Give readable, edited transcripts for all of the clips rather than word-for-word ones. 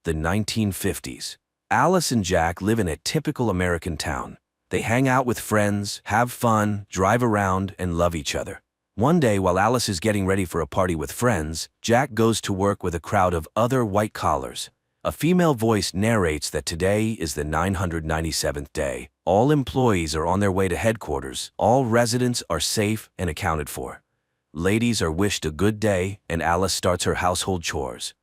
The 1950s. Alice and Jack live in a typical American town. They hang out with friends, have fun, drive around, and love each other. One day, while Alice is getting ready for a party with friends, Jack goes to work with a crowd of other white collars. A female voice narrates that today is the 997th day. All employees are on their way to headquarters. All residents are safe and accounted for. Ladies are wished a good day, and Alice starts her household chores.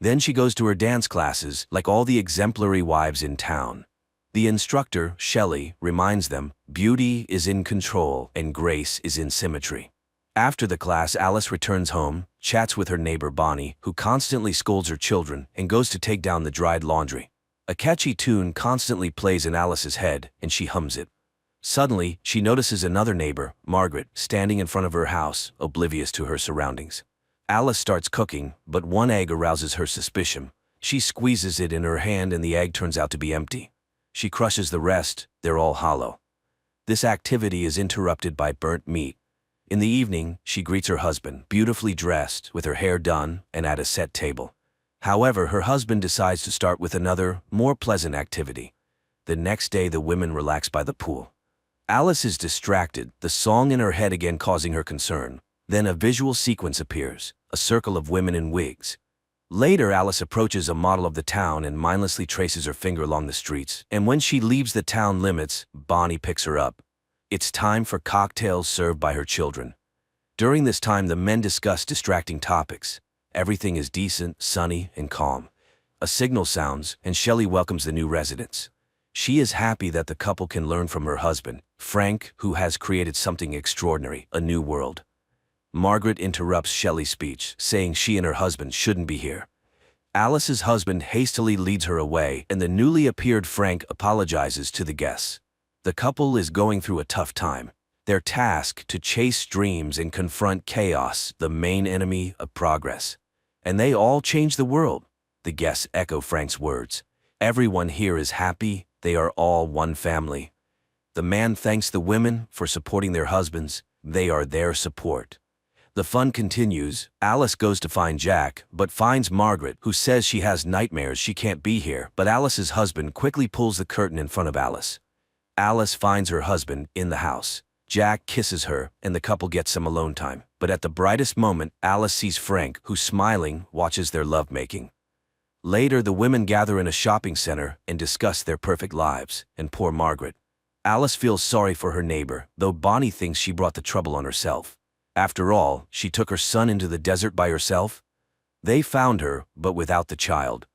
Then she goes to her dance classes, like all the exemplary wives in town. The instructor, Shelley, reminds them, beauty is in control and grace is in symmetry. After the class, Alice returns home, chats with her neighbor Bonnie, who constantly scolds her children, and goes to take down the dried laundry. A catchy tune constantly plays in Alice's head, and she hums it. Suddenly, she notices another neighbor, Margaret, standing in front of her house, oblivious to her surroundings. Alice starts cooking, but one egg arouses her suspicion. She squeezes it in her hand and the egg turns out to be empty. She crushes the rest, they're all hollow. This activity is interrupted by burnt meat. In the evening, she greets her husband, beautifully dressed, with her hair done, and at a set table. However, her husband decides to start with another, more pleasant activity. The next day, the women relax by the pool. Alice is distracted, the song in her head again causing her concern. Then a visual sequence appears, a circle of women in wigs. Later, Alice approaches a model of the town and mindlessly traces her finger along the streets. And when she leaves the town limits, Bonnie picks her up. It's time for cocktails served by her children. During this time, the men discuss distracting topics. Everything is decent, sunny, and calm. A signal sounds, and Shelley welcomes the new residents. She is happy that the couple can learn from her husband, Frank, who has created something extraordinary, a new world. Margaret interrupts Shelley's speech, saying she and her husband shouldn't be here. Alice's husband hastily leads her away, and the newly appeared Frank apologizes to the guests. The couple is going through a tough time. They're tasked to chase dreams and confront chaos, the main enemy of progress. And they all change the world. The guests echo Frank's words. Everyone here is happy, they are all one family. The man thanks the women for supporting their husbands, they are their support. The fun continues. Alice goes to find Jack, but finds Margaret, who says she has nightmares she can't be here, but Alice's husband quickly pulls the curtain in front of Alice. Alice finds her husband in the house. Jack kisses her, and the couple gets some alone time. But at the brightest moment, Alice sees Frank, who, smiling, watches their lovemaking. Later, the women gather in a shopping center and discuss their perfect lives, and poor Margaret. Alice feels sorry for her neighbor, though Bonnie thinks she brought the trouble on herself. After all, she took her son into the desert by herself. They found her, but without the child.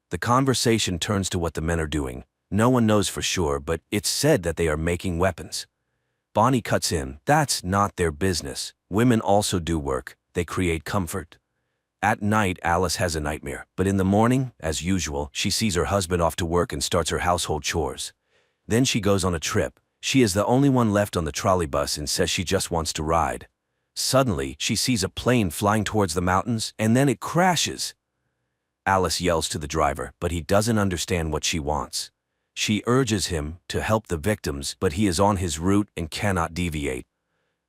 The conversation turns to what the men are doing. No one knows for sure, but it's said that they are making weapons. Bonnie cuts in. That's not their business. Women also do work. They create comfort. At night, Alice has a nightmare, but in the morning, as usual, she sees her husband off to work and starts her household chores. Then she goes on a trip. She is the only one left on the trolley bus and says she just wants to ride. Suddenly, she sees a plane flying towards the mountains, and then it crashes. Alice yells to the driver, but he doesn't understand what she wants. She urges him to help the victims, but he is on his route and cannot deviate.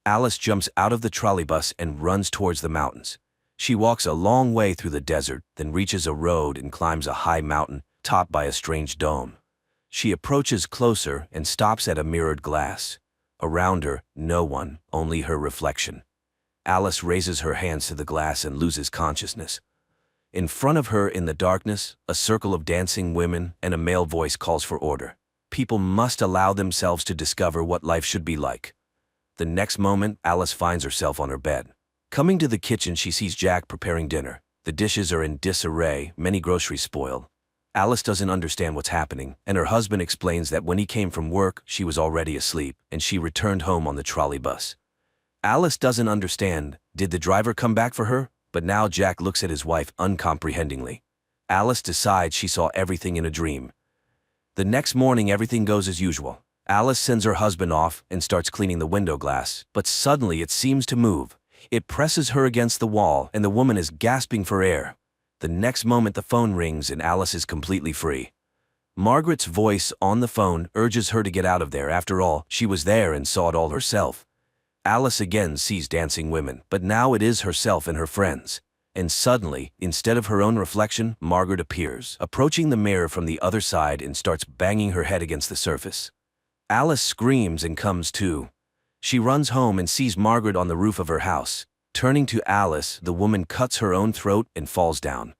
Alice jumps out of the trolley bus and runs towards the mountains. She walks a long way through the desert, then reaches a road and climbs a high mountain, topped by a strange dome. She approaches closer and stops at a mirrored glass. Around her, no one, only her reflection. Alice raises her hands to the glass and loses consciousness. In front of her in the darkness, a circle of dancing women and a male voice calls for order. People must allow themselves to discover what life should be like. The next moment, Alice finds herself on her bed. Coming to the kitchen, she sees Jack preparing dinner. The dishes are in disarray, many groceries spoiled. Alice doesn't understand what's happening, and her husband explains that when he came from work, she was already asleep, and she returned home on the trolley bus. Alice doesn't understand. Did the driver come back for her? But now Jack looks at his wife uncomprehendingly. Alice decides she saw everything in a dream. The next morning, everything goes as usual. Alice sends her husband off and starts cleaning the window glass, but suddenly it seems to move. It presses her against the wall, and the woman is gasping for air. The next moment, the phone rings and Alice is completely free. Margaret's voice on the phone urges her to get out of there. After all, she was there and saw it all herself. Alice again sees dancing women, but now it is herself and her friends. and suddenly, instead of her own reflection, Margaret appears, approaching the mirror from the other side and starts banging her head against the surface. Alice screams and comes to. She runs home and sees Margaret on the roof of her house. Turning to Alice, the woman cuts her own throat and falls down.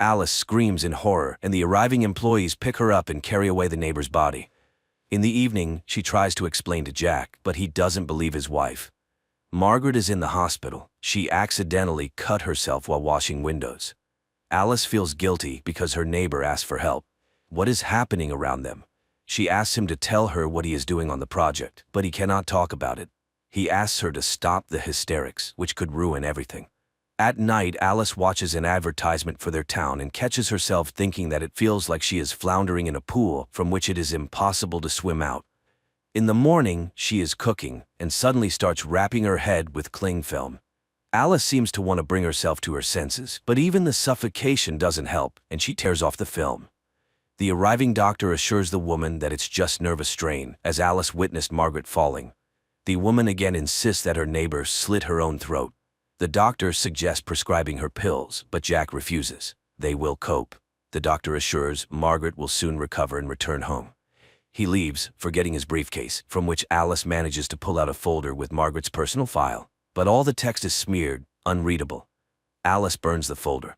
Alice screams in horror, and the arriving employees pick her up and carry away the neighbor's body. In the evening, she tries to explain to Jack, but he doesn't believe his wife. Margaret is in the hospital. She accidentally cut herself while washing windows. Alice feels guilty because her neighbor asked for help. What is happening around them? She asks him to tell her what he is doing on the project, but he cannot talk about it. He asks her to stop the hysterics, which could ruin everything. At night, Alice watches an advertisement for their town and catches herself thinking that it feels like she is floundering in a pool from which it is impossible to swim out. In the morning, she is cooking and suddenly starts wrapping her head with cling film. Alice seems to want to bring herself to her senses, but even the suffocation doesn't help, and she tears off the film. The arriving doctor assures the woman that it's just nervous strain, as Alice witnessed Margaret falling. The woman again insists that her neighbor slit her own throat. The doctor suggests prescribing her pills, but Jack refuses. They will cope. The doctor assures Margaret will soon recover and return home. He leaves, forgetting his briefcase, from which Alice manages to pull out a folder with Margaret's personal file. But all the text is smeared, unreadable. Alice burns the folder.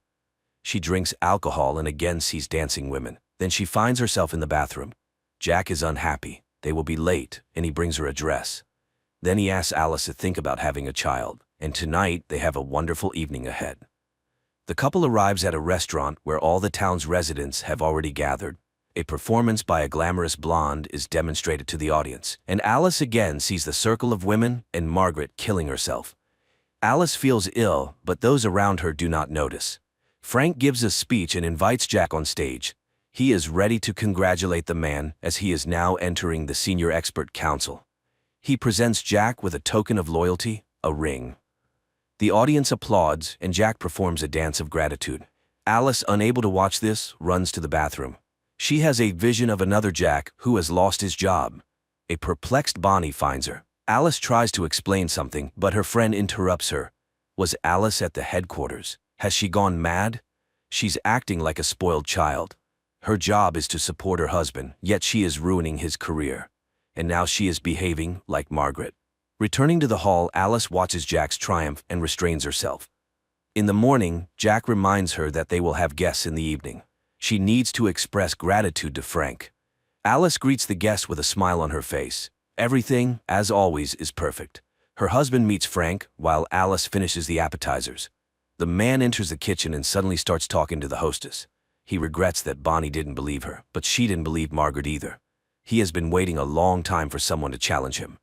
She drinks alcohol and again sees dancing women. Then she finds herself in the bathroom. Jack is unhappy. They will be late, and he brings her a dress. Then he asks Alice to think about having a child, and tonight they have a wonderful evening ahead. The couple arrives at a restaurant where all the town's residents have already gathered. A performance by a glamorous blonde is demonstrated to the audience, and Alice again sees the circle of women and Margaret killing herself. Alice feels ill, but those around her do not notice. Frank gives a speech and invites Jack on stage. He is ready to congratulate the man as he is now entering the senior expert council. He presents Jack with a token of loyalty, a ring. The audience applauds, and Jack performs a dance of gratitude. Alice, unable to watch this, runs to the bathroom. She has a vision of another Jack who has lost his job. A perplexed Bonnie finds her. Alice tries to explain something, but her friend interrupts her. Was Alice at the headquarters? Has she gone mad? She's acting like a spoiled child. Her job is to support her husband, yet she is ruining his career. And now she is behaving like Margaret. Returning to the hall, Alice watches Jack's triumph and restrains herself. In the morning, Jack reminds her that they will have guests in the evening. She needs to express gratitude to Frank. Alice greets the guests with a smile on her face. Everything, as always, is perfect. Her husband meets Frank, while Alice finishes the appetizers. The man enters the kitchen and suddenly starts talking to the hostess. He regrets that Bonnie didn't believe her, but she didn't believe Margaret either. He has been waiting a long time for someone to challenge him.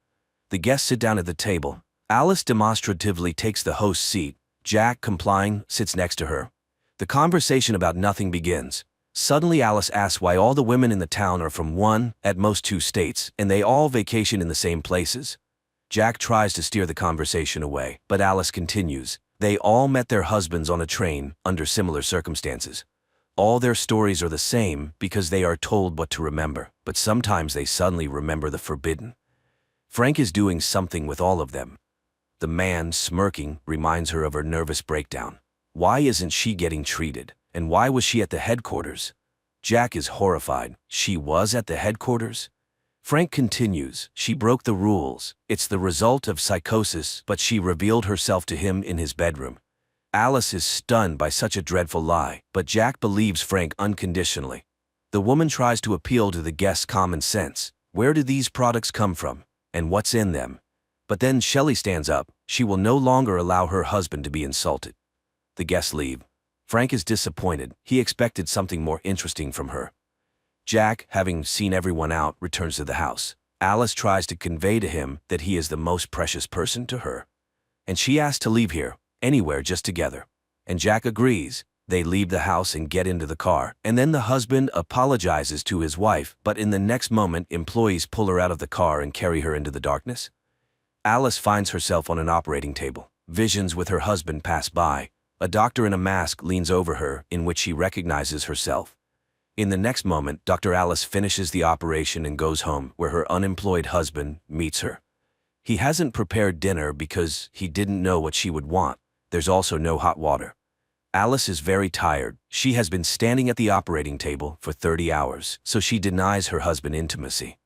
The guests sit down at the table. Alice demonstratively takes the host's seat. Jack, complying, sits next to her. The conversation about nothing begins. Suddenly Alice asks why all the women in the town are from one, at most two states, and they all vacation in the same places. Jack tries to steer the conversation away, but Alice continues. They all met their husbands on a train, under similar circumstances. All their stories are the same because they are told what to remember, but sometimes they suddenly remember the forbidden. Frank is doing something with all of them. The man, smirking, reminds her of her nervous breakdown. Why isn't she getting treated? And why was she at the headquarters? Jack is horrified. She was at the headquarters? Frank continues. She broke the rules. It's the result of psychosis, but she revealed herself to him in his bedroom. Alice is stunned by such a dreadful lie, but Jack believes Frank unconditionally. The woman tries to appeal to the guests' common sense. Where do these products come from? And what's in them? But then Shelley stands up. She will no longer allow her husband to be insulted. The guests leave. Frank is disappointed. He expected something more interesting from her. Jack, having seen everyone out, returns to the house. Alice tries to convey to him that he is the most precious person to her. And she asks to leave here, anywhere, just together. And Jack agrees. They leave the house and get into the car. And then the husband apologizes to his wife, but in the next moment, employees pull her out of the car and carry her into the darkness. Alice finds herself on an operating table. Visions with her husband pass by. A doctor in a mask leans over her, in which she recognizes herself. In the next moment, Dr. Alice finishes the operation and goes home, where her unemployed husband meets her. He hasn't prepared dinner because he didn't know what she would want. There's also no hot water. Alice is very tired. She has been standing at the operating table for 30 hours, so she denies her husband intimacy.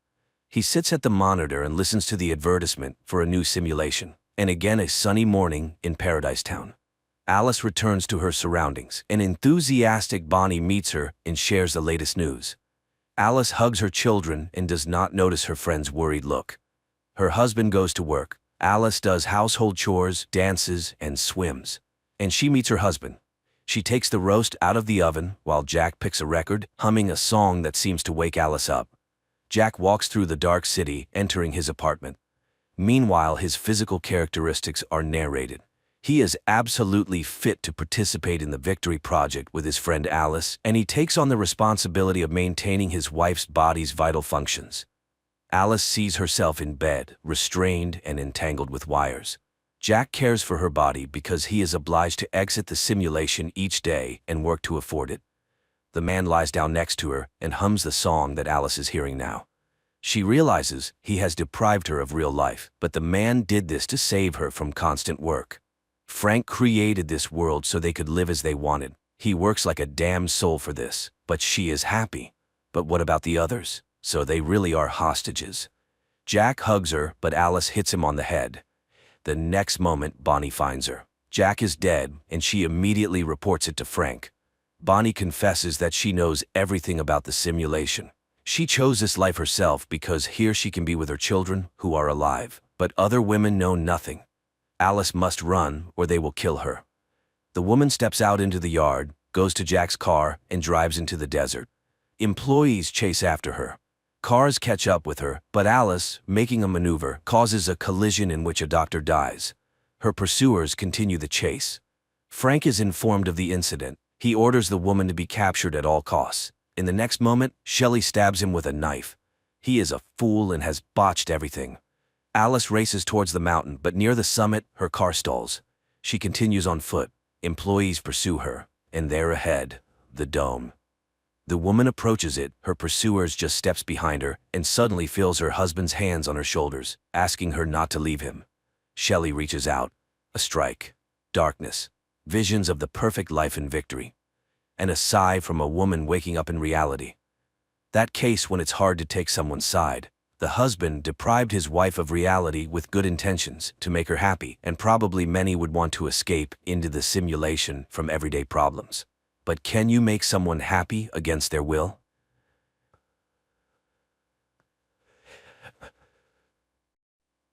He sits at the monitor and listens to the advertisement for a new simulation. And again, a sunny morning in Paradise Town. Alice returns to her surroundings. An enthusiastic Bonnie meets her and shares the latest news. Alice hugs her children and does not notice her friend's worried look. Her husband goes to work. Alice does household chores, dances, and swims. And she meets her husband. She takes the roast out of the oven while Jack picks a record, humming a song that seems to wake Alice up. Jack walks through the dark city, entering his apartment. Meanwhile, his physical characteristics are narrated. He is absolutely fit to participate in the Victory Project with his friend Alice, and he takes on the responsibility of maintaining his wife's body's vital functions. Alice sees herself in bed, restrained and entangled with wires. Jack cares for her body because he is obliged to exit the simulation each day and work to afford it. The man lies down next to her and hums the song that Alice is hearing now. She realizes he has deprived her of real life, but the man did this to save her from constant work. Frank created this world so they could live as they wanted. He works like a damned soul for this, but she is happy. But what about the others? So they really are hostages. Jack hugs her, but Alice hits him on the head. The next moment, Bonnie finds her. Jack is dead, and she immediately reports it to Frank. Bonnie confesses that she knows everything about the simulation. She chose this life herself because here she can be with her children, who are alive. But other women know nothing. Alice must run, or they will kill her. The woman steps out into the yard, goes to Jack's car, and drives into the desert. Employees chase after her. Cars catch up with her, but Alice, making a maneuver, causes a collision in which a doctor dies. Her pursuers continue the chase. Frank is informed of the incident. He orders the woman to be captured at all costs. In the next moment, Shelley stabs him with a knife. He is a fool and has botched everything. Alice races towards the mountain, but near the summit, her car stalls. She continues on foot. Employees pursue her, and there ahead, the dome. The woman approaches it, her pursuers just steps behind her, and suddenly feels her husband's hands on her shoulders, asking her not to leave him. Shelley reaches out. A strike. Darkness. Visions of the perfect life and victory. And a sigh from a woman waking up in reality. That case when it's hard to take someone's side. The husband deprived his wife of reality with good intentions to make her happy, and probably many would want to escape into the simulation from everyday problems. But can you make someone happy against their will?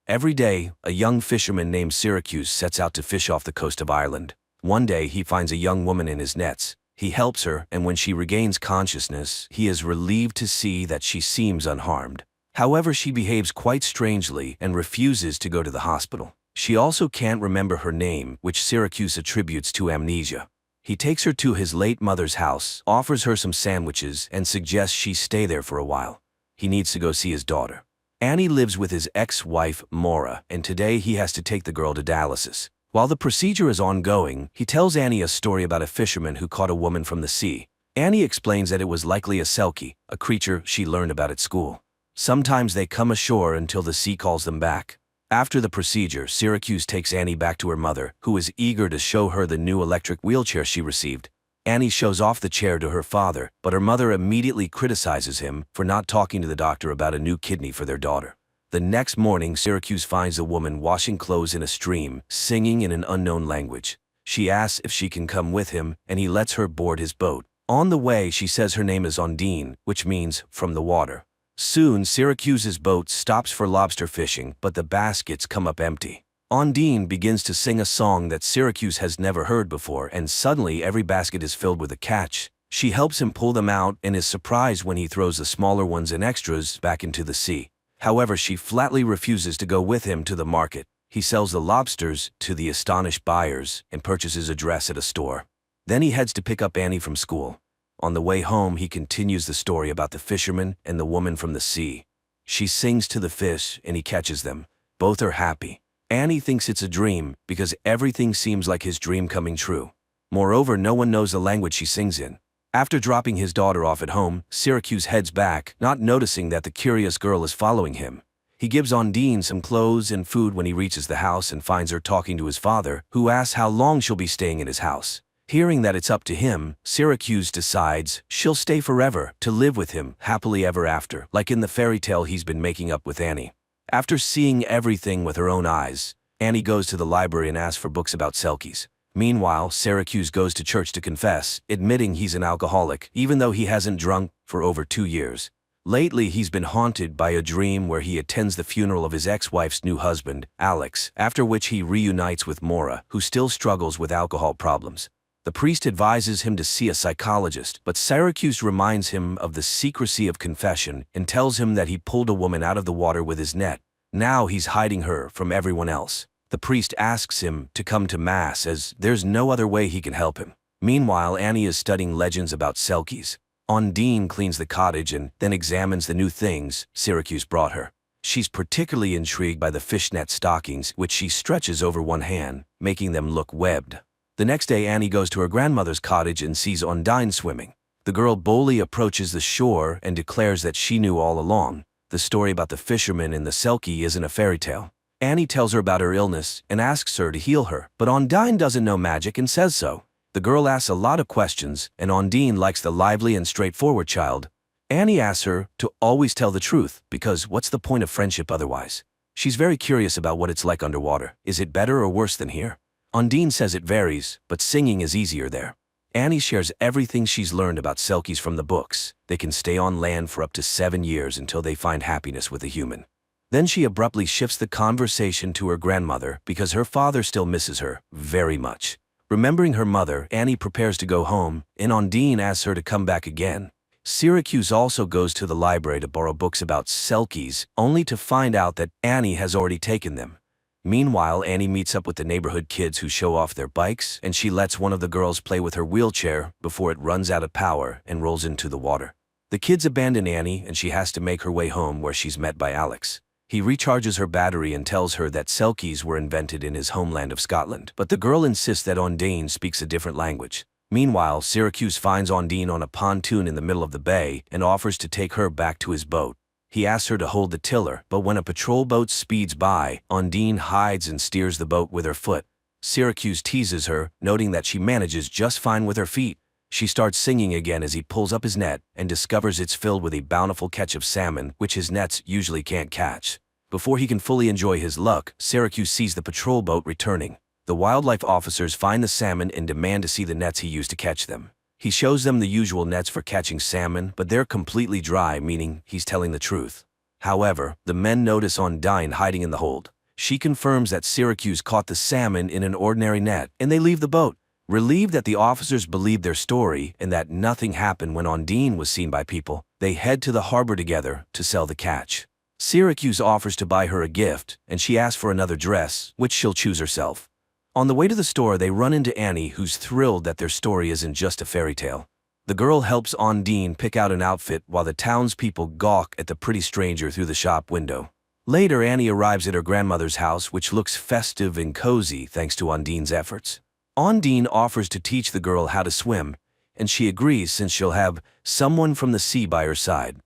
Every day, a young fisherman named Syracuse sets out to fish off the coast of Ireland. One day, he finds a young woman in his nets. He helps her, and when she regains consciousness, he is relieved to see that she seems unharmed. However, she behaves quite strangely and refuses to go to the hospital. She also can't remember her name, which Syracuse attributes to amnesia. He takes her to his late mother's house, offers her some sandwiches, and suggests she stay there for a while. He needs to go see his daughter. Annie lives with his ex-wife, Maura, and today he has to take the girl to dialysis. While the procedure is ongoing, he tells Annie a story about a fisherman who caught a woman from the sea. Annie explains that it was likely a selkie, a creature she learned about at school. Sometimes they come ashore until the sea calls them back. After the procedure, Syracuse takes Annie back to her mother, who is eager to show her the new electric wheelchair she received. Annie shows off the chair to her father, but her mother immediately criticizes him for not talking to the doctor about a new kidney for their daughter. The next morning, Syracuse finds a woman washing clothes in a stream, singing in an unknown language. She asks if she can come with him, and he lets her board his boat. On the way, she says her name is Ondine, which means from the water. Soon, Syracuse's boat stops for lobster fishing, but the baskets come up empty. Ondine begins to sing a song that Syracuse has never heard before, and suddenly every basket is filled with a catch. She helps him pull them out and is surprised when he throws the smaller ones and extras back into the sea. However, she flatly refuses to go with him to the market. He sells the lobsters to the astonished buyers and purchases a dress at a store. Then he heads to pick up Annie from school. On the way home, he continues the story about the fisherman and the woman from the sea. She sings to the fish, and he catches them. Both are happy. Annie thinks it's a dream because everything seems like his dream coming true. Moreover, no one knows the language she sings in. After dropping his daughter off at home, Syracuse heads back, not noticing that the curious girl is following him. He gives Ondine some clothes and food when he reaches the house and finds her talking to his father, who asks how long she'll be staying in his house. Hearing that it's up to him, Syracuse decides she'll stay forever to live with him happily ever after, like in the fairy tale he's been making up with Annie. After seeing everything with her own eyes, Annie goes to the library and asks for books about selkies. Meanwhile, Syracuse goes to church to confess, admitting he's an alcoholic, even though he hasn't drunk for over 2 years. Lately, he's been haunted by a dream where he attends the funeral of his ex-wife's new husband, Alex, after which he reunites with Maura, who still struggles with alcohol problems. The priest advises him to see a psychologist, but Syracuse reminds him of the secrecy of confession and tells him that he pulled a woman out of the water with his net. Now he's hiding her from everyone else. The priest asks him to come to Mass as there's no other way he can help him. Meanwhile, Annie is studying legends about selkies. Ondine cleans the cottage and then examines the new things Syracuse brought her. She's particularly intrigued by the fishnet stockings, which she stretches over one hand, making them look webbed. The next day, Annie goes to her grandmother's cottage and sees Ondine swimming. The girl boldly approaches the shore and declares that she knew all along. The story about the fisherman and the selkie isn't a fairy tale. Annie tells her about her illness and asks her to heal her, but Ondine doesn't know magic and says so. The girl asks a lot of questions, and Ondine likes the lively and straightforward child. Annie asks her to always tell the truth, because what's the point of friendship otherwise? She's very curious about what it's like underwater. Is it better or worse than here? Ondine says it varies, but singing is easier there. Annie shares everything she's learned about selkies from the books. They can stay on land for up to 7 years until they find happiness with a human. Then she abruptly shifts the conversation to her grandmother because her father still misses her very much. Remembering her mother, Annie prepares to go home, and Ondine asks her to come back again. Syracuse also goes to the library to borrow books about selkies, only to find out that Annie has already taken them. Meanwhile, Annie meets up with the neighborhood kids who show off their bikes, and she lets one of the girls play with her wheelchair before it runs out of power and rolls into the water. The kids abandon Annie, and she has to make her way home where she's met by Alex. He recharges her battery and tells her that selkies were invented in his homeland of Scotland, but the girl insists that Ondine speaks a different language. Meanwhile, Syracuse finds Ondine on a pontoon in the middle of the bay and offers to take her back to his boat. He asks her to hold the tiller, but when a patrol boat speeds by, Ondine hides and steers the boat with her foot. Syracuse teases her, noting that she manages just fine with her feet. She starts singing again as he pulls up his net and discovers it's filled with a bountiful catch of salmon, which his nets usually can't catch. Before he can fully enjoy his luck, Syracuse sees the patrol boat returning. The wildlife officers find the salmon and demand to see the nets he used to catch them. He shows them the usual nets for catching salmon, but they're completely dry, meaning he's telling the truth. However, the men notice Ondine hiding in the hold. She confirms that Syracuse caught the salmon in an ordinary net, and they leave the boat. Relieved that the officers believe their story and that nothing happened when Ondine was seen by people, they head to the harbor together to sell the catch. Syracuse offers to buy her a gift, and she asks for another dress, which she'll choose herself. On the way to the store, they run into Annie, who's thrilled that their story isn't just a fairy tale. The girl helps Ondine pick out an outfit while the townspeople gawk at the pretty stranger through the shop window. Later, Annie arrives at her grandmother's house, which looks festive and cozy thanks to Ondine's efforts. Ondine offers to teach the girl how to swim, and she agrees since she'll have someone from the sea by her side.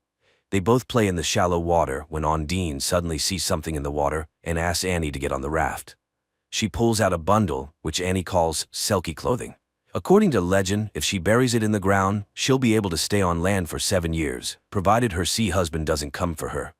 They both play in the shallow water when Ondine suddenly sees something in the water and asks Annie to get on the raft. She pulls out a bundle, which Annie calls selkie clothing. According to legend, if she buries it in the ground, she'll be able to stay on land for 7 years, provided her sea husband doesn't come for her.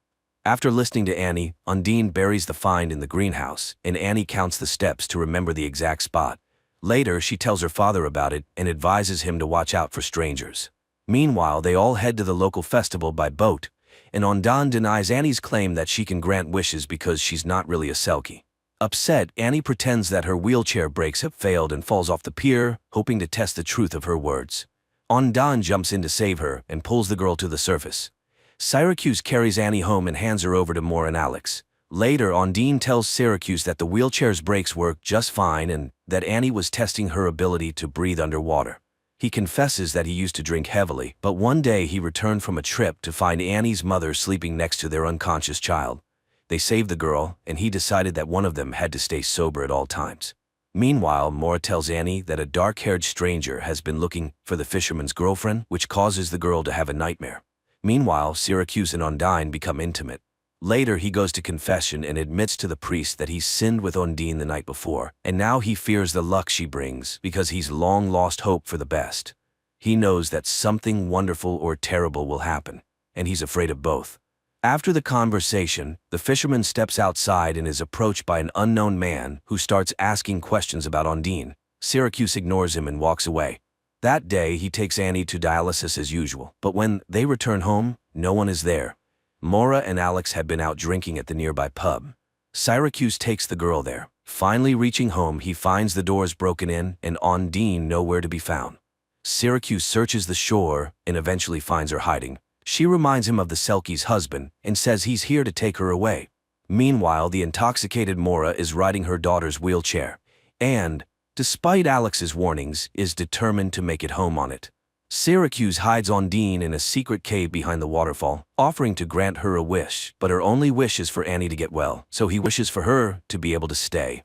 After listening to Annie, Ondine buries the find in the greenhouse, and Annie counts the steps to remember the exact spot. Later, she tells her father about it and advises him to watch out for strangers. Meanwhile, they all head to the local festival by boat, and Ondine denies Annie's claim that she can grant wishes because she's not really a selkie. Upset, Annie pretends that her wheelchair brakes have failed and falls off the pier, hoping to test the truth of her words. Ondine jumps in to save her and pulls the girl to the surface. Syracuse carries Annie home and hands her over to Maura and Alex. Later, Ondine tells Syracuse that the wheelchair's brakes work just fine and that Annie was testing her ability to breathe underwater. He confesses that he used to drink heavily, but one day he returned from a trip to find Annie's mother sleeping next to their unconscious child. They saved the girl, and he decided that one of them had to stay sober at all times. Meanwhile, Maura tells Annie that a dark-haired stranger has been looking for the fisherman's girlfriend, which causes the girl to have a nightmare. Meanwhile, Syracuse and Ondine become intimate. Later, he goes to confession and admits to the priest that he's sinned with Undine the night before, and now he fears the luck she brings because he's long lost hope for the best. He knows that something wonderful or terrible will happen, and he's afraid of both. After the conversation, the fisherman steps outside and is approached by an unknown man who starts asking questions about Undine. Syracuse ignores him and walks away. That day, he takes Annie to dialysis as usual, but when they return home, no one is there. Maura and Alex had been out drinking at the nearby pub. Syracuse takes the girl there. Finally reaching home, he finds the doors broken in and Undine nowhere to be found. Syracuse searches the shore and eventually finds her hiding. She reminds him of the Selkie's husband and says he's here to take her away. Meanwhile, the intoxicated Maura is riding her daughter's wheelchair and, despite Alex's warnings, is determined to make it home on it. Syracuse hides Undine in a secret cave behind the waterfall, offering to grant her a wish, but her only wish is for Annie to get well, so he wishes for her to be able to stay.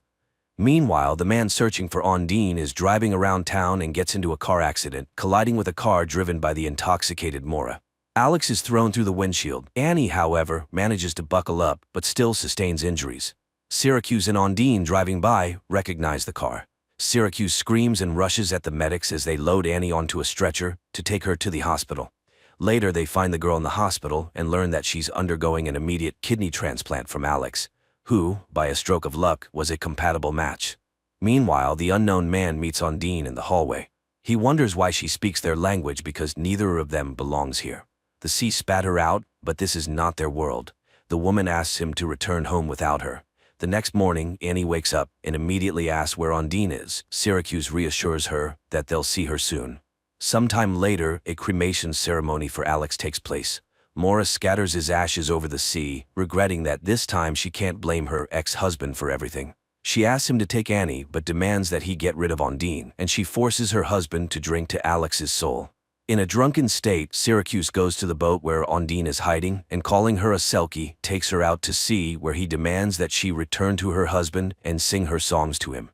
Meanwhile, the man searching for Undine is driving around town and gets into a car accident, colliding with a car driven by the intoxicated Maura. Alex is thrown through the windshield. Annie, however, manages to buckle up, but still sustains injuries. Syracuse and Undine, driving by, recognize the car. Syracuse screams and rushes at the medics as they load Annie onto a stretcher to take her to the hospital. Later, they find the girl in the hospital and learn that she's undergoing an immediate kidney transplant from Alex, who, by a stroke of luck, was a compatible match. Meanwhile, the unknown man meets Undine in the hallway. He wonders why she speaks their language because neither of them belongs here. The sea spat her out, but this is not their world. The woman asks him to return home without her. The next morning, Annie wakes up and immediately asks where Undine is. Syracuse reassures her that they'll see her soon. Sometime later, a cremation ceremony for Alex takes place. Maura scatters his ashes over the sea, regretting that this time she can't blame her ex-husband for everything. She asks him to take Annie but demands that he get rid of Undine, and she forces her husband to drink to Alex's soul. In a drunken state, Syracuse goes to the boat where Undine is hiding and, calling her a Selkie, takes her out to sea where he demands that she return to her husband and sing her songs to him.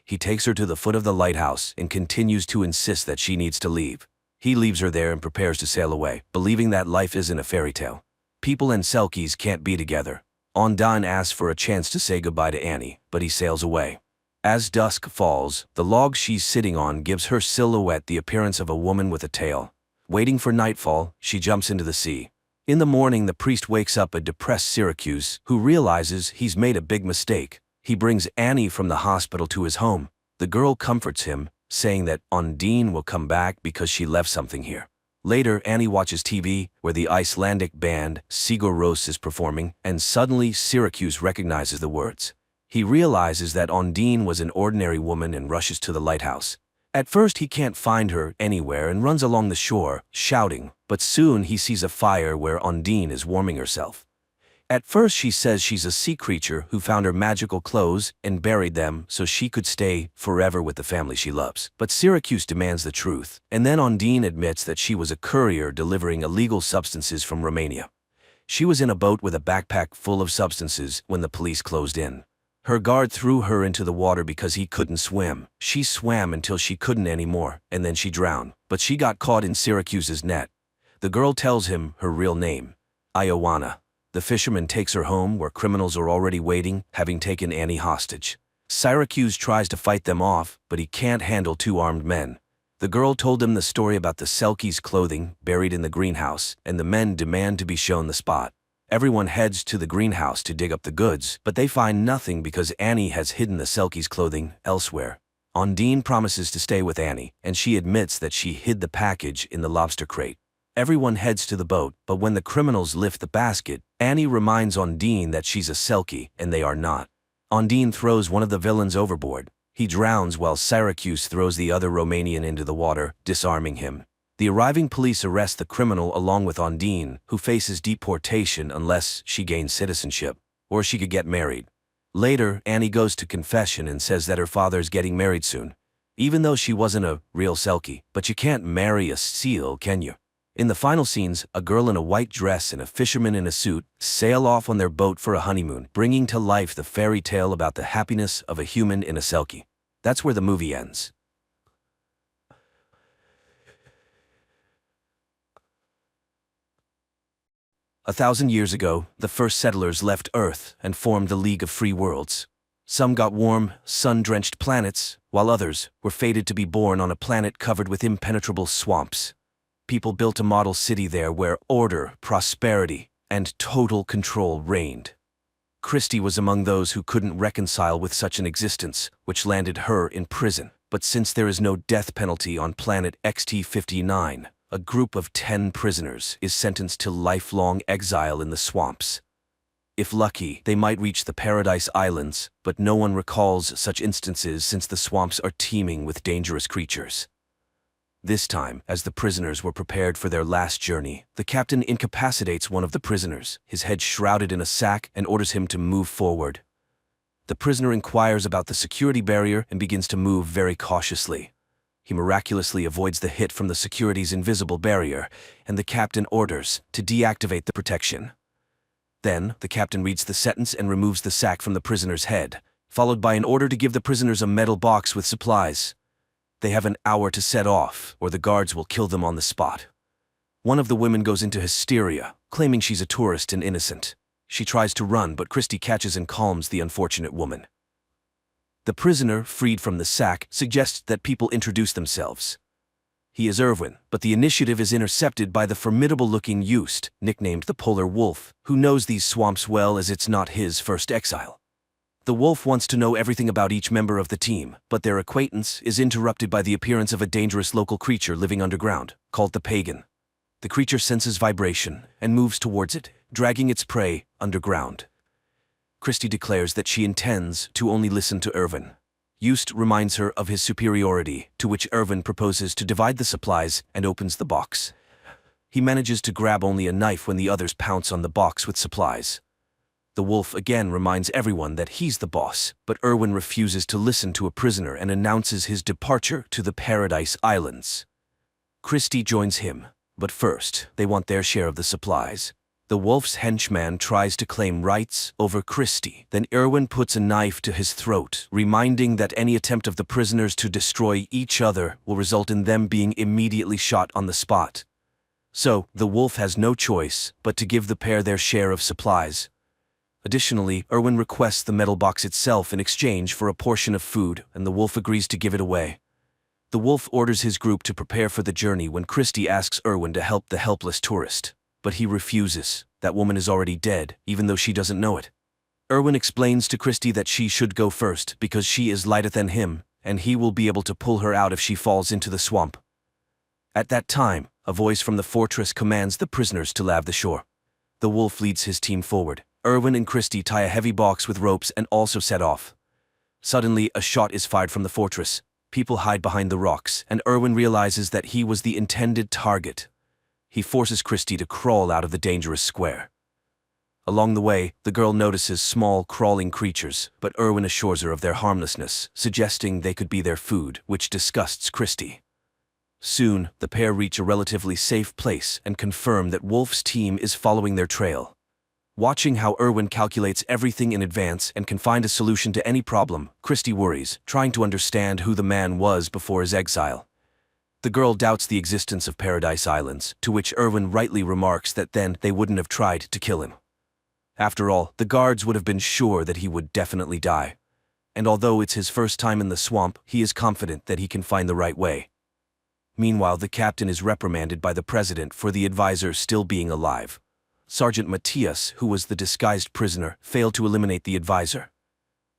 He takes her to the foot of the lighthouse and continues to insist that she needs to leave. He leaves her there and prepares to sail away, believing that life isn't a fairy tale. People and Selkies can't be together. Undine asks for a chance to say goodbye to Annie, but he sails away. As dusk falls, the log she's sitting on gives her silhouette the appearance of a woman with a tail. Waiting for nightfall, she jumps into the sea. In the morning, the priest wakes up a depressed Syracuse, who realizes he's made a big mistake. He brings Annie from the hospital to his home. The girl comforts him, saying that Undine will come back because she left something here. Later, Annie watches TV, where the Icelandic band Sigur Rós is performing, and suddenly Syracuse recognizes the words. He realizes that Undine was an ordinary woman and rushes to the lighthouse. At first, he can't find her anywhere and runs along the shore, shouting, but soon he sees a fire where Undine is warming herself. At first, she says she's a sea creature who found her magical clothes and buried them so she could stay forever with the family she loves. But Syracuse demands the truth, and then Undine admits that she was a courier delivering illegal substances from Romania. She was in a boat with a backpack full of substances when the police closed in. Her guard threw her into the water because he couldn't swim. She swam until she couldn't anymore, and then she drowned. But she got caught in Syracuse's net. The girl tells him her real name, Ioana. The fisherman takes her home where criminals are already waiting, having taken Annie hostage. Syracuse tries to fight them off, but he can't handle two armed men. The girl told him the story about the Selkie's clothing buried in the greenhouse, and the men demand to be shown the spot. Everyone heads to the greenhouse to dig up the goods, but they find nothing because Annie has hidden the Selkie's clothing elsewhere. Undine promises to stay with Annie, and she admits that she hid the package in the lobster crate. Everyone heads to the boat, but when the criminals lift the basket, Annie reminds Undine that she's a Selkie, and they are not. Undine throws one of the villains overboard. He drowns while Syracuse throws the other Romanian into the water, disarming him. The arriving police arrest the criminal along with Undine, who faces deportation unless she gains citizenship, or she could get married. Later, Annie goes to confession and says that her father's getting married soon. Even though she wasn't a real Selkie, but you can't marry a seal, can you? In the final scenes, a girl in a white dress and a fisherman in a suit sail off on their boat for a honeymoon, bringing to life the fairy tale about the happiness of a human in a Selkie. That's where the movie ends. 1,000 years ago, the first settlers left Earth and formed the League of Free Worlds. Some got warm, sun-drenched planets, while others were fated to be born on a planet covered with impenetrable swamps. People built a model city there where order, prosperity, and total control reigned. Christie was among those who couldn't reconcile with such an existence, which landed her in prison. But since there is no death penalty on planet XT-59, a group of 10 prisoners is sentenced to lifelong exile in the swamps. If lucky, they might reach the Paradise Islands, but no one recalls such instances since the swamps are teeming with dangerous creatures. This time, as the prisoners were prepared for their last journey, the captain incapacitates one of the prisoners, his head shrouded in a sack, and orders him to move forward. The prisoner inquires about the security barrier and begins to move very cautiously. He miraculously avoids the hit from the security's invisible barrier, and the captain orders to deactivate the protection. Then, the captain reads the sentence and removes the sack from the prisoner's head, followed by an order to give the prisoners a metal box with supplies. They have an hour to set off, or the guards will kill them on the spot. One of the women goes into hysteria, claiming she's a tourist and innocent. She tries to run, but Christie catches and calms the unfortunate woman. The prisoner, freed from the sack, suggests that people introduce themselves. He is Irwin, but the initiative is intercepted by the formidable-looking Youst, nicknamed the Polar Wolf, who knows these swamps well as it's not his first exile. The wolf wants to know everything about each member of the team, but their acquaintance is interrupted by the appearance of a dangerous local creature living underground, called the Pagan. The creature senses vibration and moves towards it, dragging its prey underground. Christie declares that she intends to only listen to Irwin. Youst reminds her of his superiority, to which Irwin proposes to divide the supplies and opens the box. He manages to grab only a knife when the others pounce on the box with supplies. The wolf again reminds everyone that he's the boss, but Irwin refuses to listen to a prisoner and announces his departure to the Paradise Islands. Christie joins him, but first, they want their share of the supplies. The wolf's henchman tries to claim rights over Christie. Then Irwin puts a knife to his throat, reminding that any attempt of the prisoners to destroy each other will result in them being immediately shot on the spot. So, the wolf has no choice but to give the pair their share of supplies. Additionally, Irwin requests the metal box itself in exchange for a portion of food, and the wolf agrees to give it away. The wolf orders his group to prepare for the journey when Christie asks Irwin to help the helpless tourist. But he refuses. That woman is already dead, even though she doesn't know it. Irwin explains to Christie that she should go first because she is lighter than him, and he will be able to pull her out if she falls into the swamp. At that time, a voice from the fortress commands the prisoners to lave the shore. The wolf leads his team forward. Irwin and Christie tie a heavy box with ropes and also set off. Suddenly, a shot is fired from the fortress. People hide behind the rocks, and Irwin realizes that he was the intended target. He forces Christie to crawl out of the dangerous square. Along the way, the girl notices small, crawling creatures, but Irwin assures her of their harmlessness, suggesting they could be their food, which disgusts Christie. Soon, the pair reach a relatively safe place and confirm that Wolf's team is following their trail. Watching how Irwin calculates everything in advance and can find a solution to any problem, Christie worries, trying to understand who the man was before his exile. The girl doubts the existence of Paradise Islands, to which Irwin rightly remarks that then they wouldn't have tried to kill him. After all, the guards would have been sure that he would definitely die. And although it's his first time in the swamp, he is confident that he can find the right way. Meanwhile, the captain is reprimanded by the president for the advisor still being alive. Sergeant Matthias, who was the disguised prisoner, failed to eliminate the advisor.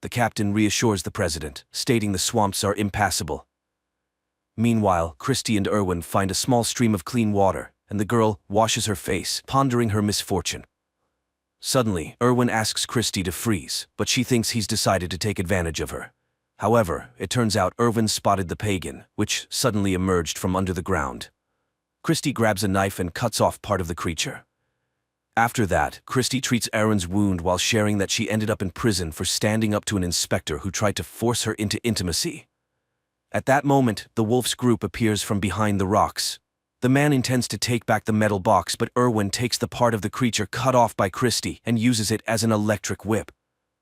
The captain reassures the president, stating the swamps are impassable. Meanwhile, Christie and Irwin find a small stream of clean water, and the girl washes her face, pondering her misfortune. Suddenly, Irwin asks Christie to freeze, but she thinks he's decided to take advantage of her. However, it turns out Irwin spotted the pagan, which suddenly emerged from under the ground. Christie grabs a knife and cuts off part of the creature. After that, Christie treats Irwin's wound while sharing that she ended up in prison for standing up to an inspector who tried to force her into intimacy. At that moment, the wolf's group appears from behind the rocks. The man intends to take back the metal box, but Irwin takes the part of the creature cut off by Christie and uses it as an electric whip.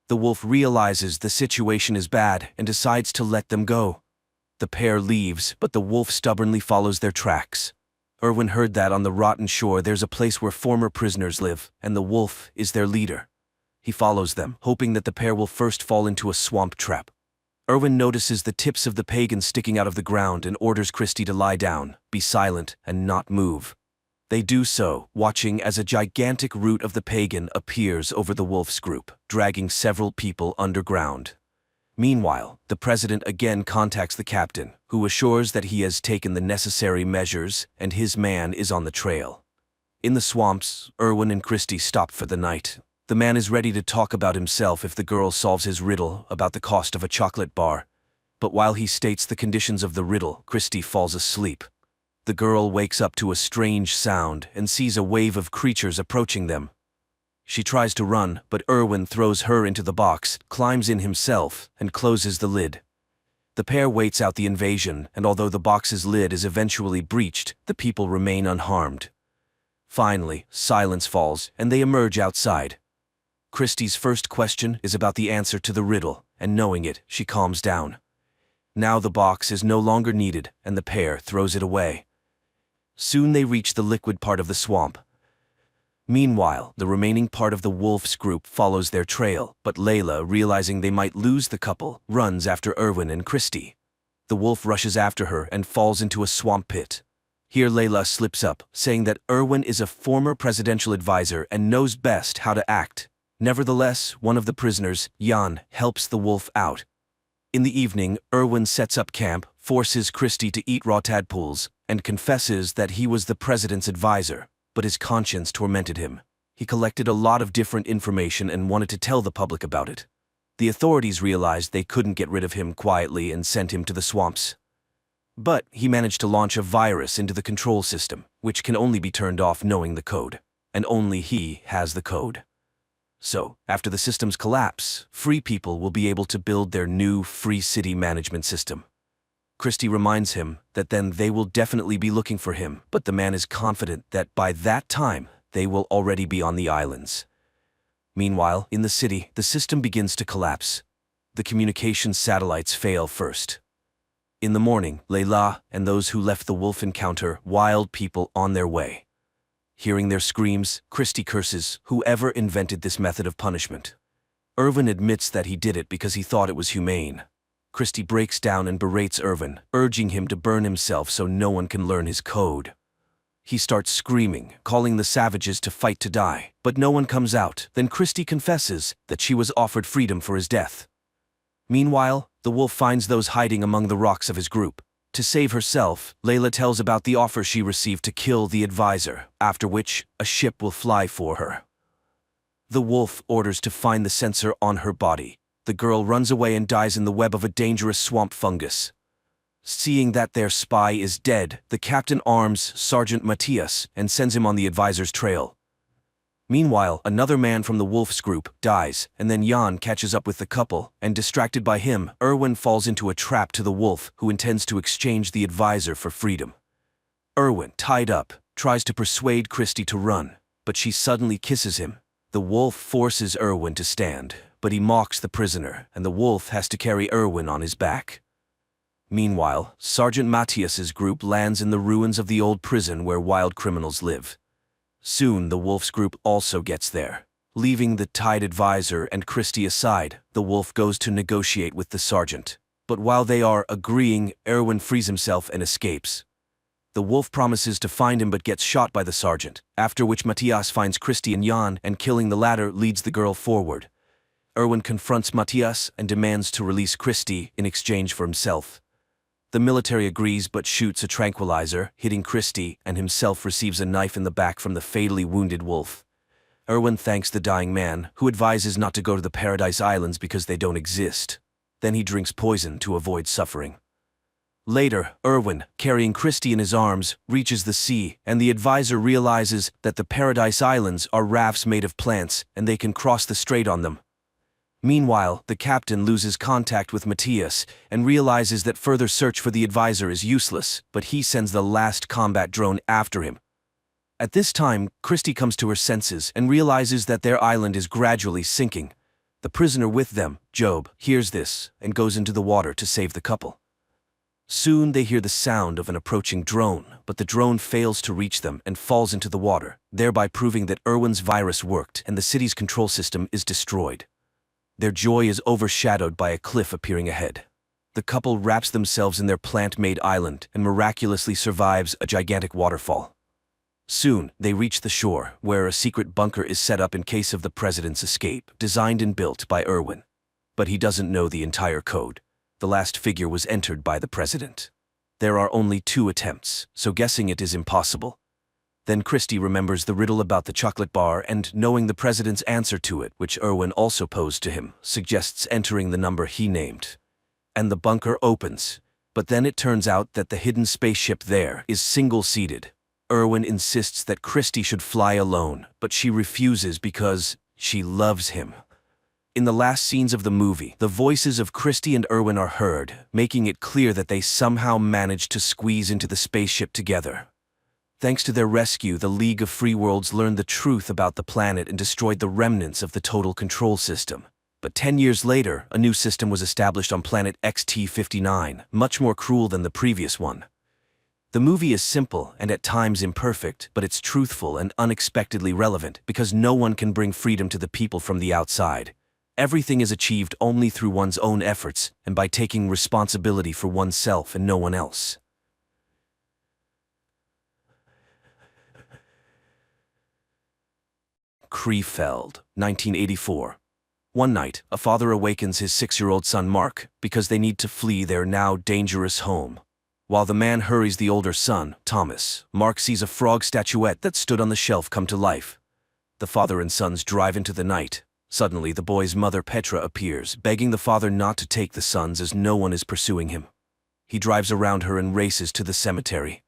The wolf realizes the situation is bad and decides to let them go. The pair leaves, but the wolf stubbornly follows their tracks. Erwin heard that on the rotten shore there's a place where former prisoners live, and the wolf is their leader. He follows them, hoping that the pair will first fall into a swamp trap. Erwin notices the tips of the pagan sticking out of the ground and orders Christy to lie down, be silent, and not move. They do so, watching as a gigantic root of the pagan appears over the wolf's group, dragging several people underground. Meanwhile, the president again contacts the captain, who assures that he has taken the necessary measures and his man is on the trail. In the swamps, Erwin and Christy stop for the night. The man is ready to talk about himself if the girl solves his riddle about the cost of a chocolate bar. But while he states the conditions of the riddle, Christy falls asleep. The girl wakes up to a strange sound and sees a wave of creatures approaching them. She tries to run, but Erwin throws her into the box, climbs in himself, and closes the lid. The pair waits out the invasion, and although the box's lid is eventually breached, the people remain unharmed. Finally, silence falls, and they emerge outside. Christy's first question is about the answer to the riddle, and knowing it, she calms down. Now the box is no longer needed, and the pair throws it away. Soon they reach the liquid part of the swamp. Meanwhile, the remaining part of the wolf's group follows their trail, but Layla, realizing they might lose the couple, runs after Erwin and Christy. The wolf rushes after her and falls into a swamp pit. Here Layla slips up, saying that Erwin is a former presidential advisor and knows best how to act. Nevertheless, one of the prisoners, Jan, helps the wolf out. In the evening, Erwin sets up camp, forces Christy to eat raw tadpoles, and confesses that he was the president's advisor, but his conscience tormented him. He collected a lot of different information and wanted to tell the public about it. The authorities realized they couldn't get rid of him quietly and sent him to the swamps. But he managed to launch a virus into the control system, which can only be turned off knowing the code, and only he has the code. So, after the system's collapse, free people will be able to build their new free city management system. Christy reminds him that then they will definitely be looking for him, but the man is confident that by that time, they will already be on the islands. Meanwhile, in the city, the system begins to collapse. The communication satellites fail first. In the morning, Layla and those who left the wolf encounter wild people on their way. Hearing their screams, Christy curses whoever invented this method of punishment. Erwin admits that he did it because he thought it was humane. Christy breaks down and berates Erwin, urging him to burn himself so no one can learn his code. He starts screaming, calling the savages to fight to die, but no one comes out. Then Christy confesses that she was offered freedom for his death. Meanwhile, the wolf finds those hiding among the rocks of his group. To save herself, Layla tells about the offer she received to kill the advisor, after which a ship will fly for her. The wolf orders to find the sensor on her body. The girl runs away and dies in the web of a dangerous swamp fungus. Seeing that their spy is dead, the captain arms Sergeant Matthias and sends him on the advisor's trail. Meanwhile, another man from the wolf's group dies, and then Jan catches up with the couple, and distracted by him, Erwin falls into a trap to the wolf, who intends to exchange the advisor for freedom. Erwin, tied up, tries to persuade Christy to run, but she suddenly kisses him. The wolf forces Erwin to stand, but he mocks the prisoner, and the wolf has to carry Erwin on his back. Meanwhile, Sergeant Matthias's group lands in the ruins of the old prison where wild criminals live. Soon the wolf's group also gets there. Leaving the tied advisor and Christy aside, the wolf goes to negotiate with the sergeant. But while they are agreeing, Erwin frees himself and escapes. The wolf promises to find him but gets shot by the sergeant, after which Matthias finds Christy and Jan, and killing the latter leads the girl forward. Erwin confronts Matthias and demands to release Christy in exchange for himself. The military agrees but shoots a tranquilizer, hitting Christy, and himself receives a knife in the back from the fatally wounded wolf. Erwin thanks the dying man, who advises not to go to the Paradise Islands because they don't exist. Then he drinks poison to avoid suffering. Later, Erwin, carrying Christy in his arms, reaches the sea, and the advisor realizes that the Paradise Islands are rafts made of plants, and they can cross the strait on them. Meanwhile, the captain loses contact with Matthias and realizes that further search for the advisor is useless, but he sends the last combat drone after him. At this time, Christy comes to her senses and realizes that their island is gradually sinking. The prisoner with them, Job, hears this and goes into the water to save the couple. Soon they hear the sound of an approaching drone, but the drone fails to reach them and falls into the water, thereby proving that Erwin's virus worked and the city's control system is destroyed. Their joy is overshadowed by a cliff appearing ahead. The couple wraps themselves in their plant-made island and miraculously survives a gigantic waterfall. Soon, they reach the shore, where a secret bunker is set up in case of the president's escape, designed and built by Erwin. But he doesn't know the entire code. The last figure was entered by the president. There are only 2 attempts, so guessing it is impossible. Then Christy remembers the riddle about the chocolate bar and, knowing the president's answer to it, which Erwin also posed to him, suggests entering the number he named. And the bunker opens. But then it turns out that the hidden spaceship there is single-seated. Erwin insists that Christy should fly alone, but she refuses because she loves him. In the last scenes of the movie, the voices of Christy and Erwin are heard, making it clear that they somehow managed to squeeze into the spaceship together. Thanks to their rescue, the League of Free Worlds learned the truth about the planet and destroyed the remnants of the total control system. But 10 years later, a new system was established on planet XT-59, much more cruel than the previous one. The movie is simple and at times imperfect, but it's truthful and unexpectedly relevant because no one can bring freedom to the people from the outside. Everything is achieved only through one's own efforts and by taking responsibility for oneself and no one else. Krefeld, 1984. One night, a father awakens his 6-year-old son Mark because they need to flee their now dangerous home. While the man hurries the older son, Thomas, Mark sees a frog statuette that stood on the shelf come to life. The father and sons drive into the night. Suddenly, the boy's mother Petra appears, begging the father not to take the sons as no one is pursuing him. He drives around her and races to the cemetery.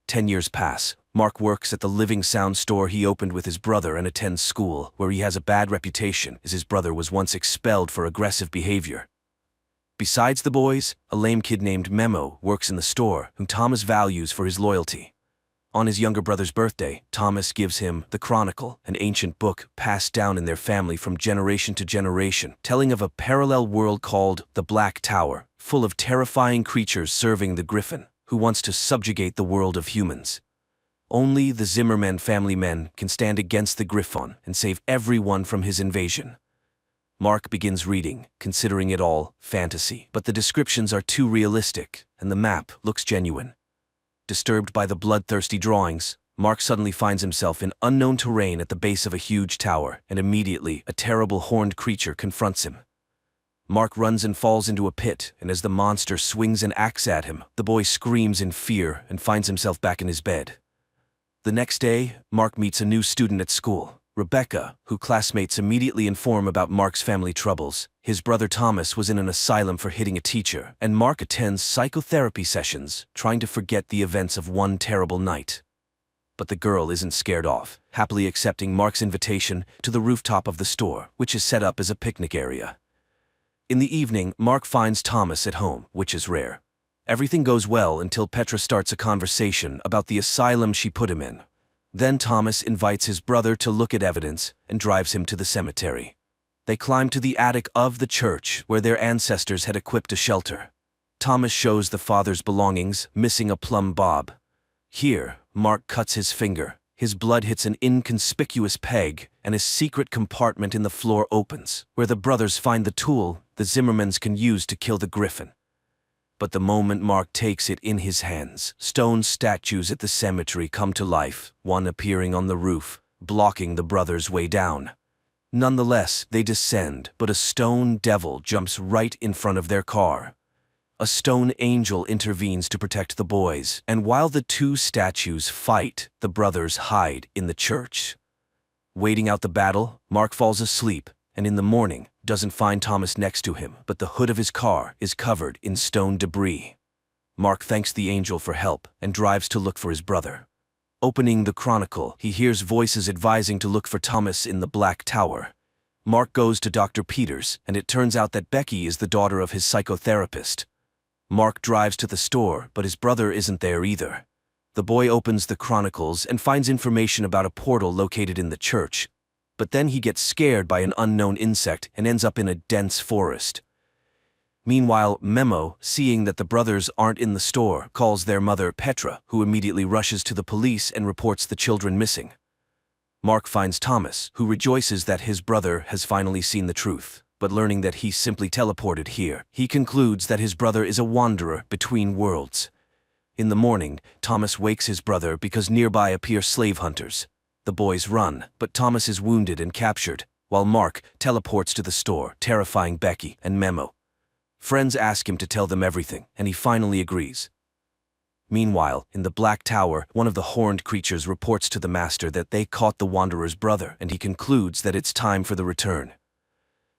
10 years pass. Mark works at the living sound store he opened with his brother and attends school, where he has a bad reputation as his brother was once expelled for aggressive behavior. Besides the boys, a lame kid named Memo works in the store, whom Thomas values for his loyalty. On his younger brother's birthday, Thomas gives him the Chronicle, an ancient book passed down in their family from generation to generation, telling of a parallel world called the Black Tower, full of terrifying creatures serving the Griffin, who wants to subjugate the world of humans. Only the Zimmerman family men can stand against the Griffon and save everyone from his invasion. Mark begins reading, considering it all fantasy, but the descriptions are too realistic, and the map looks genuine. Disturbed by the bloodthirsty drawings, Mark suddenly finds himself in unknown terrain at the base of a huge tower, and immediately a terrible horned creature confronts him. Mark runs and falls into a pit, and as the monster swings an axe at him, the boy screams in fear and finds himself back in his bed. The next day, Mark meets a new student at school, Rebecca, who classmates immediately inform about Mark's family troubles. His brother Thomas was in an asylum for hitting a teacher, and Mark attends psychotherapy sessions, trying to forget the events of one terrible night. But the girl isn't scared off, happily accepting Mark's invitation to the rooftop of the store, which is set up as a picnic area. In the evening, Mark finds Thomas at home, which is rare. Everything goes well until Petra starts a conversation about the asylum she put him in. Then Thomas invites his brother to look at evidence and drives him to the cemetery. They climb to the attic of the church where their ancestors had equipped a shelter. Thomas shows the father's belongings, missing a plumb bob. Here, Mark cuts his finger. His blood hits an inconspicuous peg, and a secret compartment in the floor opens, where the brothers find the tool the Zimmermans can use to kill the Griffin. But the moment Mark takes it in his hands, stone statues at the cemetery come to life, one appearing on the roof, blocking the brothers' way down. Nonetheless, they descend, but a stone devil jumps right in front of their car. A stone angel intervenes to protect the boys, and while the two statues fight, the brothers hide in the church. Waiting out the battle, Mark falls asleep, and in the morning, doesn't find Thomas next to him, but the hood of his car is covered in stone debris. Mark thanks the angel for help and drives to look for his brother. Opening the Chronicle, he hears voices advising to look for Thomas in the Black Tower. Mark goes to Dr. Peters, and it turns out that Becky is the daughter of his psychotherapist. Mark drives to the store, but his brother isn't there either. The boy opens the Chronicles and finds information about a portal located in the church, but then he gets scared by an unknown insect and ends up in a dense forest. Meanwhile, Memo, seeing that the brothers aren't in the store, calls their mother, Petra, who immediately rushes to the police and reports the children missing. Mark finds Thomas, who rejoices that his brother has finally seen the truth, but learning that he simply teleported here, he concludes that his brother is a wanderer between worlds. In the morning, Thomas wakes his brother because nearby appear slave hunters. The boys run, but Thomas is wounded and captured, while Mark teleports to the store, terrifying Becky and Memo. Friends ask him to tell them everything, and he finally agrees. Meanwhile, in the Black Tower, one of the horned creatures reports to the master that they caught the Wanderer's brother, and he concludes that it's time for the return.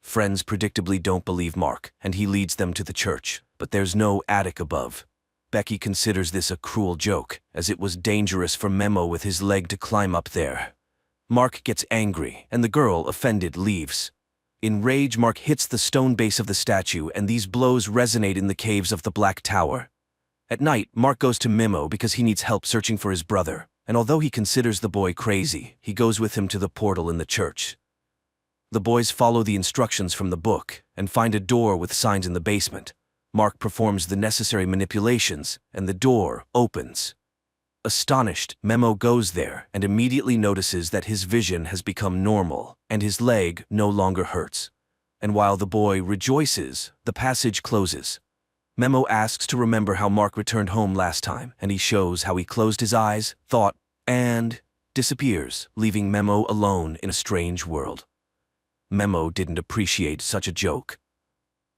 Friends predictably don't believe Mark, and he leads them to the church, but there's no attic above. Becky considers this a cruel joke, as it was dangerous for Memo with his leg to climb up there. Mark gets angry, and the girl, offended, leaves. In rage, Mark hits the stone base of the statue, and these blows resonate in the caves of the Black Tower. At night, Mark goes to Memo because he needs help searching for his brother, and although he considers the boy crazy, he goes with him to the portal in the church. The boys follow the instructions from the book and find a door with signs in the basement. Mark performs the necessary manipulations, and the door opens. Astonished, Memo goes there and immediately notices that his vision has become normal, and his leg no longer hurts. And while the boy rejoices, the passage closes. Memo asks to remember how Mark returned home last time, and he shows how he closed his eyes, thought, and disappears, leaving Memo alone in a strange world. Memo didn't appreciate such a joke.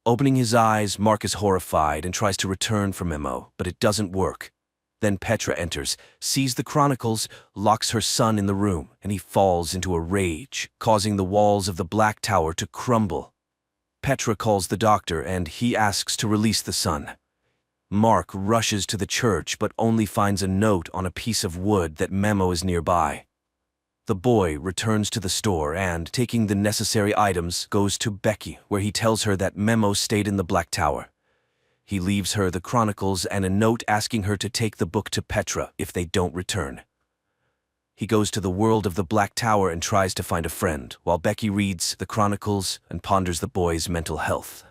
Opening his eyes, Mark is horrified and tries to return for Memo, but it doesn't work. Then Petra enters, sees the chronicles, locks her son in the room, and he falls into a rage, causing the walls of the Black Tower to crumble. Petra calls the doctor, and he asks to release the son. Mark rushes to the church but only finds a note on a piece of wood that Memo is nearby. The boy returns to the store and, taking the necessary items, goes to Becky, where he tells her that Memo stayed in the Black Tower. He leaves her the chronicles and a note asking her to take the book to Petra if they don't return. He goes to the world of the Black Tower and tries to find a friend, while Becky reads the chronicles and ponders the boy's mental health.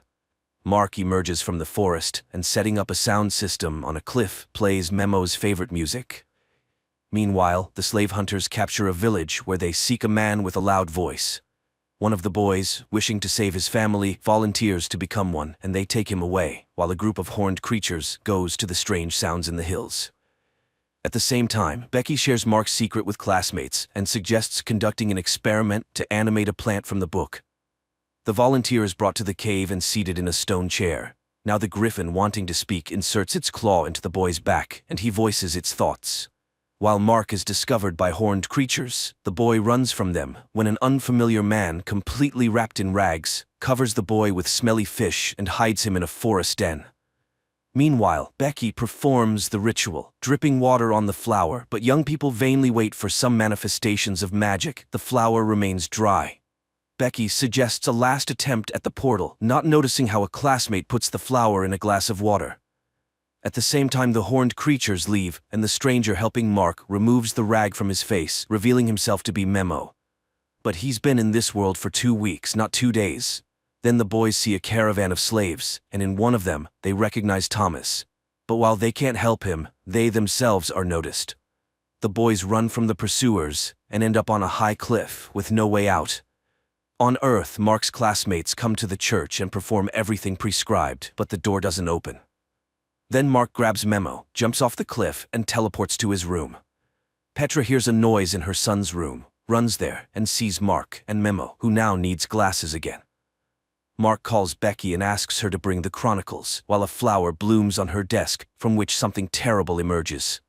Mark emerges from the forest and, setting up a sound system on a cliff, plays Memo's favorite music. Meanwhile, the slave hunters capture a village where they seek a man with a loud voice. One of the boys, wishing to save his family, volunteers to become one, and they take him away, while a group of horned creatures goes to the strange sounds in the hills. At the same time, Becky shares Mark's secret with classmates and suggests conducting an experiment to animate a plant from the book. The volunteer is brought to the cave and seated in a stone chair. Now the griffin, wanting to speak, inserts its claw into the boy's back, and he voices its thoughts. While Mark is discovered by horned creatures, the boy runs from them when an unfamiliar man, completely wrapped in rags, covers the boy with smelly fish and hides him in a forest den. Meanwhile, Becky performs the ritual, dripping water on the flower, but young people vainly wait for some manifestations of magic. The flower remains dry. Becky suggests a last attempt at the portal, not noticing how a classmate puts the flower in a glass of water. At the same time, the horned creatures leave, and the stranger helping Mark removes the rag from his face, revealing himself to be Memo. But he's been in this world for 2 weeks, not 2 days. Then the boys see a caravan of slaves, and in one of them, they recognize Thomas. But while they can't help him, they themselves are noticed. The boys run from the pursuers and end up on a high cliff with no way out. On Earth, Mark's classmates come to the church and perform everything prescribed, but the door doesn't open. Then Mark grabs Memo, jumps off the cliff, and teleports to his room. Petra hears a noise in her son's room, runs there, and sees Mark and Memo, who now needs glasses again. Mark calls Becky and asks her to bring the chronicles, while a flower blooms on her desk, from which something terrible emerges.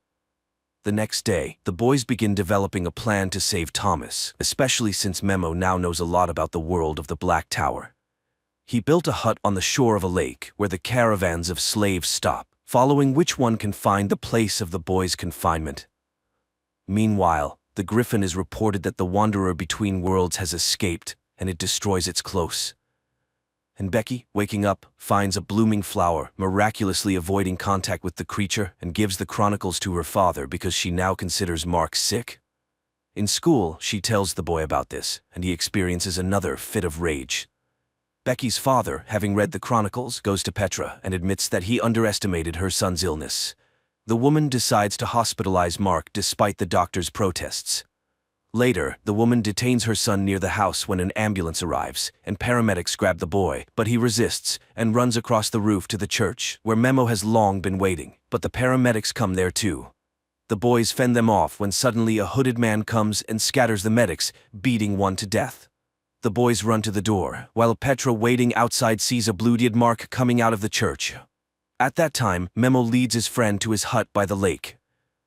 The next day, the boys begin developing a plan to save Thomas, especially since Memo now knows a lot about the world of the Black Tower. He built a hut on the shore of a lake where the caravans of slaves stop, following which one can find the place of the boys' confinement. Meanwhile, the griffin is reported that the wanderer between worlds has escaped, and it destroys its close. And Becky, waking up, finds a blooming flower, miraculously avoiding contact with the creature, and gives the chronicles to her father because she now considers Mark sick. In school, she tells the boy about this, and he experiences another fit of rage. Becky's father, having read the chronicles, goes to Petra and admits that he underestimated her son's illness. The woman decides to hospitalize Mark despite the doctor's protests. Later, the woman detains her son near the house when an ambulance arrives, and paramedics grab the boy, but he resists and runs across the roof to the church, where Memo has long been waiting, but the paramedics come there too. The boys fend them off when suddenly a hooded man comes and scatters the medics, beating one to death. The boys run to the door, while Petra waiting outside sees a bloodied Mark coming out of the church. At that time, Memo leads his friend to his hut by the lake.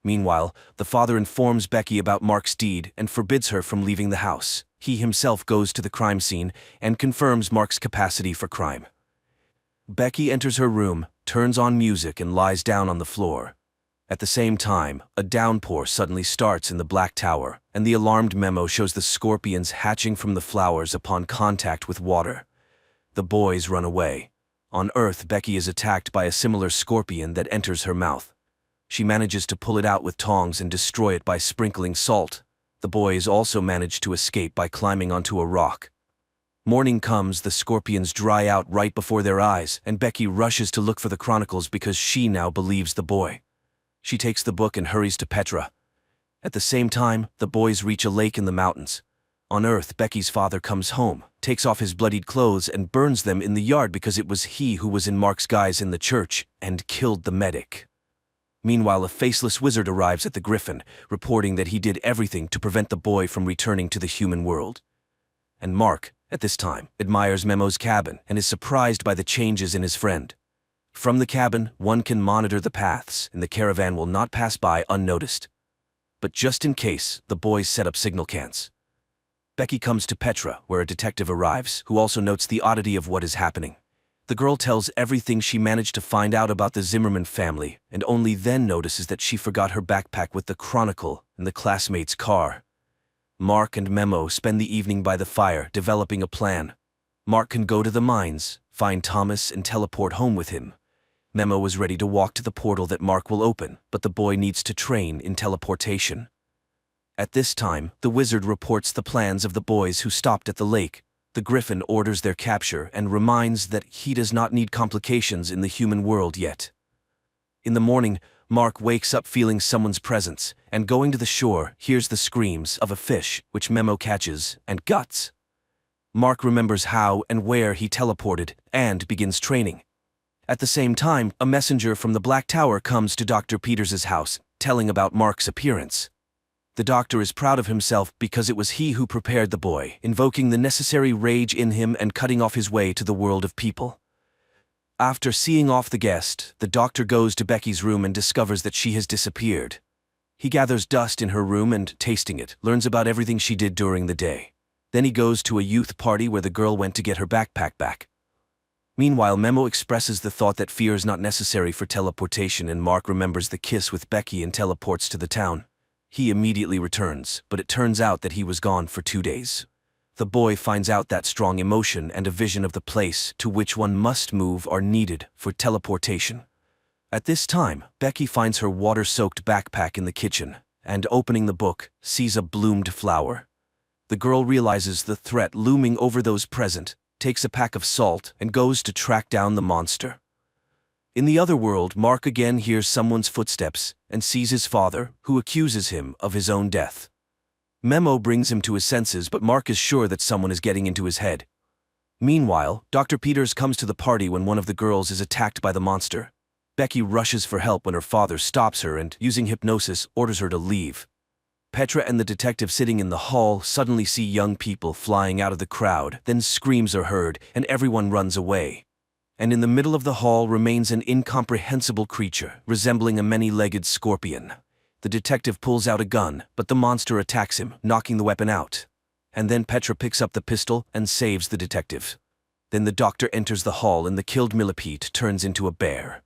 Meanwhile, the father informs Becky about Mark's deed and forbids her from leaving the house. He himself goes to the crime scene and confirms Mark's capacity for crime. Becky enters her room, turns on music and lies down on the floor. At the same time, a downpour suddenly starts in the Black Tower, and the alarmed Memo shows the scorpions hatching from the flowers upon contact with water. The boys run away. On Earth, Becky is attacked by a similar scorpion that enters her mouth. She manages to pull it out with tongs and destroy it by sprinkling salt. The boys also manage to escape by climbing onto a rock. Morning comes, the scorpions dry out right before their eyes, and Becky rushes to look for the chronicles because she now believes the boy. She takes the book and hurries to Petra. At the same time, the boys reach a lake in the mountains. On Earth, Becky's father comes home, takes off his bloodied clothes and burns them in the yard because it was he who was in Mark's guise in the church and killed the medic. Meanwhile, a faceless wizard arrives at the Griffin, reporting that he did everything to prevent the boy from returning to the human world. And Mark, at this time, admires Memo's cabin and is surprised by the changes in his friend. From the cabin, one can monitor the paths, and the caravan will not pass by unnoticed. But just in case, the boys set up signal cans. Becky comes to Petra, where a detective arrives, who also notes the oddity of what is happening. The girl tells everything she managed to find out about the Zimmerman family, and only then notices that she forgot her backpack with the chronicle and the classmate's car. Mark and Memo spend the evening by the fire, developing a plan. Mark can go to the mines, find Thomas and teleport home with him. Memo is ready to walk to the portal that Mark will open, but the boy needs to train in teleportation. At this time, the wizard reports the plans of the boys who stopped at the lake. The Griffin orders their capture and reminds that he does not need complications in the human world yet. In the morning, Mark wakes up feeling someone's presence, and going to the shore, hears the screams of a fish, which Memo catches, and guts. Mark remembers how and where he teleported, and begins training. At the same time, a messenger from the Black Tower comes to Dr. Peters's house, telling about Mark's appearance. The doctor is proud of himself because it was he who prepared the boy, invoking the necessary rage in him and cutting off his way to the world of people. After seeing off the guest, the doctor goes to Becky's room and discovers that she has disappeared. He gathers dust in her room and, tasting it, learns about everything she did during the day. Then he goes to a youth party where the girl went to get her backpack back. Meanwhile, Memo expresses the thought that fear is not necessary for teleportation, and Mark remembers the kiss with Becky and teleports to the town. He immediately returns, but it turns out that he was gone for 2 days. The boy finds out that strong emotion and a vision of the place to which one must move are needed for teleportation. At this time, Becky finds her water-soaked backpack in the kitchen, and opening the book, sees a bloomed flower. The girl realizes the threat looming over those present, takes a pack of salt, and goes to track down the monster. In the other world, Mark again hears someone's footsteps and sees his father, who accuses him of his own death. Memo brings him to his senses, but Mark is sure that someone is getting into his head. Meanwhile, Dr. Peters comes to the party when one of the girls is attacked by the monster. Becky rushes for help when her father stops her and, using hypnosis, orders her to leave. Petra and the detective sitting in the hall suddenly see young people flying out of the crowd, then screams are heard, and everyone runs away. And in the middle of the hall remains an incomprehensible creature, resembling a many-legged scorpion. The detective pulls out a gun, but the monster attacks him, knocking the weapon out. And then Petra picks up the pistol and saves the detective. Then the doctor enters the hall and the killed millipede turns into a bear.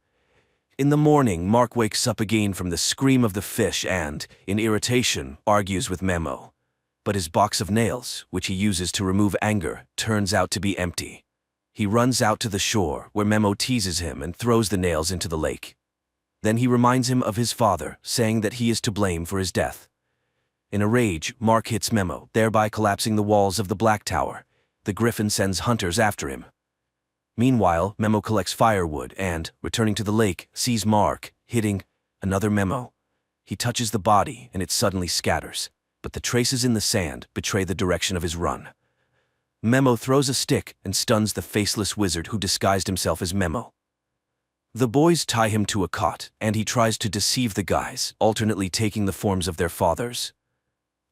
In the morning, Mark wakes up again from the scream of the fish and, in irritation, argues with Memo. But his box of nails, which he uses to remove anger, turns out to be empty. He runs out to the shore, where Memo teases him and throws the nails into the lake. Then he reminds him of his father, saying that he is to blame for his death. In a rage, Mark hits Memo, thereby collapsing the walls of the Black Tower. The Griffin sends hunters after him. Meanwhile, Memo collects firewood and, returning to the lake, sees Mark hitting another Memo. He touches the body and it suddenly scatters, but the traces in the sand betray the direction of his run. Memo throws a stick and stuns the faceless wizard who disguised himself as Memo. The boys tie him to a cot, and he tries to deceive the guys, alternately taking the forms of their fathers.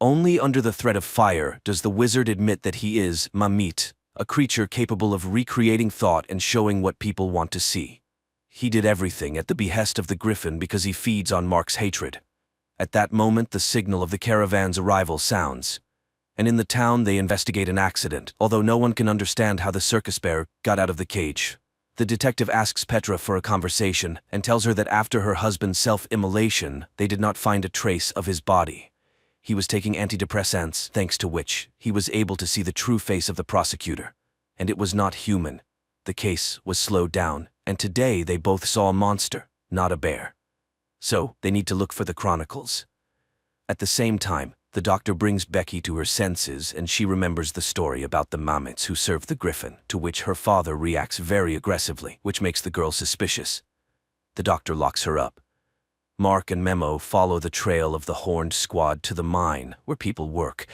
Only under the threat of fire does the wizard admit that he is Mamit, a creature capable of recreating thought and showing what people want to see. He did everything at the behest of the griffin because he feeds on Mark's hatred. At that moment, the signal of the caravan's arrival sounds, and in the town they investigate an accident, although no one can understand how the circus bear got out of the cage. The detective asks Petra for a conversation and tells her that after her husband's self-immolation, they did not find a trace of his body. He was taking antidepressants, thanks to which he was able to see the true face of the prosecutor. And it was not human. The case was slowed down, and today they both saw a monster, not a bear. So, they need to look for the chronicles. At the same time, the doctor brings Becky to her senses and she remembers the story about the Mammoths who served the griffin, to which her father reacts very aggressively, which makes the girl suspicious. The doctor locks her up. Mark and Memo follow the trail of the Horned squad to the mine, where people work.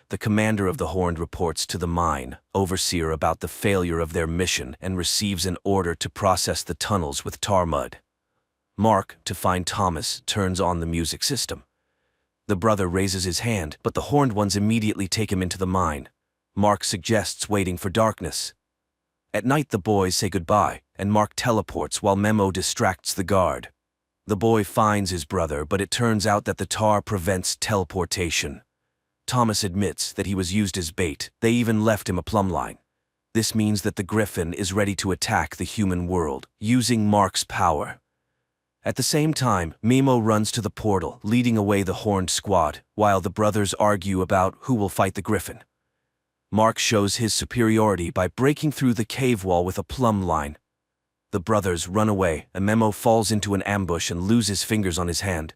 The commander of the Horned reports to the mine overseer about the failure of their mission and receives an order to process the tunnels with tar mud. Mark, to find Thomas, turns on the music system. The brother raises his hand, but the Horned ones immediately take him into the mine. Mark suggests waiting for darkness. At night the boys say goodbye, and Mark teleports while Memo distracts the guard. The boy finds his brother, but it turns out that the tar prevents teleportation. Thomas admits that he was used as bait. They even left him a plumb line. This means that the griffin is ready to attack the human world, using Mark's power. At the same time, Memo runs to the portal, leading away the Horned squad, while the brothers argue about who will fight the griffin. Mark shows his superiority by breaking through the cave wall with a plumb line. The brothers run away, and Memo falls into an ambush and loses fingers on his hand.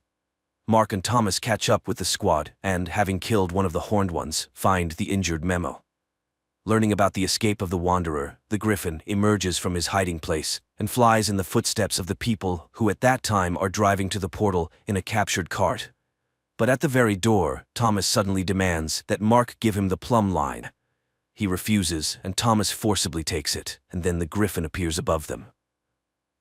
Mark and Thomas catch up with the squad, and, having killed one of the Horned ones, find the injured Memo. Learning about the escape of the Wanderer, the griffin emerges from his hiding place and flies in the footsteps of the people who at that time are driving to the portal in a captured cart. But at the very door, Thomas suddenly demands that Mark give him the plumb line. He refuses, and Thomas forcibly takes it, and then the griffin appears above them.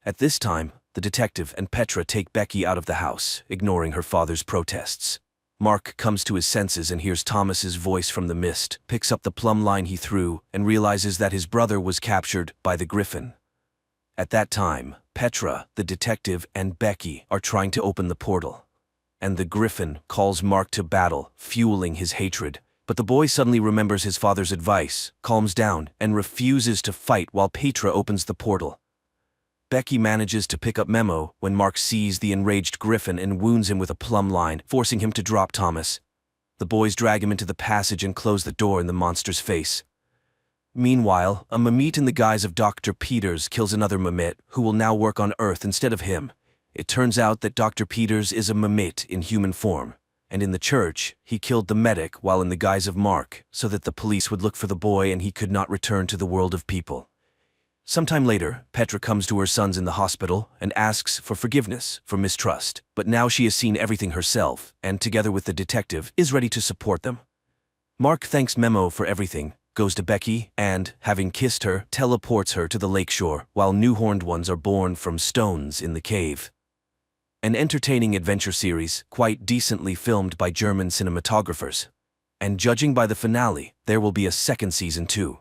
At this time, the detective and Petra take Becky out of the house, ignoring her father's protests. Mark comes to his senses and hears Thomas's voice from the mist, picks up the plumb line he threw, and realizes that his brother was captured by the griffin. At that time, Petra, the detective, and Becky are trying to open the portal. And the griffin calls Mark to battle, fueling his hatred. But the boy suddenly remembers his father's advice, calms down, and refuses to fight while Petra opens the portal. Becky manages to pick up Memo when Mark sees the enraged griffin and wounds him with a plumb line, forcing him to drop Thomas. The boys drag him into the passage and close the door in the monster's face. Meanwhile, a Mammoth in the guise of Dr. Peters kills another Mammoth who will now work on Earth instead of him. It turns out that Dr. Peters is a Mammoth in human form, and in the church, he killed the medic while in the guise of Mark, so that the police would look for the boy and he could not return to the world of people. Sometime later, Petra comes to her sons in the hospital and asks for forgiveness for mistrust, but now she has seen everything herself and, together with the detective, is ready to support them. Mark thanks Memo for everything, goes to Becky, and, having kissed her, teleports her to the lakeshore, while new Horned ones are born from stones in the cave. An entertaining adventure series, quite decently filmed by German cinematographers. And judging by the finale, there will be a second season too.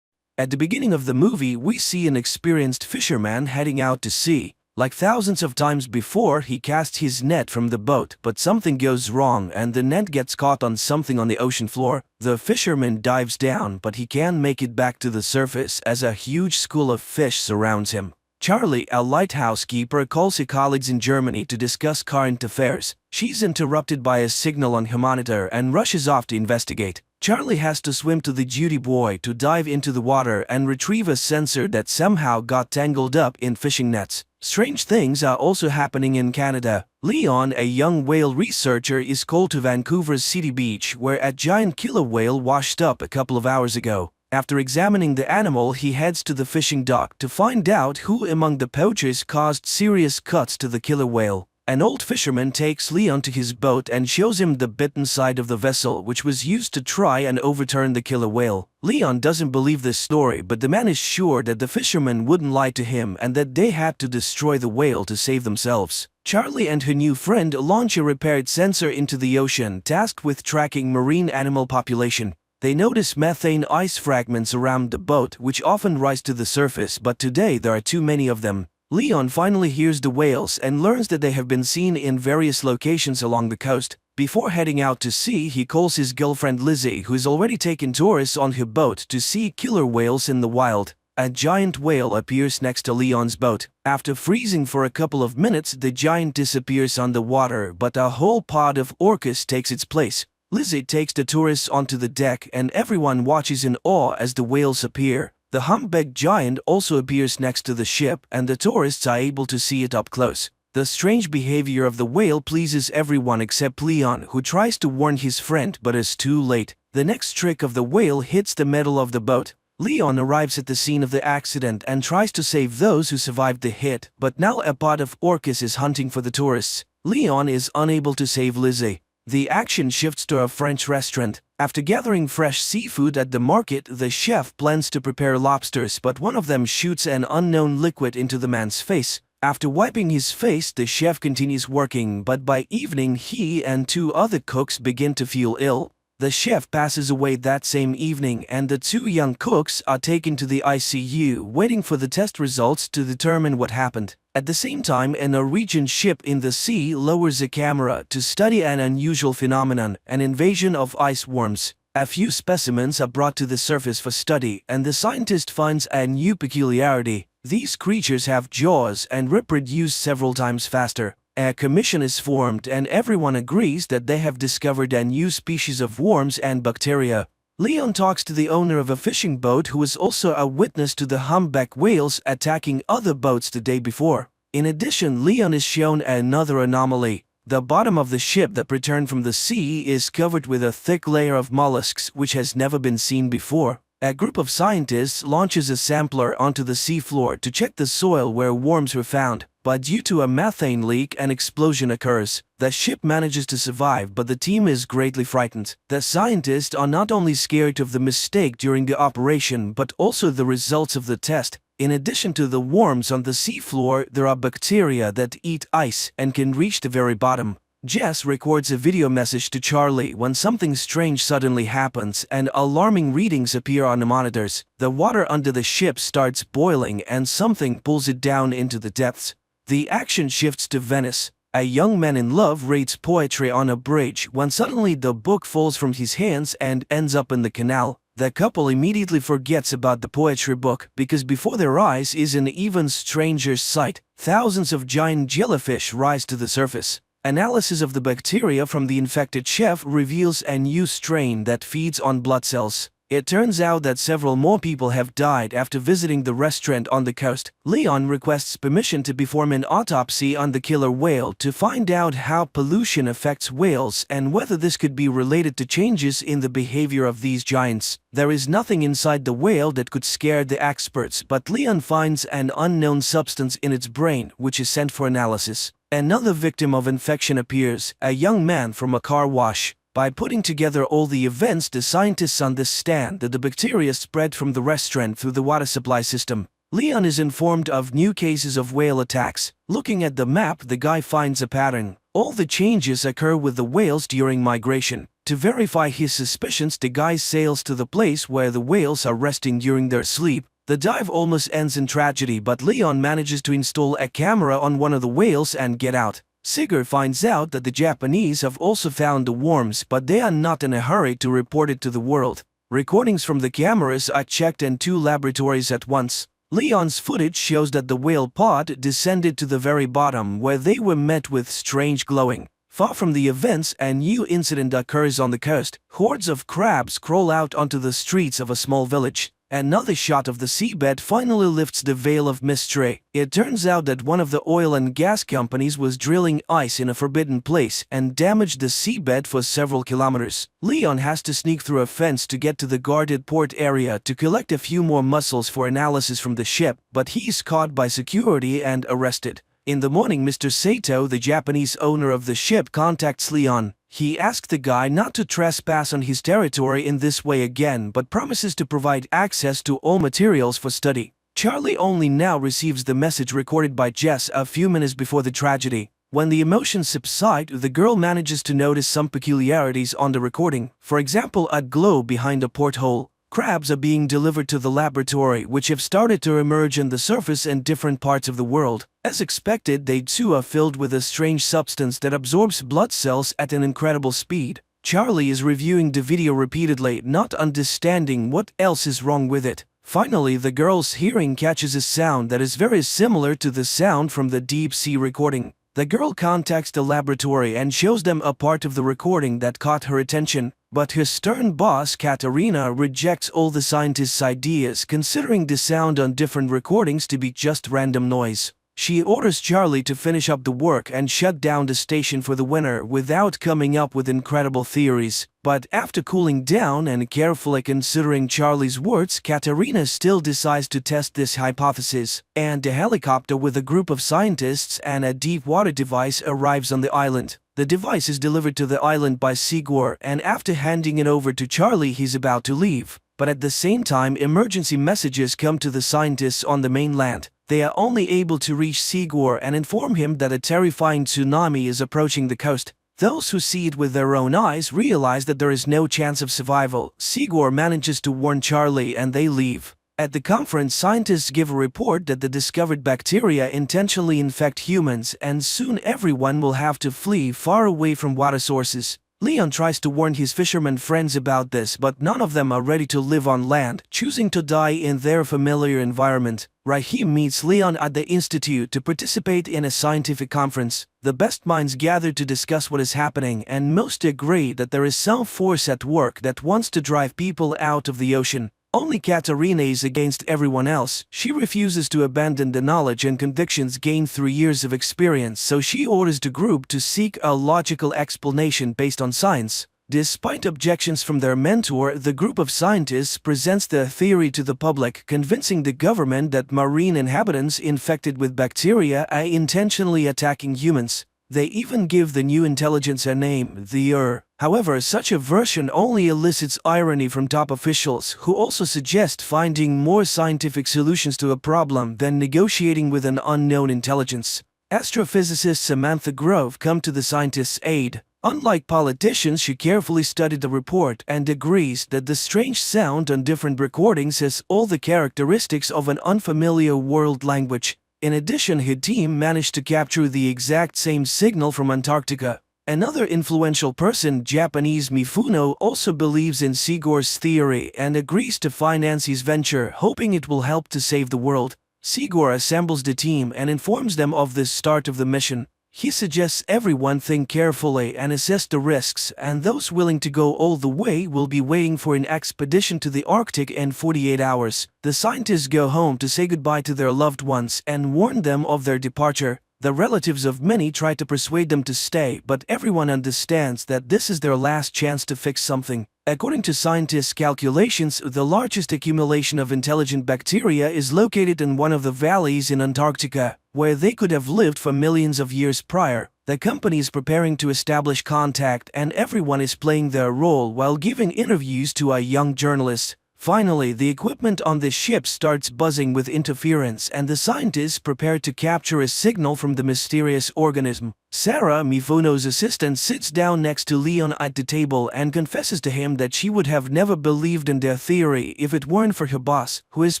At the beginning of the movie, we see an experienced fisherman heading out to sea. Like thousands of times before, he casts his net from the boat, but something goes wrong and the net gets caught on something on the ocean floor. The fisherman dives down, but he can't make it back to the surface as a huge school of fish surrounds him. Charlie, a lighthouse keeper, calls her colleagues in Germany to discuss current affairs. She's interrupted by a signal on her monitor and rushes off to investigate. Charlie has to swim to the duty boy to dive into the water and retrieve a sensor that somehow got tangled up in fishing nets. Strange things are also happening in Canada. Leon, a young whale researcher, is called to Vancouver's City Beach, where a giant killer whale washed up a couple of hours ago. After examining the animal, he heads to the fishing dock to find out who among the poachers caused serious cuts to the killer whale. An old fisherman takes Leon to his boat and shows him the bitten side of the vessel which was used to try and overturn the killer whale. Leon doesn't believe this story, but the man is sure that the fisherman wouldn't lie to him and that they had to destroy the whale to save themselves. Charlie and her new friend launch a repaired sensor into the ocean, tasked with tracking marine animal population. They notice methane ice fragments around the boat, which often rise to the surface, but today there are too many of them. Leon finally hears the whales and learns that they have been seen in various locations along the coast. Before heading out to sea, he calls his girlfriend Lizzie, who has already taken tourists on her boat to see killer whales in the wild. A giant whale appears next to Leon's boat. After freezing for a couple of minutes, the giant disappears underwater, but a whole pod of orcas takes its place. Lizzie takes the tourists onto the deck and everyone watches in awe as the whales appear. The humpback giant also appears next to the ship and the tourists are able to see it up close. The strange behavior of the whale pleases everyone except Leon, who tries to warn his friend but is too late. The next trick of the whale hits the metal of the boat. Leon arrives at the scene of the accident and tries to save those who survived the hit, but now a pod of orcas is hunting for the tourists. Leon is unable to save Lizzie. The action shifts to a French restaurant. After gathering fresh seafood at the market, the chef plans to prepare lobsters, but one of them shoots an unknown liquid into the man's face. After wiping his face, the chef continues working, but by evening he and two other cooks begin to feel ill. The chef passes away that same evening and the two young cooks are taken to the ICU, waiting for the test results to determine what happened. At the same time, a Norwegian ship in the sea lowers a camera to study an unusual phenomenon, an invasion of ice worms. A few specimens are brought to the surface for study, and the scientist finds a new peculiarity. These creatures have jaws and reproduce several times faster. A commission is formed and everyone agrees that they have discovered a new species of worms and bacteria. Leon talks to the owner of a fishing boat who was also a witness to the humpback whales attacking other boats the day before. In addition, Leon is shown another anomaly. The bottom of the ship that returned from the sea is covered with a thick layer of mollusks which has never been seen before. A group of scientists launches a sampler onto the seafloor to check the soil where worms were found, but due to a methane leak, an explosion occurs. The ship manages to survive, but the team is greatly frightened. The scientists are not only scared of the mistake during the operation, but also the results of the test. In addition to the worms on the seafloor, there are bacteria that eat ice and can reach the very bottom. Jess records a video message to Charlie when something strange suddenly happens and alarming readings appear on the monitors. The water under the ship starts boiling and something pulls it down into the depths. The action shifts to Venice. A young man in love reads poetry on a bridge when suddenly the book falls from his hands and ends up in the canal. The couple immediately forgets about the poetry book because before their eyes is an even stranger sight. Thousands of giant jellyfish rise to the surface. Analysis of the bacteria from the infected chef reveals a new strain that feeds on blood cells. It turns out that several more people have died after visiting the restaurant on the coast. Leon requests permission to perform an autopsy on the killer whale to find out how pollution affects whales and whether this could be related to changes in the behavior of these giants. There is nothing inside the whale that could scare the experts, but Leon finds an unknown substance in its brain which is sent for analysis. Another victim of infection appears, a young man from a car wash. By putting together all the events, the scientists understand that the bacteria spread from the restaurant through the water supply system. Leon is informed of new cases of whale attacks. Looking at the map, the guy finds a pattern. All the changes occur with the whales during migration. To verify his suspicions, the guy sails to the place where the whales are resting during their sleep. The dive almost ends in tragedy, but Leon manages to install a camera on one of the whales and get out. Sigurd finds out that the Japanese have also found the worms, but they are not in a hurry to report it to the world. Recordings from the cameras are checked in 2 laboratories at once. Leon's footage shows that the whale pod descended to the very bottom, where they were met with strange glowing Far from the events, a new incident occurs on the coast. Hordes of crabs crawl out onto the streets of a small village. Another shot of the seabed finally lifts the veil of mystery. It turns out that one of the oil and gas companies was drilling ice in a forbidden place and damaged the seabed for several kilometers. Leon has to sneak through a fence to get to the guarded port area to collect a few more mussels for analysis from the ship, but he's caught by security and arrested. In the morning, Mr. Sato, the Japanese owner of the ship, contacts Leon. He asks the guy not to trespass on his territory in this way again, but promises to provide access to all materials for study. Charlie only now receives the message recorded by Jess a few minutes before the tragedy. When the emotions subside, the girl manages to notice some peculiarities on the recording. For example, a glow behind a porthole. Crabs are being delivered to the laboratory, which have started to emerge on the surface in different parts of the world. As expected, they too are filled with a strange substance that absorbs blood cells at an incredible speed. Charlie is reviewing the video repeatedly, not understanding what else is wrong with it. Finally, the girl's hearing catches a sound that is very similar to the sound from the deep-sea recording. The girl contacts the laboratory and shows them a part of the recording that caught her attention. But her stern boss, Katerina, rejects all the scientists' ideas, considering the sound on different recordings to be just random noise. She orders Charlie to finish up the work and shut down the station for the winter without coming up with incredible theories. But after cooling down and carefully considering Charlie's words, Katerina still decides to test this hypothesis, and a helicopter with a group of scientists and a deep water device arrives on the island. The device is delivered to the island by Sigor, and after handing it over to Charlie, he's about to leave. But at the same time, emergency messages come to the scientists on the mainland. They are only able to reach Sigor and inform him that a terrifying tsunami is approaching the coast. Those who see it with their own eyes realize that there is no chance of survival. Sigor manages to warn Charlie and they leave. At the conference, scientists give a report that the discovered bacteria intentionally infect humans, and soon everyone will have to flee far away from water sources. Leon tries to warn his fishermen friends about this, but none of them are ready to live on land, choosing to die in their familiar environment. Rahim meets Leon at the institute to participate in a scientific conference. The best minds gather to discuss what is happening, and most agree that there is some force at work that wants to drive people out of the ocean. Only Katerina is against everyone else. She refuses to abandon the knowledge and convictions gained through years of experience, so she orders the group to seek a logical explanation based on science. Despite objections from their mentor, the group of scientists presents their theory to the public, convincing the government that marine inhabitants infected with bacteria are intentionally attacking humans. They even give the new intelligence a name, the However, such a version only elicits irony from top officials, who also suggest finding more scientific solutions to a problem than negotiating with an unknown intelligence. Astrophysicist Samantha Grove comes to the scientists' aid. Unlike politicians, she carefully studied the report and agrees that the strange sound on different recordings has all the characteristics of an unfamiliar world language. In addition, her team managed to capture the exact same signal from Antarctica. Another influential person, Japanese Mifuno, also believes in Sigor's theory and agrees to finance his venture, hoping it will help to save the world. Sigor assembles the team and informs them of the start of the mission. He suggests everyone think carefully and assess the risks, and those willing to go all the way will be waiting for an expedition to the Arctic in 48 hours. The scientists go home to say goodbye to their loved ones and warn them of their departure. The relatives of many try to persuade them to stay, but everyone understands that this is their last chance to fix something. According to scientists' calculations, the largest accumulation of intelligent bacteria is located in one of the valleys in Antarctica, where they could have lived for millions of years prior. The company is preparing to establish contact, and everyone is playing their role while giving interviews to a young journalist. Finally, the equipment on the ship starts buzzing with interference, and the scientists prepare to capture a signal from the mysterious organism. Sarah, Mifuno's assistant, sits down next to Leon at the table and confesses to him that she would have never believed in their theory if it weren't for her boss, who has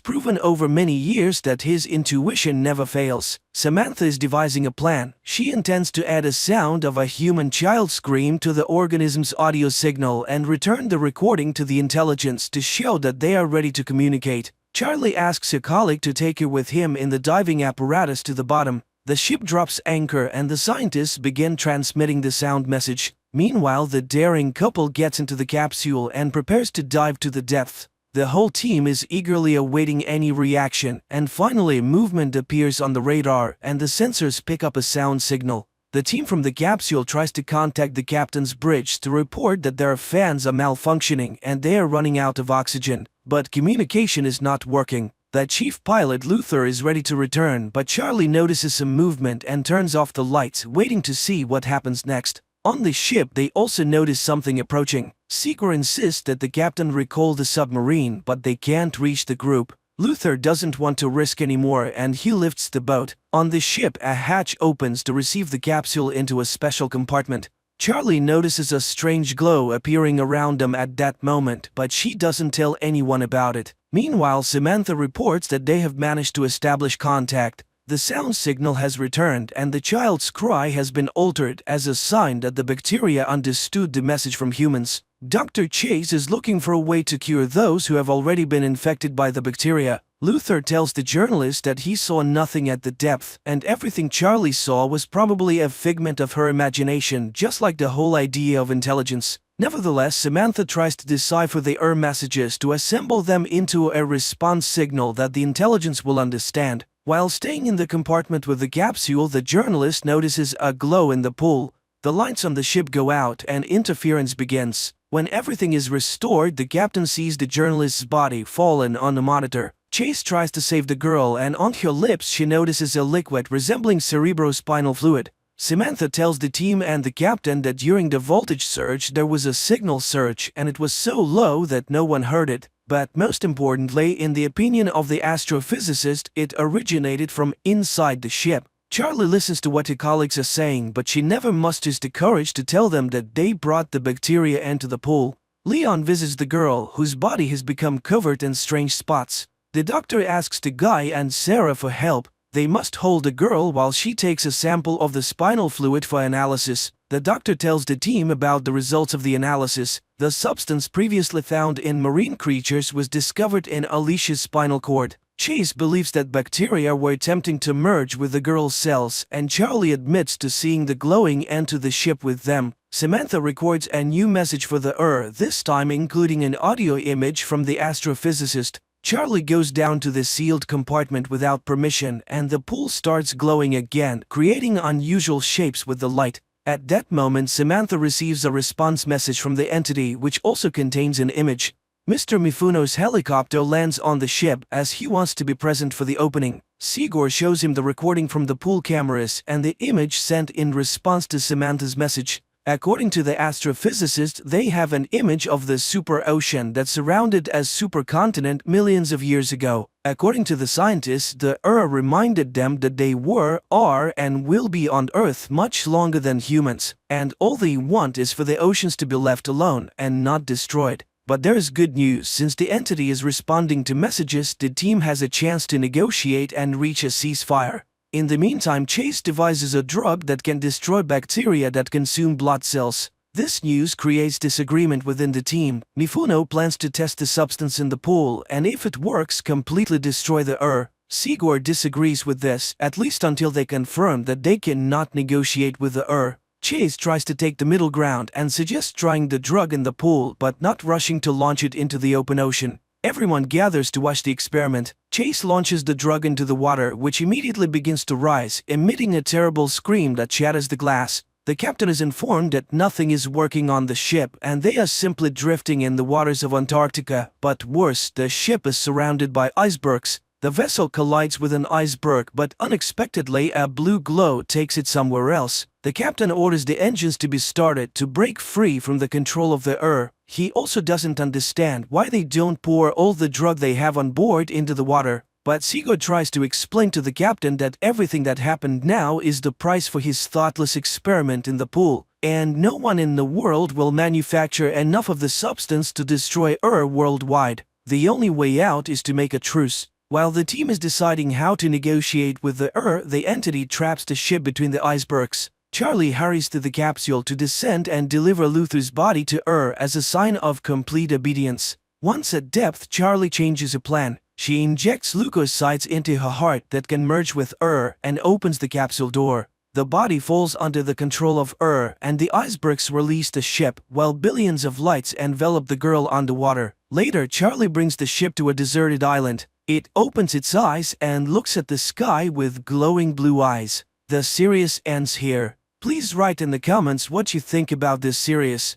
proven over many years that his intuition never fails. Samantha is devising a plan. She intends to add a sound of a human child scream to the organism's audio signal and return the recording to the intelligence to show that they are ready to communicate. Charlie asks her colleague to take her with him in the diving apparatus to the bottom. The ship drops anchor and the scientists begin transmitting the sound message. Meanwhile, the daring couple gets into the capsule and prepares to dive to the depths. The whole team is eagerly awaiting any reaction, and finally movement appears on the radar and the sensors pick up a sound signal. The team from the capsule tries to contact the captain's bridge to report that their fans are malfunctioning and they are running out of oxygen, but communication is not working. The chief pilot Luther is ready to return, but Charlie notices some movement and turns off the lights, waiting to see what happens next. On the ship, they also notice something approaching. Sigor insists that the captain recall the submarine, but they can't reach the group. Luther doesn't want to risk anymore and he lifts the boat. On the ship, a hatch opens to receive the capsule into a special compartment. Charlie notices a strange glow appearing around them at that moment, but she doesn't tell anyone about it. Meanwhile, Samantha reports that they have managed to establish contact. The sound signal has returned and the child's cry has been altered as a sign that the bacteria understood the message from humans. Dr. Chase is looking for a way to cure those who have already been infected by the bacteria. Luther tells the journalist that he saw nothing at the depth, and everything Charlie saw was probably a figment of her imagination, just like the whole idea of intelligence. Nevertheless, Samantha tries to decipher the messages to assemble them into a response signal that the intelligence will understand. While staying in the compartment with the capsule, the journalist notices a glow in the pool. The lights on the ship go out and interference begins. When everything is restored, the captain sees the journalist's body fallen on the monitor. Chase tries to save the girl and on her lips she notices a liquid resembling cerebrospinal fluid. Samantha tells the team and the captain that during the voltage surge there was a signal surge and it was so low that no one heard it. But most importantly, in the opinion of the astrophysicist, it originated from inside the ship. Charlie listens to what her colleagues are saying, but she never musters the courage to tell them that they brought the bacteria into the pool. Leon visits the girl, whose body has become covered in strange spots. The doctor asks the guy and Sarah for help. They must hold the girl while she takes a sample of the spinal fluid for analysis. The doctor tells the team about the results of the analysis. The substance previously found in marine creatures was discovered in Alicia's spinal cord. Chase believes that bacteria were attempting to merge with the girl's cells, and Charlie admits to seeing the glowing enter the ship with them. Samantha records a new message for the this time including an audio image from the astrophysicist. Charlie goes down to the sealed compartment without permission, and the pool starts glowing again, creating unusual shapes with the light. At that moment, Samantha receives a response message from the entity, which also contains an image. Mr. Mifuno's helicopter lands on the ship as he wants to be present for the opening. Sigor shows him the recording from the pool cameras and the image sent in response to Samantha's message. According to the astrophysicist, they have an image of the super ocean that surrounded a supercontinent millions of years ago. According to the scientists, the reminded them that they were, are, and will be on Earth much longer than humans, and all they want is for the oceans to be left alone and not destroyed. But there is good news. Since the entity is responding to messages, the team has a chance to negotiate and reach a ceasefire. In the meantime, Chase devises a drug that can destroy bacteria that consume blood cells. This news creates disagreement within the team. Mifuno plans to test the substance in the pool and if it works, completely destroy the Sigor disagrees with this, at least until they confirm that they cannot negotiate with the Chase tries to take the middle ground and suggests trying the drug in the pool but not rushing to launch it into the open ocean. Everyone gathers to watch the experiment. Chase launches the drug into the water, which immediately begins to rise, emitting a terrible scream that shatters the glass. The captain is informed that nothing is working on the ship and they are simply drifting in the waters of Antarctica. But worse, the ship is surrounded by icebergs. The vessel collides with an iceberg, but unexpectedly a blue glow takes it somewhere else. The captain orders the engines to be started to break free from the control of the He also doesn't understand why they don't pour all the drug they have on board into the water. But Sigurd tries to explain to the captain that everything that happened now is the price for his thoughtless experiment in the pool, and no one in the world will manufacture enough of the substance to destroy worldwide. The only way out is to make a truce. While the team is deciding how to negotiate with the entity traps the ship between the icebergs. Charlie hurries to the capsule to descend and deliver Luther's body to as a sign of complete obedience. Once at depth, Charlie changes her plan. She injects leukocytes into her heart that can merge with her and opens the capsule door. The body falls under the control of her, and the icebergs release the ship while billions of lights envelop the girl underwater. Later, Charlie brings the ship to a deserted island. It opens its eyes and looks at the sky with glowing blue eyes. The series ends here. Please write in the comments what you think about this series.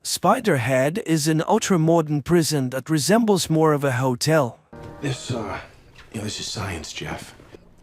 Spiderhead is an ultra-modern prison that resembles more of a hotel. This is science, Jeff.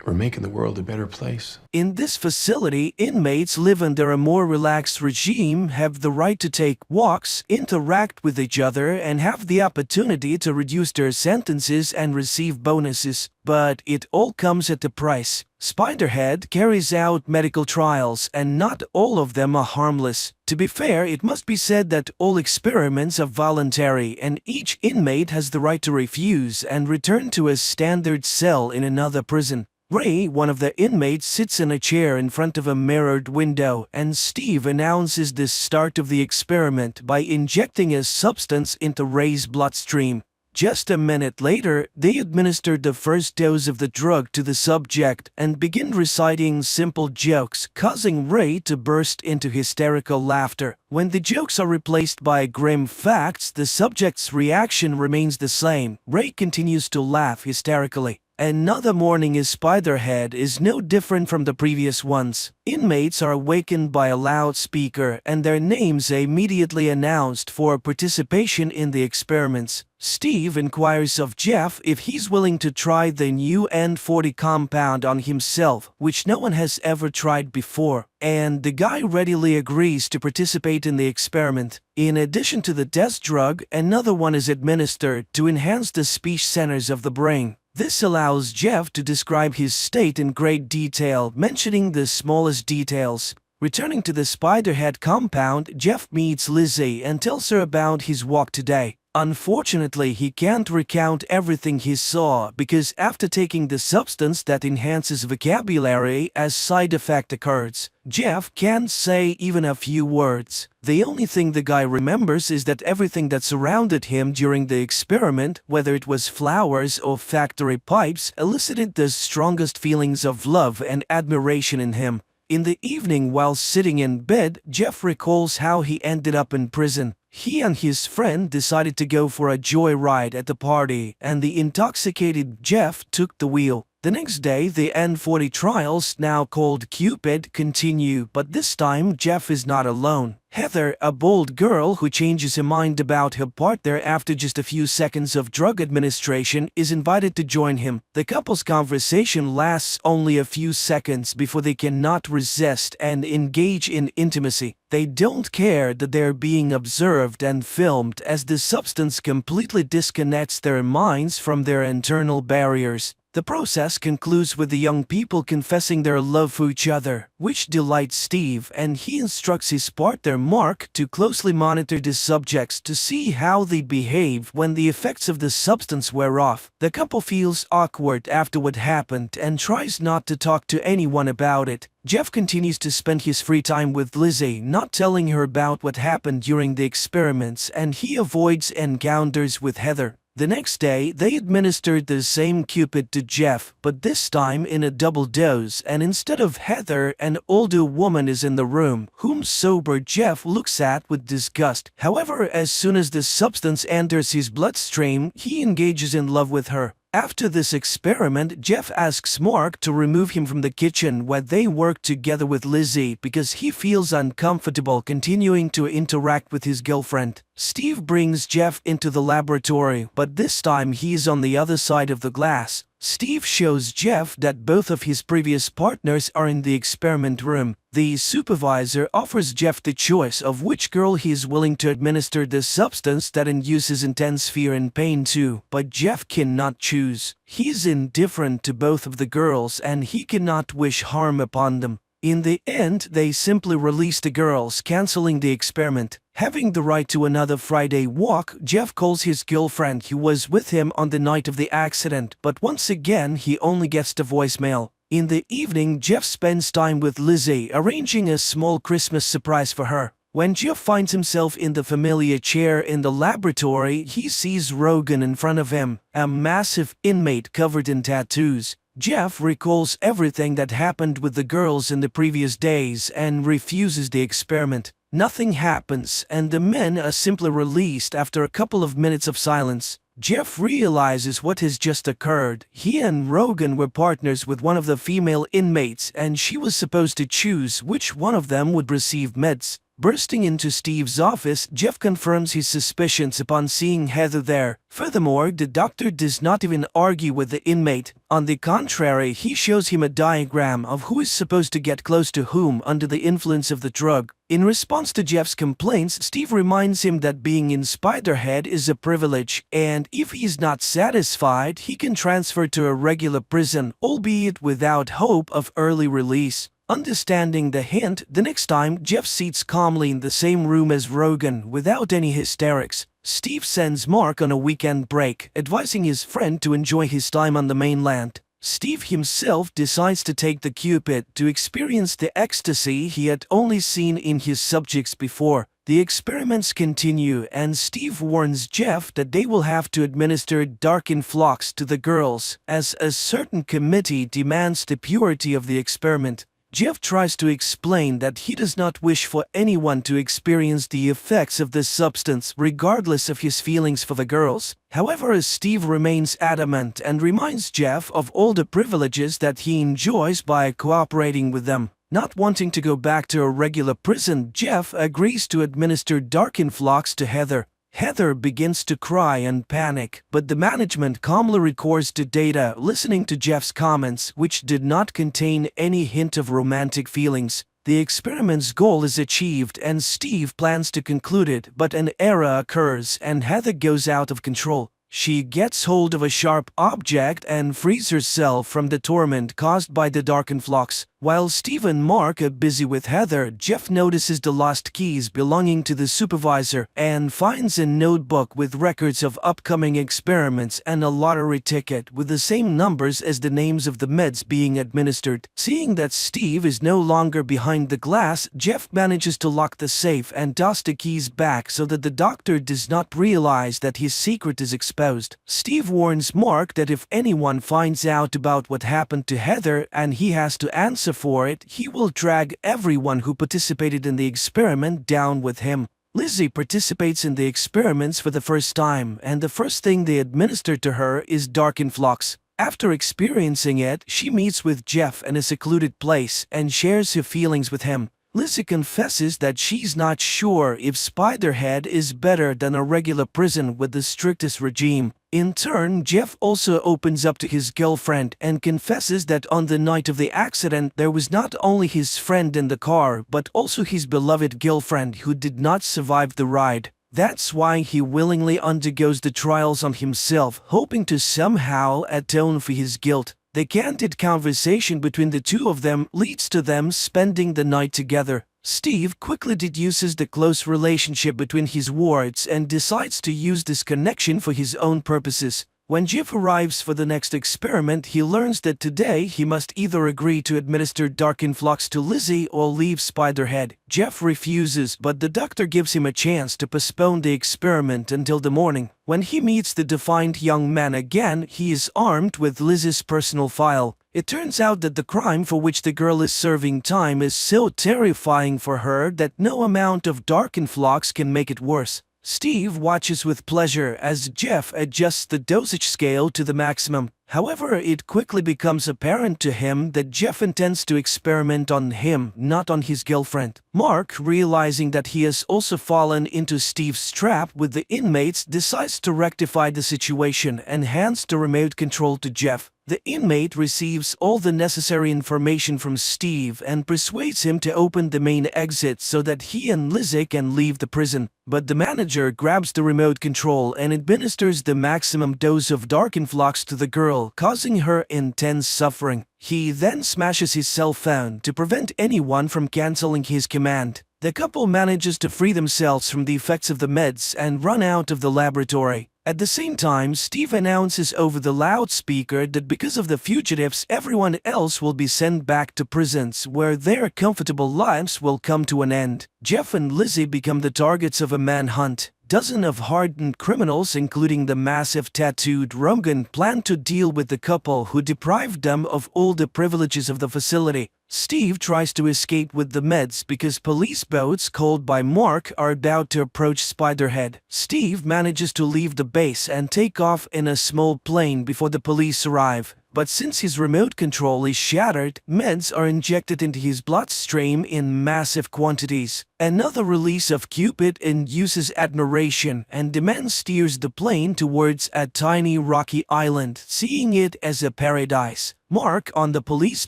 We're making the world a better place. In this facility, inmates live under a more relaxed regime, have the right to take walks, interact with each other, and have the opportunity to reduce their sentences and receive bonuses. But it all comes at a price. Spiderhead carries out medical trials, and not all of them are harmless. To be fair, it must be said that all experiments are voluntary, and each inmate has the right to refuse and return to a standard cell in another prison. Ray, one of the inmates, sits in a chair in front of a mirrored window, and Steve announces the start of the experiment by injecting a substance into Ray's bloodstream. Just a minute later, they administered the first dose of the drug to the subject and begin reciting simple jokes, causing Ray to burst into hysterical laughter. When the jokes are replaced by grim facts, the subject's reaction remains the same. Ray continues to laugh hysterically. Another morning in Spiderhead is no different from the previous ones. Inmates are awakened by a loudspeaker and their names immediately announced for participation in the experiments. Steve inquires of Jeff if he's willing to try the new N40 compound on himself, which no one has ever tried before, and the guy readily agrees to participate in the experiment. In addition to the test drug, another one is administered to enhance the speech centers of the brain. This allows Jeff to describe his state in great detail, mentioning the smallest details. Returning to the Spiderhead compound, Jeff meets Lizzie and tells her about his walk today. Unfortunately, he can't recount everything he saw because after taking the substance that enhances vocabulary, a side effect occurs. Jeff can't say even a few words. The only thing the guy remembers is that everything that surrounded him during the experiment, whether it was flowers or factory pipes, elicited the strongest feelings of love and admiration in him. In the evening, while sitting in bed, Jeff recalls how he ended up in prison. He and his friend decided to go for a joyride at the party, and the intoxicated Jeff took the wheel. The next day, the N40 trials, now called Cupid, continue, but this time Jeff is not alone. Heather, a bold girl who changes her mind about her partner after just a few seconds of drug administration, is invited to join him. The couple's conversation lasts only a few seconds before they cannot resist and engage in intimacy. They don't care that they're being observed and filmed, as the substance completely disconnects their minds from their internal barriers. The process concludes with the young people confessing their love for each other, which delights Steve, and he instructs his partner Mark to closely monitor the subjects to see how they behave when the effects of the substance wear off. The couple feels awkward after what happened and tries not to talk to anyone about it. Jeff continues to spend his free time with Lizzie, not telling her about what happened during the experiments, and he avoids encounters with Heather. The next day, they administered the same Cupid to Jeff, but this time in a double dose, and instead of Heather, an older woman is in the room, whom sober Jeff looks at with disgust. However, as soon as the substance enters his bloodstream, he engages in love with her. After this experiment, Jeff asks Mark to remove him from the kitchen where they work together with Lizzie because he feels uncomfortable continuing to interact with his girlfriend. Steve brings Jeff into the laboratory, but this time he is on the other side of the glass. Steve shows Jeff that both of his previous partners are in the experiment room. The supervisor offers Jeff the choice of which girl he is willing to administer the substance that induces intense fear and pain to, but Jeff cannot choose. He is indifferent to both of the girls and he cannot wish harm upon them. In the end, they simply release the girls, canceling the experiment. Having the right to another Friday walk, Jeff calls his girlfriend who was with him on the night of the accident, but once again he only gets the voicemail. In the evening, Jeff spends time with Lizzie, arranging a small Christmas surprise for her. When Jeff finds himself in the familiar chair in the laboratory, he sees Rogan in front of him, a massive inmate covered in tattoos. Jeff recalls everything that happened with the girls in the previous days and refuses the experiment. Nothing happens, and the men are simply released after a couple of minutes of silence. Jeff realizes what has just occurred. He and Rogan were partners with one of the female inmates, and she was supposed to choose which one of them would receive meds. Bursting into Steve's office, Jeff confirms his suspicions upon seeing Heather there. Furthermore, the doctor does not even argue with the inmate. On the contrary, he shows him a diagram of who is supposed to get close to whom under the influence of the drug. In response to Jeff's complaints, Steve reminds him that being in Spiderhead is a privilege, and if he's not satisfied, he can transfer to a regular prison, albeit without hope of early release. Understanding the hint, the next time Jeff sits calmly in the same room as Rogan without any hysterics. Steve sends Mark on a weekend break, advising his friend to enjoy his time on the mainland. Steve himself decides to take the Cupid to experience the ecstasy he had only seen in his subjects before. The experiments continue, and Steve warns Jeff that they will have to administer dark influx to the girls, as a certain committee demands the purity of the experiment. Jeff tries to explain that he does not wish for anyone to experience the effects of this substance regardless of his feelings for the girls. However, Steve remains adamant and reminds Jeff of all the privileges that he enjoys by cooperating with them. Not wanting to go back to a regular prison, Jeff agrees to administer dark influx to Heather. Heather begins to cry and panic, but the management calmly records the data, listening to Jeff's comments, which did not contain any hint of romantic feelings. The experiment's goal is achieved and Steve plans to conclude it, but an error occurs and Heather goes out of control. She gets hold of a sharp object and frees herself from the torment caused by the dark influx. While Steve and Mark are busy with Heather, Jeff notices the lost keys belonging to the supervisor and finds a notebook with records of upcoming experiments and a lottery ticket with the same numbers as the names of the meds being administered. Seeing that Steve is no longer behind the glass, Jeff manages to lock the safe and toss the keys back so that the doctor does not realize that his secret is exposed. Steve warns Mark that if anyone finds out about what happened to Heather and he has to answer for it, he will drag everyone who participated in the experiment down with him. Lizzie participates in the experiments for the first time, and the first thing they administer to her is dark influx. After experiencing it, she meets with Jeff in a secluded place and shares her feelings with him. Lizzie confesses that she's not sure if Spiderhead is better than a regular prison with the strictest regime. In turn, Jeff also opens up to his girlfriend and confesses that on the night of the accident there was not only his friend in the car but also his beloved girlfriend who did not survive the ride. That's why he willingly undergoes the trials on himself, hoping to somehow atone for his guilt. The candid conversation between the two of them leads to them spending the night together. Steve quickly deduces the close relationship between his wards and decides to use this connection for his own purposes. When Jeff arrives for the next experiment, he learns that today he must either agree to administer dark influx to Lizzie or leave Spiderhead. Jeff refuses, but the doctor gives him a chance to postpone the experiment until the morning. When he meets the defiant young man again, he is armed with Lizzie's personal file. It turns out that the crime for which the girl is serving time is so terrifying for her that no amount of dark influx can make it worse. Steve watches with pleasure as Jeff adjusts the dosage scale to the maximum. However, it quickly becomes apparent to him that Jeff intends to experiment on him, not on his girlfriend. Mark, realizing that he has also fallen into Steve's trap with the inmates, decides to rectify the situation and hands the remote control to Jeff. The inmate receives all the necessary information from Steve and persuades him to open the main exit so that he and Lizzie can leave the prison. But the manager grabs the remote control and administers the maximum dose of dark influx to the girl, causing her intense suffering. He then smashes his cell phone to prevent anyone from canceling his command. The couple manages to free themselves from the effects of the meds and run out of the laboratory. At the same time, Steve announces over the loudspeaker that because of the fugitives, everyone else will be sent back to prisons where their comfortable lives will come to an end. Jeff and Lizzie become the targets of a manhunt. Dozens of hardened criminals, including the massive tattooed Rogan, plan to deal with the couple who deprived them of all the privileges of the facility. Steve tries to escape with the meds because police boats called by Mark are about to approach Spiderhead. Steve manages to leave the base and take off in a small plane before the police arrive. But since his remote control is shattered, meds are injected into his bloodstream in massive quantities. Another release of Cupid induces admiration, and the man steers the plane towards a tiny rocky island, seeing it as a paradise. Mark, on the police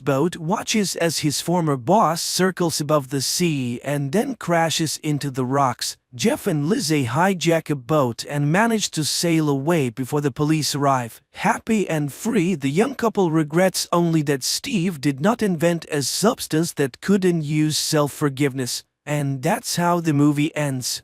boat, watches as his former boss circles above the sea and then crashes into the rocks. Jeff and Lizzie hijack a boat and manage to sail away before the police arrive. Happy and free, the young couple regrets only that Steve did not invent a substance that could induce self-forgiveness. And that's how the movie ends.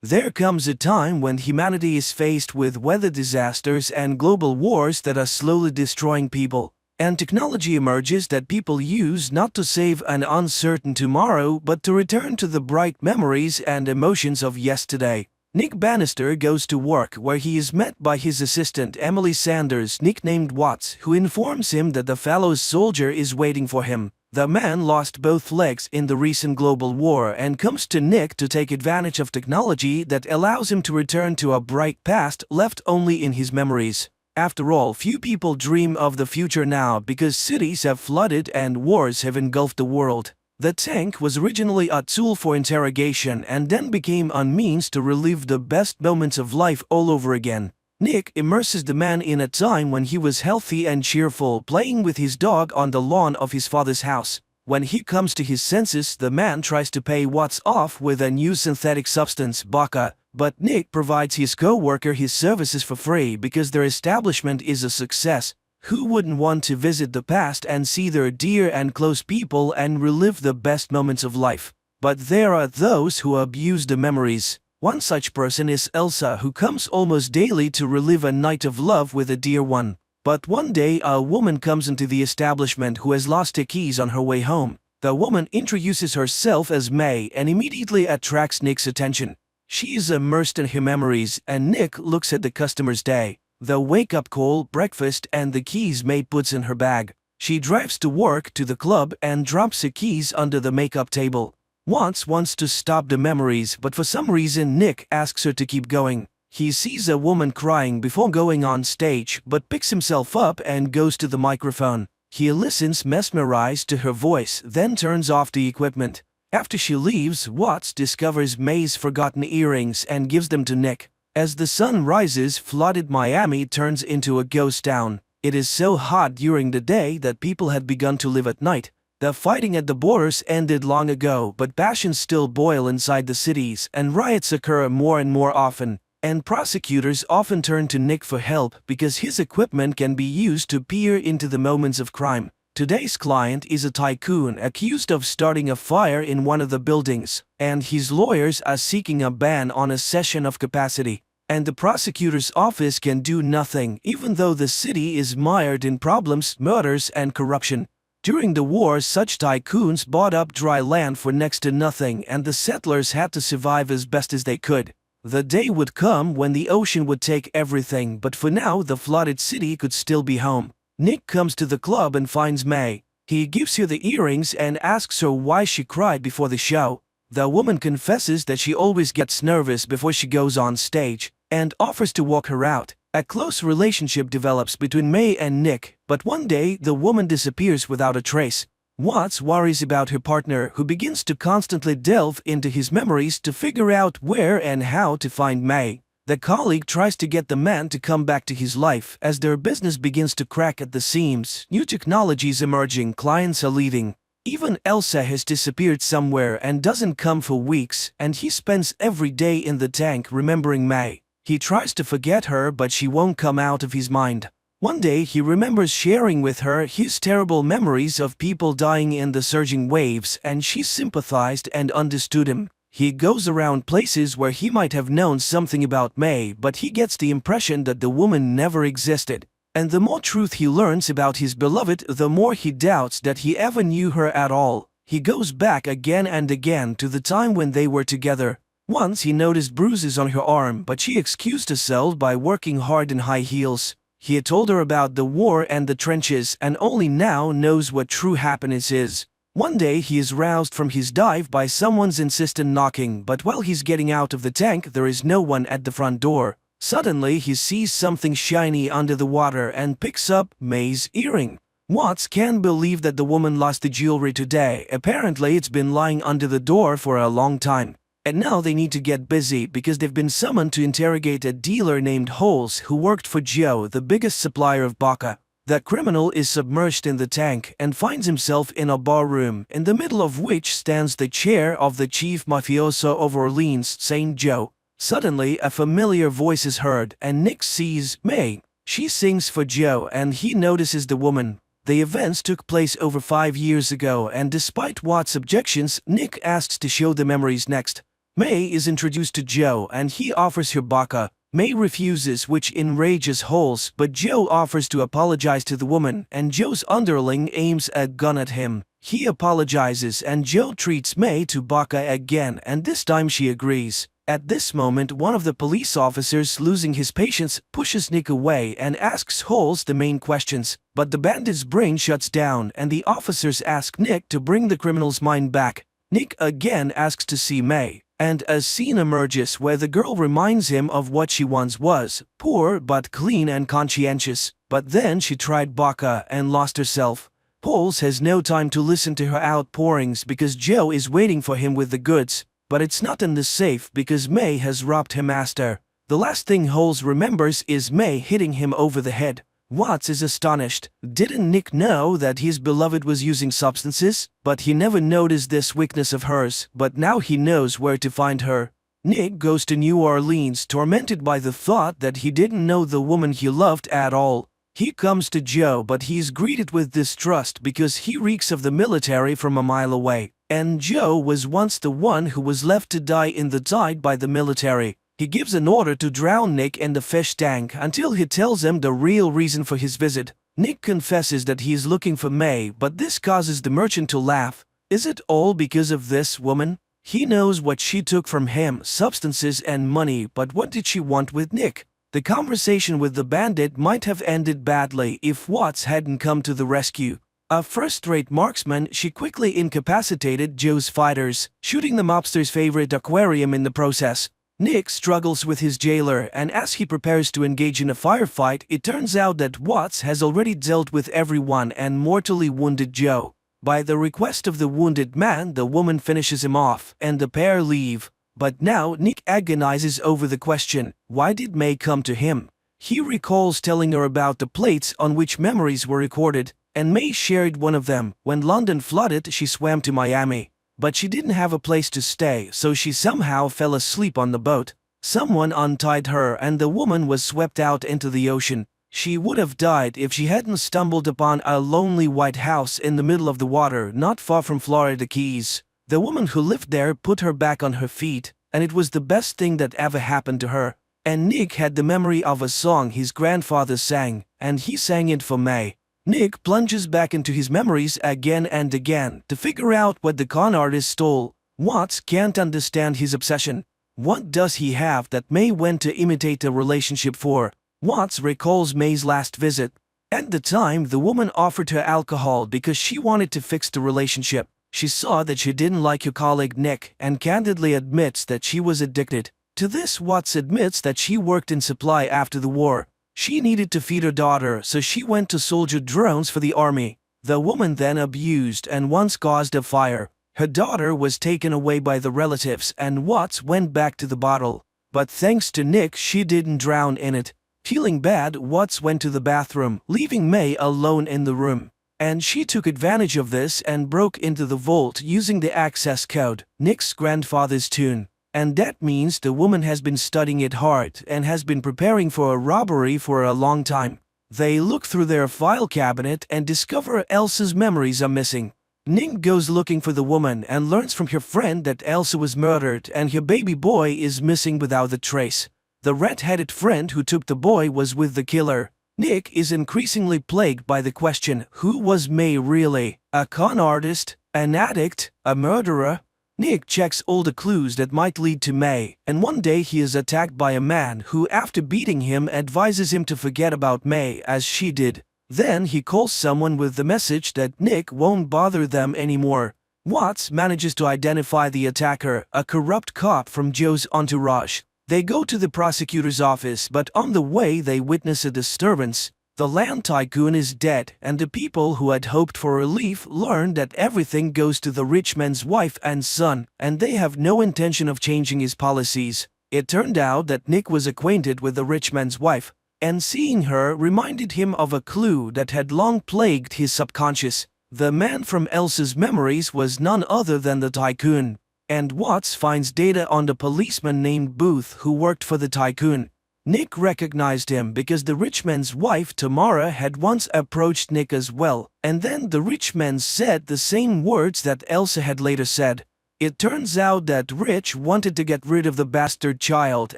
There comes a time when humanity is faced with weather disasters and global wars that are slowly destroying people. And technology emerges that people use not to save an uncertain tomorrow, but to return to the bright memories and emotions of yesterday. Nick Bannister goes to work where he is met by his assistant Emily Sanders, nicknamed Watts, who informs him that the fellow soldier is waiting for him. The man lost both legs in the recent global war and comes to Nick to take advantage of technology that allows him to return to a bright past left only in his memories. After all, few people dream of the future now because cities have flooded and wars have engulfed the world. The tank was originally a tool for interrogation and then became a means to relive the best moments of life all over again. Nick immerses the man in a time when he was healthy and cheerful, playing with his dog on the lawn of his father's house. When he comes to his senses, the man tries to pay Watts off with a new synthetic substance, Baka, but Nick provides his co-worker his services for free because their establishment is a success. Who wouldn't want to visit the past and see their dear and close people and relive the best moments of life? But there are those who abuse the memories. One such person is Elsa, who comes almost daily to relive a night of love with a dear one. But one day a woman comes into the establishment who has lost her keys on her way home. The woman introduces herself as May and immediately attracts Nick's attention. She is immersed in her memories, and Nick looks at the customer's day, the wake-up call, breakfast, and the keys May puts in her bag. She drives to work, to the club, and drops her keys under the makeup table. Watts wants to stop the memories, but for some reason Nick asks her to keep going. He sees a woman crying before going on stage, but picks himself up and goes to the microphone. He listens mesmerized to her voice, then turns off the equipment. After she leaves, Watts discovers May's forgotten earrings and gives them to Nick. As the sun rises, flooded Miami turns into a ghost town. It is so hot during the day that people had begun to live at night. The fighting at the borders ended long ago, but passions still boil inside the cities, and riots occur more and more often. And prosecutors often turn to Nick for help because his equipment can be used to peer into the moments of crime. Today's client is a tycoon accused of starting a fire in one of the buildings, and his lawyers are seeking a ban on a cession of capacity. And the prosecutor's office can do nothing, even though the city is mired in problems, murders, and corruption. During the war, such tycoons bought up dry land for next to nothing, and the settlers had to survive as best as they could. The day would come when the ocean would take everything, but for now the flooded city could still be home. Nick comes to the club and finds May. He gives her the earrings and asks her why she cried before the show. The woman confesses that she always gets nervous before she goes on stage, and offers to walk her out. A close relationship develops between May and Nick, but one day the woman disappears without a trace. Watts worries about her partner, who begins to constantly delve into his memories to figure out where and how to find May. The colleague tries to get the man to come back to his life as their business begins to crack at the seams. New technologies emerging, clients are leaving. Even Elsa has disappeared somewhere and doesn't come for weeks, and he spends every day in the tank remembering May. He tries to forget her, but she won't come out of his mind. One day he remembers sharing with her his terrible memories of people dying in the surging waves, and she sympathized and understood him. He goes around places where he might have known something about May, but he gets the impression that the woman never existed. And the more truth he learns about his beloved, the more he doubts that he ever knew her at all. He goes back again and again to the time when they were together. Once he noticed bruises on her arm, but she excused herself by working hard in high heels. He had told her about the war and the trenches, and only now knows what true happiness is. One day he is roused from his dive by someone's insistent knocking, but while he's getting out of the tank there is no one at the front door. Suddenly he sees something shiny under the water and picks up May's earring. Watts can't believe that the woman lost the jewelry today. Apparently it's been lying under the door for a long time. And now they need to get busy because they've been summoned to interrogate a dealer named Holes who worked for Joe, the biggest supplier of baka. The criminal is submerged in the tank and finds himself in a barroom, in the middle of which stands the chair of the chief mafioso of Orleans, St. Joe. Suddenly, a familiar voice is heard, and Nick sees May. She sings for Joe, and he notices the woman. The events took place over 5 years ago, and despite Watt's objections, Nick asks to show the memories next. May is introduced to Joe, and he offers her baka. May refuses, which enrages Holes, but Joe offers to apologize to the woman, and Joe's underling aims a gun at him. He apologizes, and Joe treats May to baka again, and this time she agrees. At this moment, one of the police officers, losing his patience, pushes Nick away and asks Holes the main questions, but the bandit's brain shuts down, and the officers ask Nick to bring the criminal's mind back. Nick again asks to see May, and a scene emerges where the girl reminds him of what she once was, poor but clean and conscientious. But then she tried baka and lost herself. Holes has no time to listen to her outpourings because Joe is waiting for him with the goods, but it's not in the safe because May has robbed her master. The last thing Holes remembers is May hitting him over the head. Watts is astonished. Didn't Nick know that his beloved was using substances? But he never noticed this weakness of hers, but now he knows where to find her. Nick goes to New Orleans, tormented by the thought that he didn't know the woman he loved at all. He comes to Joe, but he's greeted with distrust because he reeks of the military from a mile away. And Joe was once the one who was left to die in the tide by the military. He gives an order to drown Nick in the fish tank until he tells him the real reason for his visit. Nick confesses that he is looking for May, but this causes the merchant to laugh. Is it all because of this woman? He knows what she took from him, substances and money, but what did she want with Nick? The conversation with the bandit might have ended badly if Watts hadn't come to the rescue. A first-rate marksman, she quickly incapacitated Joe's fighters, shooting the mobster's favorite aquarium in the process. Nick struggles with his jailer, and as he prepares to engage in a firefight, it turns out that Watts has already dealt with everyone and mortally wounded Joe. By the request of the wounded man, the woman finishes him off, and the pair leave. But now Nick agonizes over the question, why did May come to him? He recalls telling her about the plates on which memories were recorded, and May shared one of them. When London flooded, she swam to Miami. But she didn't have a place to stay, so she somehow fell asleep on the boat. Someone untied her and the woman was swept out into the ocean. She would have died if she hadn't stumbled upon a lonely white house in the middle of the water not far from Florida Keys. The woman who lived there put her back on her feet, and it was the best thing that ever happened to her. And Nick had the memory of a song his grandfather sang, and he sang it for May. Nick plunges back into his memories again and again to figure out what the con artist stole. Watts can't understand his obsession. What does he have that May went to imitate a relationship for? Watts recalls May's last visit. At the time, the woman offered her alcohol because she wanted to fix the relationship. She saw that she didn't like her colleague Nick and candidly admits that she was addicted. To this, Watts admits that she worked in supply after the war. She needed to feed her daughter, so she went to soldier drones for the army. The woman then abused and once caused a fire. Her daughter was taken away by the relatives and Watts went back to the bottle. But thanks to Nick, she didn't drown in it. Feeling bad, Watts went to the bathroom, leaving May alone in the room. And she took advantage of this and broke into the vault using the access code, Nick's grandfather's tune. And that means the woman has been studying it hard and has been preparing for a robbery for a long time. They look through their file cabinet and discover Elsa's memories are missing. Nick goes looking for the woman and learns from her friend that Elsa was murdered and her baby boy is missing without a trace. The red-headed friend who took the boy was with the killer. Nick is increasingly plagued by the question, who was May really? A con artist? An addict? A murderer? Nick checks all the clues that might lead to May, and one day he is attacked by a man who, after beating him, advises him to forget about May as she did. Then he calls someone with the message that Nick won't bother them anymore. Watts manages to identify the attacker, a corrupt cop from Joe's entourage. They go to the prosecutor's office, but on the way they witness a disturbance. The land tycoon is dead, and the people who had hoped for relief learn that everything goes to the rich man's wife and son, and they have no intention of changing his policies. It turned out that Nick was acquainted with the rich man's wife, and seeing her reminded him of a clue that had long plagued his subconscious. The man from Elsa's memories was none other than the tycoon, and Watts finds data on the policeman named Booth who worked for the tycoon. Nick recognized him because the rich man's wife Tamara had once approached Nick as well, and then the rich man said the same words that Elsa had later said. It turns out that Rich wanted to get rid of the bastard child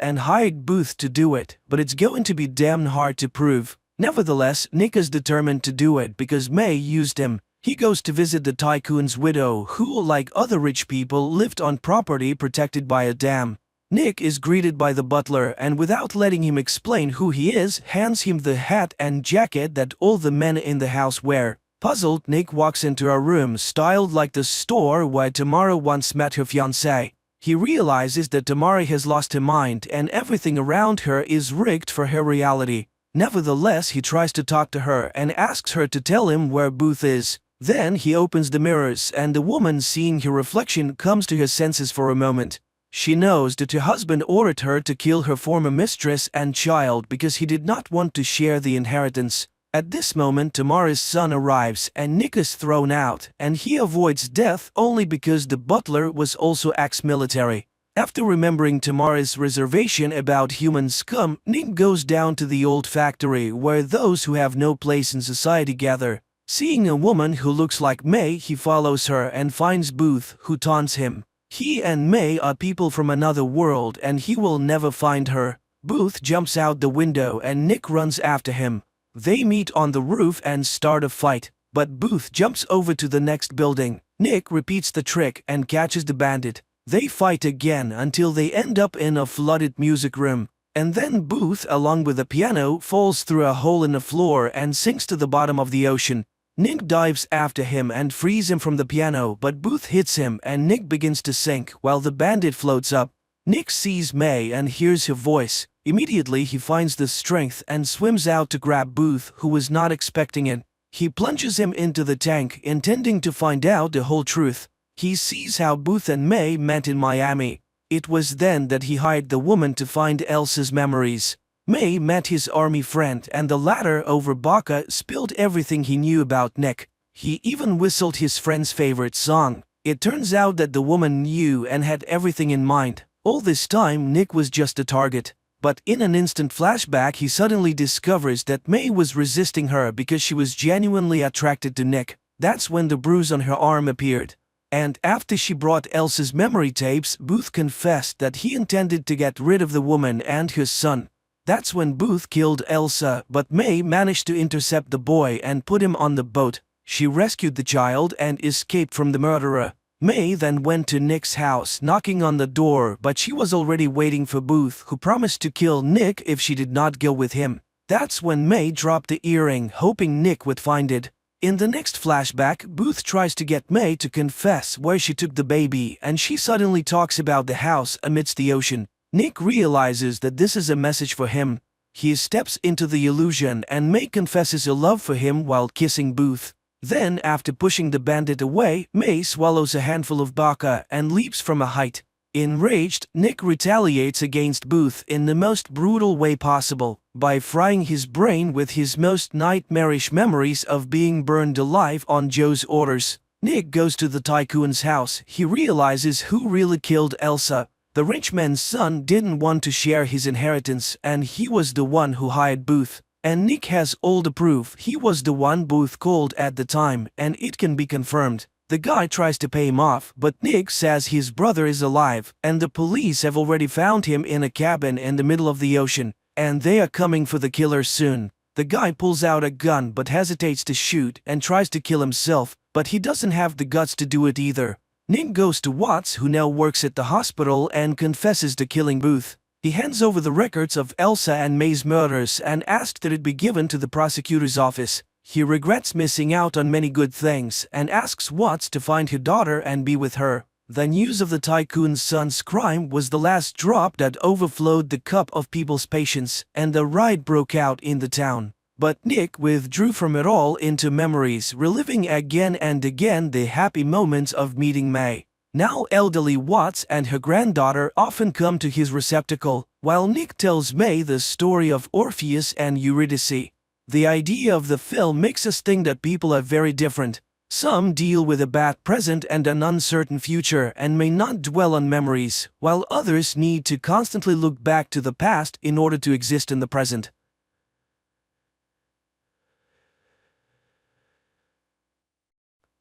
and hired Booth to do it, but it's going to be damn hard to prove. Nevertheless, Nick is determined to do it because May used him. He goes to visit the tycoon's widow who, like other rich people, lived on property protected by a dam. Nick is greeted by the butler and without letting him explain who he is, hands him the hat and jacket that all the men in the house wear. Puzzled, Nick walks into a room styled like the store where Tamara once met her fiancé. He realizes that Tamara has lost her mind and everything around her is rigged for her reality. Nevertheless, he tries to talk to her and asks her to tell him where Booth is. Then he opens the mirrors and the woman, seeing her reflection, comes to her senses for a moment. She knows that her husband ordered her to kill her former mistress and child because he did not want to share the inheritance. At this moment, Tamara's son arrives and Nick is thrown out, and he avoids death only because the butler was also ex-military. After remembering Tamara's reservation about human scum, Nick goes down to the old factory where those who have no place in society gather. Seeing a woman who looks like May, he follows her and finds Booth, who taunts him. He and May are people from another world and he will never find her. Booth jumps out the window and Nick runs after him. They meet on the roof and start a fight, but Booth jumps over to the next building. Nick repeats the trick and catches the bandit. They fight again until they end up in a flooded music room. And then Booth, along with the piano, falls through a hole in the floor and sinks to the bottom of the ocean. Nick dives after him and frees him from the piano, but Booth hits him and Nick begins to sink while the bandit floats up. Nick sees May and hears her voice. Immediately he finds the strength and swims out to grab Booth, who was not expecting it. He plunges him into the tank, intending to find out the whole truth. He sees how Booth and May met in Miami. It was then that he hired the woman to find Elsa's memories. May met his army friend and the latter, over vodka, spilled everything he knew about Nick. He even whistled his friend's favorite song. It turns out that the woman knew and had everything in mind. All this time Nick was just a target. But in an instant flashback he suddenly discovers that May was resisting her because she was genuinely attracted to Nick. That's when the bruise on her arm appeared. And after she brought Elsa's memory tapes, Booth confessed that he intended to get rid of the woman and her son. That's when Booth killed Elsa, but May managed to intercept the boy and put him on the boat. She rescued the child and escaped from the murderer. May then went to Nick's house, knocking on the door, but she was already waiting for Booth, who promised to kill Nick if she did not go with him. That's when May dropped the earring, hoping Nick would find it. In the next flashback, Booth tries to get May to confess where she took the baby, and she suddenly talks about the house amidst the ocean. Nick realizes that this is a message for him. He steps into the illusion and May confesses her love for him while kissing Booth. Then, after pushing the bandit away, May swallows a handful of vodka and leaps from a height. Enraged, Nick retaliates against Booth in the most brutal way possible, by frying his brain with his most nightmarish memories of being burned alive on Joe's orders. Nick goes to the tycoon's house. He realizes who really killed Elsa. The rich man's son didn't want to share his inheritance, and he was the one who hired Booth. And Nick has all the proof he was the one Booth called at the time, and it can be confirmed. The guy tries to pay him off, but Nick says his brother is alive, and the police have already found him in a cabin in the middle of the ocean, and they are coming for the killer soon. The guy pulls out a gun but hesitates to shoot and tries to kill himself, but he doesn't have the guts to do it either. Nick goes to Watts, who now works at the hospital, and confesses to killing Booth. He hands over the records of Elsa and May's murders and asks that it be given to the prosecutor's office. He regrets missing out on many good things and asks Watts to find his daughter and be with her. The news of the tycoon's son's crime was the last drop that overflowed the cup of people's patience, and a riot broke out in the town. But Nick withdrew from it all into memories, reliving again and again the happy moments of meeting May. Now elderly Watts and her granddaughter often come to his receptacle, while Nick tells May the story of Orpheus and Eurydice. The idea of the film makes us think that people are very different. Some deal with a bad present and an uncertain future and may not dwell on memories, while others need to constantly look back to the past in order to exist in the present.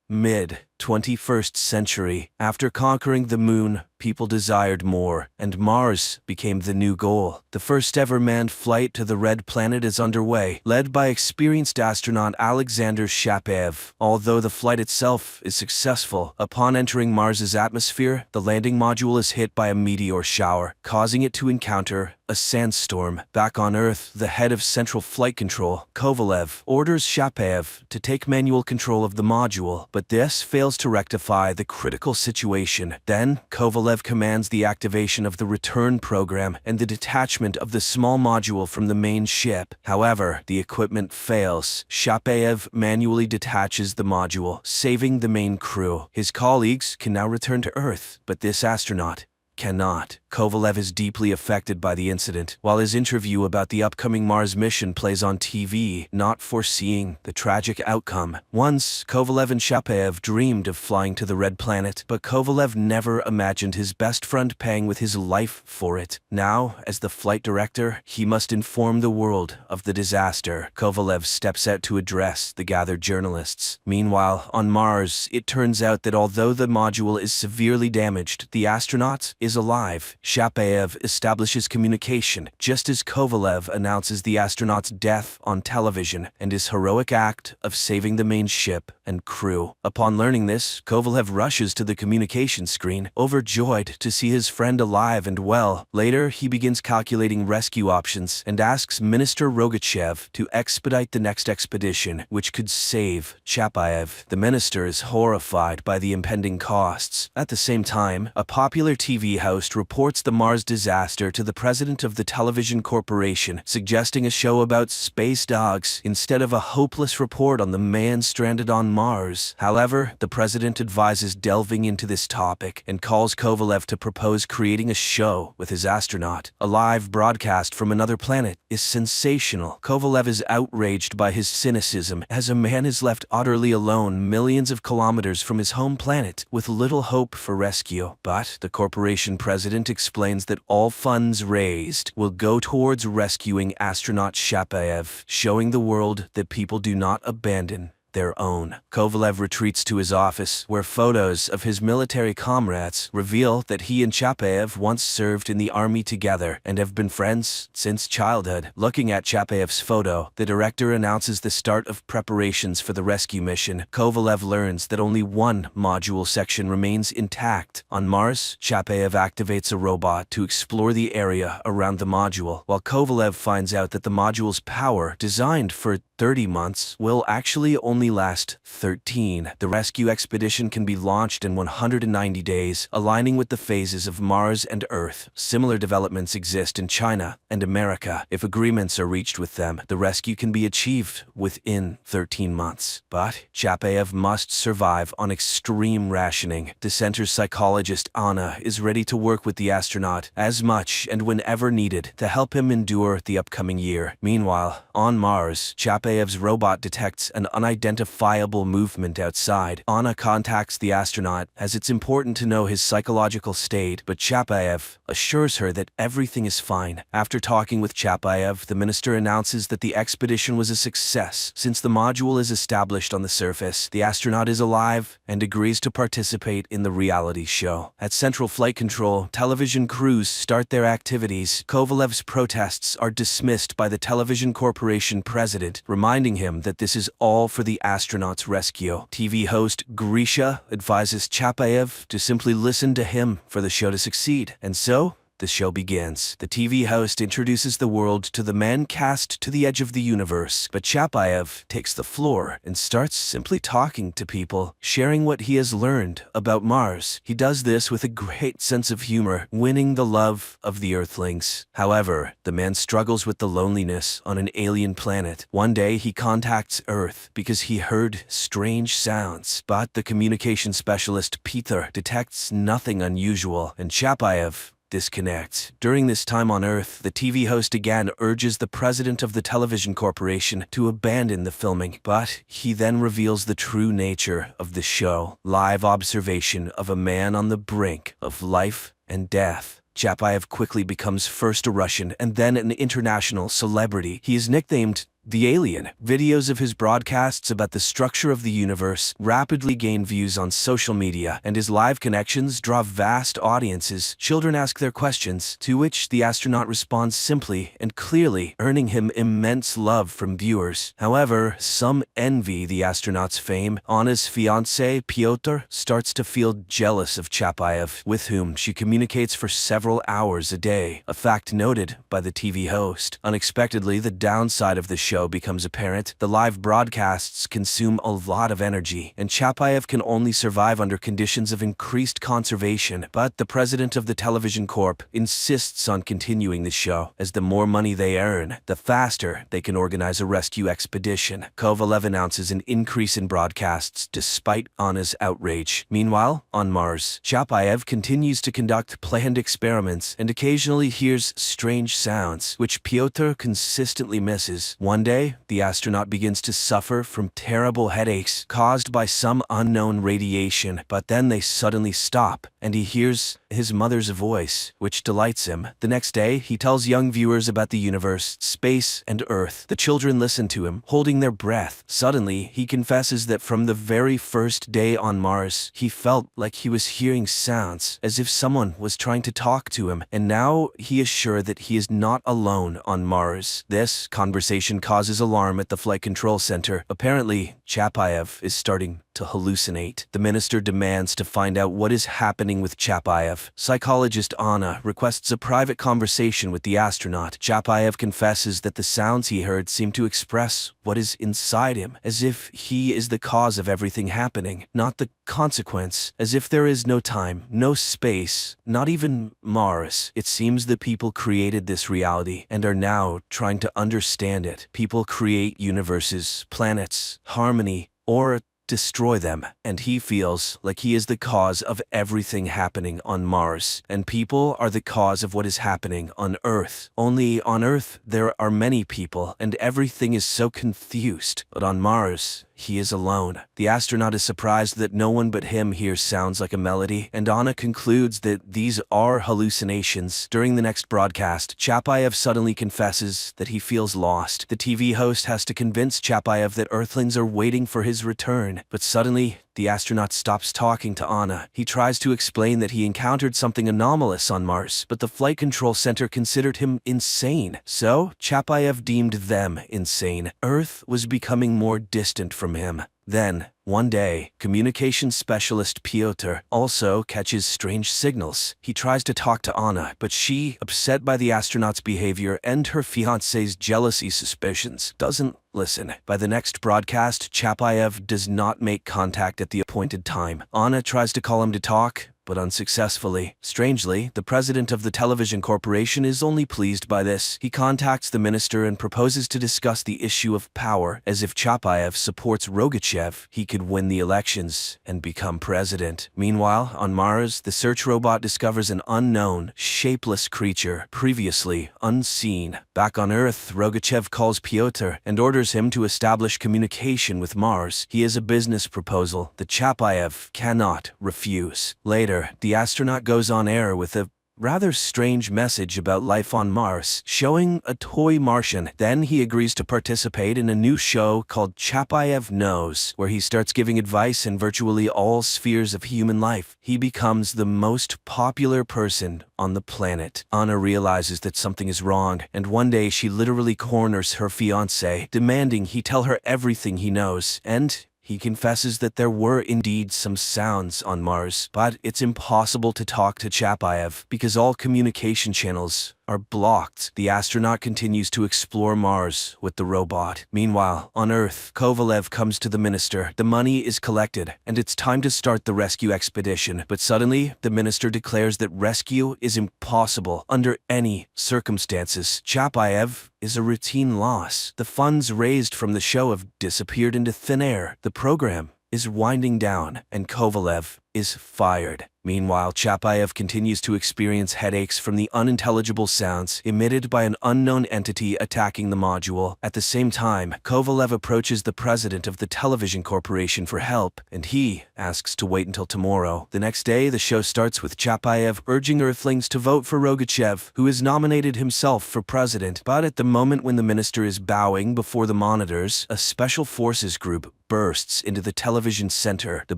Mid-21st century, after conquering the moon, people desired more, and Mars became the new goal. The first ever manned flight to the Red Planet is underway, led by experienced astronaut Alexander Shapaev. Although the flight itself is successful, upon entering Mars's atmosphere, the landing module is hit by a meteor shower, causing it to encounter a sandstorm. Back on Earth, the head of Central Flight Control, Kovalev, orders Shapaev to take manual control of the module, but this fails to rectify the critical situation. Then, Kovalev commands the activation of the return program and the detachment of the small module from the main ship. However, the equipment fails. Shapaev manually detaches the module, saving the main crew. His colleagues can now return to Earth, but this astronaut cannot. Kovalev is deeply affected by the incident, while his interview about the upcoming Mars mission plays on TV, not foreseeing the tragic outcome. Once, Kovalev and Shapaev dreamed of flying to the Red Planet, but Kovalev never imagined his best friend paying with his life for it. Now, as the flight director, he must inform the world of the disaster. Kovalev steps out to address the gathered journalists. Meanwhile, on Mars, it turns out that although the module is severely damaged, the astronaut is alive. Shapaev establishes communication just as Kovalev announces the astronaut's death on television and his heroic act of saving the main ship and crew. Upon learning this, Kovalev rushes to the communication screen, overjoyed to see his friend alive and well. Later, he begins calculating rescue options and asks Minister Rogachev to expedite the next expedition, which could save Shapaev. The minister is horrified by the impending costs. At the same time, a popular TV host reports the Mars disaster to the president of the television corporation, suggesting a show about space dogs instead of a hopeless report on the man stranded on Mars. However, the president advises delving into this topic and calls Kovalev to propose creating a show with his astronaut. A live broadcast from another planet is sensational. Kovalev is outraged by his cynicism as a man is left utterly alone millions of kilometers from his home planet with little hope for rescue. But the corporation president explains that all funds raised will go towards rescuing astronaut Shapaev, showing the world that people do not abandon their own. Kovalev retreats to his office, where photos of his military comrades reveal that he and Shapaev once served in the army together and have been friends since childhood. Looking at Shapaev's photo, the director announces the start of preparations for the rescue mission. Kovalev learns that only one module section remains intact. On Mars, Shapaev activates a robot to explore the area around the module, while Kovalev finds out that the module's power, designed for 30 months, will actually only last 13. The rescue expedition can be launched in 190 days, aligning with the phases of Mars and Earth. Similar developments exist in China and America. If agreements are reached with them, the rescue can be achieved within 13 months. But Shapaev must survive on extreme rationing. Dissenter psychologist Anna is ready to work with the astronaut as much and whenever needed to help him endure the upcoming year. Meanwhile, on Mars, Shapaev Chapaev's robot detects an unidentifiable movement outside. Anna contacts the astronaut, as it's important to know his psychological state, but Chapaev assures her that everything is fine. After talking with Chapaev, the minister announces that the expedition was a success. Since the module is established on the surface, the astronaut is alive and agrees to participate in the reality show. At Central Flight Control, television crews start their activities. Kovalev's protests are dismissed by the television corporation president, reminding him that this is all for the astronaut's rescue. TV host Grisha advises Chapaev to simply listen to him for the show to succeed. And so, the show begins. The TV host introduces the world to the men cast to the edge of the universe, but Chapaev takes the floor and starts simply talking to people, sharing what he has learned about Mars. He does this with a great sense of humor, winning the love of the Earthlings. However, the man struggles with the loneliness on an alien planet. One day, he contacts Earth because he heard strange sounds, but the communication specialist Peter detects nothing unusual, and Chapaev disconnects. During this time on Earth, the TV host again urges the president of the television corporation to abandon the filming, but he then reveals the true nature of the show. Live observation of a man on the brink of life and death. Chapaev quickly becomes first a Russian and then an international celebrity. He is nicknamed the Alien. Videos of his broadcasts about the structure of the universe rapidly gain views on social media, and his live connections draw vast audiences. Children ask their questions, to which the astronaut responds simply and clearly, earning him immense love from viewers. However, some envy the astronaut's fame. Anna's fiancé, Pyotr, starts to feel jealous of Chapaev, with whom she communicates for several hours a day, a fact noted by the TV host. Unexpectedly, the downside of the show becomes apparent. The live broadcasts consume a lot of energy, and Chapaev can only survive under conditions of increased conservation. But the president of the television corp insists on continuing the show, as the more money they earn, the faster they can organize a rescue expedition. Kovalev announces an increase in broadcasts despite Anna's outrage. Meanwhile, on Mars, Chapaev continues to conduct planned experiments and occasionally hears strange sounds, which Pyotr consistently misses. One day, the astronaut begins to suffer from terrible headaches caused by some unknown radiation, but then they suddenly stop, and he hears his mother's voice, which delights him. The next day, he tells young viewers about the universe, space, and Earth. The children listen to him, holding their breath. Suddenly, he confesses that from the very first day on Mars, he felt like he was hearing sounds, as if someone was trying to talk to him, and now he is sure that he is not alone on Mars. This conversation causes alarm at the Flight Control Center. Apparently, Chapaev is starting to hallucinate. The minister demands to find out what is happening with Chapaev. Psychologist Anna requests a private conversation with the astronaut. Chapaev confesses that the sounds he heard seem to express what is inside him, as if he is the cause of everything happening, not the consequence, as if there is no time, no space, not even Mars. It seems the people created this reality and are now trying to understand it. People create universes, planets, harmony, or destroy them, and he feels like he is the cause of everything happening on Mars, and people are the cause of what is happening on Earth. Only on Earth there are many people, and everything is so confused, but on Mars, he is alone. The astronaut is surprised that no one but him hears sounds like a melody, and Anna concludes that these are hallucinations. During the next broadcast, Chapaev suddenly confesses that he feels lost. The TV host has to convince Chapaev that Earthlings are waiting for his return, but suddenly, the astronaut stops talking to Anna. He tries to explain that he encountered something anomalous on Mars, but the Flight Control Center considered him insane. So, Chapaev deemed them insane. Earth was becoming more distant from him. Then, one day, communications specialist Pyotr also catches strange signals. He tries to talk to Anna, but she, upset by the astronaut's behavior and her fiancé's jealousy suspicions, doesn't listen. By the next broadcast, Chapaev does not make contact at the appointed time. Anna tries to call him to talk, but unsuccessfully. Strangely, the president of the television corporation is only pleased by this. He contacts the minister and proposes to discuss the issue of power, as if Chapayev supports Rogachev, he could win the elections and become president. Meanwhile, on Mars, the search robot discovers an unknown, shapeless creature, previously unseen. Back on Earth, Rogachev calls Pyotr and orders him to establish communication with Mars. He has a business proposal that Chapayev cannot refuse. Later, the astronaut goes on air with a rather strange message about life on Mars, showing a toy Martian. Then he agrees to participate in a new show called Chapayev Knows, where he starts giving advice in virtually all spheres of human life. He becomes the most popular person on the planet. Anna realizes that something is wrong, and one day she literally corners her fiancé, demanding he tell her everything he knows, and he confesses that there were indeed some sounds on Mars, but it's impossible to talk to Chapayev because all communication channels are blocked. The astronaut continues to explore Mars with the robot. Meanwhile, on Earth, Kovalev comes to the minister. The money is collected, and it's time to start the rescue expedition. But suddenly, the minister declares that rescue is impossible under any circumstances. Chapayev is a routine loss. The funds raised from the show have disappeared into thin air. The program is winding down, and Kovalev is fired. Meanwhile, Chapayev continues to experience headaches from the unintelligible sounds emitted by an unknown entity attacking the module. At the same time, Kovalev approaches the president of the television corporation for help, and he asks to wait until tomorrow. The next day, the show starts with Chapayev urging Earthlings to vote for Rogachev, who has nominated himself for president. But at the moment when the minister is bowing before the monitors, a special forces group bursts into the television center. The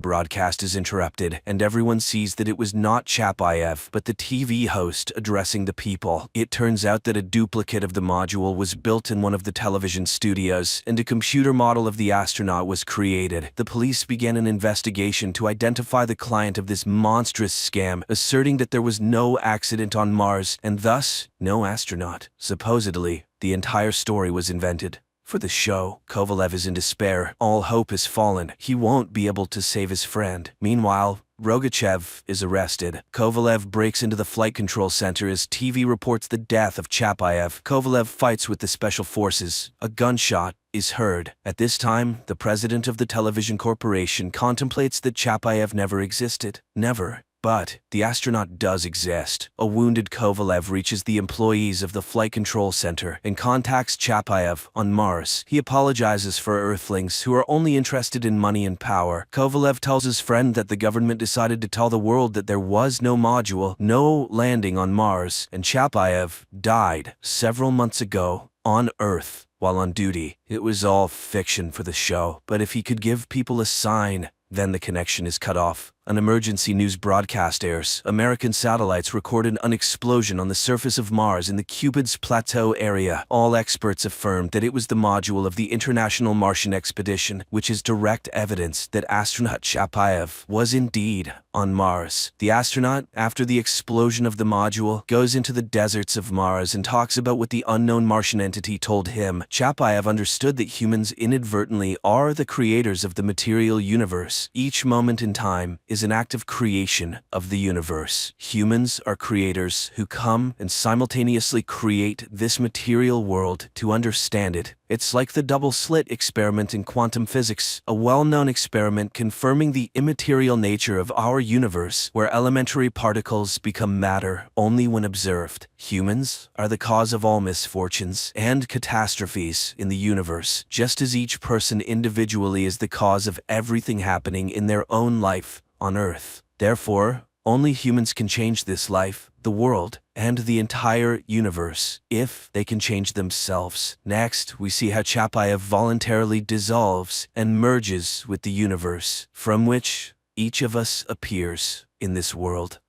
broadcast is interrupted, and everyone sees that it was not Chapayev, but the TV host addressing the people. It turns out that a duplicate of the module was built in one of the television studios, and a computer model of the astronaut was created. The police began an investigation to identify the client of this monstrous scam, asserting that there was no accident on Mars, and thus, no astronaut. Supposedly, the entire story was invented for the show. Kovalev is in despair. All hope has fallen. He won't be able to save his friend. Meanwhile, Rogachev is arrested. Kovalev breaks into the flight control center as TV reports the death of Chapayev. Kovalev fights with the special forces. A gunshot is heard. At this time, the president of the television corporation contemplates that Chapayev never existed. Never. But the astronaut does exist. A wounded Kovalev reaches the employees of the flight control center and contacts Chapayev on Mars. He apologizes for Earthlings who are only interested in money and power. Kovalev tells his friend that the government decided to tell the world that there was no module, no landing on Mars, and Chapayev died several months ago on Earth while on duty. It was all fiction for the show, but if he could give people a sign, then the connection is cut off. An emergency news broadcast airs. American satellites recorded an explosion on the surface of Mars in the Cupid's Plateau area. All experts affirmed that it was the module of the International Martian Expedition, which is direct evidence that astronaut Chapayev was indeed on Mars. The astronaut, after the explosion of the module, goes into the deserts of Mars and talks about what the unknown Martian entity told him. Chapayev understood that humans inadvertently are the creators of the material universe. Each moment in time is an act of creation of the universe. Humans are creators who come and simultaneously create this material world to understand it. It's like the double-slit experiment in quantum physics, a well-known experiment confirming the immaterial nature of our universe, where elementary particles become matter only when observed. Humans are the cause of all misfortunes and catastrophes in the universe, just as each person individually is the cause of everything happening in their own life on Earth. Therefore, only humans can change this life, the world, and the entire universe, if they can change themselves. Next, we see how Chapayev voluntarily dissolves and merges with the universe, from which each of us appears in this world.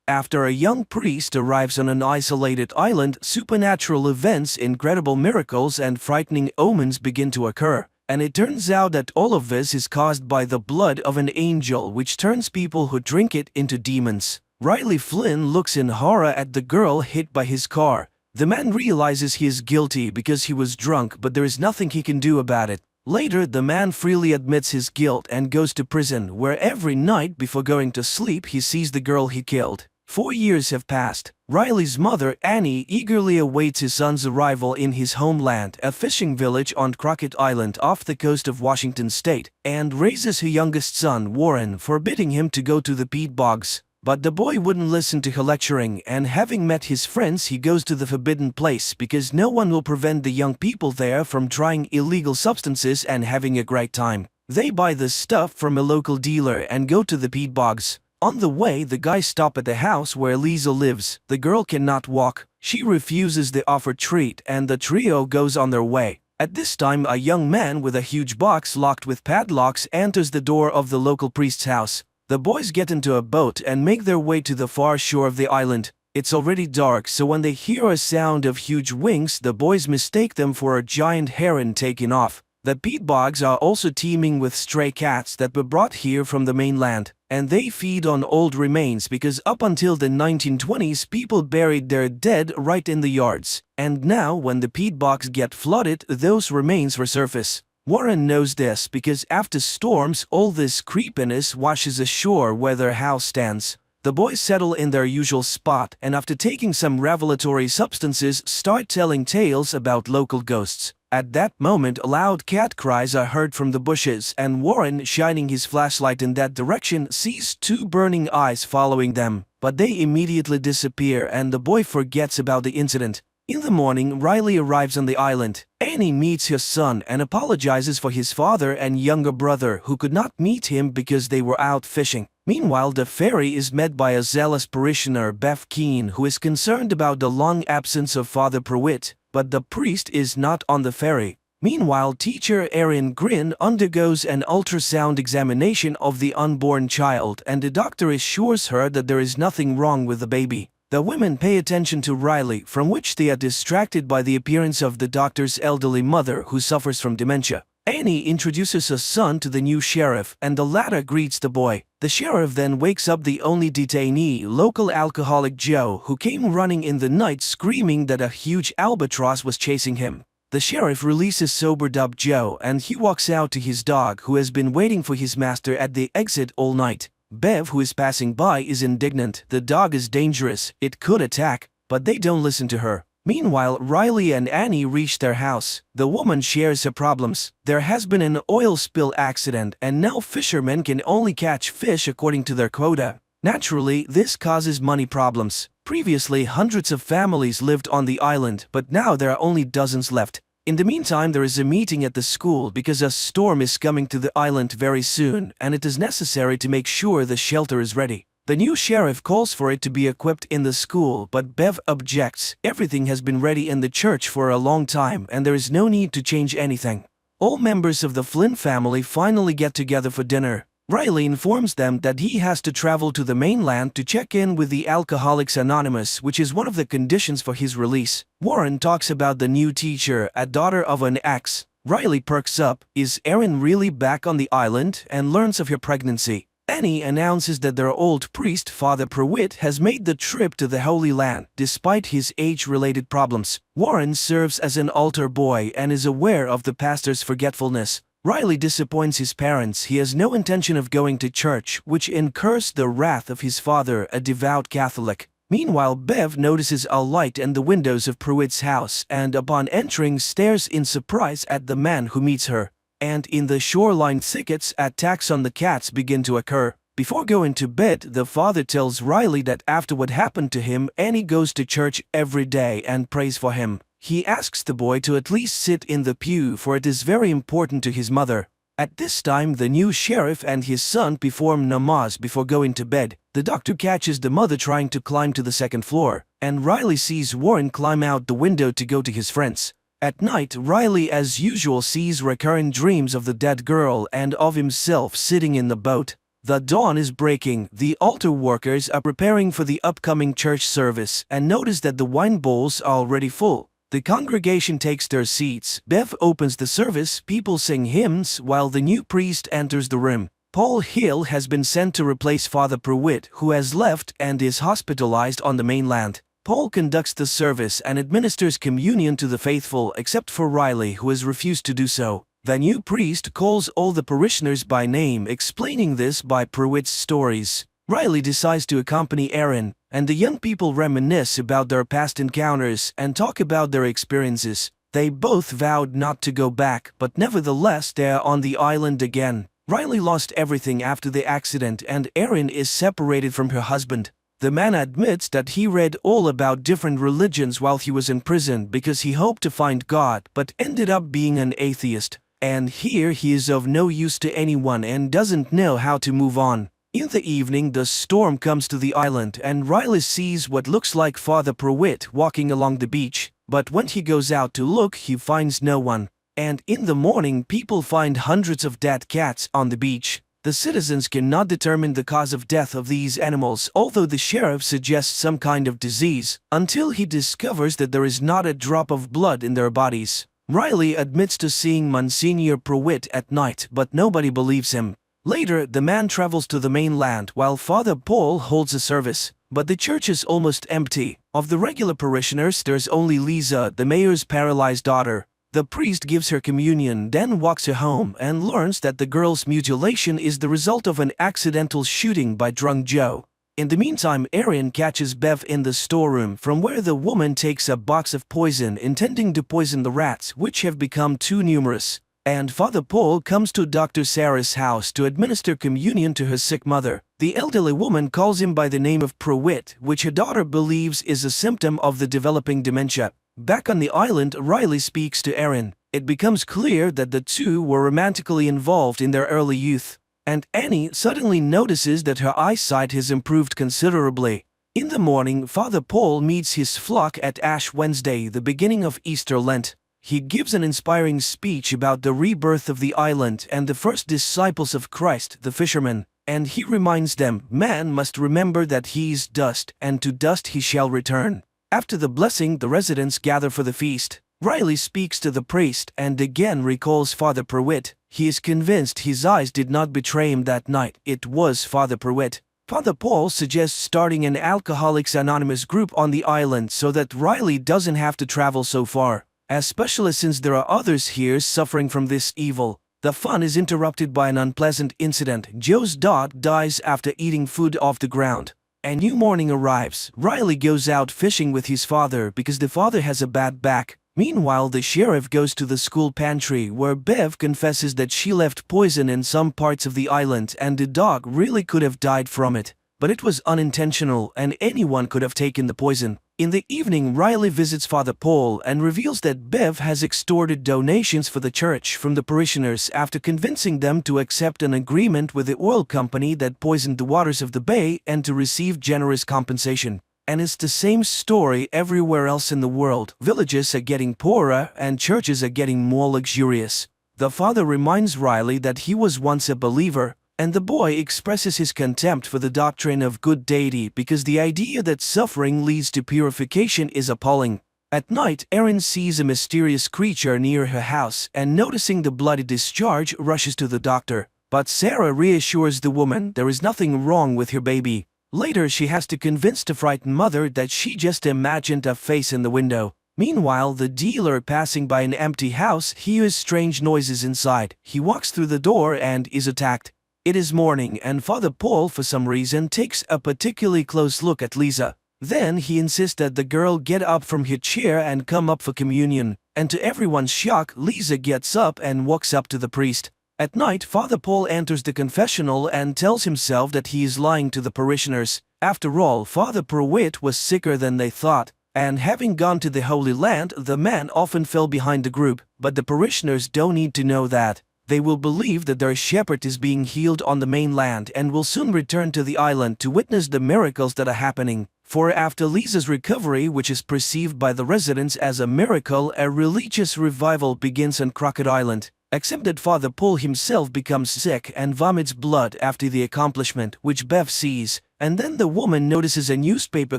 After a young priest arrives on an isolated island, supernatural events, incredible miracles, and frightening omens begin to occur. And it turns out that all of this is caused by the blood of an angel, which turns people who drink it into demons. Riley Flynn looks in horror at the girl hit by his car. The man realizes he is guilty because he was drunk, but there is nothing he can do about it. Later, the man freely admits his guilt and goes to prison, where every night before going to sleep he sees the girl he killed. 4 years have passed. Riley's mother, Annie, eagerly awaits his son's arrival in his homeland, a fishing village on Crockett Island off the coast of Washington state, and raises her youngest son, Warren, forbidding him to go to the peat bogs. But the boy wouldn't listen to her lecturing, and having met his friends, he goes to the forbidden place because no one will prevent the young people there from trying illegal substances and having a great time. They buy the stuff from a local dealer and go to the peat bogs. On the way, the guys stop at the house where Lisa lives. The girl cannot walk. She refuses the offered treat, and the trio goes on their way. At this time, a young man with a huge box locked with padlocks enters the door of the local priest's house. The boys get into a boat and make their way to the far shore of the island. It's already dark, so when they hear a sound of huge wings, the boys mistake them for a giant heron taking off. The peat bogs are also teeming with stray cats that were brought here from the mainland, and they feed on old remains because up until the 1920s people buried their dead right in the yards. And now, when the peat bogs get flooded, those remains resurface. Warren knows this because after storms, all this creepiness washes ashore where their house stands. The boys settle in their usual spot and after taking some revelatory substances start telling tales about local ghosts. At that moment, loud cat cries are heard from the bushes, and Warren, shining his flashlight in that direction, sees 2 burning eyes following them. But they immediately disappear and the boy forgets about the incident. In the morning, Riley arrives on the island. Annie meets her son and apologizes for his father and younger brother who could not meet him because they were out fishing. Meanwhile, the ferry is met by a zealous parishioner, Bev Keane, who is concerned about the long absence of Father Pruitt, but the priest is not on the ferry. Meanwhile, teacher Erin Grin undergoes an ultrasound examination of the unborn child, and the doctor assures her that there is nothing wrong with the baby. The women pay attention to Riley, from which they are distracted by the appearance of the doctor's elderly mother who suffers from dementia. Annie introduces her son to the new sheriff, and the latter greets the boy. The sheriff then wakes up the only detainee, local alcoholic Joe, who came running in the night screaming that a huge albatross was chasing him. The sheriff releases sobered up Joe, and he walks out to his dog, who has been waiting for his master at the exit all night. Bev, who is passing by, is indignant. The dog is dangerous, it could attack, but they don't listen to her. Meanwhile, Riley and Annie reach their house. The woman shares her problems. There has been an oil spill accident, and now fishermen can only catch fish according to their quota. Naturally, this causes money problems. Previously, hundreds of families lived on the island, but now there are only dozens left. In the meantime, there is a meeting at the school because a storm is coming to the island very soon, and it is necessary to make sure the shelter is ready. The new sheriff calls for it to be equipped in the school, but Bev objects. Everything has been ready in the church for a long time, and there is no need to change anything. All members of the Flynn family finally get together for dinner. Riley informs them that he has to travel to the mainland to check in with the Alcoholics Anonymous, which is one of the conditions for his release. Warren talks about the new teacher, a daughter of an ex. Riley perks up. Is Erin really back on the island? And learns of her pregnancy. Annie announces that their old priest, Father Pruitt, has made the trip to the Holy Land, despite his age-related problems. Warren serves as an altar boy and is aware of the pastor's forgetfulness. Riley disappoints his parents. He has no intention of going to church, which incurs the wrath of his father, a devout Catholic. Meanwhile, Bev notices a light in the windows of Pruitt's house and upon entering stares in surprise at the man who meets her. And in the shoreline thickets, attacks on the cats begin to occur. Before going to bed, the father tells Riley that after what happened to him, Annie goes to church every day and prays for him. He asks the boy to at least sit in the pew, for it is very important to his mother. At this time, the new sheriff and his son perform namaz before going to bed. The doctor catches the mother trying to climb to the second floor, and Riley sees Warren climb out the window to go to his friends. At night, Riley as usual sees recurrent dreams of the dead girl and of himself sitting in the boat. The dawn is breaking. The altar workers are preparing for the upcoming church service and notice that the wine bowls are already full. The congregation takes their seats. Bev opens the service, people sing hymns while the new priest enters the room. Paul Hill has been sent to replace Father Pruitt, who has left and is hospitalized on the mainland. Paul conducts the service and administers communion to the faithful except for Riley, who has refused to do so. The new priest calls all the parishioners by name, explaining this by Pruitt's stories. Riley decides to accompany Erin, and the young people reminisce about their past encounters and talk about their experiences. They both vowed not to go back, but nevertheless they are on the island again. Riley lost everything after the accident, and Erin is separated from her husband. The man admits that he read all about different religions while he was in prison because he hoped to find God, but ended up being an atheist. And here he is of no use to anyone and doesn't know how to move on. In the evening, the storm comes to the island, and Riley sees what looks like Father Pruitt walking along the beach. But when he goes out to look, he finds no one. And in the morning, people find hundreds of dead cats on the beach. The citizens cannot determine the cause of death of these animals, although the sheriff suggests some kind of disease, until he discovers that there is not a drop of blood in their bodies. Riley admits to seeing Monsignor Pruitt at night, but nobody believes him. Later, the man travels to the mainland while Father Paul holds a service, but the church is almost empty. Of the regular parishioners, there's only Lisa, the mayor's paralyzed daughter. The priest gives her communion, then walks her home and learns that the girl's mutilation is the result of an accidental shooting by drunk Joe. In the meantime, Erin catches Bev in the storeroom, from where the woman takes a box of poison intending to poison the rats, which have become too numerous. And Father Paul comes to Dr. Sarah's house to administer communion to her sick mother. The elderly woman calls him by the name of Pruitt, which her daughter believes is a symptom of the developing dementia. Back on the island, Riley speaks to Erin. It becomes clear that the two were romantically involved in their early youth. And Annie suddenly notices that her eyesight has improved considerably. In the morning, Father Paul meets his flock at Ash Wednesday, the beginning of Easter Lent. He gives an inspiring speech about the rebirth of the island and the first disciples of Christ, the fishermen. And he reminds them, man must remember that he is dust, and to dust he shall return. After the blessing, the residents gather for the feast. Riley speaks to the priest and again recalls Father Pruitt. He is convinced his eyes did not betray him that night. It was Father Pruitt. Father Paul suggests starting an Alcoholics Anonymous group on the island so that Riley doesn't have to travel so far, especially since there are others here suffering from this evil. The fun is interrupted by an unpleasant incident. Joe's dog dies after eating food off the ground. A new morning arrives. Riley goes out fishing with his father because the father has a bad back. Meanwhile, the sheriff goes to the school pantry where Bev confesses that she left poison in some parts of the island and the dog really could have died from it. But it was unintentional and anyone could have taken the poison. In the evening, Riley visits Father Paul and reveals that Bev has extorted donations for the church from the parishioners after convincing them to accept an agreement with the oil company that poisoned the waters of the bay and to receive generous compensation. And it's the same story everywhere else in the world. Villages are getting poorer and churches are getting more luxurious. The father reminds Riley that he was once a believer, and the boy expresses his contempt for the doctrine of good deity because the idea that suffering leads to purification is appalling. At night, Erin sees a mysterious creature near her house and, noticing the bloody discharge, rushes to the doctor. But Sarah reassures the woman there is nothing wrong with her baby. Later, she has to convince the frightened mother that she just imagined a face in the window. Meanwhile, the dealer, passing by an empty house, hears strange noises inside. He walks through the door and is attacked. It is morning, and Father Paul, for some reason, takes a particularly close look at Lisa. Then he insists that the girl get up from her chair and come up for communion, and to everyone's shock, Lisa gets up and walks up to the priest. At night, Father Paul enters the confessional and tells himself that he is lying to the parishioners. After all, Father Pruitt was sicker than they thought, and having gone to the Holy Land, the man often fell behind the group, but the parishioners don't need to know that. They will believe that their shepherd is being healed on the mainland and will soon return to the island to witness the miracles that are happening. For after Lisa's recovery, which is perceived by the residents as a miracle, a religious revival begins on Crockett Island. Except that Father Paul himself becomes sick and vomits blood after the accomplishment, which Bev sees, and then the woman notices a newspaper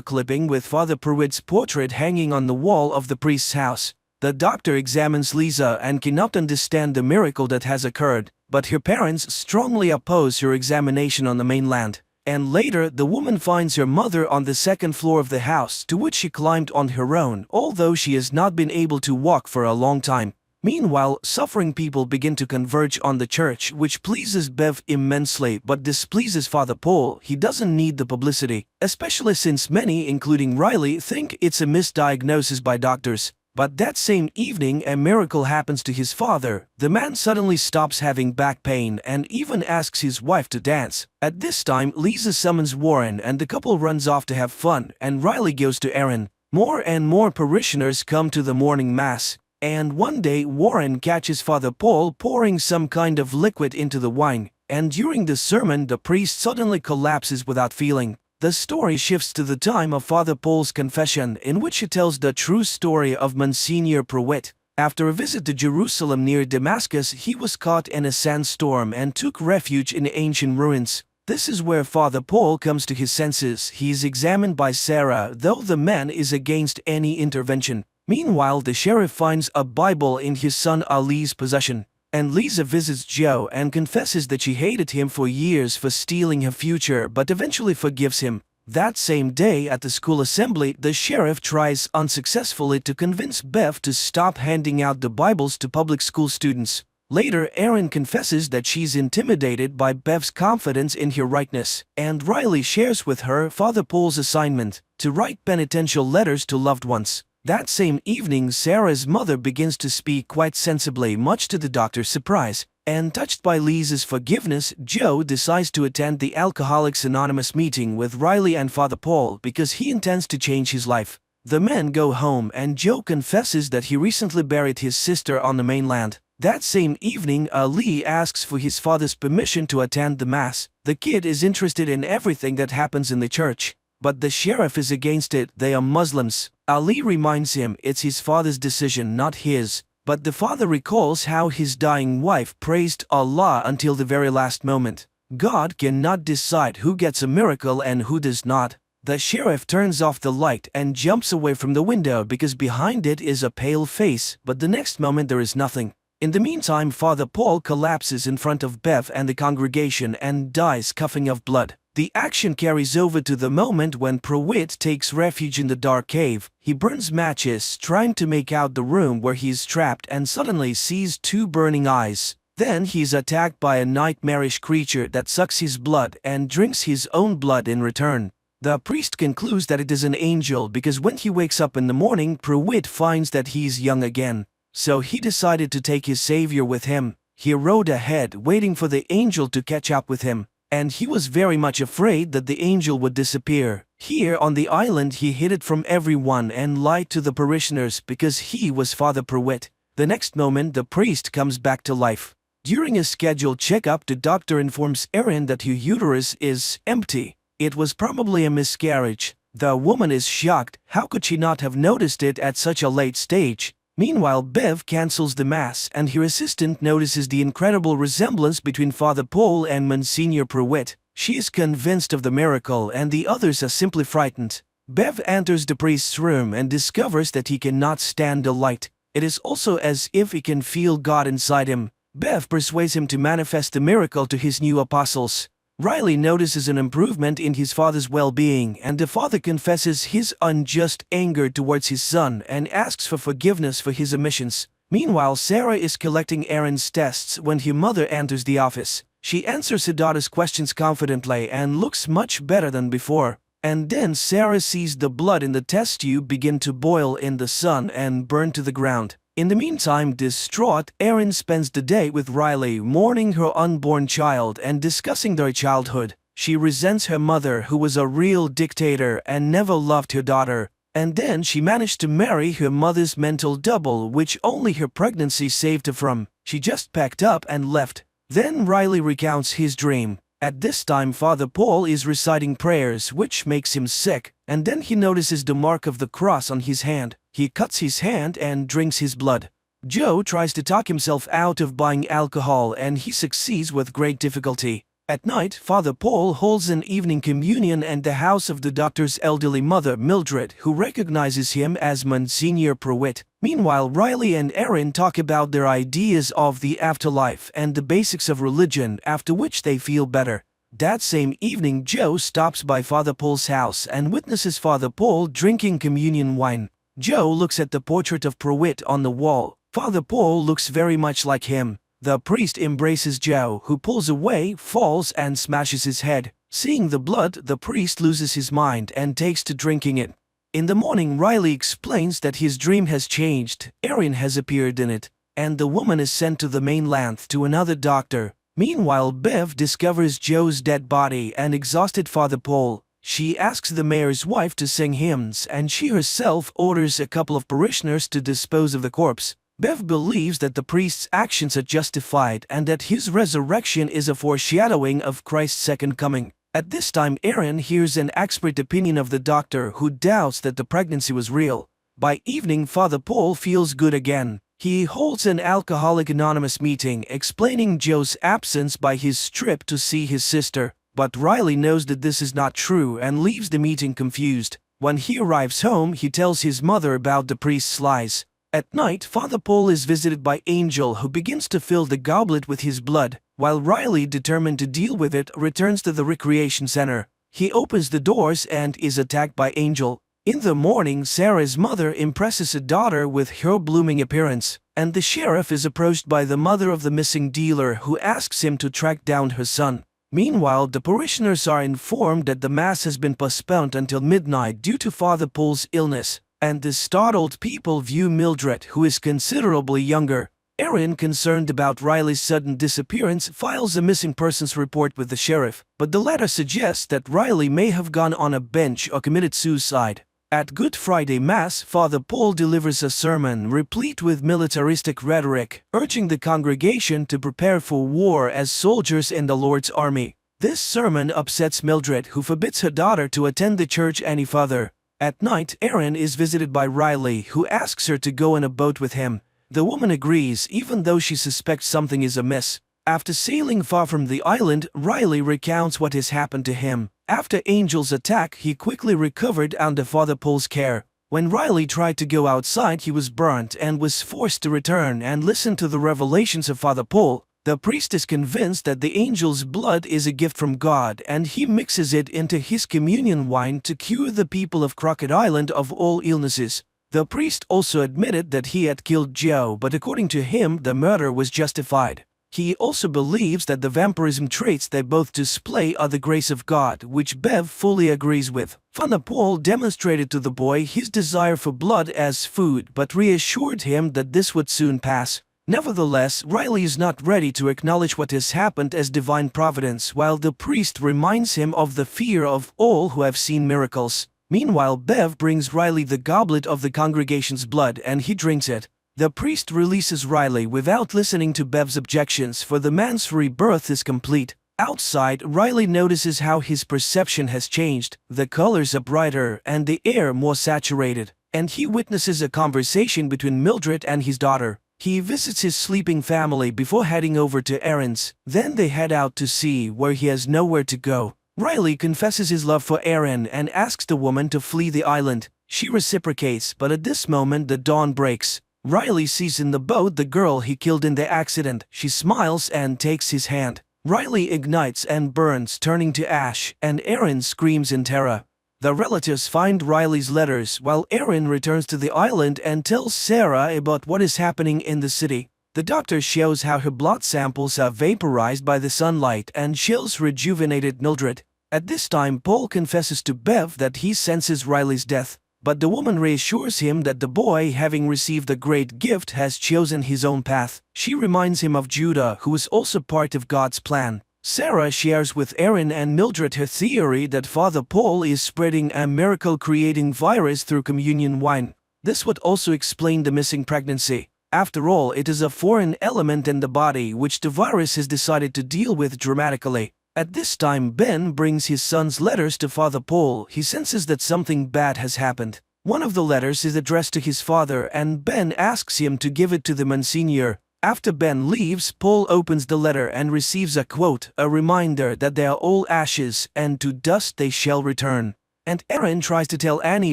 clipping with Father Pruitt's portrait hanging on the wall of the priest's house. The doctor examines Lisa and cannot understand the miracle that has occurred, but her parents strongly oppose her examination on the mainland. And later, the woman finds her mother on the second floor of the house, to which she climbed on her own, although she has not been able to walk for a long time. Meanwhile, suffering people begin to converge on the church, which pleases Bev immensely but displeases Father Paul. He doesn't need the publicity, especially since many, including Riley, think it's a misdiagnosis by doctors. But that same evening, a miracle happens to his father. The man suddenly stops having back pain and even asks his wife to dance. At this time, Lisa summons Warren and the couple runs off to have fun, and Riley goes to Aaron. More and more parishioners come to the morning mass, and one day Warren catches Father Paul pouring some kind of liquid into the wine, and during the sermon the priest suddenly collapses without feeling. The story shifts to the time of Father Paul's confession, in which he tells the true story of Monsignor Pruitt. After a visit to Jerusalem near Damascus, he was caught in a sandstorm and took refuge in ancient ruins. This is where Father Paul comes to his senses. He is examined by Sarah, though the man is against any intervention. Meanwhile, the sheriff finds a Bible in his son Ali's possession, and Lisa visits Joe and confesses that she hated him for years for stealing her future but eventually forgives him. That same day at the school assembly, the sheriff tries unsuccessfully to convince Bev to stop handing out the Bibles to public school students. Later, Erin confesses that she's intimidated by Bev's confidence in her rightness, and Riley shares with her Father Paul's assignment to write penitential letters to loved ones. That same evening, Sarah's mother begins to speak quite sensibly, much to the doctor's surprise. And touched by Lisa's forgiveness, Joe decides to attend the Alcoholics Anonymous meeting with Riley and Father Paul because he intends to change his life. The men go home and Joe confesses that he recently buried his sister on the mainland. That same evening, Ali asks for his father's permission to attend the mass. The kid is interested in everything that happens in the church, but the sheriff is against it. They are Muslims. Ali reminds him it's his father's decision, not his. But the father recalls how his dying wife praised Allah until the very last moment. God cannot decide who gets a miracle and who does not. The sheriff turns off the light and jumps away from the window because behind it is a pale face, but the next moment there is nothing. In the meantime, Father Paul collapses in front of Bev and the congregation and dies coughing up blood. The action carries over to the moment when Pruitt takes refuge in the dark cave. He burns matches, trying to make out the room where he is trapped, and suddenly sees two burning eyes. Then he is attacked by a nightmarish creature that sucks his blood and drinks his own blood in return. The priest concludes that it is an angel because when he wakes up in the morning, Pruitt finds that he is young again. So he decided to take his savior with him. He rode ahead, waiting for the angel to catch up with him. And he was very much afraid that the angel would disappear. Here on the island he hid it from everyone and lied to the parishioners because he was Father Pruitt. The next moment the priest comes back to life. During a scheduled checkup, the doctor informs Erin that her uterus is empty. It was probably a miscarriage. The woman is shocked. How could she not have noticed it at such a late stage? Meanwhile, Bev cancels the mass and her assistant notices the incredible resemblance between Father Paul and Monsignor Pruitt. She is convinced of the miracle and the others are simply frightened. Bev enters the priest's room and discovers that he cannot stand the light. It is also as if he can feel God inside him. Bev persuades him to manifest the miracle to his new apostles. Riley notices an improvement in his father's well-being, and the father confesses his unjust anger towards his son and asks for forgiveness for his omissions. Meanwhile, Sarah is collecting Erin's tests when her mother enters the office. She answers her daughter's questions confidently and looks much better than before. And then Sarah sees the blood in the test tube begin to boil in the sun and burn to the ground. In the meantime, distraught, Erin spends the day with Riley, mourning her unborn child and discussing their childhood. She resents her mother, who was a real dictator and never loved her daughter. And then she managed to marry her mother's mental double, which only her pregnancy saved her from. She just packed up and left. Then Riley recounts his dream. At this time, Father Paul is reciting prayers, which makes him sick, and then he notices the mark of the cross on his hand. He cuts his hand and drinks his blood. Joe tries to talk himself out of buying alcohol and he succeeds with great difficulty. At night, Father Paul holds an evening communion at the house of the doctor's elderly mother, Mildred, who recognizes him as Monsignor Pruitt. Meanwhile, Riley and Erin talk about their ideas of the afterlife and the basics of religion, after which they feel better. That same evening, Joe stops by Father Paul's house and witnesses Father Paul drinking communion wine. Joe looks at the portrait of Pruitt on the wall. Father Paul looks very much like him. The priest embraces Joe, who pulls away, falls, and smashes his head. Seeing the blood, the priest loses his mind and takes to drinking it. In the morning, Riley explains that his dream has changed, Erin has appeared in it, and the woman is sent to the mainland to another doctor. Meanwhile, Bev discovers Joe's dead body and exhausted Father Paul. She asks the mayor's wife to sing hymns, and she herself orders a couple of parishioners to dispose of the corpse. Bev believes that the priest's actions are justified and that his resurrection is a foreshadowing of Christ's second coming. At this time, Erin hears an expert opinion of the doctor who doubts that the pregnancy was real. By evening, Father Paul feels good again. He holds an Alcoholics Anonymous meeting explaining Joe's absence by his trip to see his sister, but Riley knows that this is not true and leaves the meeting confused. When he arrives home, he tells his mother about the priest's lies. At night, Father Paul is visited by Angel, who begins to fill the goblet with his blood, while Riley, determined to deal with it, returns to the recreation center. He opens the doors and is attacked by Angel. In the morning, Sarah's mother impresses her daughter with her blooming appearance, and the sheriff is approached by the mother of the missing dealer, who asks him to track down her son. Meanwhile, the parishioners are informed that the mass has been postponed until midnight due to Father Paul's illness, and the startled people view Mildred, who is considerably younger. Erin, concerned about Riley's sudden disappearance, files a missing persons report with the sheriff, but the letter suggests that Riley may have gone on a bench or committed suicide. At Good Friday Mass, Father Paul delivers a sermon replete with militaristic rhetoric, urging the congregation to prepare for war as soldiers in the Lord's army. This sermon upsets Mildred, who forbids her daughter to attend the church any further. At night, Erin is visited by Riley, who asks her to go in a boat with him. The woman agrees, even though she suspects something is amiss. After sailing far from the island, Riley recounts what has happened to him. After Angel's attack, he quickly recovered under Father Paul's care. When Riley tried to go outside, he was burnt and was forced to return and listen to the revelations of Father Paul. The priest is convinced that the angel's blood is a gift from God, and he mixes it into his communion wine to cure the people of Crockett Island of all illnesses. The priest also admitted that he had killed Joe, but according to him, the murder was justified. He also believes that the vampirism traits they both display are the grace of God, which Bev fully agrees with. Father Paul demonstrated to the boy his desire for blood as food, but reassured him that this would soon pass. Nevertheless, Riley is not ready to acknowledge what has happened as divine providence, while the priest reminds him of the fear of all who have seen miracles. Meanwhile, Bev brings Riley the goblet of the congregation's blood and he drinks it. The priest releases Riley without listening to Bev's objections, for the man's rebirth is complete. Outside, Riley notices how his perception has changed. The colors are brighter and the air more saturated, and he witnesses a conversation between Mildred and his daughter. He visits his sleeping family before heading over to Erin's. Then they head out to sea, where he has nowhere to go. Riley confesses his love for Erin and asks the woman to flee the island. She reciprocates, but at this moment the dawn breaks. Riley sees in the boat the girl he killed in the accident. She smiles and takes his hand. Riley ignites and burns, turning to ash, and Erin screams in terror. The relatives find Riley's letters, while Erin returns to the island and tells Sarah about what is happening in the city. The doctor shows how her blood samples are vaporized by the sunlight and shows rejuvenated Mildred. At this time, Paul confesses to Bev that he senses Riley's death, but the woman reassures him that the boy, having received a great gift, has chosen his own path. She reminds him of Judah, who is also part of God's plan. Sarah shares with Erin and Mildred her theory that Father Paul is spreading a miracle-creating virus through communion wine. This would also explain the missing pregnancy. After all, it is a foreign element in the body which the virus has decided to deal with dramatically. At this time, Ben brings his son's letters to Father Paul. He senses that something bad has happened. One of the letters is addressed to his father, and Ben asks him to give it to the Monsignor. After Ben leaves, Paul opens the letter and receives a quote, a reminder that they are all ashes, and to dust they shall return. And Erin tries to tell Annie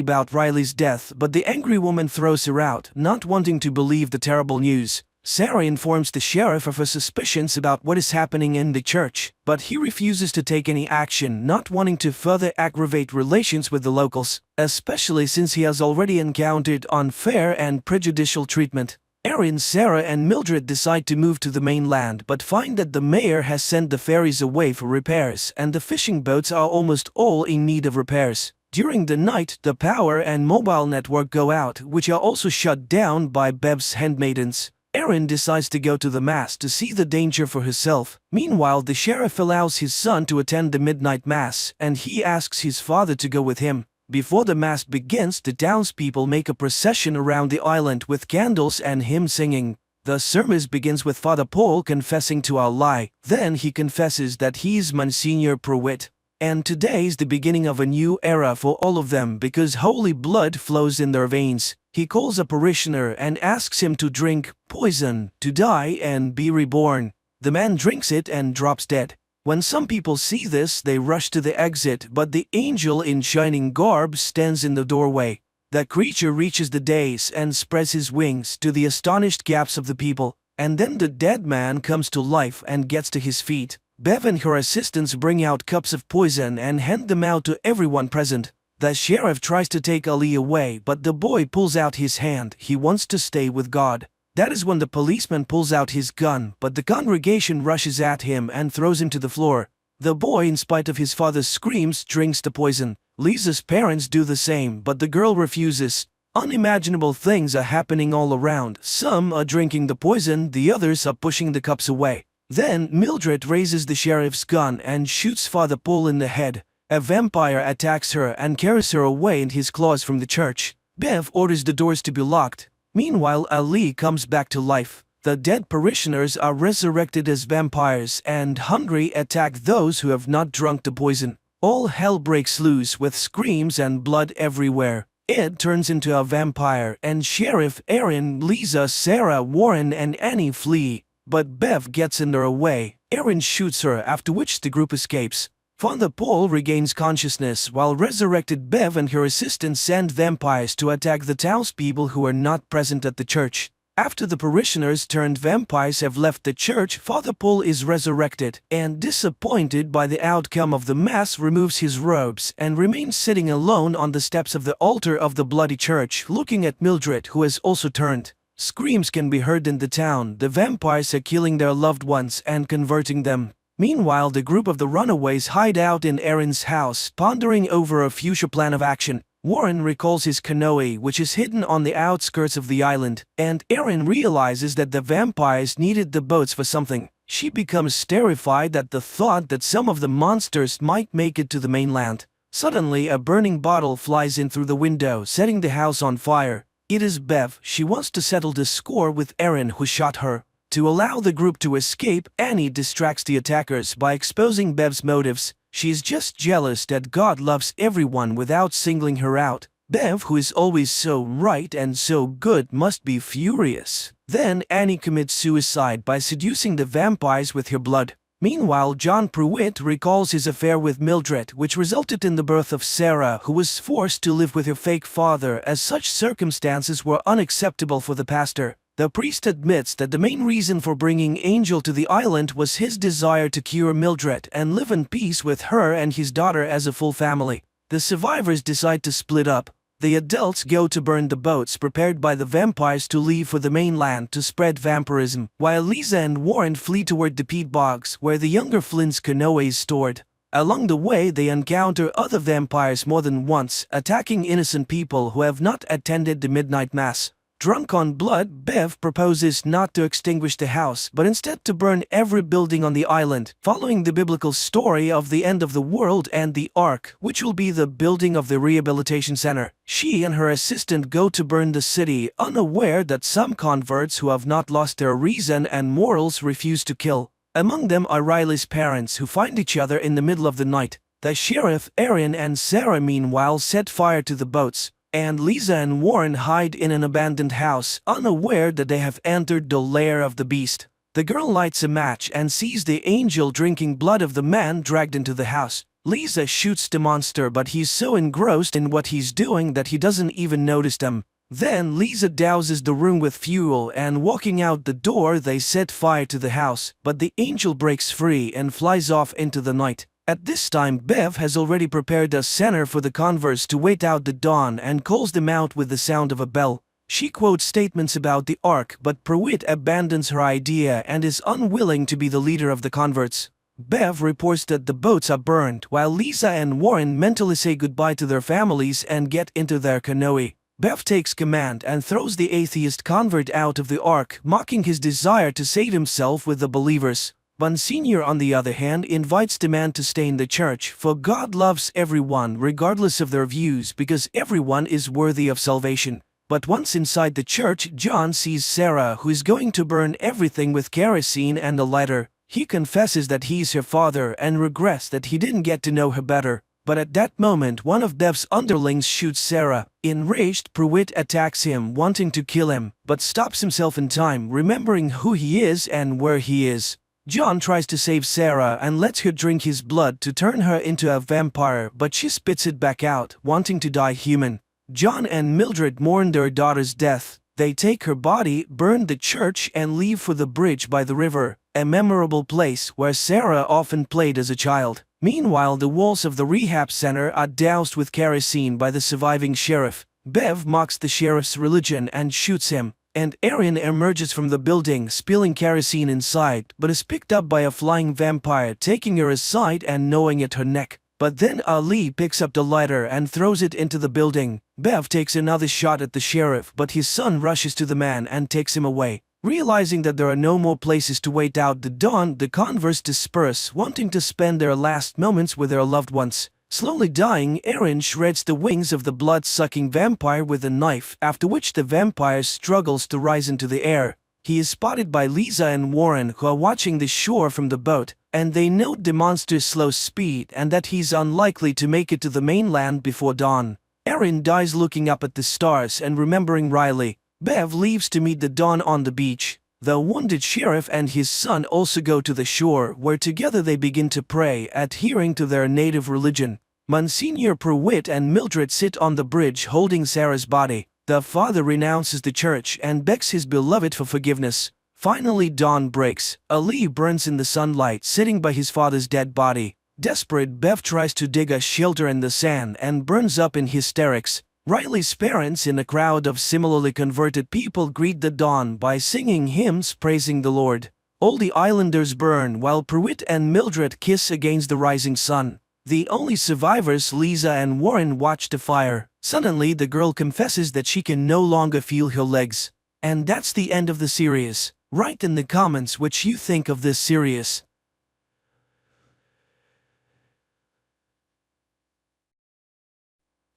about Riley's death, but the angry woman throws her out, not wanting to believe the terrible news. Sarah informs the sheriff of her suspicions about what is happening in the church, but he refuses to take any action, not wanting to further aggravate relations with the locals, especially since he has already encountered unfair and prejudicial treatment. Erin, Sarah, and Mildred decide to move to the mainland but find that the mayor has sent the ferries away for repairs and the fishing boats are almost all in need of repairs. During the night, the power and mobile network go out, which are also shut down by Bev's handmaidens. Erin decides to go to the mass to see the danger for herself. Meanwhile, the sheriff allows his son to attend the midnight mass, and he asks his father to go with him. Before the mass begins, the townspeople make a procession around the island with candles and hymn singing. The service begins with Father Paul confessing to our lie. Then he confesses that he's Monsignor Pruitt. And today is the beginning of a new era for all of them because holy blood flows in their veins. He calls a parishioner and asks him to drink poison, to die and be reborn. The man drinks it and drops dead. When some people see this, they rush to the exit, but the angel in shining garb stands in the doorway. The creature reaches the dais and spreads his wings to the astonished gaps of the people, and then the dead man comes to life and gets to his feet. Bev and her assistants bring out cups of poison and hand them out to everyone present. The sheriff tries to take Ali away, but the boy pulls out his hand. He wants to stay with God. That is when the policeman pulls out his gun, but the congregation rushes at him and throws him to the floor. The boy, in spite of his father's screams, drinks the poison. Lisa's parents do the same, but the girl refuses. Unimaginable things are happening all around. Some are drinking the poison, the others are pushing the cups away. Then Mildred raises the sheriff's gun and shoots Father Paul in the head. A vampire attacks her and carries her away in his claws from the church. Bev orders the doors to be locked. Meanwhile, Ali comes back to life. The dead parishioners are resurrected as vampires and hungry attack those who have not drunk the poison. All hell breaks loose with screams and blood everywhere. Ed turns into a vampire and Sheriff Erin, Lisa, Sarah, Warren, and Annie flee. But Bev gets in their way. Erin shoots her, after which the group escapes. Father Paul regains consciousness while resurrected Bev and her assistants send vampires to attack the townspeople who are not present at the church. After the parishioners turned vampires have left the church, Father Paul is resurrected and, disappointed by the outcome of the mass, removes his robes and remains sitting alone on the steps of the altar of the bloody church, looking at Mildred, who has also turned. Screams can be heard in the town. The vampires are killing their loved ones and converting them. Meanwhile, the group of the runaways hide out in Erin's house, pondering over a future plan of action. Warren recalls his canoe, which is hidden on the outskirts of the island, and Erin realizes that the vampires needed the boats for something. She becomes terrified at the thought that some of the monsters might make it to the mainland. Suddenly, a burning bottle flies in through the window, setting the house on fire. It is Bev. She wants to settle the score with Erin, who shot her. To allow the group to escape, Annie distracts the attackers by exposing Bev's motives. She is just jealous that God loves everyone without singling her out. Bev, who is always so right and so good, must be furious. Then Annie commits suicide by seducing the vampires with her blood. Meanwhile, John Pruitt recalls his affair with Mildred, which resulted in the birth of Sarah, who was forced to live with her fake father as such circumstances were unacceptable for the pastor. The priest admits that the main reason for bringing Angel to the island was his desire to cure Mildred and live in peace with her and his daughter as a full family. The survivors decide to split up. The adults go to burn the boats prepared by the vampires to leave for the mainland to spread vampirism, while Lisa and Warren flee toward the peat bogs where the younger Flynn's canoe is stored. Along the way, they encounter other vampires more than once, attacking innocent people who have not attended the midnight mass. Drunk on blood, Bev proposes not to extinguish the house, but instead to burn every building on the island, following the biblical story of the end of the world and the Ark, which will be the building of the rehabilitation center. She and her assistant go to burn the city, unaware that some converts who have not lost their reason and morals refuse to kill. Among them are Riley's parents, who find each other in the middle of the night. The sheriff, Erin, and Sarah meanwhile set fire to the boats, and Lisa and Warren hide in an abandoned house, unaware that they have entered the lair of the beast. The girl lights a match and sees the angel drinking blood of the man dragged into the house. Lisa shoots the monster, but he's so engrossed in what he's doing that he doesn't even notice them. Then Lisa douses the room with fuel, and walking out the door they set fire to the house, but the angel breaks free and flies off into the night. At this time, Bev has already prepared a center for the converts to wait out the dawn and calls them out with the sound of a bell. She quotes statements about the Ark, but Pruitt abandons her idea and is unwilling to be the leader of the converts. Bev reports that the boats are burned, while Lisa and Warren mentally say goodbye to their families and get into their canoe. Bev takes command and throws the atheist convert out of the Ark, mocking his desire to save himself with the believers. Monsignor, on the other hand, invites the man to stay in the church, for God loves everyone regardless of their views because everyone is worthy of salvation. But once inside the church, John sees Sarah, who is going to burn everything with kerosene and a lighter. He confesses that he's her father and regrets that he didn't get to know her better. But at that moment, one of Bev's underlings shoots Sarah. Enraged, Pruitt attacks him, wanting to kill him, but stops himself in time, remembering who he is and where he is. John tries to save Sarah and lets her drink his blood to turn her into a vampire, but she spits it back out, wanting to die human. John and Mildred mourn their daughter's death. They take her body, burn the church, and leave for the bridge by the river, a memorable place where Sarah often played as a child. Meanwhile, the walls of the rehab center are doused with kerosene by the surviving sheriff. Bev mocks the sheriff's religion and shoots him, and Erin emerges from the building, spilling kerosene inside, but is picked up by a flying vampire, taking her aside and gnawing at her neck. But then Ali picks up the lighter and throws it into the building. Bev takes another shot at the sheriff, but his son rushes to the man and takes him away. Realizing that there are no more places to wait out the dawn, the converts disperse, wanting to spend their last moments with their loved ones. Slowly dying, Erin shreds the wings of the blood-sucking vampire with a knife, after which the vampire struggles to rise into the air. He is spotted by Lisa and Warren, who are watching the shore from the boat, and they note the monster's slow speed and that he's unlikely to make it to the mainland before dawn. Erin dies looking up at the stars and remembering Riley. Bev leaves to meet the dawn on the beach. The wounded sheriff and his son also go to the shore, where together they begin to pray, adhering to their native religion. Monsignor Pruitt and Mildred sit on the bridge holding Sarah's body. The father renounces the church and begs his beloved for forgiveness. Finally, dawn breaks. Ali burns in the sunlight, sitting by his father's dead body. Desperate, Bev tries to dig a shelter in the sand and burns up in hysterics. Riley's parents, in a crowd of similarly converted people, greet the dawn by singing hymns praising the Lord. All the islanders burn while Pruitt and Mildred kiss against the rising sun. The only survivors, Lisa and Warren, watch the fire. Suddenly, the girl confesses that she can no longer feel her legs. And that's the end of the series. Write in the comments what you think of this series.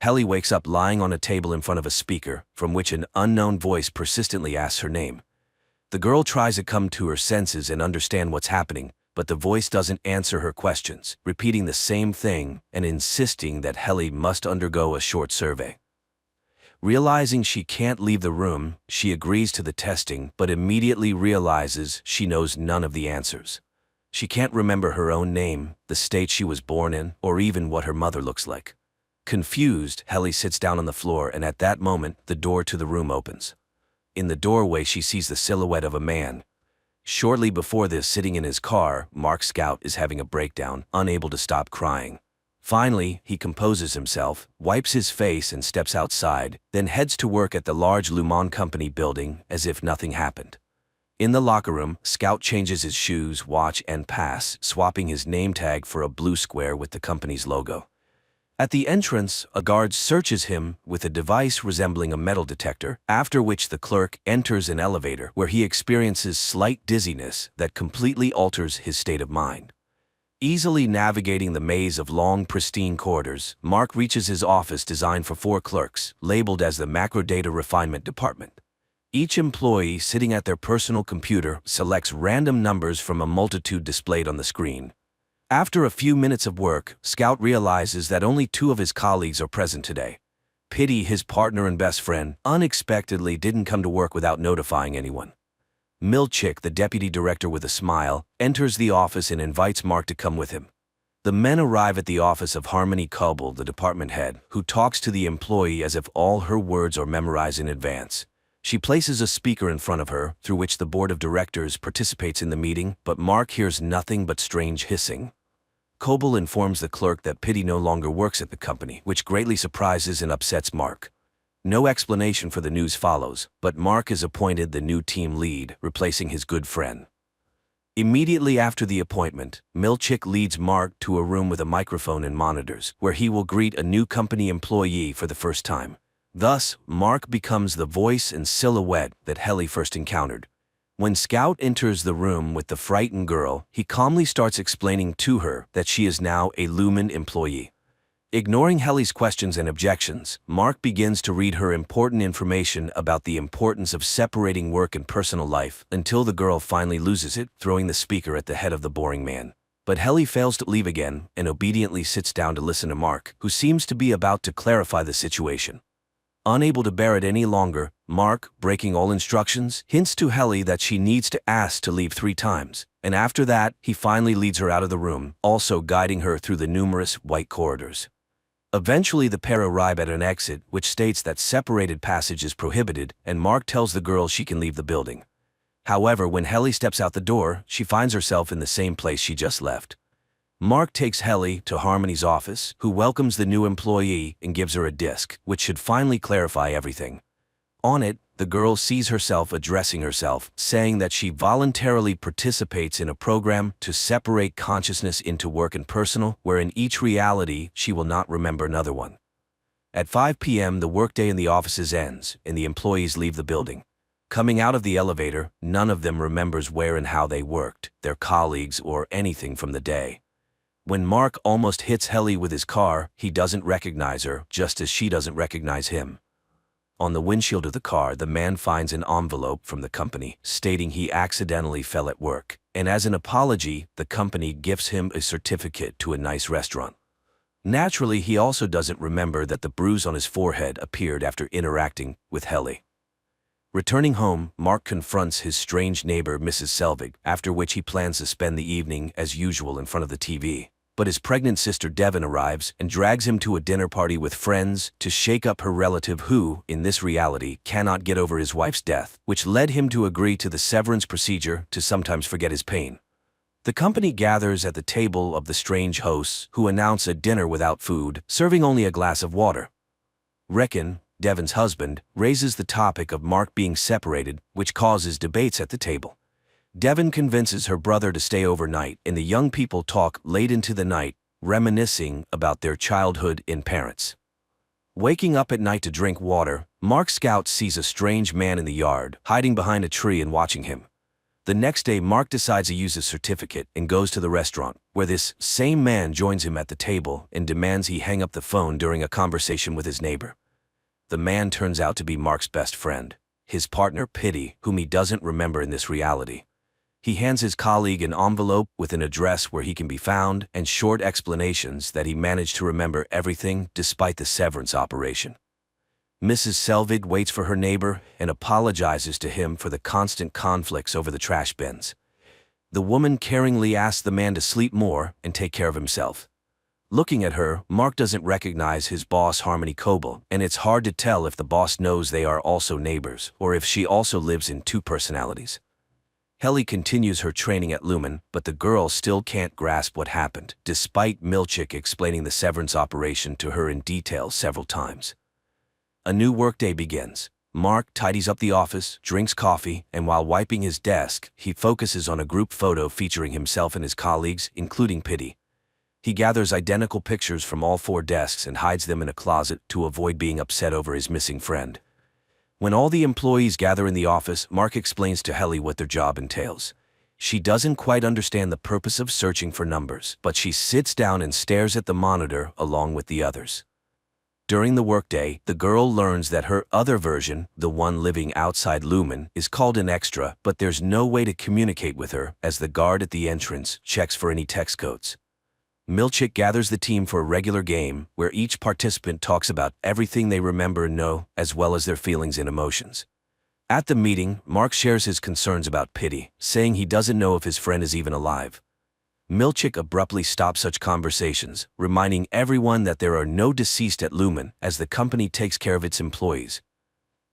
Helly wakes up lying on a table in front of a speaker, from which an unknown voice persistently asks her name. The girl tries to come to her senses and understand what's happening, but the voice doesn't answer her questions, repeating the same thing and insisting that Helly must undergo a short survey. Realizing she can't leave the room, she agrees to the testing, but immediately realizes she knows none of the answers. She can't remember her own name, the state she was born in, or even what her mother looks like. Confused, Helly sits down on the floor, and at that moment, the door to the room opens. In the doorway, she sees the silhouette of a man. Shortly before this, sitting in his car, Mark Scout is having a breakdown, unable to stop crying. Finally, he composes himself, wipes his face and steps outside, then heads to work at the large Lumon Company building as if nothing happened. In the locker room, Scout changes his shoes, watch, and pass, swapping his name tag for a blue square with the company's logo. At the entrance, a guard searches him with a device resembling a metal detector, after which the clerk enters an elevator where he experiences slight dizziness that completely alters his state of mind. Easily navigating the maze of long, pristine corridors, Mark reaches his office designed for 4 clerks, labeled as the Macro Data Refinement Department. Each employee, sitting at their personal computer, selects random numbers from a multitude displayed on the screen. After a few minutes of work, Scout realizes that only 2 of his colleagues are present today. Pity, his partner and best friend, unexpectedly didn't come to work without notifying anyone. Milchick, the deputy director, with a smile, enters the office and invites Mark to come with him. The men arrive at the office of Harmony Coble, the department head, who talks to the employee as if all her words are memorized in advance. She places a speaker in front of her, through which the board of directors participates in the meeting, but Mark hears nothing but strange hissing. Coble informs the clerk that Pity no longer works at the company, which greatly surprises and upsets Mark. No explanation for the news follows, but Mark is appointed the new team lead, replacing his good friend. Immediately after the appointment, Milchick leads Mark to a room with a microphone and monitors, where he will greet a new company employee for the first time. Thus, Mark becomes the voice and silhouette that Helly first encountered. When Scout enters the room with the frightened girl, he calmly starts explaining to her that she is now a Lumen employee. Ignoring Helly's questions and objections, Mark begins to read her important information about the importance of separating work and personal life until the girl finally loses it, throwing the speaker at the head of the boring man. But Helly fails to leave again and obediently sits down to listen to Mark, who seems to be about to clarify the situation. Unable to bear it any longer, Mark, breaking all instructions, hints to Helly that she needs to ask to leave 3 times, and after that, he finally leads her out of the room, also guiding her through the numerous white corridors. Eventually, the pair arrive at an exit which states that separated passage is prohibited, and Mark tells the girl she can leave the building. However, when Helly steps out the door, she finds herself in the same place she just left. Mark takes Helly to Harmony's office, who welcomes the new employee and gives her a disc, which should finally clarify everything. On it, the girl sees herself addressing herself, saying that she voluntarily participates in a program to separate consciousness into work and personal, where in each reality she will not remember another one. At 5 p.m. the workday in the offices ends, and the employees leave the building. Coming out of the elevator, none of them remembers where and how they worked, their colleagues, or anything from the day. When Mark almost hits Helly with his car, he doesn't recognize her, just as she doesn't recognize him. On the windshield of the car, the man finds an envelope from the company, stating he accidentally fell at work, and as an apology, the company gifts him a certificate to a nice restaurant. Naturally, he also doesn't remember that the bruise on his forehead appeared after interacting with Helly. Returning home, Mark confronts his strange neighbor, Mrs. Selvig, after which he plans to spend the evening as usual in front of the TV. But his pregnant sister Devon arrives and drags him to a dinner party with friends to shake up her relative who, in this reality, cannot get over his wife's death, which led him to agree to the severance procedure to sometimes forget his pain. The company gathers at the table of the strange hosts, who announce a dinner without food, serving only a glass of water. Reckon, Devon's husband, raises the topic of Mark being separated, which causes debates at the table. Devon convinces her brother to stay overnight, and the young people talk late into the night, reminiscing about their childhood and parents. Waking up at night to drink water, Mark Scout sees a strange man in the yard, hiding behind a tree and watching him. The next day, Mark decides to use his certificate and goes to the restaurant, where this same man joins him at the table and demands he hang up the phone during a conversation with his neighbor. The man turns out to be Mark's best friend, his partner Pitty, whom he doesn't remember in this reality. He hands his colleague an envelope with an address where he can be found and short explanations that he managed to remember everything despite the severance operation. Mrs. Selvig waits for her neighbor and apologizes to him for the constant conflicts over the trash bins. The woman caringly asks the man to sleep more and take care of himself. Looking at her, Mark doesn't recognize his boss Harmony Coble, and it's hard to tell if the boss knows they are also neighbors or if she also lives in 2 personalities. Helly continues her training at Lumen, but the girl still can't grasp what happened, despite Milchick explaining the severance operation to her in detail several times. A new workday begins. Mark tidies up the office, drinks coffee, and while wiping his desk, he focuses on a group photo featuring himself and his colleagues, including Pitty. He gathers identical pictures from all 4 desks and hides them in a closet to avoid being upset over his missing friend. When all the employees gather in the office, Mark explains to Helly what their job entails. She doesn't quite understand the purpose of searching for numbers, but she sits down and stares at the monitor along with the others. During the workday, the girl learns that her other version, the one living outside Lumen, is called an extra, but there's no way to communicate with her as the guard at the entrance checks for any text codes. Milchick gathers the team for a regular game where each participant talks about everything they remember and know, as well as their feelings and emotions. At the meeting, Mark shares his concerns about Pitty, saying he doesn't know if his friend is even alive. Milchick abruptly stops such conversations, reminding everyone that there are no deceased at Lumen as the company takes care of its employees.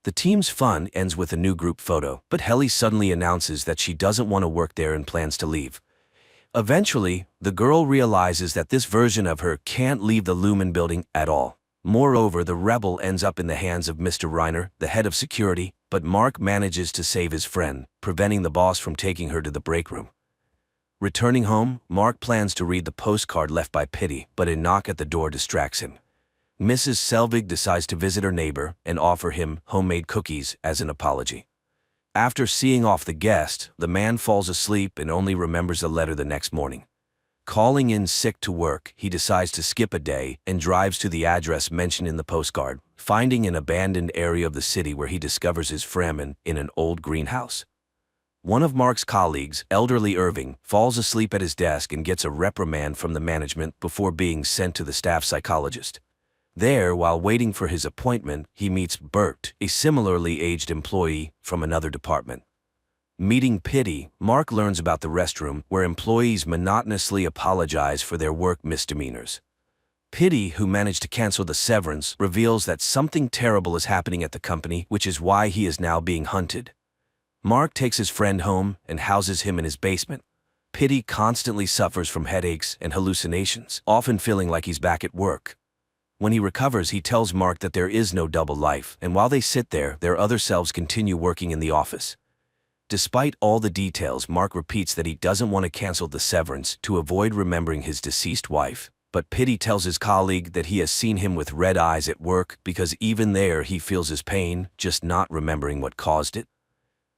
The team's fun ends with a new group photo, but Helly suddenly announces that she doesn't want to work there and plans to leave. Eventually, the girl realizes that this version of her can't leave the Lumen building at all. Moreover, the rebel ends up in the hands of Mr. Reiner, the head of security, but Mark manages to save his friend, preventing the boss from taking her to the break room. Returning home, Mark plans to read the postcard left by Pitty, but a knock at the door distracts him. Mrs. Selvig decides to visit her neighbor and offer him homemade cookies as an apology. After seeing off the guest, the man falls asleep and only remembers a letter the next morning. Calling in sick to work, he decides to skip a day and drives to the address mentioned in the postcard, finding an abandoned area of the city where he discovers his Fremen in an old greenhouse. One of Mark's colleagues, elderly Irving, falls asleep at his desk and gets a reprimand from the management before being sent to the staff psychologist. There, while waiting for his appointment, he meets Bert, a similarly aged employee from another department. Meeting Pitty, Mark learns about the restroom where employees monotonously apologize for their work misdemeanors. Pitty, who managed to cancel the severance, reveals that something terrible is happening at the company, which is why he is now being hunted. Mark takes his friend home and houses him in his basement. Pitty constantly suffers from headaches and hallucinations, often feeling like he's back at work. When he recovers, he tells Mark that there is no double life, and while they sit there, their other selves continue working in the office. Despite all the details, Mark repeats that he doesn't want to cancel the severance to avoid remembering his deceased wife, but Pitty tells his colleague that he has seen him with red eyes at work because even there he feels his pain, just not remembering what caused it.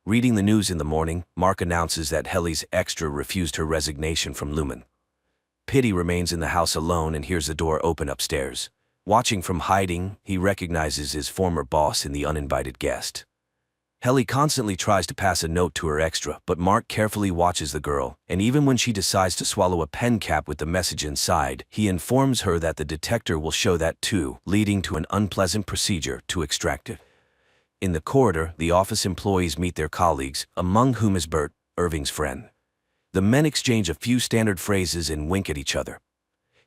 Reading the news in the morning, Mark announces that Helly's extra refused her resignation from Lumen. Pitty remains in the house alone and hears the door open upstairs. Watching from hiding, he recognizes his former boss in the uninvited guest. Helly constantly tries to pass a note to her extra, but Mark carefully watches the girl, and even when she decides to swallow a pen cap with the message inside, he informs her that the detector will show that too, leading to an unpleasant procedure to extract it. In the corridor, the office employees meet their colleagues, among whom is Bert, Irving's friend. The men exchange a few standard phrases and wink at each other.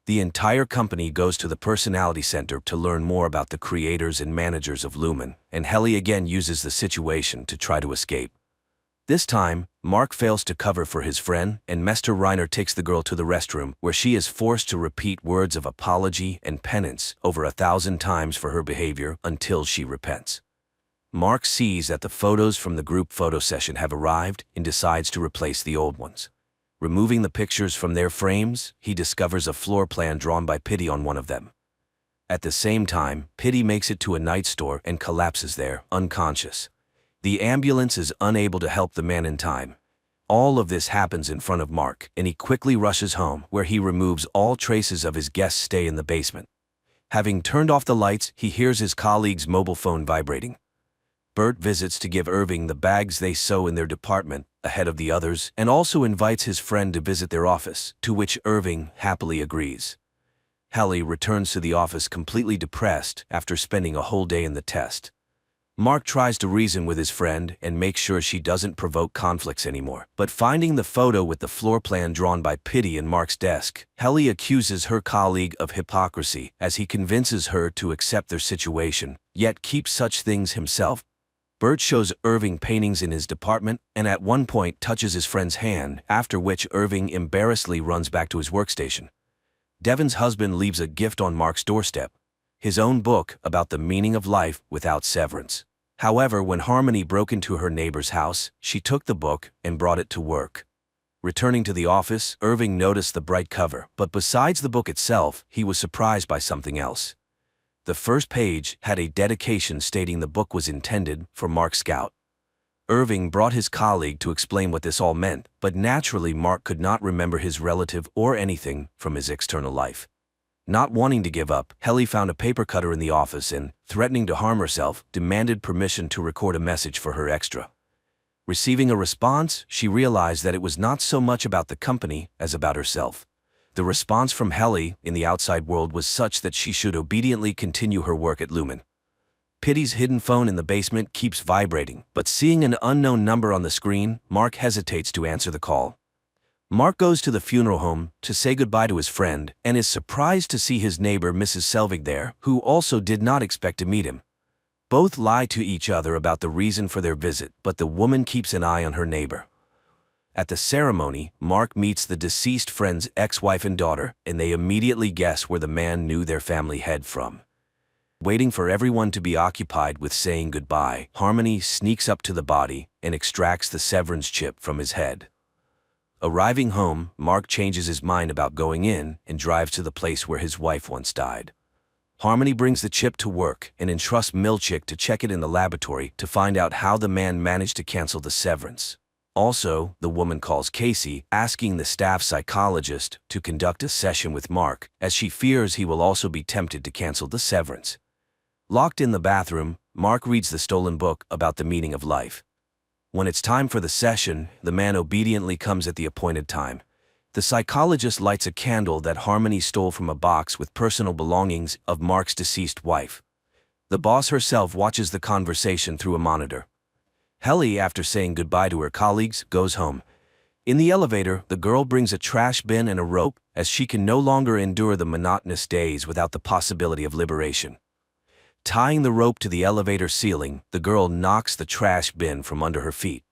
The entire company goes to the Personality Center to learn more about the creators and managers of Lumen, and Helly again uses the situation to try to escape. This time, Mark fails to cover for his friend, and Mr. Reiner takes the girl to the restroom, where she is forced to repeat words of apology and penance over 1,000 times for her behavior until she repents. Mark sees that the photos from the group photo session have arrived and decides to replace the old ones. Removing the pictures from their frames, he discovers a floor plan drawn by Pitty on one of them. At the same time, Pitty makes it to a night store and collapses there, unconscious. The ambulance is unable to help the man in time. All of this happens in front of Mark, and he quickly rushes home, where he removes all traces of his guest's stay in the basement. Having turned off the lights, he hears his colleague's mobile phone vibrating. Bert visits to give Irving the bags they sew in their department, ahead of the others, and also invites his friend to visit their office, to which Irving happily agrees. Helly returns to the office completely depressed after spending a whole day in the test. Mark tries to reason with his friend and make sure she doesn't provoke conflicts anymore, but finding the photo with the floor plan drawn by Pitty in Mark's desk, Helly accuses her colleague of hypocrisy as he convinces her to accept their situation, yet keeps such things himself. Bert shows Irving paintings in his department and at one point touches his friend's hand, after which Irving embarrassedly runs back to his workstation. Devon's husband leaves a gift on Mark's doorstep, his own book about the meaning of life without severance. However, when Harmony broke into her neighbor's house, she took the book and brought it to work. Returning to the office, Irving noticed the bright cover, but besides the book itself, he was surprised by something else. The first page had a dedication stating the book was intended for Mark Scout. Irving brought his colleague to explain what this all meant, but naturally Mark could not remember his relative or anything from his external life. Not wanting to give up, Helly found a paper cutter in the office and, threatening to harm herself, demanded permission to record a message for her extra. Receiving a response, she realized that it was not so much about the company as about herself. The response from Helly in the outside world was such that she should obediently continue her work at Lumen. Pitty's hidden phone in the basement keeps vibrating, but seeing an unknown number on the screen, Mark hesitates to answer the call. Mark goes to the funeral home to say goodbye to his friend and is surprised to see his neighbor Mrs. Selvig there, who also did not expect to meet him. Both lie to each other about the reason for their visit, but the woman keeps an eye on her neighbor. At the ceremony, Mark meets the deceased friend's ex-wife and daughter, and they immediately guess where the man knew their family head from. Waiting for everyone to be occupied with saying goodbye, Harmony sneaks up to the body and extracts the severance chip from his head. Arriving home, Mark changes his mind about going in and drives to the place where his wife once died. Harmony brings the chip to work and entrusts Milchick to check it in the laboratory to find out how the man managed to cancel the severance. Also, the woman calls Casey, asking the staff psychologist to conduct a session with Mark, as she fears he will also be tempted to cancel the severance. Locked in the bathroom, Mark reads the stolen book about the meaning of life. When it's time for the session, the man obediently comes at the appointed time. The psychologist lights a candle that Harmony stole from a box with personal belongings of Mark's deceased wife. The boss herself watches the conversation through a monitor. Helly, after saying goodbye to her colleagues, goes home. In the elevator, the girl brings a trash bin and a rope, as she can no longer endure the monotonous days without the possibility of liberation. Tying the rope to the elevator ceiling, the girl knocks the trash bin from under her feet.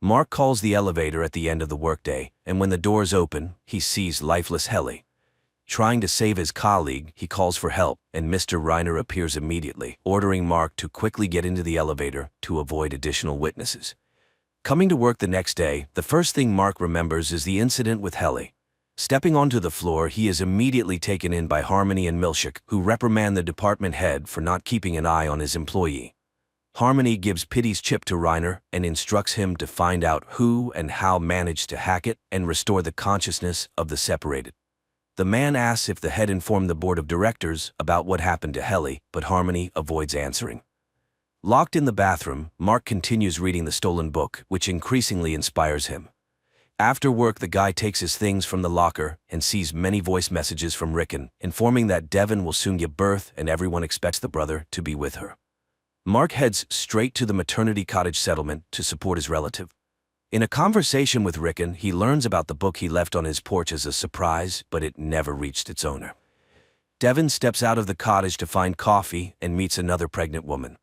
Mark calls the elevator at the end of the workday, and when the doors open, he sees lifeless Helly. Trying to save his colleague, he calls for help, and Mr. Reiner appears immediately, ordering Mark to quickly get into the elevator to avoid additional witnesses. Coming to work the next day, the first thing Mark remembers is the incident with Helly. Stepping onto the floor, he is immediately taken in by Harmony and Milchick, who reprimand the department head for not keeping an eye on his employee. Harmony gives Pity's chip to Reiner and instructs him to find out who and how managed to hack it and restore the consciousness of the separated. The man asks if the head informed the board of directors about what happened to Helly, but Harmony avoids answering. Locked in the bathroom, Mark continues reading the stolen book, which increasingly inspires him. After work, the guy takes his things from the locker and sees many voice messages from Rickon, informing that Devon will soon give birth and everyone expects the brother to be with her. Mark heads straight to the maternity cottage settlement to support his relative. In a conversation with Rickon, he learns about the book he left on his porch as a surprise, but it never reached its owner. Devon steps out of the cottage to find coffee and meets another pregnant woman.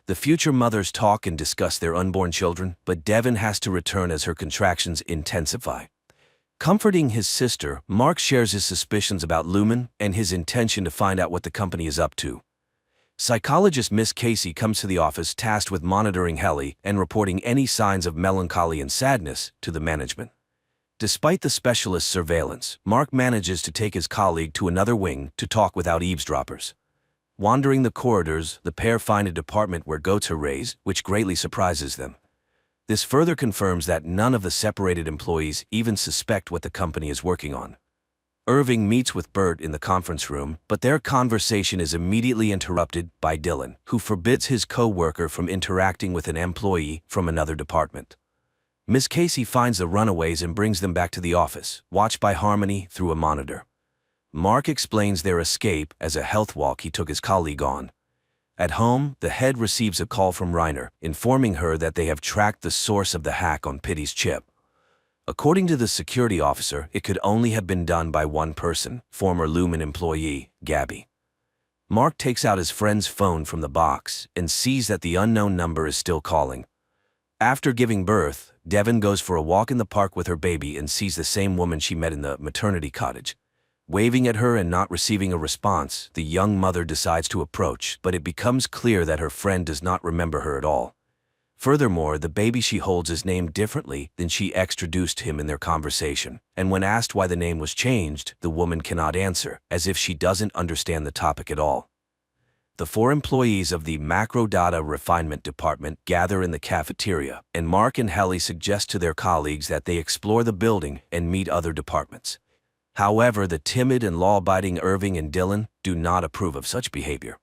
The future mothers talk and discuss their unborn children, but Devon has to return as her contractions intensify. Comforting his sister, Mark shares his suspicions about Lumen and his intention to find out what the company is up to. Psychologist Miss Casey comes to the office tasked with monitoring Helly and reporting any signs of melancholy and sadness to the management. Despite the specialist's surveillance, Mark manages to take his colleague to another wing to talk without eavesdroppers. Wandering the corridors, the pair find a department where goats are raised, which greatly surprises them. This further confirms that none of the separated employees even suspect what the company is working on. Irving meets with Bert in the conference room, but their conversation is immediately interrupted by Dylan, who forbids his co-worker from interacting with an employee from another department. Miss Casey finds the runaways and brings them back to the office, watched by Harmony through a monitor. Mark explains their escape as a health walk he took his colleague on. At home, the head receives a call from Reiner, informing her that they have tracked the source of the hack on Pity's chip. According to the security officer, it could only have been done by one person, former Lumen employee, Gabby. Mark takes out his friend's phone from the box and sees that the unknown number is still calling. After giving birth, Devon goes for a walk in the park with her baby and sees the same woman she met in the maternity cottage. Waving at her and not receiving a response, the young mother decides to approach, but it becomes clear that her friend does not remember her at all. Furthermore, the baby she holds is named differently than she introduced him in their conversation, and when asked why the name was changed, the woman cannot answer, as if she doesn't understand the topic at all. The 4 employees of the Macro Data Refinement Department gather in the cafeteria, and Mark and Helly suggest to their colleagues that they explore the building and meet other departments. However, the timid and law-abiding Irving and Dylan do not approve of such behavior.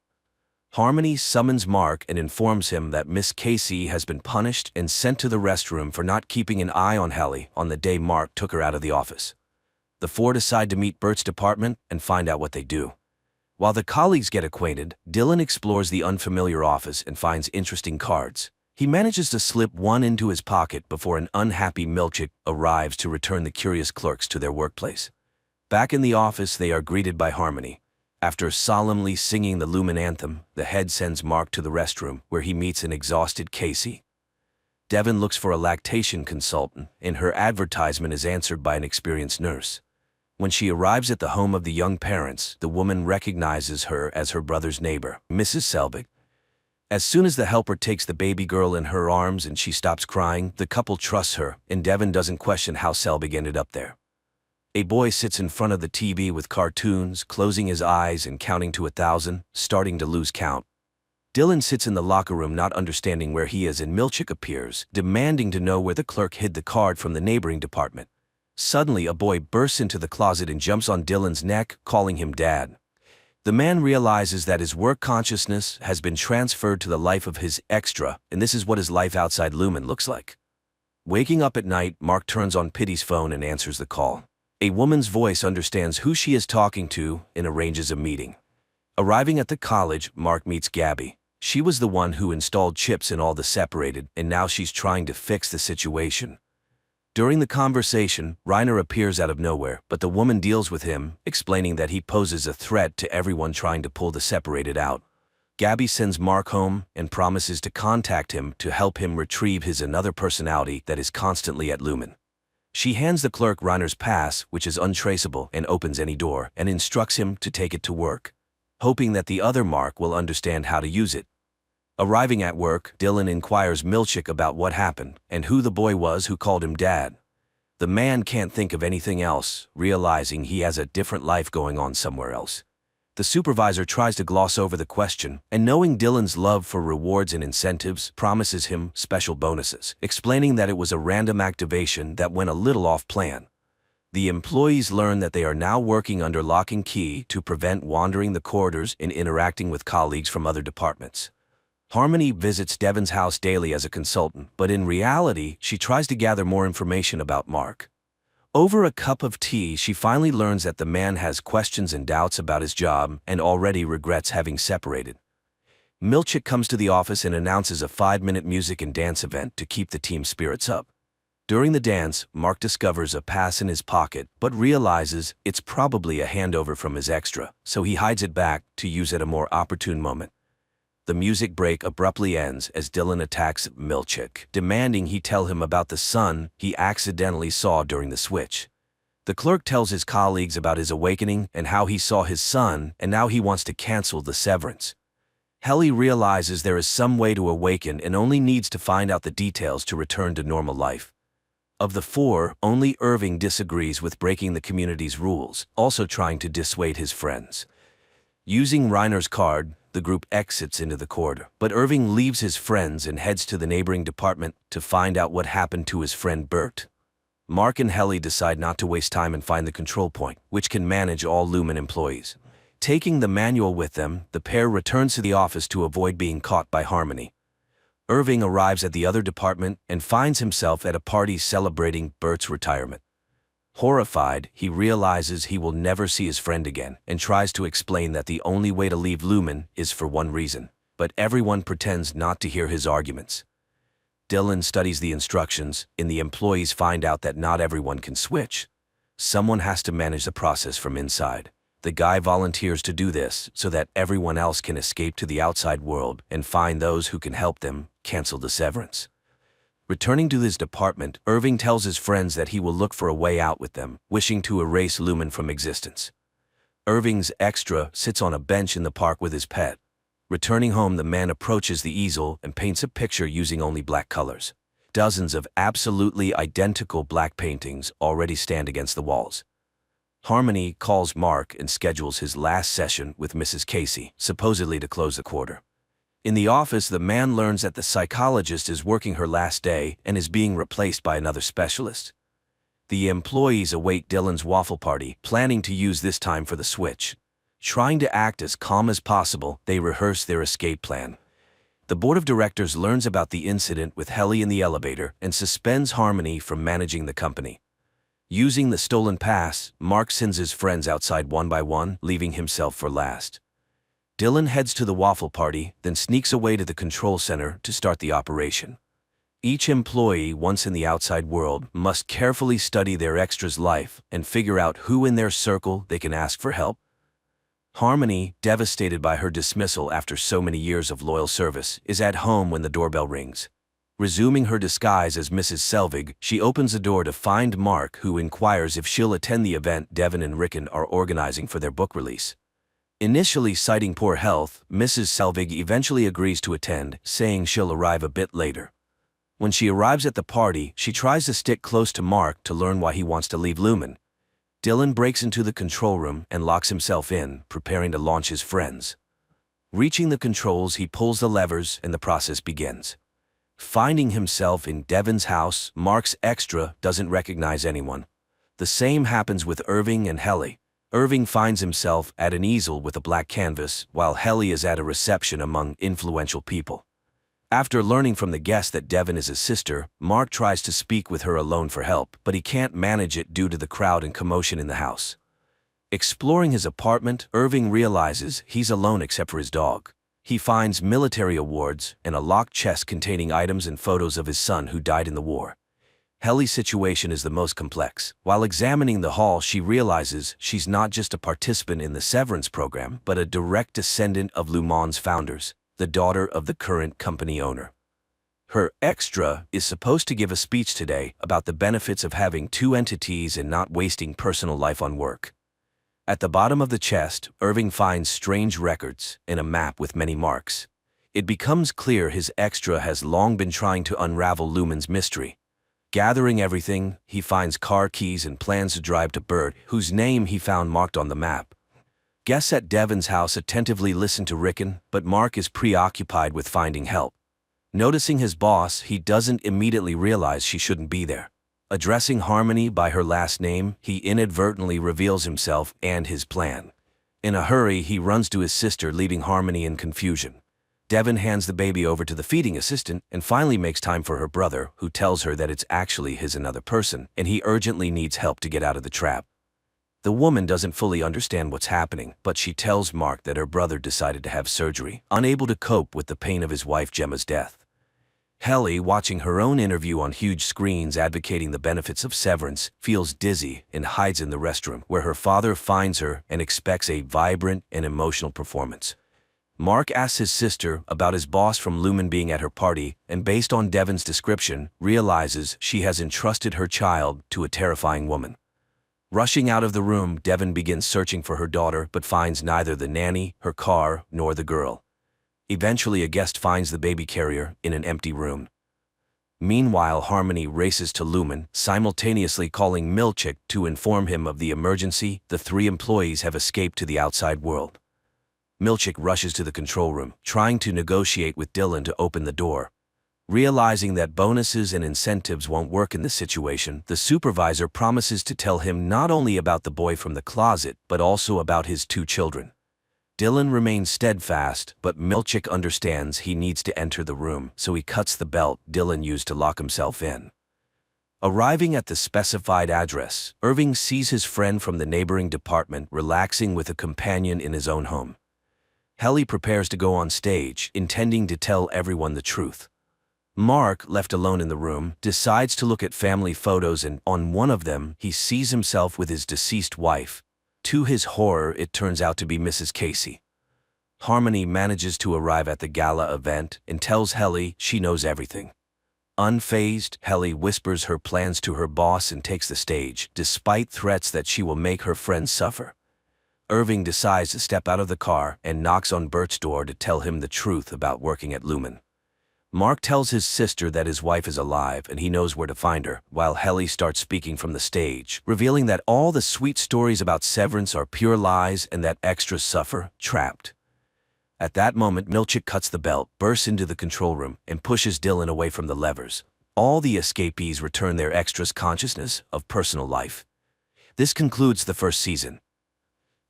Harmony summons Mark and informs him that Miss Casey has been punished and sent to the restroom for not keeping an eye on Helly on the day Mark took her out of the office. The 4 decide to meet Bert's department and find out what they do. While the colleagues get acquainted, Dylan explores the unfamiliar office and finds interesting cards. He manages to slip one into his pocket before an unhappy Milchick arrives to return the curious clerks to their workplace. Back in the office, they are greeted by Harmony. After solemnly singing the Lumen anthem, the head sends Mark to the restroom, where he meets an exhausted Casey. Devon looks for a lactation consultant, and her advertisement is answered by an experienced nurse. When she arrives at the home of the young parents, the woman recognizes her as her brother's neighbor, Mrs. Selbig. As soon as the helper takes the baby girl in her arms and she stops crying, the couple trusts her, and Devon doesn't question how Selbig ended up there. A boy sits in front of the TV with cartoons, closing his eyes and counting to 1,000, starting to lose count. Dylan sits in the locker room not understanding where he is, and Milchick appears, demanding to know where the clerk hid the card from the neighboring department. Suddenly, a boy bursts into the closet and jumps on Dylan's neck, calling him Dad. The man realizes that his work consciousness has been transferred to the life of his extra, and this is what his life outside Lumen looks like. Waking up at night, Mark turns on Pity's phone and answers the call. A woman's voice understands who she is talking to and arranges a meeting. Arriving at the college, Mark meets Gabby. She was the one who installed chips in all the separated, and now she's trying to fix the situation. During the conversation, Reiner appears out of nowhere, but the woman deals with him, explaining that he poses a threat to everyone trying to pull the separated out. Gabby sends Mark home and promises to contact him to help him retrieve his another personality that is constantly at Lumen. She hands the clerk Reiner's pass, which is untraceable and opens any door, and instructs him to take it to work, hoping that the other Mark will understand how to use it. Arriving at work, Dylan inquires Milchick about what happened and who the boy was who called him Dad. The man can't think of anything else, realizing he has a different life going on somewhere else. The supervisor tries to gloss over the question, and knowing Dylan's love for rewards and incentives, promises him special bonuses, explaining that it was a random activation that went a little off plan. The employees learn that they are now working under lock and key to prevent wandering the corridors and interacting with colleagues from other departments. Harmony visits Devon's house daily as a consultant, but in reality, she tries to gather more information about Mark. Over a cup of tea, she finally learns that the man has questions and doubts about his job and already regrets having separated. Milchick comes to the office and announces a 5-minute music and dance event to keep the team's spirits up. During the dance, Mark discovers a pass in his pocket, but realizes it's probably a handover from his extra, so he hides it back to use at a more opportune moment. The music break abruptly ends as Dylan attacks Milchick, demanding he tell him about the son he accidentally saw during the switch. The clerk tells his colleagues about his awakening and how he saw his son, and now he wants to cancel the severance. Helly realizes there is some way to awaken and only needs to find out the details to return to normal life. Of the four, only Irving disagrees with breaking the community's rules, also trying to dissuade his friends. Using Reiner's card, the group exits into the corridor, but Irving leaves his friends and heads to the neighboring department to find out what happened to his friend Bert. Mark and Helly decide not to waste time and find the control point, which can manage all Lumen employees. Taking the manual with them, the pair returns to the office to avoid being caught by Harmony. Irving arrives at the other department and finds himself at a party celebrating Bert's retirement. Horrified, he realizes he will never see his friend again and tries to explain that the only way to leave Lumen is for one reason, but everyone pretends not to hear his arguments. Dylan studies the instructions, and the employees find out that not everyone can switch. Someone has to manage the process from inside. The guy volunteers to do this so that everyone else can escape to the outside world and find those who can help them cancel the severance. Returning to his department, Irving tells his friends that he will look for a way out with them, wishing to erase Lumen from existence. Irving's extra sits on a bench in the park with his pet. Returning home, the man approaches the easel and paints a picture using only black colors. Dozens of absolutely identical black paintings already stand against the walls. Harmony calls Mark and schedules his last session with Mrs. Casey, supposedly to close the quarter. In the office, the man learns that the psychologist is working her last day and is being replaced by another specialist. The employees await Dylan's waffle party, planning to use this time for the switch. Trying to act as calm as possible, they rehearse their escape plan. The board of directors learns about the incident with Helly in the elevator and suspends Harmony from managing the company. Using the stolen pass, Mark sends his friends outside one by one, leaving himself for last. Dylan heads to the waffle party, then sneaks away to the control center to start the operation. Each employee, once in the outside world, must carefully study their extra's life and figure out who in their circle they can ask for help. Harmony, devastated by her dismissal after so many years of loyal service, is at home when the doorbell rings. Resuming her disguise as Mrs. Selvig, she opens the door to find Mark, who inquires if she'll attend the event Devin and Rickon are organizing for their book release. Initially citing poor health, Mrs. Selvig eventually agrees to attend, saying she'll arrive a bit later. When she arrives at the party, she tries to stick close to Mark to learn why he wants to leave Lumen. Dylan breaks into the control room and locks himself in, preparing to launch his friends. Reaching the controls, he pulls the levers and the process begins. Finding himself in Devin's house, Mark's extra doesn't recognize anyone. The same happens with Irving and Helly. Irving finds himself at an easel with a black canvas, while Helly is at a reception among influential people. After learning from the guest that Devin is his sister, Mark tries to speak with her alone for help, but he can't manage it due to the crowd and commotion in the house. Exploring his apartment, Irving realizes he's alone except for his dog. He finds military awards and a locked chest containing items and photos of his son who died in the war. Helly's situation is the most complex. While examining the hall, she realizes she's not just a participant in the severance program, but a direct descendant of Lumon's founders, the daughter of the current company owner. Her extra is supposed to give a speech today about the benefits of having two entities and not wasting personal life on work. At the bottom of the chest, Irving finds strange records and a map with many marks. It becomes clear his extra has long been trying to unravel Lumen's mystery. Gathering everything, he finds car keys and plans to drive to Bert, whose name he found marked on the map. Guests at Devin's house attentively listen to Rickon, but Mark is preoccupied with finding help. Noticing his boss, he doesn't immediately realize she shouldn't be there. Addressing Harmony by her last name, he inadvertently reveals himself and his plan. In a hurry, he runs to his sister, leaving Harmony in confusion. Devin hands the baby over to the feeding assistant and finally makes time for her brother, who tells her that it's actually his another person, and he urgently needs help to get out of the trap. The woman doesn't fully understand what's happening, but she tells Mark that her brother decided to have surgery, unable to cope with the pain of his wife Gemma's death. Helly, watching her own interview on huge screens advocating the benefits of severance, feels dizzy and hides in the restroom, where her father finds her and expects a vibrant and emotional performance. Mark asks his sister about his boss from Lumen being at her party, and based on Devin's description, realizes she has entrusted her child to a terrifying woman. Rushing out of the room, Devin begins searching for her daughter but finds neither the nanny, her car, nor the girl. Eventually, a guest finds the baby carrier in an empty room. Meanwhile, Harmony races to Lumen, simultaneously calling Milchick to inform him of the emergency. The three employees have escaped to the outside world. Milchick rushes to the control room, trying to negotiate with Dylan to open the door. Realizing that bonuses and incentives won't work in this situation, the supervisor promises to tell him not only about the boy from the closet, but also about his two children. Dylan remains steadfast, but Milchick understands he needs to enter the room, so he cuts the belt Dylan used to lock himself in. Arriving at the specified address, Irving sees his friend from the neighboring department relaxing with a companion in his own home. Helly prepares to go on stage, intending to tell everyone the truth. Mark, left alone in the room, decides to look at family photos, and on one of them, he sees himself with his deceased wife. To his horror, it turns out to be Mrs. Casey. Harmony manages to arrive at the gala event and tells Helly she knows everything. Unfazed, Helly whispers her plans to her boss and takes the stage, despite threats that she will make her friends suffer. Irving decides to step out of the car and knocks on Bert's door to tell him the truth about working at Lumen. Mark tells his sister that his wife is alive and he knows where to find her, while Helly starts speaking from the stage, revealing that all the sweet stories about severance are pure lies and that extras suffer, trapped. At that moment, Milchick cuts the belt, bursts into the control room, and pushes Dylan away from the levers. All the escapees return their extras' consciousness of personal life. This concludes the first season.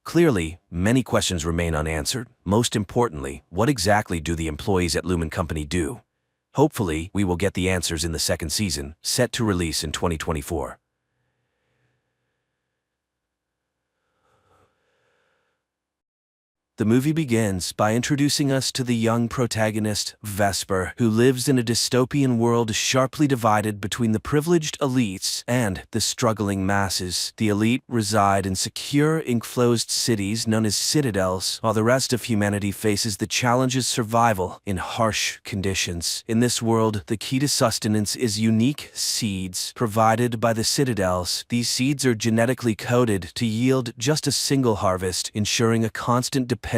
Clearly, many questions remain unanswered. Most importantly, what exactly do the employees at Lumen Company do? Hopefully, we will get the answers in the second season, set to release in 2024. The movie begins by introducing us to the young protagonist, Vesper, who lives in a dystopian world sharply divided between the privileged elites and the struggling masses. The elite reside in secure, enclosed cities known as citadels, while the rest of humanity faces the challenges of survival in harsh conditions. In this world, the key to sustenance is unique seeds provided by the citadels. These seeds are genetically coded to yield just a single harvest, ensuring a constant dependency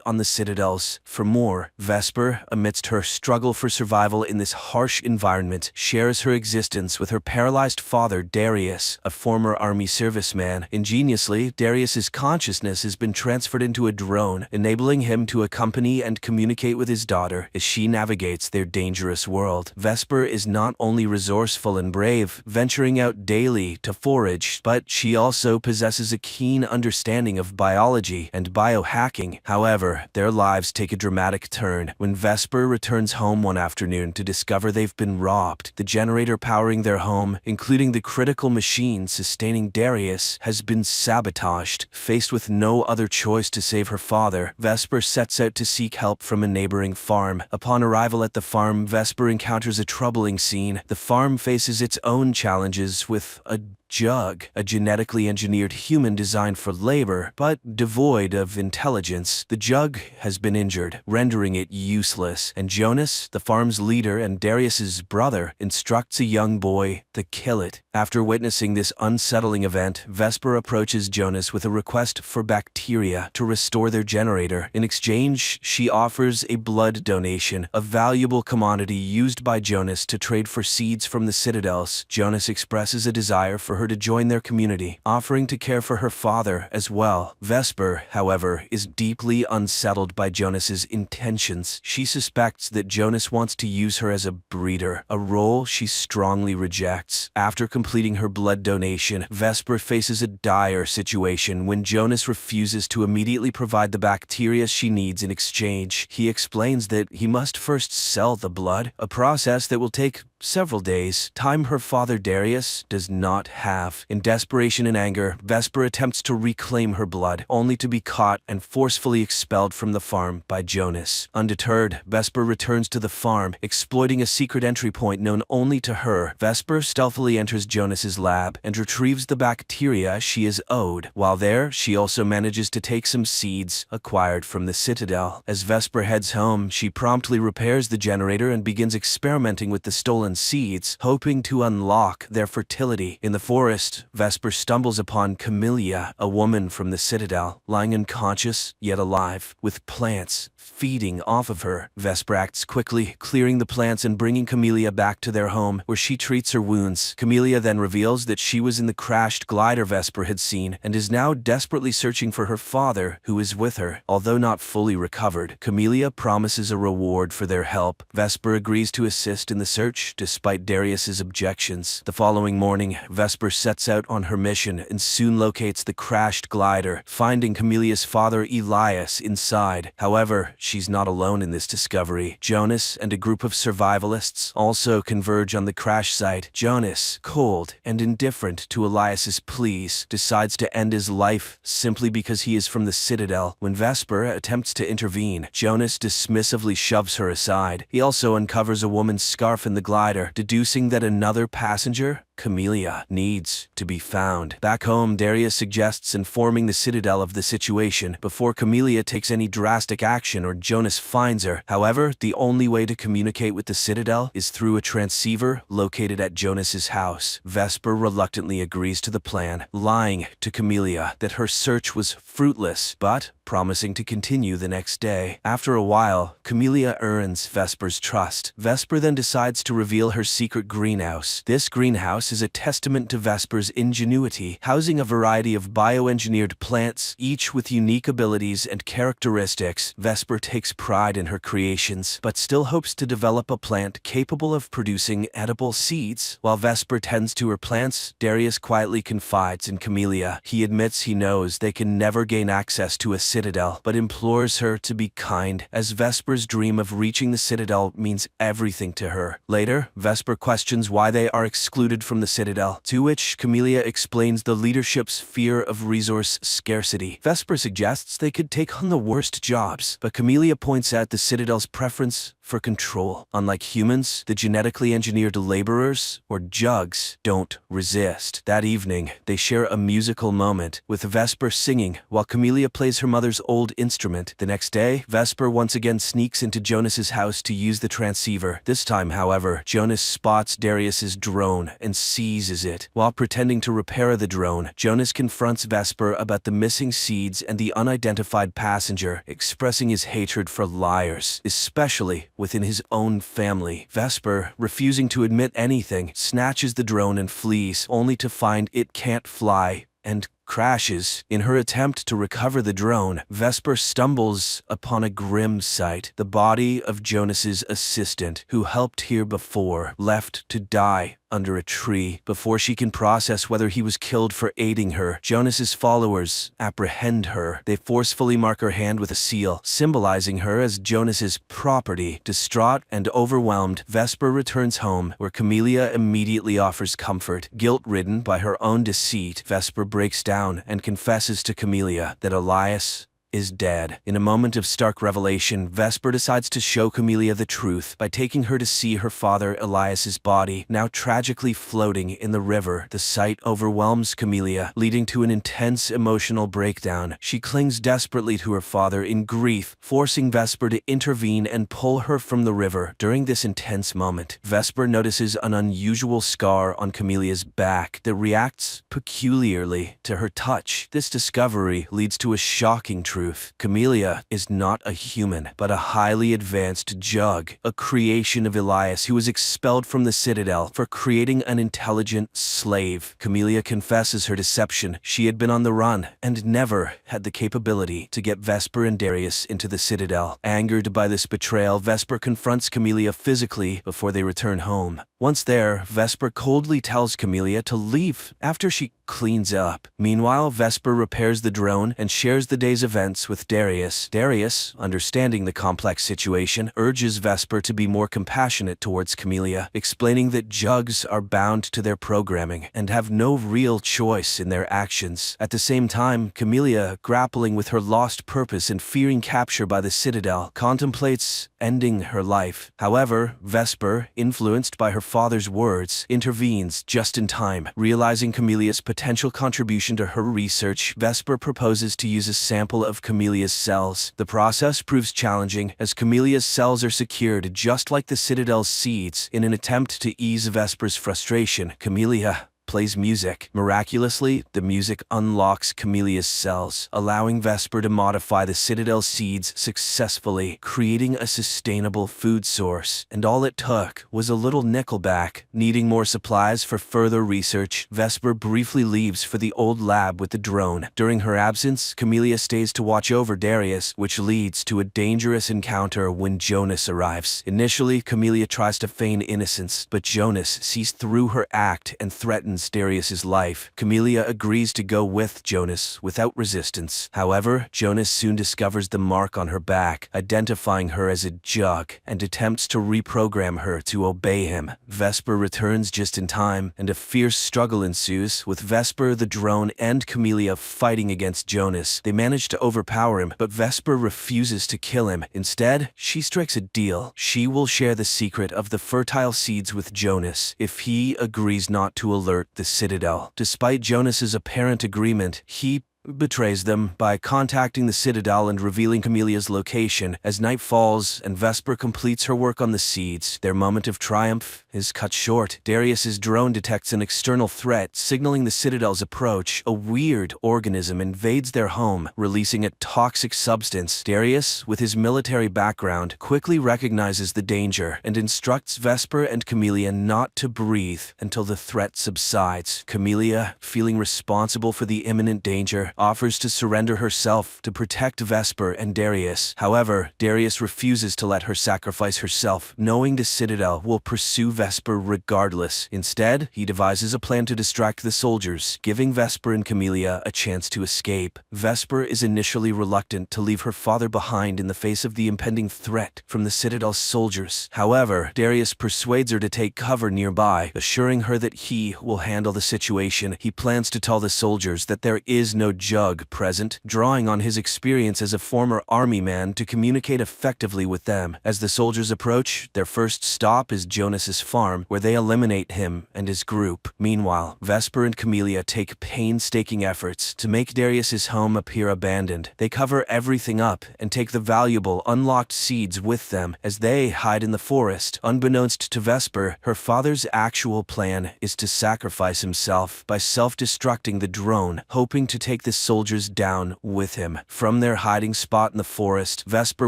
on the citadels for more. Vesper, amidst her struggle for survival in this harsh environment, shares her existence with her paralyzed father, Darius, a former army serviceman. Ingeniously, Darius's consciousness has been transferred into a drone, enabling him to accompany and communicate with his daughter as she navigates their dangerous world. Vesper is not only resourceful and brave, venturing out daily to forage, but she also possesses a keen understanding of biology and biohacking. However, their lives take a dramatic turn when Vesper returns home one afternoon to discover they've been robbed. The generator powering their home, including the critical machine sustaining Darius, has been sabotaged. Faced with no other choice to save her father, Vesper sets out to seek help from a neighboring farm. Upon arrival at the farm, Vesper encounters a troubling scene. The farm faces its own challenges with a jug, a genetically engineered human designed for labor, but devoid of intelligence. The jug has been injured, rendering it useless, and Jonas, the farm's leader and Darius's brother, instructs a young boy to kill it. After witnessing this unsettling event, Vesper approaches Jonas with a request for bacteria to restore their generator. In exchange, she offers a blood donation, a valuable commodity used by Jonas to trade for seeds from the citadels. Jonas expresses a desire for her to join their community, offering to care for her father as well. Vesper, however, is deeply unsettled by Jonas's intentions. She suspects that Jonas wants to use her as a breeder, a role she strongly rejects. After completing her blood donation, Vesper faces a dire situation when Jonas refuses to immediately provide the bacteria she needs in exchange. He explains that he must first sell the blood, a process that will take several days, time her father Darius does not have. In desperation and anger, Vesper attempts to reclaim her blood, only to be caught and forcefully expelled from the farm by Jonas. Undeterred, Vesper returns to the farm, exploiting a secret entry point known only to her. Vesper stealthily enters Jonas's lab and retrieves the bacteria she is owed. While there, she also manages to take some seeds acquired from the citadel. As Vesper heads home, she promptly repairs the generator and begins experimenting with the stolen seeds, hoping to unlock their fertility. In the forest, Vesper stumbles upon Camellia, a woman from the citadel, lying unconscious yet alive, with plants feeding off of her. Vesper acts quickly, clearing the plants and bringing Camellia back to their home, where she treats her wounds. Camellia then reveals that she was in the crashed glider Vesper had seen and is now desperately searching for her father, who is with her. Although not fully recovered, Camellia promises a reward for their help. Vesper agrees to assist in the search, despite Darius's objections. The following morning, Vesper sets out on her mission and soon locates the crashed glider, finding Camelia's father Elias inside. However, she's not alone in this discovery. Jonas and a group of survivalists also converge on the crash site. Jonas, cold and indifferent to Elias's pleas, decides to end his life simply because he is from the citadel. When Vesper attempts to intervene, Jonas dismissively shoves her aside. He also uncovers a woman's scarf in the glider, deducing that another passenger, Camellia, needs to be found. Back home, Darius suggests informing the citadel of the situation before Camellia takes any drastic action or Jonas finds her. However, the only way to communicate with the citadel is through a transceiver located at Jonas's house. Vesper reluctantly agrees to the plan, lying to Camellia that her search was fruitless, but promising to continue the next day. After a while, Camellia earns Vesper's trust. Vesper then decides to reveal her secret greenhouse. This greenhouse is a testament to Vesper's ingenuity, housing a variety of bioengineered plants, each with unique abilities and characteristics. Vesper takes pride in her creations, but still hopes to develop a plant capable of producing edible seeds. While Vesper tends to her plants, Darius quietly confides in Camellia. He admits he knows they can never gain access to a Citadel, but implores her to be kind, as Vesper's dream of reaching the Citadel means everything to her. Later, Vesper questions why they are excluded from the Citadel, to which Camellia explains the leadership's fear of resource scarcity. Vesper suggests they could take on the worst jobs, but Camellia points out the Citadel's preference for control. Unlike humans, the genetically engineered laborers, or jugs, don't resist. That evening, they share a musical moment, with Vesper singing while Camellia plays her mother's old instrument. The next day, Vesper once again sneaks into Jonas's house to use the transceiver. This time, however, Jonas spots Darius's drone and seizes it. While pretending to repair the drone, Jonas confronts Vesper about the missing seeds and the unidentified passenger, expressing his hatred for liars, especially within his own family. Vesper, refusing to admit anything, snatches the drone and flees, only to find it can't fly and crashes. In her attempt to recover the drone, Vesper stumbles upon a grim sight: the body of Jonas's assistant, who helped here before, left to die under a tree. Before she can process whether he was killed for aiding her, Jonas's followers apprehend her. They forcefully mark her hand with a seal, symbolizing her as Jonas's property. Distraught and overwhelmed, Vesper returns home, where Camellia immediately offers comfort. Guilt-ridden by her own deceit, Vesper breaks down and confesses to Camellia that Elias is dead. In a moment of stark revelation, Vesper decides to show Camellia the truth by taking her to see her father Elias's body, now tragically floating in the river. The sight overwhelms Camellia, leading to an intense emotional breakdown. She clings desperately to her father in grief, forcing Vesper to intervene and pull her from the river. During this intense moment, Vesper notices an unusual scar on Camelia's back that reacts peculiarly to her touch. This discovery leads to a shocking truth. Camellia is not a human, but a highly advanced jug, a creation of Elias, who was expelled from the Citadel for creating an intelligent slave. Camellia confesses her deception. She had been on the run and never had the capability to get Vesper and Darius into the Citadel. Angered by this betrayal, Vesper confronts Camellia physically before they return home. Once there, Vesper coldly tells Camellia to leave after she cleans up. Meanwhile, Vesper repairs the drone and shares the day's events with Darius. Darius, understanding the complex situation, urges Vesper to be more compassionate towards Camellia, explaining that jugs are bound to their programming and have no real choice in their actions. At the same time, Camellia, grappling with her lost purpose and fearing capture by the Citadel, contemplates ending her life. However, Vesper, influenced by her father's words, intervenes just in time. Realizing Camelia's potential contribution to her research, Vesper proposes to use a sample of Camelia's cells. The process proves challenging, as Camelia's cells are secured just like the Citadel's seeds. In an attempt to ease Vesper's frustration, Camellia plays music. Miraculously, the music unlocks Camelia's cells, allowing Vesper to modify the Citadel seeds successfully, creating a sustainable food source. And all it took was a little nickelback. Needing more supplies for further research, Vesper briefly leaves for the old lab with the drone. During her absence, Camellia stays to watch over Darius, which leads to a dangerous encounter when Jonas arrives. Initially, Camellia tries to feign innocence, but Jonas sees through her act and threatens Darius's life. Camellia agrees to go with Jonas without resistance. However, Jonas soon discovers the mark on her back, identifying her as a jug, and attempts to reprogram her to obey him. Vesper returns just in time, and a fierce struggle ensues, with Vesper, the drone, and Camellia fighting against Jonas. They manage to overpower him, but Vesper refuses to kill him. Instead, she strikes a deal. She will share the secret of the fertile seeds with Jonas if he agrees not to alert the Citadel. Despite Jonas's apparent agreement, he betrays them by contacting the Citadel and revealing Camelia's location. As night falls and Vesper completes her work on the seeds, their moment of triumph is cut short. Darius's drone detects an external threat, signaling the Citadel's approach. A weird organism invades their home, releasing a toxic substance. Darius, with his military background, quickly recognizes the danger and instructs Vesper and Camellia not to breathe until the threat subsides. Camellia, feeling responsible for the imminent danger, offers to surrender herself to protect Vesper and Darius. However, Darius refuses to let her sacrifice herself, knowing the Citadel will pursue Vesper Vesper regardless. Instead, he devises a plan to distract the soldiers, giving Vesper and Camellia a chance to escape. Vesper is initially reluctant to leave her father behind in the face of the impending threat from the Citadel's soldiers. However, Darius persuades her to take cover nearby, assuring her that he will handle the situation. He plans to tell the soldiers that there is no Jug present, drawing on his experience as a former army man to communicate effectively with them. As the soldiers approach, their first stop is Jonas's farm, where they eliminate him and his group. Meanwhile, Vesper and Camellia take painstaking efforts to make Darius's home appear abandoned. They cover everything up and take the valuable, unlocked seeds with them as they hide in the forest. Unbeknownst to Vesper, her father's actual plan is to sacrifice himself by self-destructing the drone, hoping to take the soldiers down with him. From their hiding spot in the forest, Vesper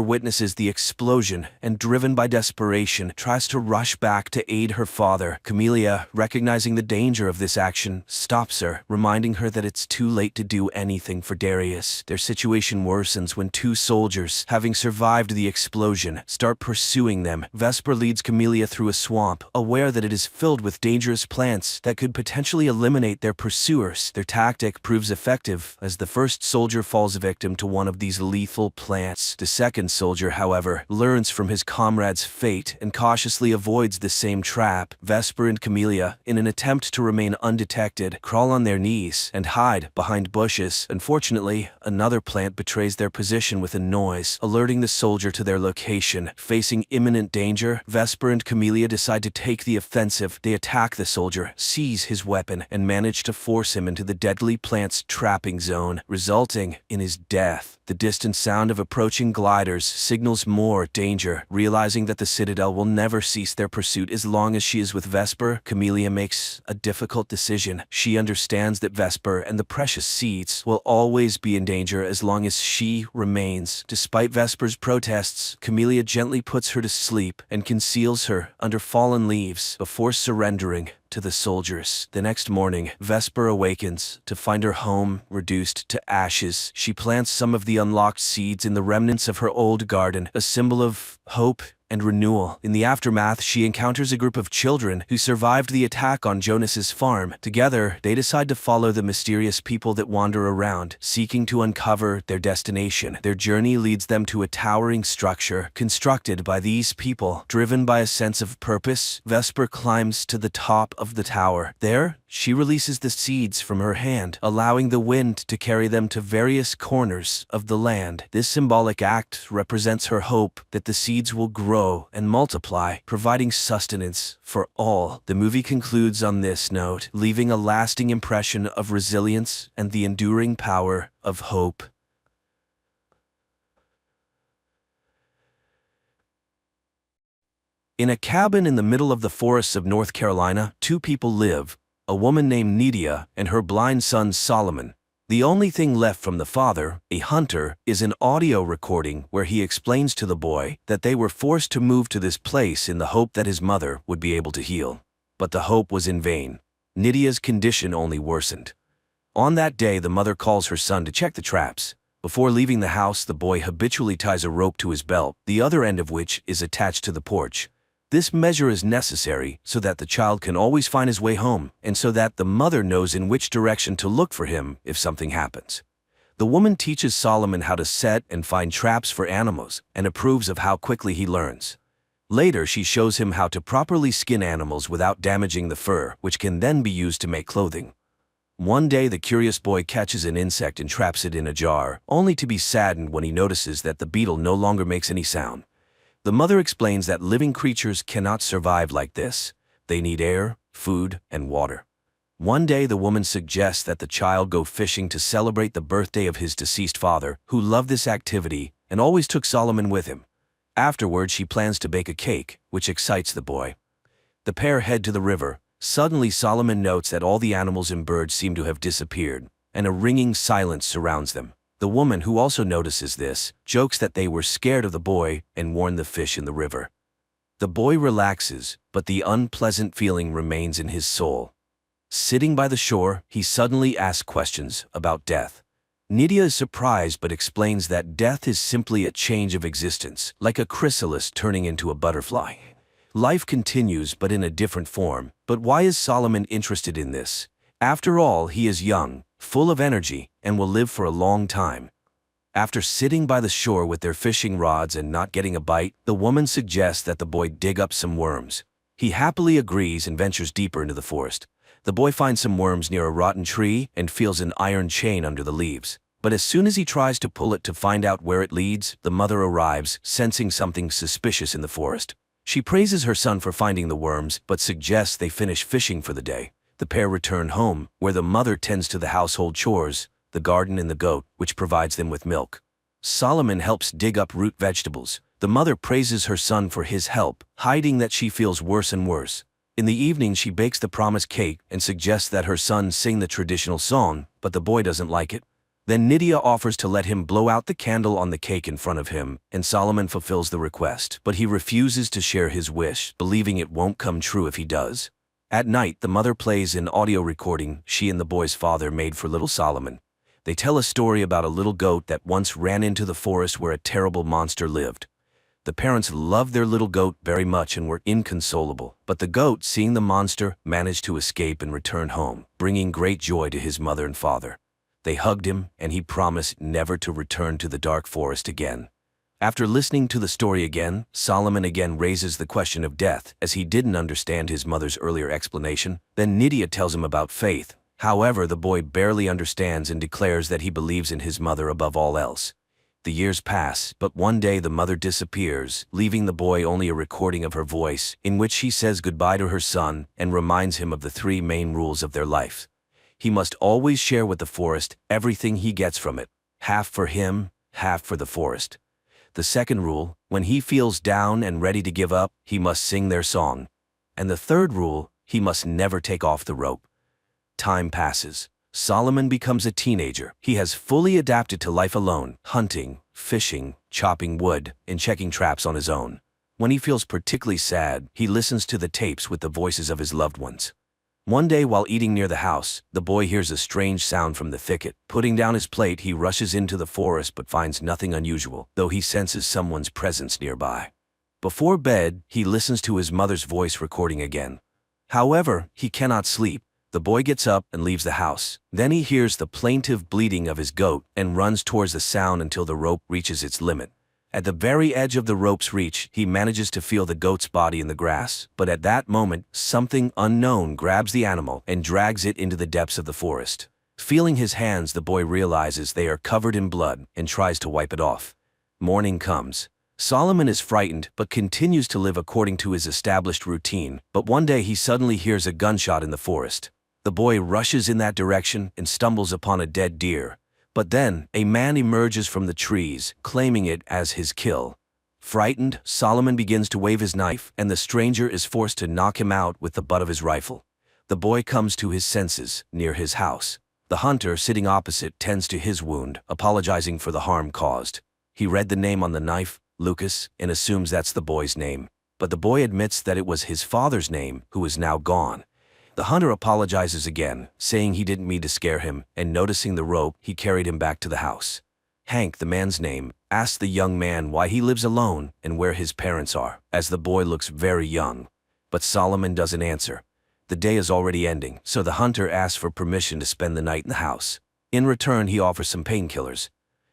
witnesses the explosion and, driven by desperation, tries to rush back to aid her father. Camellia, recognizing the danger of this action, stops her, reminding her that it's too late to do anything for Darius. Their situation worsens when two soldiers, having survived the explosion, start pursuing them. Vesper leads Camellia through a swamp, aware that it is filled with dangerous plants that could potentially eliminate their pursuers. Their tactic proves effective as the first soldier falls victim to one of these lethal plants. The second soldier, however, learns from his comrade's fate and cautiously avoids the same trap. Vesper and Camellia, in an attempt to remain undetected, crawl on their knees and hide behind bushes. Unfortunately, another plant betrays their position with a noise, alerting the soldier to their location. Facing imminent danger, Vesper and Camellia decide to take the offensive. They attack the soldier, seize his weapon, and manage to force him into the deadly plant's trapping zone, resulting in his death. The distant sound of approaching gliders signals more danger. Realizing that the Citadel will never cease their pursuit as long as she is with Vesper, Camellia makes a difficult decision. She understands that Vesper and the precious seeds will always be in danger as long as she remains. Despite Vesper's protests, Camellia gently puts her to sleep and conceals her under fallen leaves before surrendering to the soldiers. The next morning, Vesper awakens to find her home reduced to ashes. She plants some of the unlocked seeds in the remnants of her old garden, a symbol of hope and renewal. In the aftermath, she encounters a group of children who survived the attack on Jonas's farm. Together, they decide to follow the mysterious people that wander around, seeking to uncover their destination. Their journey leads them to a towering structure constructed by these people. Driven by a sense of purpose, Vesper climbs to the top of the tower. There, she releases the seeds from her hand, allowing the wind to carry them to various corners of the land. This symbolic act represents her hope that the seeds will grow and multiply, providing sustenance for all. The movie concludes on this note, leaving a lasting impression of resilience and the enduring power of hope. In a cabin in the middle of the forests of North Carolina, two people live, a woman named Nydia and her blind son Solomon. The only thing left from the father, a hunter, is an audio recording where he explains to the boy that they were forced to move to this place in the hope that his mother would be able to heal. But the hope was in vain. Nydia's condition only worsened. On that day, the mother calls her son to check the traps. Before leaving the house, the boy habitually ties a rope to his belt, the other end of which is attached to the porch. This measure is necessary so that the child can always find his way home, and so that the mother knows in which direction to look for him if something happens. The woman teaches Solomon how to set and find traps for animals, and approves of how quickly he learns. Later, she shows him how to properly skin animals without damaging the fur, which can then be used to make clothing. One day, the curious boy catches an insect and traps it in a jar, only to be saddened when he notices that the beetle no longer makes any sound. The mother explains that living creatures cannot survive like this. They need air, food, and water. One day, the woman suggests that the child go fishing to celebrate the birthday of his deceased father, who loved this activity and always took Solomon with him. Afterward, she plans to bake a cake, which excites the boy. The pair head to the river. Suddenly, Solomon notes that all the animals and birds seem to have disappeared, and a ringing silence surrounds them. The woman, who also notices this, jokes that they were scared of the boy and warn the fish in the river. The boy relaxes, but the unpleasant feeling remains in his soul. Sitting by the shore, he suddenly asks questions about death. Nydia is surprised but explains that death is simply a change of existence, like a chrysalis turning into a butterfly. Life continues but in a different form. But why is Solomon interested in this? After all, he is young, full of energy, and will live for a long time. After sitting by the shore with their fishing rods and not getting a bite, the woman suggests that the boy dig up some worms. He happily agrees and ventures deeper into the forest. The boy finds some worms near a rotten tree and feels an iron chain under the leaves. But as soon as he tries to pull it to find out where it leads, the mother arrives, sensing something suspicious in the forest. She praises her son for finding the worms, but suggests they finish fishing for the day. The pair return home, where the mother tends to the household chores, the garden and the goat, which provides them with milk. Solomon helps dig up root vegetables. The mother praises her son for his help, hiding that she feels worse and worse. In the evening, she bakes the promised cake and suggests that her son sing the traditional song, but the boy doesn't like it. Then Nydia offers to let him blow out the candle on the cake in front of him, and Solomon fulfills the request, but he refuses to share his wish, believing it won't come true if he does. At night, the mother plays an audio recording she and the boy's father made for little Solomon. They tell a story about a little goat that once ran into the forest where a terrible monster lived. The parents loved their little goat very much and were inconsolable, but the goat, seeing the monster, managed to escape and return home, bringing great joy to his mother and father. They hugged him, and he promised never to return to the dark forest again. After listening to the story again, Solomon again raises the question of death, as he didn't understand his mother's earlier explanation. Then Nydia tells him about faith. However, the boy barely understands and declares that he believes in his mother above all else. The years pass, but one day the mother disappears, leaving the boy only a recording of her voice, in which she says goodbye to her son and reminds him of the 3 main rules of their life. He must always share with the forest everything he gets from it, half for him, half for the forest. The second rule, when he feels down and ready to give up, he must sing their song. And the third rule, he must never take off the rope. Time passes. Solomon becomes a teenager. He has fully adapted to life alone, hunting, fishing, chopping wood, and checking traps on his own. When he feels particularly sad, he listens to the tapes with the voices of his loved ones. One day while eating near the house, the boy hears a strange sound from the thicket. Putting down his plate, he rushes into the forest but finds nothing unusual, though he senses someone's presence nearby. Before bed, he listens to his mother's voice recording again. However, he cannot sleep. The boy gets up and leaves the house. Then he hears the plaintive bleating of his goat and runs towards the sound until the rope reaches its limit. At the very edge of the rope's reach, he manages to feel the goat's body in the grass, but at that moment, something unknown grabs the animal and drags it into the depths of the forest. Feeling his hands, the boy realizes they are covered in blood and tries to wipe it off. Morning comes. Solomon is frightened but continues to live according to his established routine, but one day he suddenly hears a gunshot in the forest. The boy rushes in that direction and stumbles upon a dead deer. But then, a man emerges from the trees, claiming it as his kill. Frightened, Solomon begins to wave his knife, and the stranger is forced to knock him out with the butt of his rifle. The boy comes to his senses, near his house. The hunter, sitting opposite, tends to his wound, apologizing for the harm caused. He read the name on the knife, Lucas, and assumes that's the boy's name. But the boy admits that it was his father's name, who is now gone. The hunter apologizes again, saying he didn't mean to scare him, and noticing the rope, he carried him back to the house. Hank, the man's name, asks the young man why he lives alone and where his parents are, as the boy looks very young. But Solomon doesn't answer. The day is already ending, so the hunter asks for permission to spend the night in the house. In return, he offers some painkillers.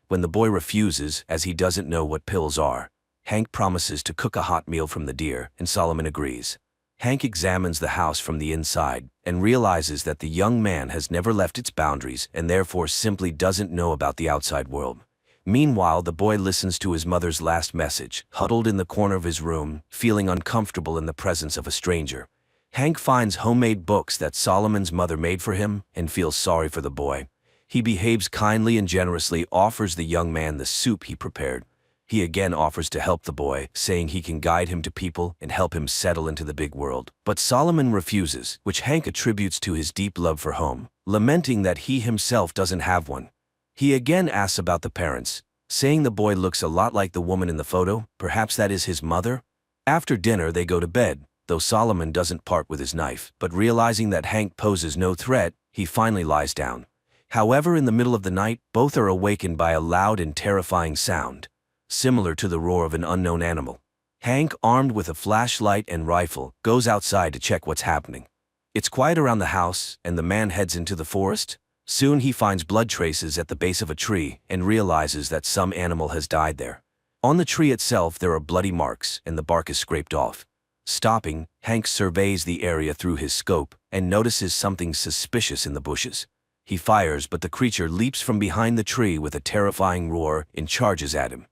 When the boy refuses, as he doesn't know what pills are, Hank promises to cook a hot meal from the deer, and Solomon agrees. Hank examines the house from the inside and realizes that the young man has never left its boundaries and therefore simply doesn't know about the outside world. Meanwhile, the boy listens to his mother's last message, huddled in the corner of his room, feeling uncomfortable in the presence of a stranger. Hank finds homemade books that Solomon's mother made for him and feels sorry for the boy. He behaves kindly and generously offers the young man the soup he prepared. He again offers to help the boy, saying he can guide him to people and help him settle into the big world. But Solomon refuses, which Hank attributes to his deep love for home, lamenting that he himself doesn't have one. He again asks about the parents, saying the boy looks a lot like the woman in the photo, perhaps that is his mother. After dinner, they go to bed, though Solomon doesn't part with his knife, but realizing that Hank poses no threat, he finally lies down. However, in the middle of the night, both are awakened by a loud and terrifying sound, similar to the roar of an unknown animal. Hank, armed with a flashlight and rifle, goes outside to check what's happening. It's quiet around the house, and the man heads into the forest. Soon he finds blood traces at the base of a tree and realizes that some animal has died there. On the tree itself there are bloody marks, and the bark is scraped off. Stopping, Hank surveys the area through his scope and notices something suspicious in the bushes. He fires, but the creature leaps from behind the tree with a terrifying roar and charges at him.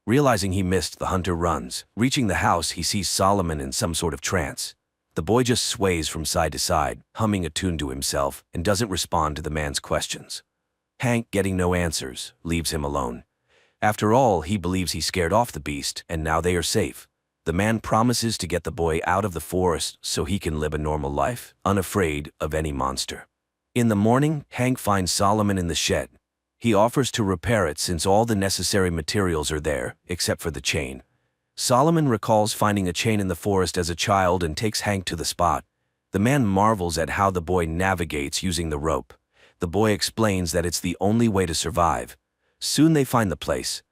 Realizing he missed, the hunter runs. Reaching the house, he sees Solomon in some sort of trance. The boy just sways from side to side, humming a tune to himself, and doesn't respond to the man's questions. Hank, getting no answers, leaves him alone. After all, he believes he scared off the beast, and now they are safe. The man promises to get the boy out of the forest so he can live a normal life, unafraid of any monster. In the morning, Hank finds Solomon in the shed. He offers to repair it since all the necessary materials are there, except for the chain. Solomon recalls finding a chain in the forest as a child and takes Hank to the spot. The man marvels at how the boy navigates using the rope. The boy explains that it's the only way to survive. Soon they find the place.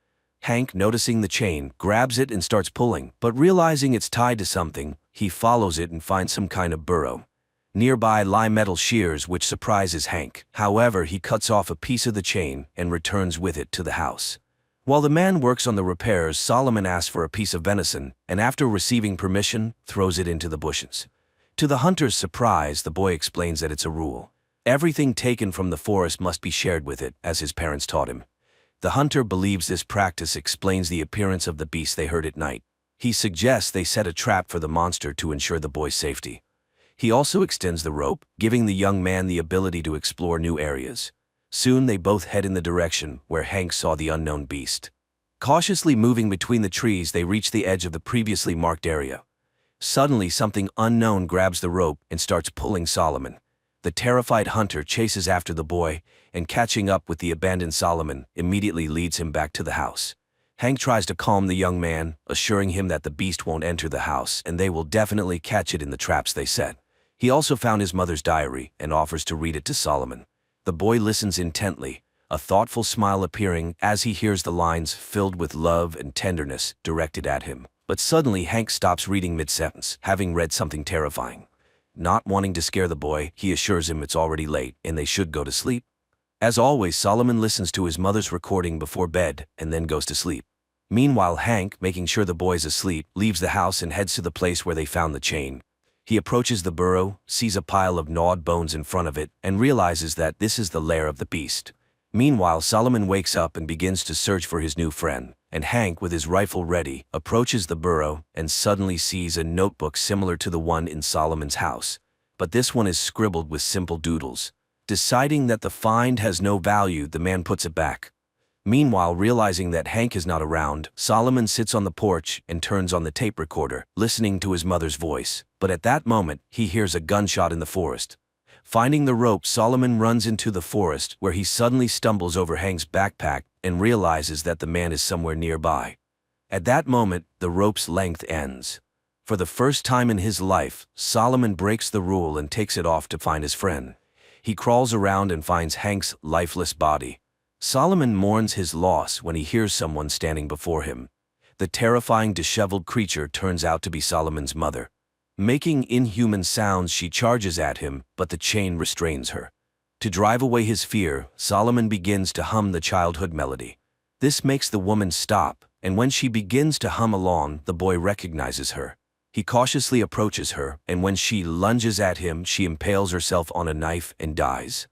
Hank, noticing the chain, grabs it and starts pulling, but realizing it's tied to something, he follows it and finds some kind of burrow. Nearby lie metal shears, which surprises Hank. However, he cuts off a piece of the chain and returns with it to the house. While the man works on the repairs, Solomon asks for a piece of venison, and after receiving permission, throws it into the bushes. To the hunter's surprise, the boy explains that it's a rule. Everything taken from the forest must be shared with it, as his parents taught him. The hunter believes this practice explains the appearance of the beast they heard at night. He suggests they set a trap for the monster to ensure the boy's safety. He also extends the rope, giving the young man the ability to explore new areas. Soon they both head in the direction where Hank saw the unknown beast. Cautiously moving between the trees, they reach the edge of the previously marked area. Suddenly, something unknown grabs the rope and starts pulling Solomon. The terrified hunter chases after the boy, and catching up with the abandoned Solomon, immediately leads him back to the house. Hank tries to calm the young man, assuring him that the beast won't enter the house and they will definitely catch it in the traps they set. He also found his mother's diary and offers to read it to Solomon. The boy listens intently, a thoughtful smile appearing as he hears the lines filled with love and tenderness directed at him. But suddenly Hank stops reading mid-sentence, having read something terrifying. Not wanting to scare the boy, he assures him it's already late and they should go to sleep. As always, Solomon listens to his mother's recording before bed and then goes to sleep. Meanwhile, Hank, making sure the boy's asleep, leaves the house and heads to the place where they found the chain. He approaches the burrow, sees a pile of gnawed bones in front of it, and realizes that this is the lair of the beast. Meanwhile, Solomon wakes up and begins to search for his new friend, and Hank, with his rifle ready, approaches the burrow and suddenly sees a notebook similar to the one in Solomon's house. But this one is scribbled with simple doodles. Deciding that the find has no value, the man puts it back. Meanwhile, realizing that Hank is not around, Solomon sits on the porch and turns on the tape recorder, listening to his mother's voice. But at that moment, he hears a gunshot in the forest. Finding the rope, Solomon runs into the forest, where he suddenly stumbles over Hank's backpack and realizes that the man is somewhere nearby. At that moment, the rope's length ends. For the first time in his life, Solomon breaks the rule and takes it off to find his friend. He crawls around and finds Hank's lifeless body. Solomon mourns his loss when he hears someone standing before him. The terrifying, disheveled creature turns out to be Solomon's mother. Making inhuman sounds, she charges at him, but the chain restrains her. To drive away his fear, Solomon begins to hum the childhood melody. This makes the woman stop, and when she begins to hum along, the boy recognizes her. He cautiously approaches her, and when she lunges at him, she impales herself on a knife and dies.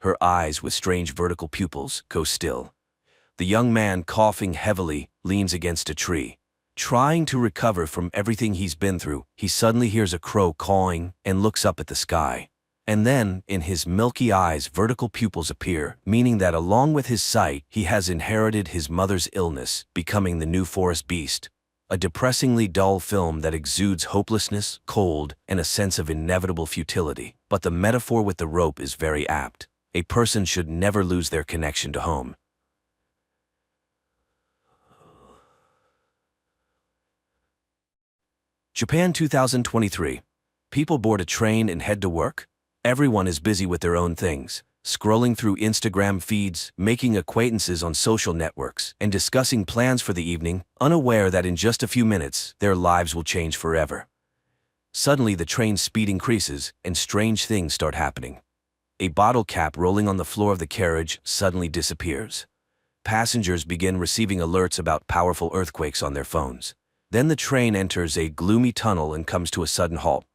Her eyes, with strange vertical pupils, go still. The young man, coughing heavily, leans against a tree. Trying to recover from everything he's been through, he suddenly hears a crow cawing and looks up at the sky. And then, in his milky eyes, vertical pupils appear, meaning that along with his sight, he has inherited his mother's illness, becoming the new forest beast. A depressingly dull film that exudes hopelessness, cold, and a sense of inevitable futility. But the metaphor with the rope is very apt. A person should never lose their connection to home. Japan 2023. People board a train and head to work. Everyone is busy with their own things. scrolling through Instagram feeds, making acquaintances on social networks, and discussing plans for the evening, unaware that in just a few minutes, their lives will change forever. Suddenly, the train's speed increases, and strange things start happening. A bottle cap rolling on the floor of the carriage suddenly disappears. Passengers begin receiving alerts about powerful earthquakes on their phones. Then the train enters a gloomy tunnel and comes to a sudden halt.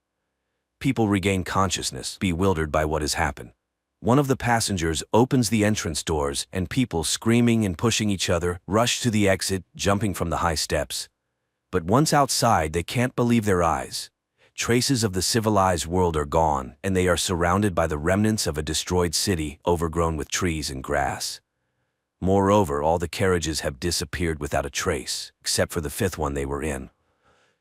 People regain consciousness, bewildered by what has happened. One of the passengers opens the entrance doors, and people, screaming and pushing each other, rush to the exit, jumping from the high steps. But once outside, they can't believe their eyes. Traces of the civilized world are gone, and they are surrounded by the remnants of a destroyed city, overgrown with trees and grass. Moreover, all the carriages have disappeared without a trace, except for the fifth one they were in.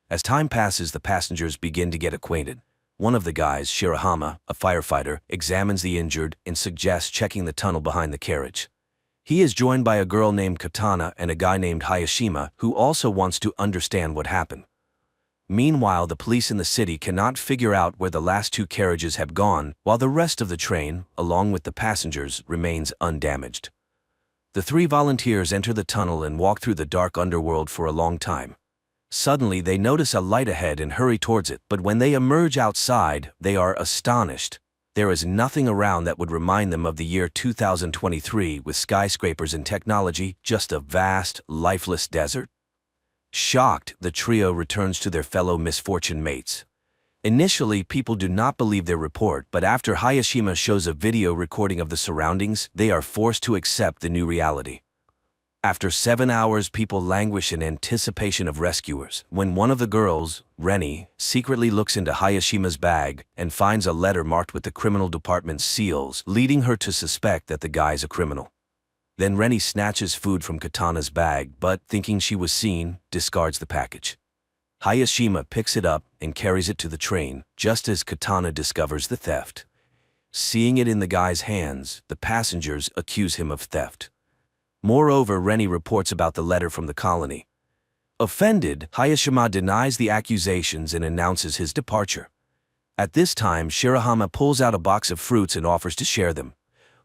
As time passes, the passengers begin to get acquainted. One of the guys, Shirahama, a firefighter, examines the injured and suggests checking the tunnel behind the carriage. He is joined by a girl named Katana and a guy named Hayashima, who also wants to understand what happened. Meanwhile, the police in the city cannot figure out where the last two carriages have gone, while the rest of the train, along with the passengers, remains undamaged. The three volunteers enter the tunnel and walk through the dark underworld for a long time. Suddenly, they notice a light ahead and hurry towards it, but when they emerge outside, they are astonished. There is nothing around that would remind them of the year 2023 with skyscrapers and technology, just a vast, lifeless desert. Shocked, the trio returns to their fellow misfortune mates. Initially, people do not believe their report, but after Hayashima shows a video recording of the surroundings, they are forced to accept the new reality. After 7 hours, people languish in anticipation of rescuers, when one of the girls, Reni, secretly looks into Hayashima's bag and finds a letter marked with the criminal department's seals, leading her to suspect that the guy's a criminal. Then Reni snatches food from Katana's bag, but, thinking she was seen, discards the package. Hayashima picks it up and carries it to the train, just as Katana discovers the theft. Seeing it in the guy's hands, the passengers accuse him of theft. Moreover, Reni reports about the letter from the colony. Offended, Hayashima denies the accusations and announces his departure. At this time, Shirahama pulls out a box of fruits and offers to share them.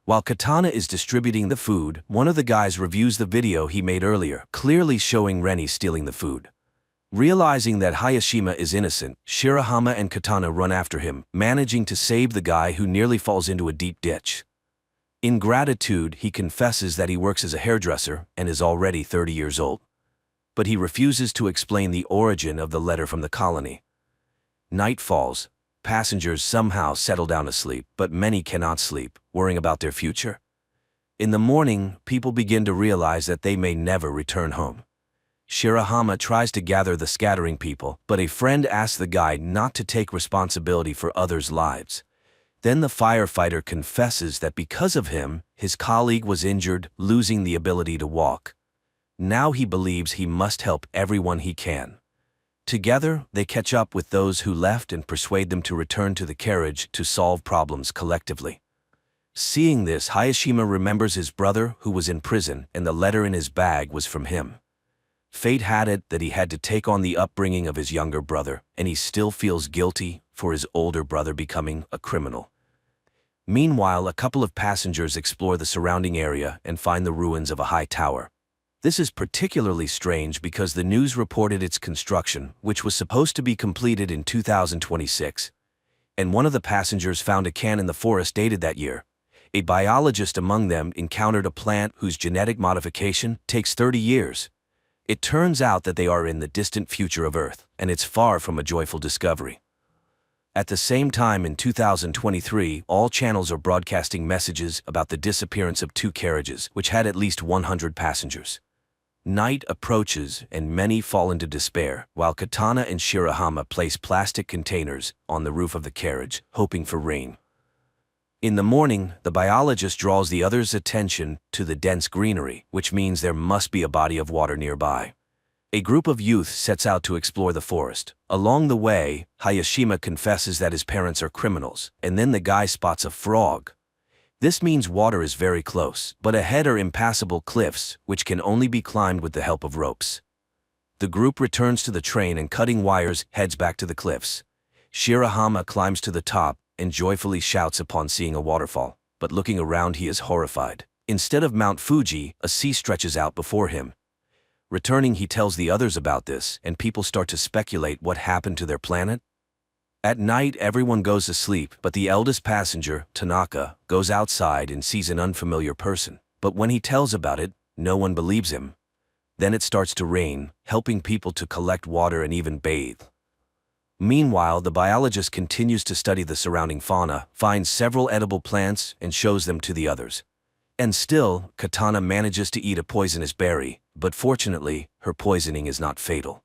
While Katana is distributing the food, one of the guys reviews the video he made earlier, clearly showing Reni stealing the food. Realizing that Hayashima is innocent, Shirahama and Katana run after him, managing to save the guy who nearly falls into a deep ditch. In gratitude, he confesses that he works as a hairdresser and is already 30 years old. But he refuses to explain the origin of the letter from the colony. Night falls. Passengers somehow settle down to sleep, but many cannot sleep, worrying about their future. In the morning, people begin to realize that they may never return home. Shirahama tries to gather the scattering people, but a friend asks the guide not to take responsibility for others' lives. Then the firefighter confesses that because of him, his colleague was injured, losing the ability to walk. Now he believes he must help everyone he can. Together, they catch up with those who left and persuade them to return to the carriage to solve problems collectively. Seeing this, Hayashima remembers his brother who was in prison, and the letter in his bag was from him. Fate had it that he had to take on the upbringing of his younger brother, and he still feels guilty for his older brother becoming a criminal. Meanwhile, a couple of passengers explore the surrounding area and find the ruins of a high tower. This is particularly strange because the news reported its construction, which was supposed to be completed in 2026. And one of the passengers found a can in the forest dated that year. A biologist among them encountered a plant whose genetic modification takes 30 years. It turns out that they are in the distant future of Earth, and it's far from a joyful discovery. At the same time, in 2023, all channels are broadcasting messages about the disappearance of two carriages, which had at least 100 passengers. Night approaches, and many fall into despair, while Katana and Shirahama place plastic containers on the roof of the carriage, hoping for rain. In the morning, the biologist draws the others' attention to the dense greenery, which means there must be a body of water nearby. A group of youth sets out to explore the forest. Along the way, Hayashima confesses that his parents are criminals, and then the guy spots a frog. This means water is very close, but ahead are impassable cliffs, which can only be climbed with the help of ropes. The group returns to the train and, cutting wires, heads back to the cliffs. Shirahama climbs to the top and joyfully shouts upon seeing a waterfall. but looking around he is horrified. Instead of Mount Fuji, a sea stretches out before him. Returning, he tells the others about this, and people start to speculate what happened to their planet. At night, everyone goes to sleep, but the eldest passenger, Tanaka, goes outside and sees an unfamiliar person. But when he tells about it, no one believes him. Then it starts to rain, helping people to collect water and even bathe. Meanwhile, the biologist continues to study the surrounding fauna, finds several edible plants, and shows them to the others. And still, Katana manages to eat a poisonous berry, but fortunately, her poisoning is not fatal.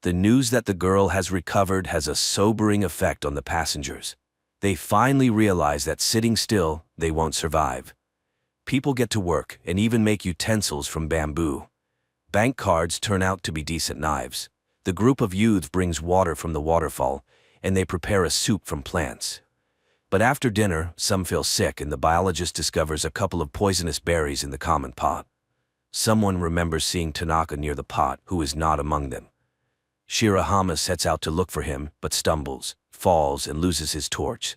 The news that the girl has recovered has a sobering effect on the passengers. They finally realize that sitting still, they won't survive. People get to work and even make utensils from bamboo. Bank cards turn out to be decent knives. The group of youths brings water from the waterfall, and they prepare a soup from plants. But after dinner, some feel sick and the biologist discovers a couple of poisonous berries in the common pot. Someone remembers seeing Tanaka near the pot, who is not among them. Shirahama sets out to look for him, but stumbles, falls, and loses his torch.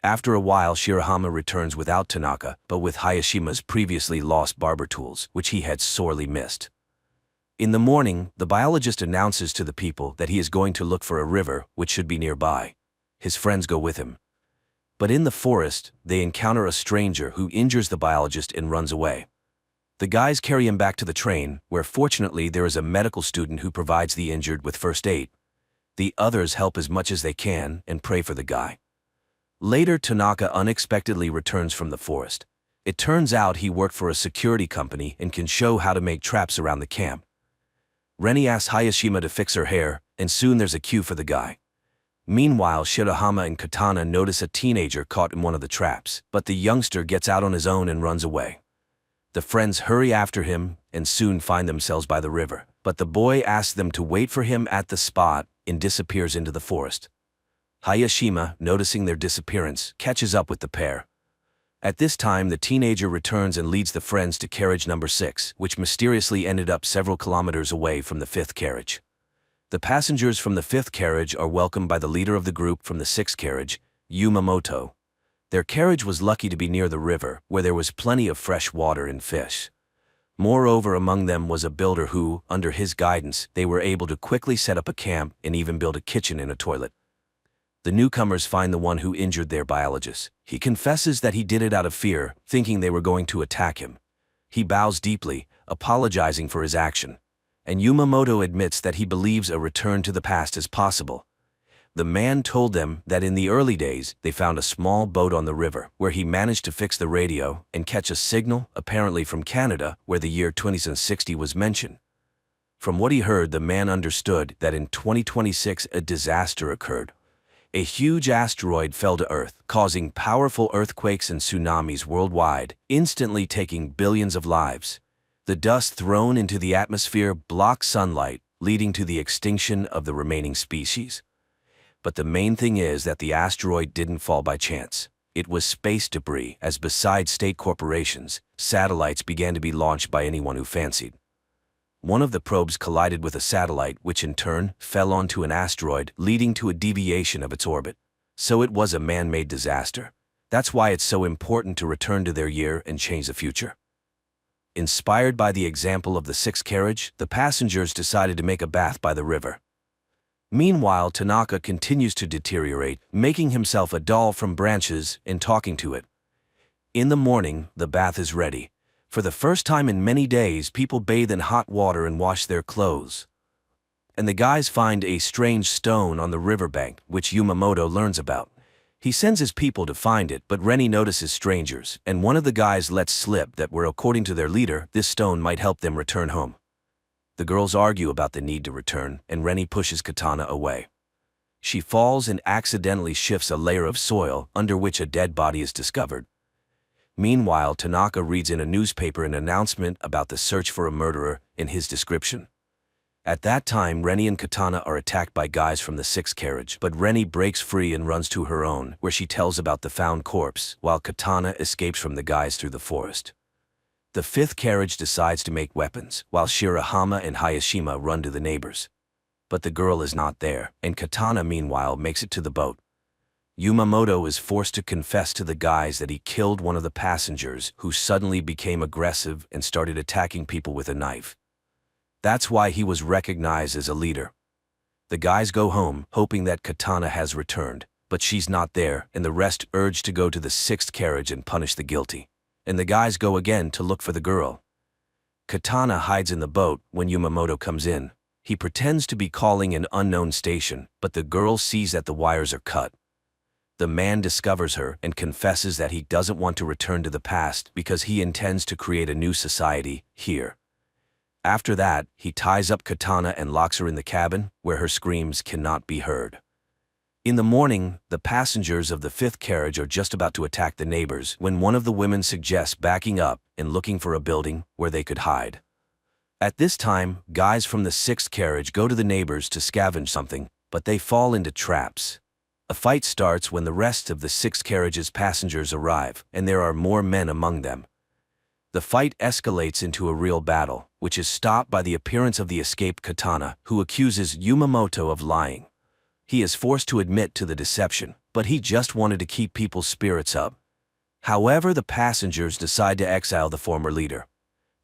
After a while, Shirahama returns without Tanaka, but with Hayashima's previously lost barber tools, which he had sorely missed. In the morning, the biologist announces to the people that he is going to look for a river, which should be nearby. His friends go with him. But in the forest, they encounter a stranger who injures the biologist and runs away. The guys carry him back to the train, where fortunately there is a medical student who provides the injured with first aid. The others help as much as they can and pray for the guy. Later, Tanaka unexpectedly returns from the forest. It turns out he worked for a security company and can show how to make traps around the camp. Reni asks Hayashima to fix her hair, and soon there's a queue for the guy. Meanwhile, Shirahama and Katana notice a teenager caught in one of the traps, but the youngster gets out on his own and runs away. The friends hurry after him and soon find themselves by the river, but the boy asks them to wait for him at the spot and disappears into the forest. Hayashima, noticing their disappearance, catches up with the pair. At this time, the teenager returns and leads the friends to carriage number 6, which mysteriously ended up several kilometers away from the 5th carriage. The passengers from the 5th carriage are welcomed by the leader of the group from the 6th carriage, Yumamoto. Their carriage was lucky to be near the river, where there was plenty of fresh water and fish. Moreover, among them was a builder who, under his guidance, they were able to quickly set up a camp and even build a kitchen and a toilet. The newcomers find the one who injured their biologist. He confesses that he did it out of fear, thinking they were going to attack him. He bows deeply, apologizing for his action. And Yumamoto admits that he believes a return to the past is possible. The man told them that in the early days, they found a small boat on the river, where he managed to fix the radio and catch a signal, apparently from Canada, where the year 2060 was mentioned. From what he heard, the man understood that in 2026 a disaster occurred. A huge asteroid fell to Earth, causing powerful earthquakes and tsunamis worldwide, instantly taking billions of lives. The dust thrown into the atmosphere blocked sunlight, leading to the extinction of the remaining species. But the main thing is that the asteroid didn't fall by chance. It was space debris, as besides state corporations, satellites began to be launched by anyone who fancied. One of the probes collided with a satellite, which in turn fell onto an asteroid, leading to a deviation of its orbit. So it was a man-made disaster. That's why it's so important to return to their year and change the future. Inspired by the example of the 6th carriage, the passengers decided to make a bath by the river. Meanwhile, Tanaka continues to deteriorate, making himself a doll from branches and talking to it. In the morning, the bath is ready. For the first time in many days, people bathe in hot water and wash their clothes. And the guys find a strange stone on the riverbank, which Yumamoto learns about. He sends his people to find it, but Reni notices strangers, and one of the guys lets slip that according to their leader, this stone might help them return home. The girls argue about the need to return, and Reni pushes Katana away. She falls and accidentally shifts a layer of soil, under which a dead body is discovered. Meanwhile, Tanaka reads in a newspaper an announcement about the search for a murderer in his description. At that time, Reni and Katana are attacked by guys from the 6th carriage, but Reni breaks free and runs to her own, where she tells about the found corpse, while Katana escapes from the guys through the forest. The 5th carriage decides to make weapons, while Shirahama and Hayashima run to the neighbors. But the girl is not there, and Katana meanwhile makes it to the boat. Yumamoto is forced to confess to the guys that he killed one of the passengers, who suddenly became aggressive and started attacking people with a knife. That's why he was recognized as a leader. The guys go home, hoping that Katana has returned, but she's not there, and the rest urge to go to the 6th carriage and punish the guilty. And the guys go again to look for the girl. Katana hides in the boat when Yumamoto comes in. He pretends to be calling an unknown station, but the girl sees that the wires are cut. The man discovers her and confesses that he doesn't want to return to the past because he intends to create a new society here. After that, he ties up Katana and locks her in the cabin, where her screams cannot be heard. In the morning, the passengers of the 5th carriage are just about to attack the neighbors when one of the women suggests backing up and looking for a building where they could hide. At this time, guys from the 6th carriage go to the neighbors to scavenge something, but they fall into traps. A fight starts when the rest of the 6th carriage's passengers arrive, and there are more men among them. The fight escalates into a real battle, which is stopped by the appearance of the escaped Katana, who accuses Yumamoto of lying. He is forced to admit to the deception, but he just wanted to keep people's spirits up. However, the passengers decide to exile the former leader.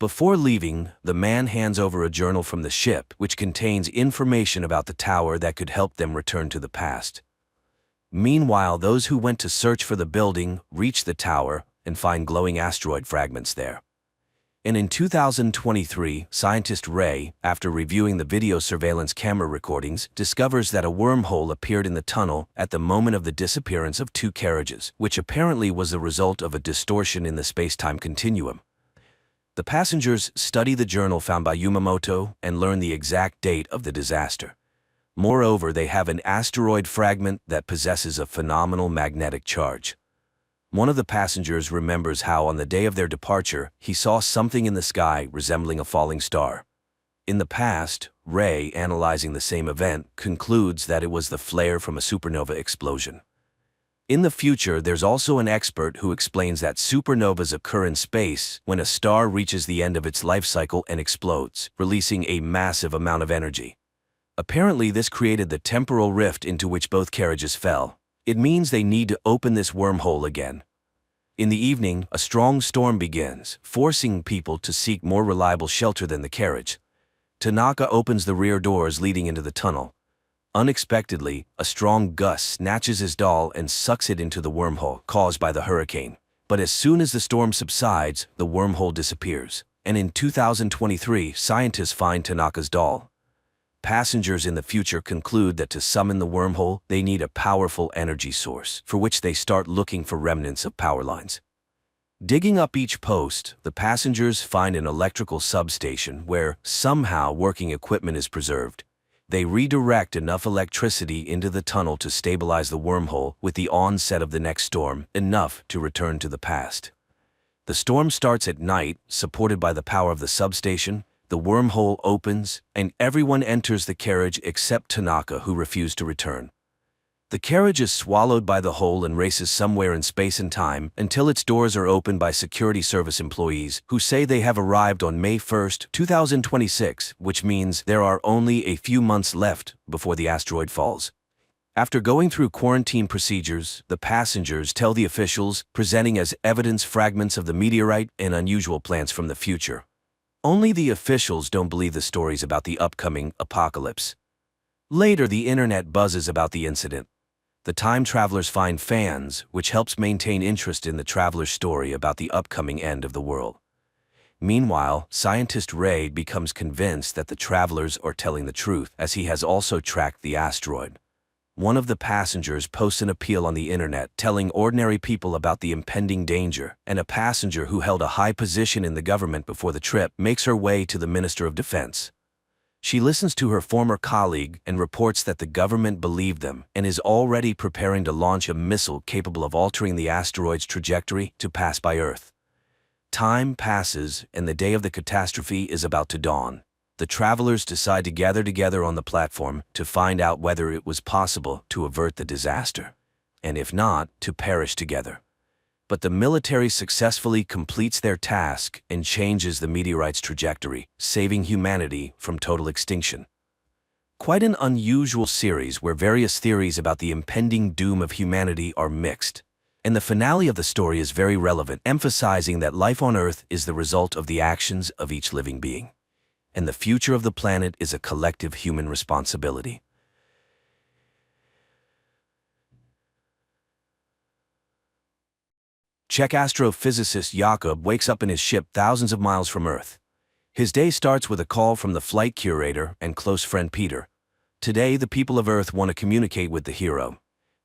Before leaving, the man hands over a journal from the ship, which contains information about the tower that could help them return to the past. Meanwhile, those who went to search for the building reach the tower and find glowing asteroid fragments there. And in 2023, scientist Ray, after reviewing the video surveillance camera recordings, discovers that a wormhole appeared in the tunnel at the moment of the disappearance of 2 carriages, which apparently was the result of a distortion in the space-time continuum. The passengers study the journal found by Yumamoto and learn the exact date of the disaster. Moreover, they have an asteroid fragment that possesses a phenomenal magnetic charge. One of the passengers remembers how on the day of their departure, he saw something in the sky resembling a falling star. In the past, Ray, analyzing the same event, concludes that it was the flare from a supernova explosion. In the future, there's also an expert who explains that supernovas occur in space when a star reaches the end of its life cycle and explodes, releasing a massive amount of energy. Apparently, this created the temporal rift into which both carriages fell. It means they need to open this wormhole again. In the evening, a strong storm begins, forcing people to seek more reliable shelter than the carriage. Tanaka opens the rear doors leading into the tunnel. Unexpectedly, a strong gust snatches his doll and sucks it into the wormhole caused by the hurricane. But as soon as the storm subsides, the wormhole disappears. And in 2023, scientists find Tanaka's doll. Passengers in the future conclude that to summon the wormhole, they need a powerful energy source, for which they start looking for remnants of power lines. Digging up each post, the passengers find an electrical substation where somehow working equipment is preserved. They redirect enough electricity into the tunnel to stabilize the wormhole with the onset of the next storm, enough to return to the past. The storm starts at night, supported by the power of the substation. The wormhole opens, and everyone enters the carriage except Tanaka, who refused to return. The carriage is swallowed by the hole and races somewhere in space and time until its doors are opened by security service employees who say they have arrived on May 1, 2026, which means there are only a few months left before the asteroid falls. After going through quarantine procedures, the passengers tell the officials, presenting as evidence fragments of the meteorite and unusual plants from the future. Only the officials don't believe the stories about the upcoming apocalypse. Later, the internet buzzes about the incident. The time travelers find fans, which helps maintain interest in the traveler's story about the upcoming end of the world. Meanwhile, scientist Ray becomes convinced that the travelers are telling the truth, as he has also tracked the asteroid. One of the passengers posts an appeal on the internet telling ordinary people about the impending danger, and a passenger who held a high position in the government before the trip makes her way to the Minister of Defense. She listens to her former colleague and reports that the government believed them and is already preparing to launch a missile capable of altering the asteroid's trajectory to pass by Earth. Time passes, and the day of the catastrophe is about to dawn. The travelers decide to gather together on the platform to find out whether it was possible to avert the disaster, and if not, to perish together. But the military successfully completes their task and changes the meteorite's trajectory, saving humanity from total extinction. quite an unusual series where various theories about the impending doom of humanity are mixed. And the finale of the story is very relevant, emphasizing that life on Earth is the result of the actions of each living being, and the future of the planet is a collective human responsibility. Czech astrophysicist Jakob wakes up in his ship thousands of miles from Earth. His day starts with a call from the flight curator and close friend Peter. Today, the people of Earth want to communicate with the hero.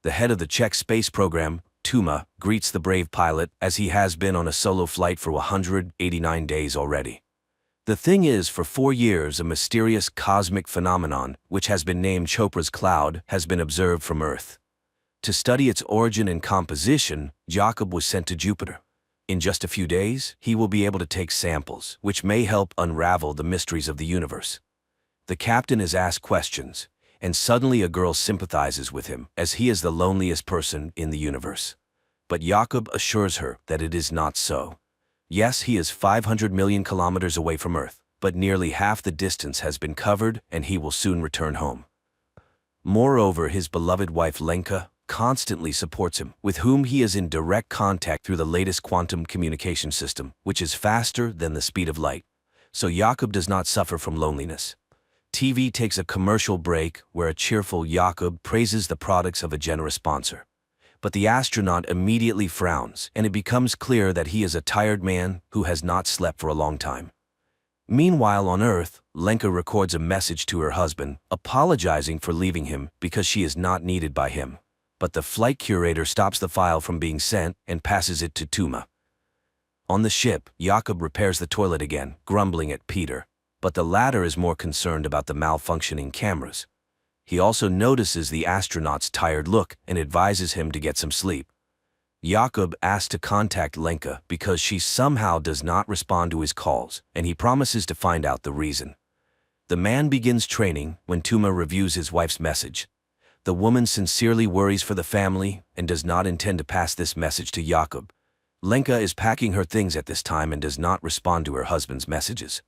The head of the Czech space program, Tuma, greets the brave pilot as he has been on a solo flight for 189 days already. The thing is, for 4 years, a mysterious cosmic phenomenon, which has been named Chopra's cloud, has been observed from Earth. To study its origin and composition, Jakob was sent to Jupiter. In just a few days, he will be able to take samples, which may help unravel the mysteries of the universe. The captain is asked questions, and suddenly a girl sympathizes with him, as he is the loneliest person in the universe. But Jakob assures her that it is not so. Yes, he is 500 million kilometers away from Earth, but nearly half the distance has been covered and he will soon return home. Moreover, his beloved wife Lenka constantly supports him, with whom he is in direct contact through the latest quantum communication system, which is faster than the speed of light. So Jakob does not suffer from loneliness. TV takes a commercial break where a cheerful Jakob praises the products of a generous sponsor. But the astronaut immediately frowns, and it becomes clear that he is a tired man who has not slept for a long time. Meanwhile, on Earth, Lenka records a message to her husband, apologizing for leaving him because she is not needed by him. But the flight curator stops the file from being sent and passes it to Tuma. On the ship, Jakob repairs the toilet again, grumbling at Peter. But the latter is more concerned about the malfunctioning cameras. He also notices the astronaut's tired look and advises him to get some sleep. Jakob asks to contact Lenka because she somehow does not respond to his calls, and he promises to find out the reason. The man begins training when Tuma reviews his wife's message. The woman sincerely worries for the family and does not intend to pass this message to Jakob. Lenka is packing her things at this time and does not respond to her husband's messages.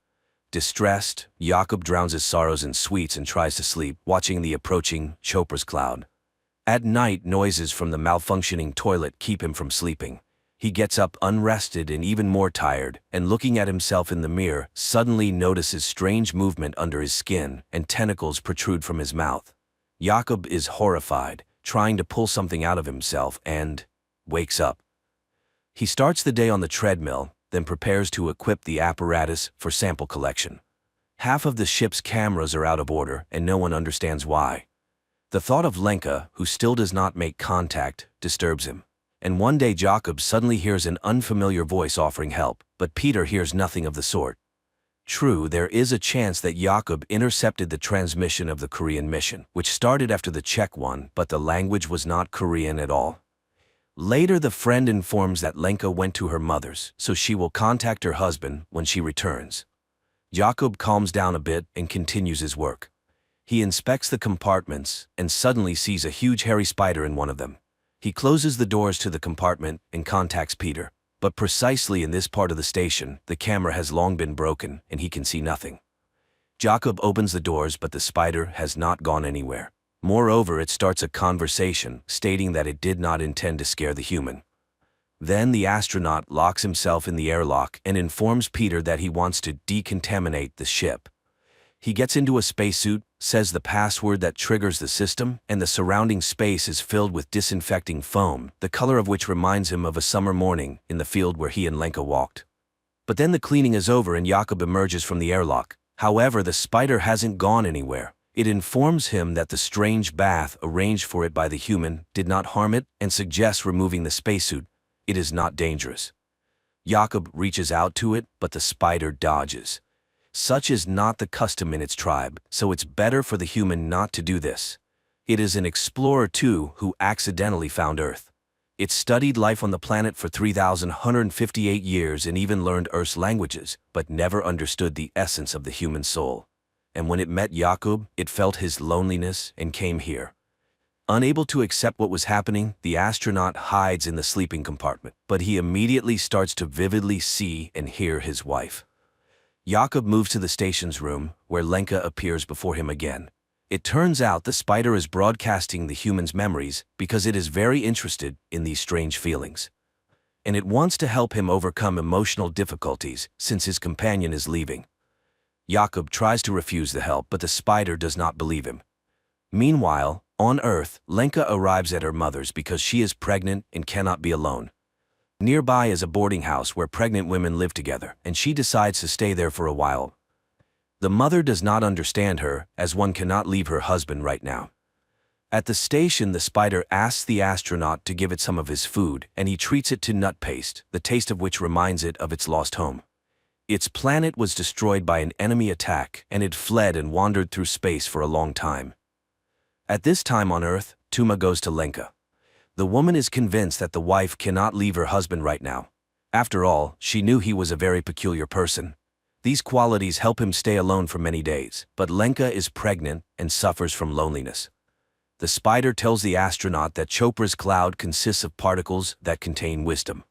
Distressed, Jakob drowns his sorrows in sweets and tries to sleep, watching the approaching Chopra's cloud. At night, noises from the malfunctioning toilet keep him from sleeping. He gets up unrested and even more tired, and looking at himself in the mirror, suddenly notices strange movement under his skin and tentacles protrude from his mouth. Jakob is horrified, trying to pull something out of himself, and wakes up. He starts the day on the treadmill, then prepares to equip the apparatus for sample collection. Half of the ship's cameras are out of order, and no one understands why. The thought of Lenka, who still does not make contact, disturbs him. And one day Jakob suddenly hears an unfamiliar voice offering help, but Peter hears nothing of the sort. True, there is a chance that Jakob intercepted the transmission of the Korean mission, which started after the Czech one, but the language was not Korean at all. Later, the friend informs that Lenka went to her mother's, so she will contact her husband when she returns. Jakob calms down a bit and continues his work. He inspects the compartments and suddenly sees a huge hairy spider in one of them. He closes the doors to the compartment and contacts Peter. But precisely in this part of the station, the camera has long been broken and he can see nothing. Jakob opens the doors, but the spider has not gone anywhere. Moreover, it starts a conversation, stating that it did not intend to scare the human. Then the astronaut locks himself in the airlock and informs Peter that he wants to decontaminate the ship. He gets into a spacesuit, says the password that triggers the system, and the surrounding space is filled with disinfecting foam, the color of which reminds him of a summer morning in the field where he and Lenka walked. But then the cleaning is over and Jakob emerges from the airlock. However, the spider hasn't gone anywhere. It informs him that the strange bath arranged for it by the human did not harm it and suggests removing the spacesuit. It is not dangerous. Jakob reaches out to it, but the spider dodges. Such is not the custom in its tribe, so it's better for the human not to do this. It is an explorer too who accidentally found Earth. It studied life on the planet for 3,158 years and even learned Earth's languages, but never understood the essence of the human soul. And when it met Jakob, it felt his loneliness and came here. Unable to accept what was happening, the astronaut hides in the sleeping compartment, but he immediately starts to vividly see and hear his wife. Jakob moves to the station's room, where Lenka appears before him again. It turns out the spider is broadcasting the human's memories because it is very interested in these strange feelings. And it wants to help him overcome emotional difficulties since his companion is leaving. Jakob tries to refuse the help, but the spider does not believe him. Meanwhile, on Earth, Lenka arrives at her mother's because she is pregnant and cannot be alone. Nearby is a boarding house where pregnant women live together, and she decides to stay there for a while. The mother does not understand her, as one cannot leave her husband right now. At the station, the spider asks the astronaut to give it some of his food, and he treats it to nut paste, the taste of which reminds it of its lost home. Its planet was destroyed by an enemy attack, and it fled and wandered through space for a long time. At this time on Earth, Tuma goes to Lenka. The woman is convinced that the wife cannot leave her husband right now. After all, she knew he was a very peculiar person. These qualities help him stay alone for many days, but Lenka is pregnant and suffers from loneliness. The spider tells the astronaut that Chopra's cloud consists of particles that contain wisdom.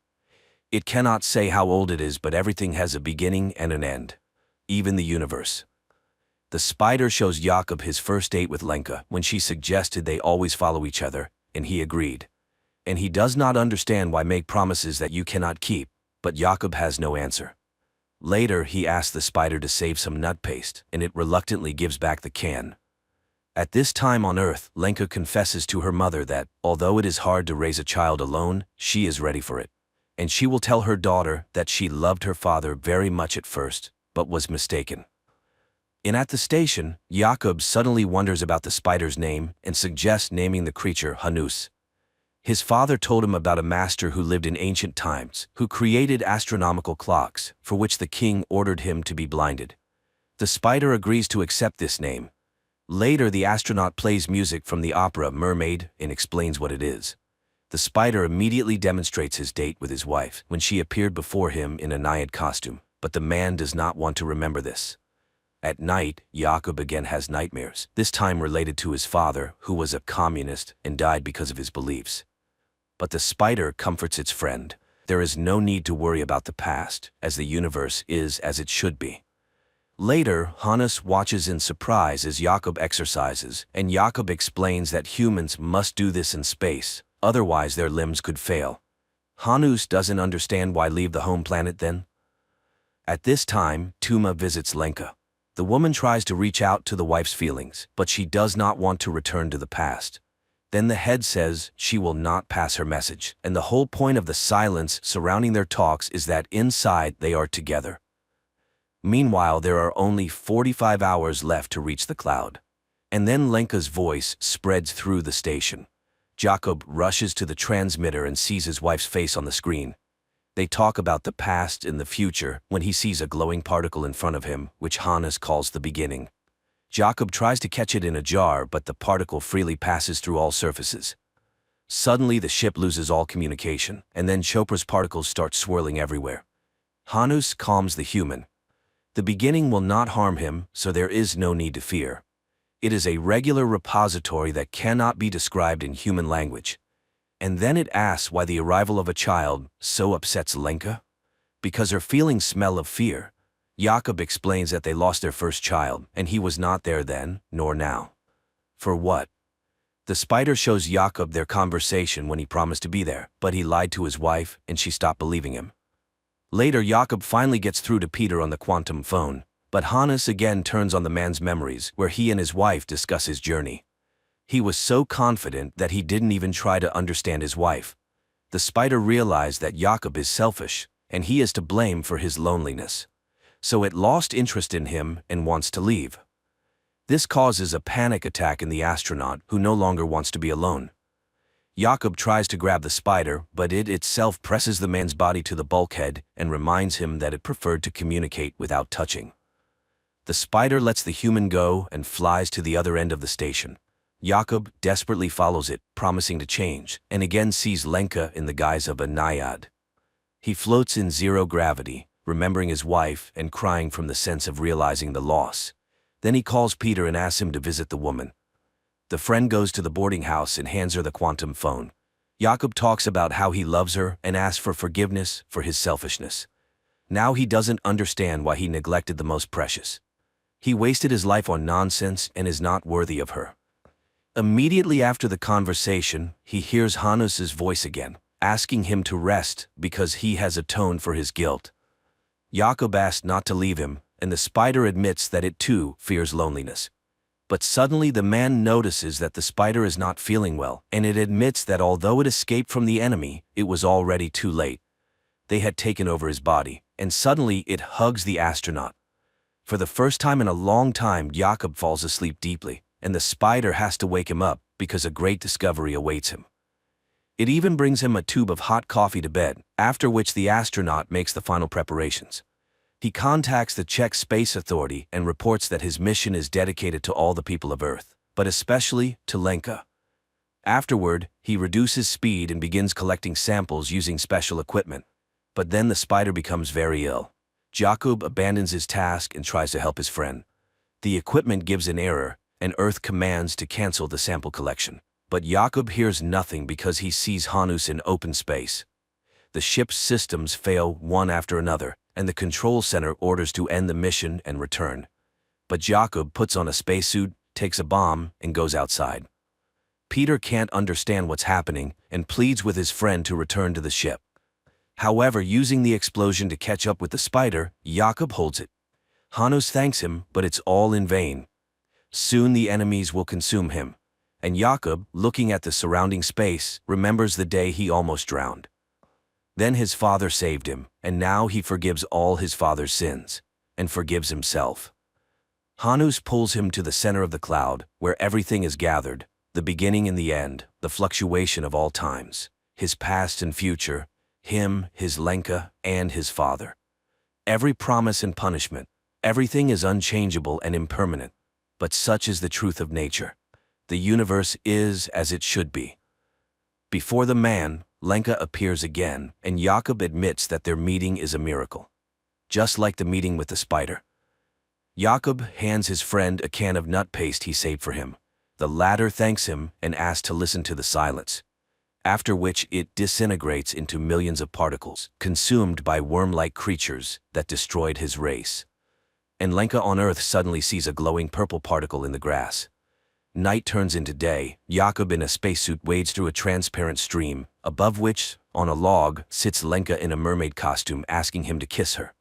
It cannot say how old it is, but everything has a beginning and an end, even the universe. The spider shows Jakob his first date with Lenka when she suggested they always follow each other, and he agreed. And he does not understand why make promises that you cannot keep, but Jakob has no answer. Later, he asks the spider to save some nut paste, and it reluctantly gives back the can. At this time on Earth, Lenka confesses to her mother that, although it is hard to raise a child alone, she is ready for it. And she will tell her daughter that she loved her father very much at first, but was mistaken. And at the station, Jakob suddenly wonders about the spider's name and suggests naming the creature Hanus. His father told him about a master who lived in ancient times, who created astronomical clocks, for which the king ordered him to be blinded. The spider agrees to accept this name. Later, the astronaut plays music from the opera Mermaid and explains what it is. The spider immediately demonstrates his date with his wife when she appeared before him in a naiad costume, but the man does not want to remember this. At night, Jakob again has nightmares, this time related to his father, who was a communist and died because of his beliefs. But the spider comforts its friend. There is no need to worry about the past, as the universe is as it should be. Later, Hannes watches in surprise as Jakob exercises, and Jakob explains that humans must do this in space, otherwise their limbs could fail. Hanus doesn't understand why leave the home planet then. At this time, Tuma visits Lenka. The woman tries to reach out to the wife's feelings, but she does not want to return to the past. Then the head says she will not pass her message, and the whole point of the silence surrounding their talks is that inside they are together. Meanwhile, there are only 45 hours left to reach the cloud. And then Lenka's voice spreads through the station. Jakob rushes to the transmitter and sees his wife's face on the screen. They talk about the past and the future when he sees a glowing particle in front of him, which Hannes calls the beginning. Jakob tries to catch it in a jar, but the particle freely passes through all surfaces. Suddenly, the ship loses all communication, and then Chopra's particles start swirling everywhere. Hannes calms the human. The beginning will not harm him, so there is no need to fear. It is a regular repository that cannot be described in human language. And then it asks why the arrival of a child so upsets Lenka. Because her feelings smell of fear. Jakob explains that they lost their first child, and he was not there then, nor now. For what? The spider shows Jakob their conversation when he promised to be there, but he lied to his wife, and she stopped believing him. Later, Jakob finally gets through to Peter on the quantum phone, but Hannes again turns on the man's memories where he and his wife discuss his journey. He was so confident that he didn't even try to understand his wife. The spider realized that Jakob is selfish, and he is to blame for his loneliness. So it lost interest in him and wants to leave. This causes a panic attack in the astronaut, who no longer wants to be alone. Jakob tries to grab the spider, but it itself presses the man's body to the bulkhead and reminds him that it preferred to communicate without touching. The spider lets the human go and flies to the other end of the station. Jakob desperately follows it, promising to change, and again sees Lenka in the guise of a naiad. He floats in zero gravity, remembering his wife and crying from the sense of realizing the loss. Then he calls Peter and asks him to visit the woman. The friend goes to the boarding house and hands her the quantum phone. Jakob talks about how he loves her and asks for forgiveness for his selfishness. Now he doesn't understand why he neglected the most precious. He wasted his life on nonsense and is not worthy of her. Immediately after the conversation, he hears Hanus's voice again, asking him to rest because he has atoned for his guilt. Jakob asks not to leave him, and the spider admits that it too fears loneliness. But suddenly the man notices that the spider is not feeling well, and it admits that although it escaped from the enemy, it was already too late. They had taken over his body, and suddenly it hugs the astronaut. For the first time in a long time, Jakob falls asleep deeply, and the spider has to wake him up because a great discovery awaits him. It even brings him a tube of hot coffee to bed, after which the astronaut makes the final preparations. He contacts the Czech Space Authority and reports that his mission is dedicated to all the people of Earth, but especially to Lenka. Afterward, he reduces speed and begins collecting samples using special equipment. But then the spider becomes very ill. Jakob abandons his task and tries to help his friend. The equipment gives an error, and Earth commands to cancel the sample collection. But Jakob hears nothing because he sees Hanus in open space. The ship's systems fail one after another, and the control center orders to end the mission and return. But Jakob puts on a spacesuit, takes a bomb, and goes outside. Peter can't understand what's happening and pleads with his friend to return to the ship. However, using the explosion to catch up with the spider, Jakob holds it. Hanus thanks him, but it's all in vain. Soon the enemies will consume him, and Jakob, looking at the surrounding space, remembers the day he almost drowned. Then his father saved him, and now he forgives all his father's sins, and forgives himself. Hanus pulls him to the center of the cloud, where everything is gathered, the beginning and the end, the fluctuation of all times, his past and future, him, his Lenka, and his father. Every promise and punishment, everything is unchangeable and impermanent, but such is the truth of nature. The universe is as it should be. Before the man, Lenka appears again, and Jakob admits that their meeting is a miracle. Just like the meeting with the spider. Jakob hands his friend a can of nut paste he saved for him. The latter thanks him and asks to listen to the silence, after which it disintegrates into millions of particles, consumed by worm-like creatures that destroyed his race. And Lenka on Earth suddenly sees a glowing purple particle in the grass. Night turns into day. Jakob in a spacesuit wades through a transparent stream, above which, on a log, sits Lenka in a mermaid costume asking him to kiss her.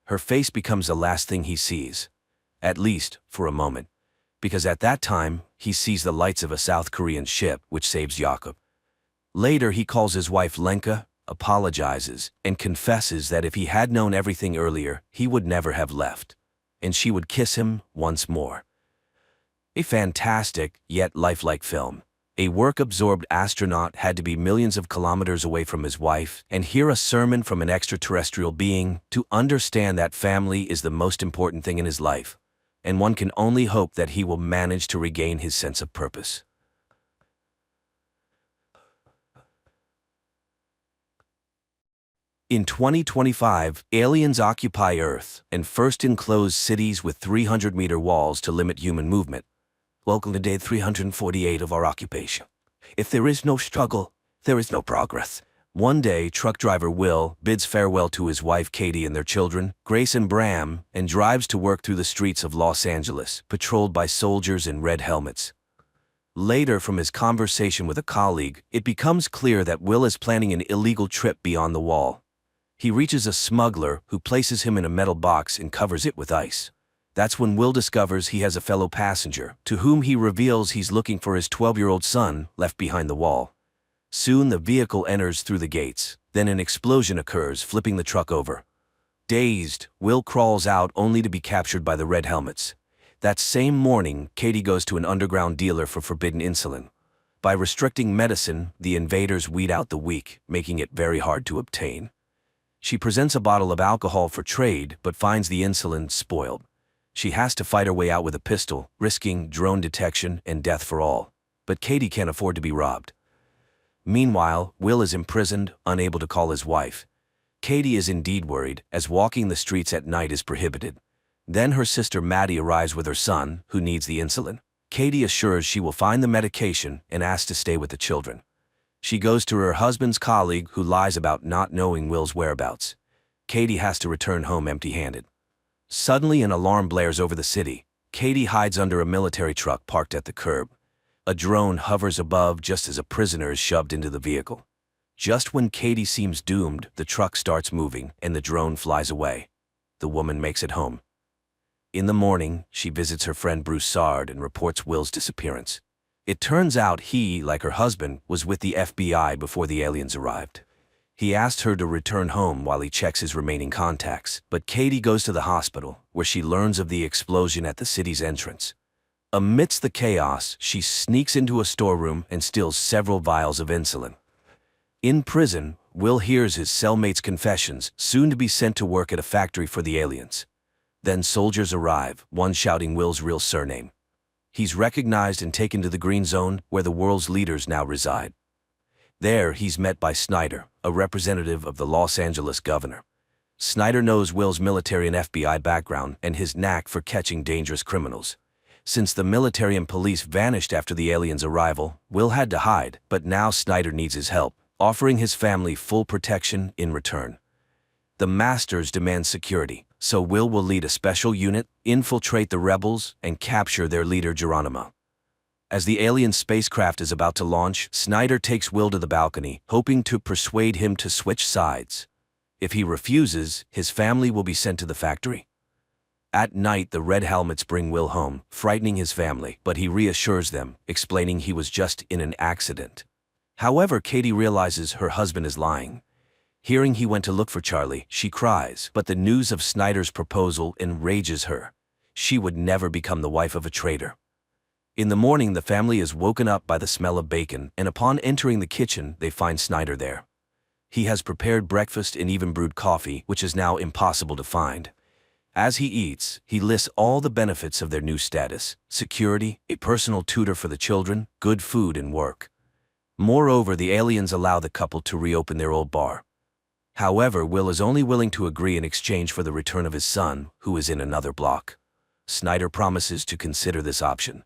Her face becomes the last thing he sees, at least for a moment, because at that time, he sees the lights of a South Korean ship which saves Jakob. Later he calls his wife Lenka, apologizes, and confesses that if he had known everything earlier, he would never have left, and she would kiss him once more. A fantastic, yet lifelike film. A work-absorbed astronaut had to be millions of kilometers away from his wife and hear a sermon from an extraterrestrial being to understand that family is the most important thing in his life, and one can only hope that he will manage to regain his sense of purpose. In 2025, aliens occupy Earth and first enclose cities with 300-meter walls to limit human movement. Welcome to day 348 of our occupation. If there is no struggle, there is no progress. One day, truck driver Will bids farewell to his wife Katie and their children, Grace and Bram, and drives to work through the streets of Los Angeles, patrolled by soldiers in red helmets. Later, from his conversation with a colleague, it becomes clear that Will is planning an illegal trip beyond the wall. He reaches a smuggler who places him in a metal box and covers it with ice. That's when Will discovers he has a fellow passenger, to whom he reveals he's looking for his 12-year-old son left behind the wall. Soon the vehicle enters through the gates, then an explosion occurs, flipping the truck over. Dazed, Will crawls out only to be captured by the red helmets. That same morning, Katie goes to an underground dealer for forbidden insulin. By restricting medicine, the invaders weed out the weak, making it very hard to obtain. She presents a bottle of alcohol for trade, but finds the insulin spoiled. She has to fight her way out with a pistol, risking drone detection and death for all. But Katie can't afford to be robbed. Meanwhile, Will is imprisoned, unable to call his wife. Katie is indeed worried, as walking the streets at night is prohibited. Then her sister Maddie arrives with her son, who needs the insulin. Katie assures she will find the medication and asks to stay with the children. She goes to her husband's colleague, who lies about not knowing Will's whereabouts. Katie has to return home empty-handed. Suddenly an alarm blares over the city. Katie hides under a military truck parked at the curb. A drone hovers above just as a prisoner is shoved into the vehicle. Just when Katie seems doomed, the truck starts moving and the drone flies away. The woman makes it home. In the morning, she visits her friend Broussard and reports Will's disappearance. It turns out he, like her husband, was with the FBI before the aliens arrived. He asked her to return home while he checks his remaining contacts, but Katie goes to the hospital, where she learns of the explosion at the city's entrance. Amidst the chaos, she sneaks into a storeroom and steals several vials of insulin. In prison, Will hears his cellmate's confessions, soon to be sent to work at a factory for the aliens. Then soldiers arrive, one shouting Will's real surname. He's recognized and taken to the Green Zone, where the world's leaders now reside. There, he's met by Snyder, a representative of the Los Angeles governor. Snyder knows Will's military and FBI background and his knack for catching dangerous criminals. Since the military and police vanished after the aliens' arrival, Will had to hide, but now Snyder needs his help, offering his family full protection in return. The Masters demand security, so Will lead a special unit, infiltrate the rebels, and capture their leader Geronimo. As the alien spacecraft is about to launch, Snyder takes Will to the balcony, hoping to persuade him to switch sides. If he refuses, his family will be sent to the factory. At night, the Red Helmets bring Will home, frightening his family, but he reassures them, explaining he was just in an accident. However, Katie realizes her husband is lying. Hearing he went to look for Charlie, she cries, but the news of Snyder's proposal enrages her. She would never become the wife of a traitor. In the morning, the family is woken up by the smell of bacon, and upon entering the kitchen, they find Snyder there. He has prepared breakfast and even brewed coffee, which is now impossible to find. As he eats, he lists all the benefits of their new status: security, a personal tutor for the children, good food and work. Moreover, the aliens allow the couple to reopen their old bar. However, Will is only willing to agree in exchange for the return of his son, who is in another block. Snyder promises to consider this option.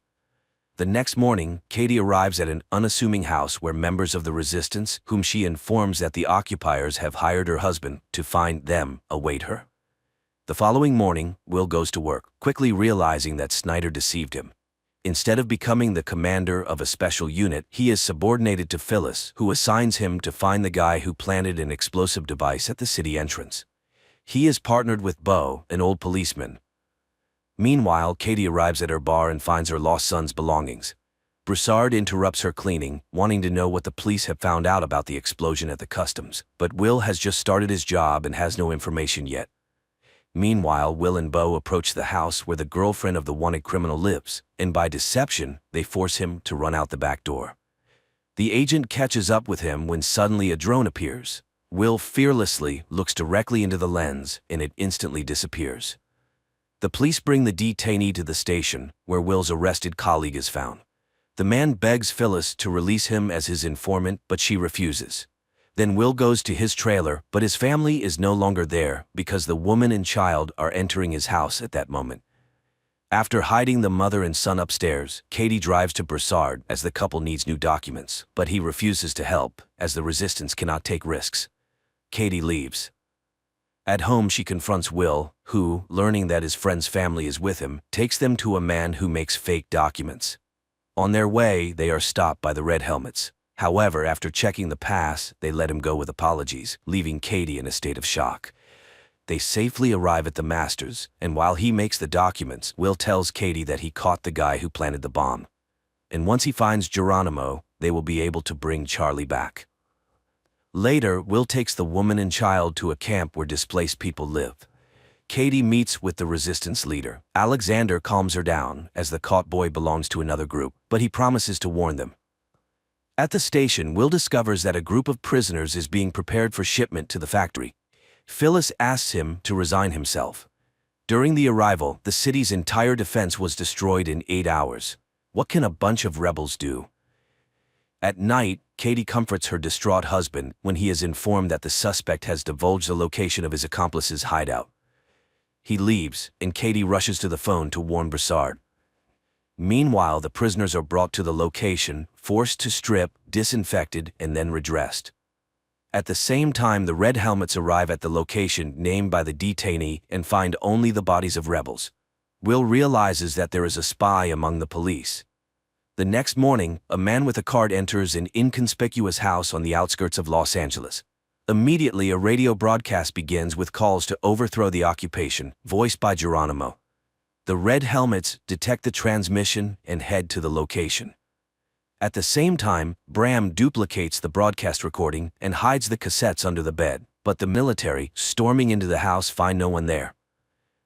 The next morning, Katie arrives at an unassuming house where members of the resistance, whom she informs that the occupiers have hired her husband to find them, await her. The following morning, Will goes to work, quickly realizing that Snyder deceived him. Instead of becoming the commander of a special unit, he is subordinated to Phyllis, who assigns him to find the guy who planted an explosive device at the city entrance. He is partnered with Beau, an old policeman. Meanwhile, Katie arrives at her bar and finds her lost son's belongings. Broussard interrupts her cleaning, wanting to know what the police have found out about the explosion at the customs, but Will has just started his job and has no information yet. Meanwhile, Will and Beau approach the house where the girlfriend of the wanted criminal lives, and by deception, they force him to run out the back door. The agent catches up with him when suddenly a drone appears. Will fearlessly looks directly into the lens, and it instantly disappears. The police bring the detainee to the station, where Will's arrested colleague is found. The man begs Phyllis to release him as his informant, but she refuses. Then Will goes to his trailer, but his family is no longer there because the woman and child are entering his house at that moment. After hiding the mother and son upstairs, Katie drives to Broussard as the couple needs new documents, but he refuses to help, as the resistance cannot take risks. Katie leaves. At home, she confronts Will, who, learning that his friend's family is with him, takes them to a man who makes fake documents. On their way, they are stopped by the Red Helmets. However, after checking the pass, they let him go with apologies, leaving Katie in a state of shock. They safely arrive at the Masters, and while he makes the documents, Will tells Katie that he caught the guy who planted the bomb. And once he finds Geronimo, they will be able to bring Charlie back. Later, Will takes the woman and child to a camp where displaced people live. Katie meets with the resistance leader. Alexander calms her down, as the caught boy belongs to another group, but he promises to warn them. At the station, Will discovers that a group of prisoners is being prepared for shipment to the factory. Phyllis asks him to resign himself. During the arrival, the city's entire defense was destroyed in 8 hours. What can a bunch of rebels do? At night, Katie comforts her distraught husband when he is informed that the suspect has divulged the location of his accomplice's hideout. He leaves, and Katie rushes to the phone to warn Broussard. Meanwhile, the prisoners are brought to the location, forced to strip, disinfected, and then redressed. At the same time, the Red Helmets arrive at the location named by the detainee and find only the bodies of rebels. Will realizes that there is a spy among the police. The next morning, a man with a card enters an inconspicuous house on the outskirts of Los Angeles. Immediately, a radio broadcast begins with calls to overthrow the occupation, voiced by Geronimo. The Red Helmets detect the transmission and head to the location. At the same time, Bram duplicates the broadcast recording and hides the cassettes under the bed, but the military, storming into the house, find no one there.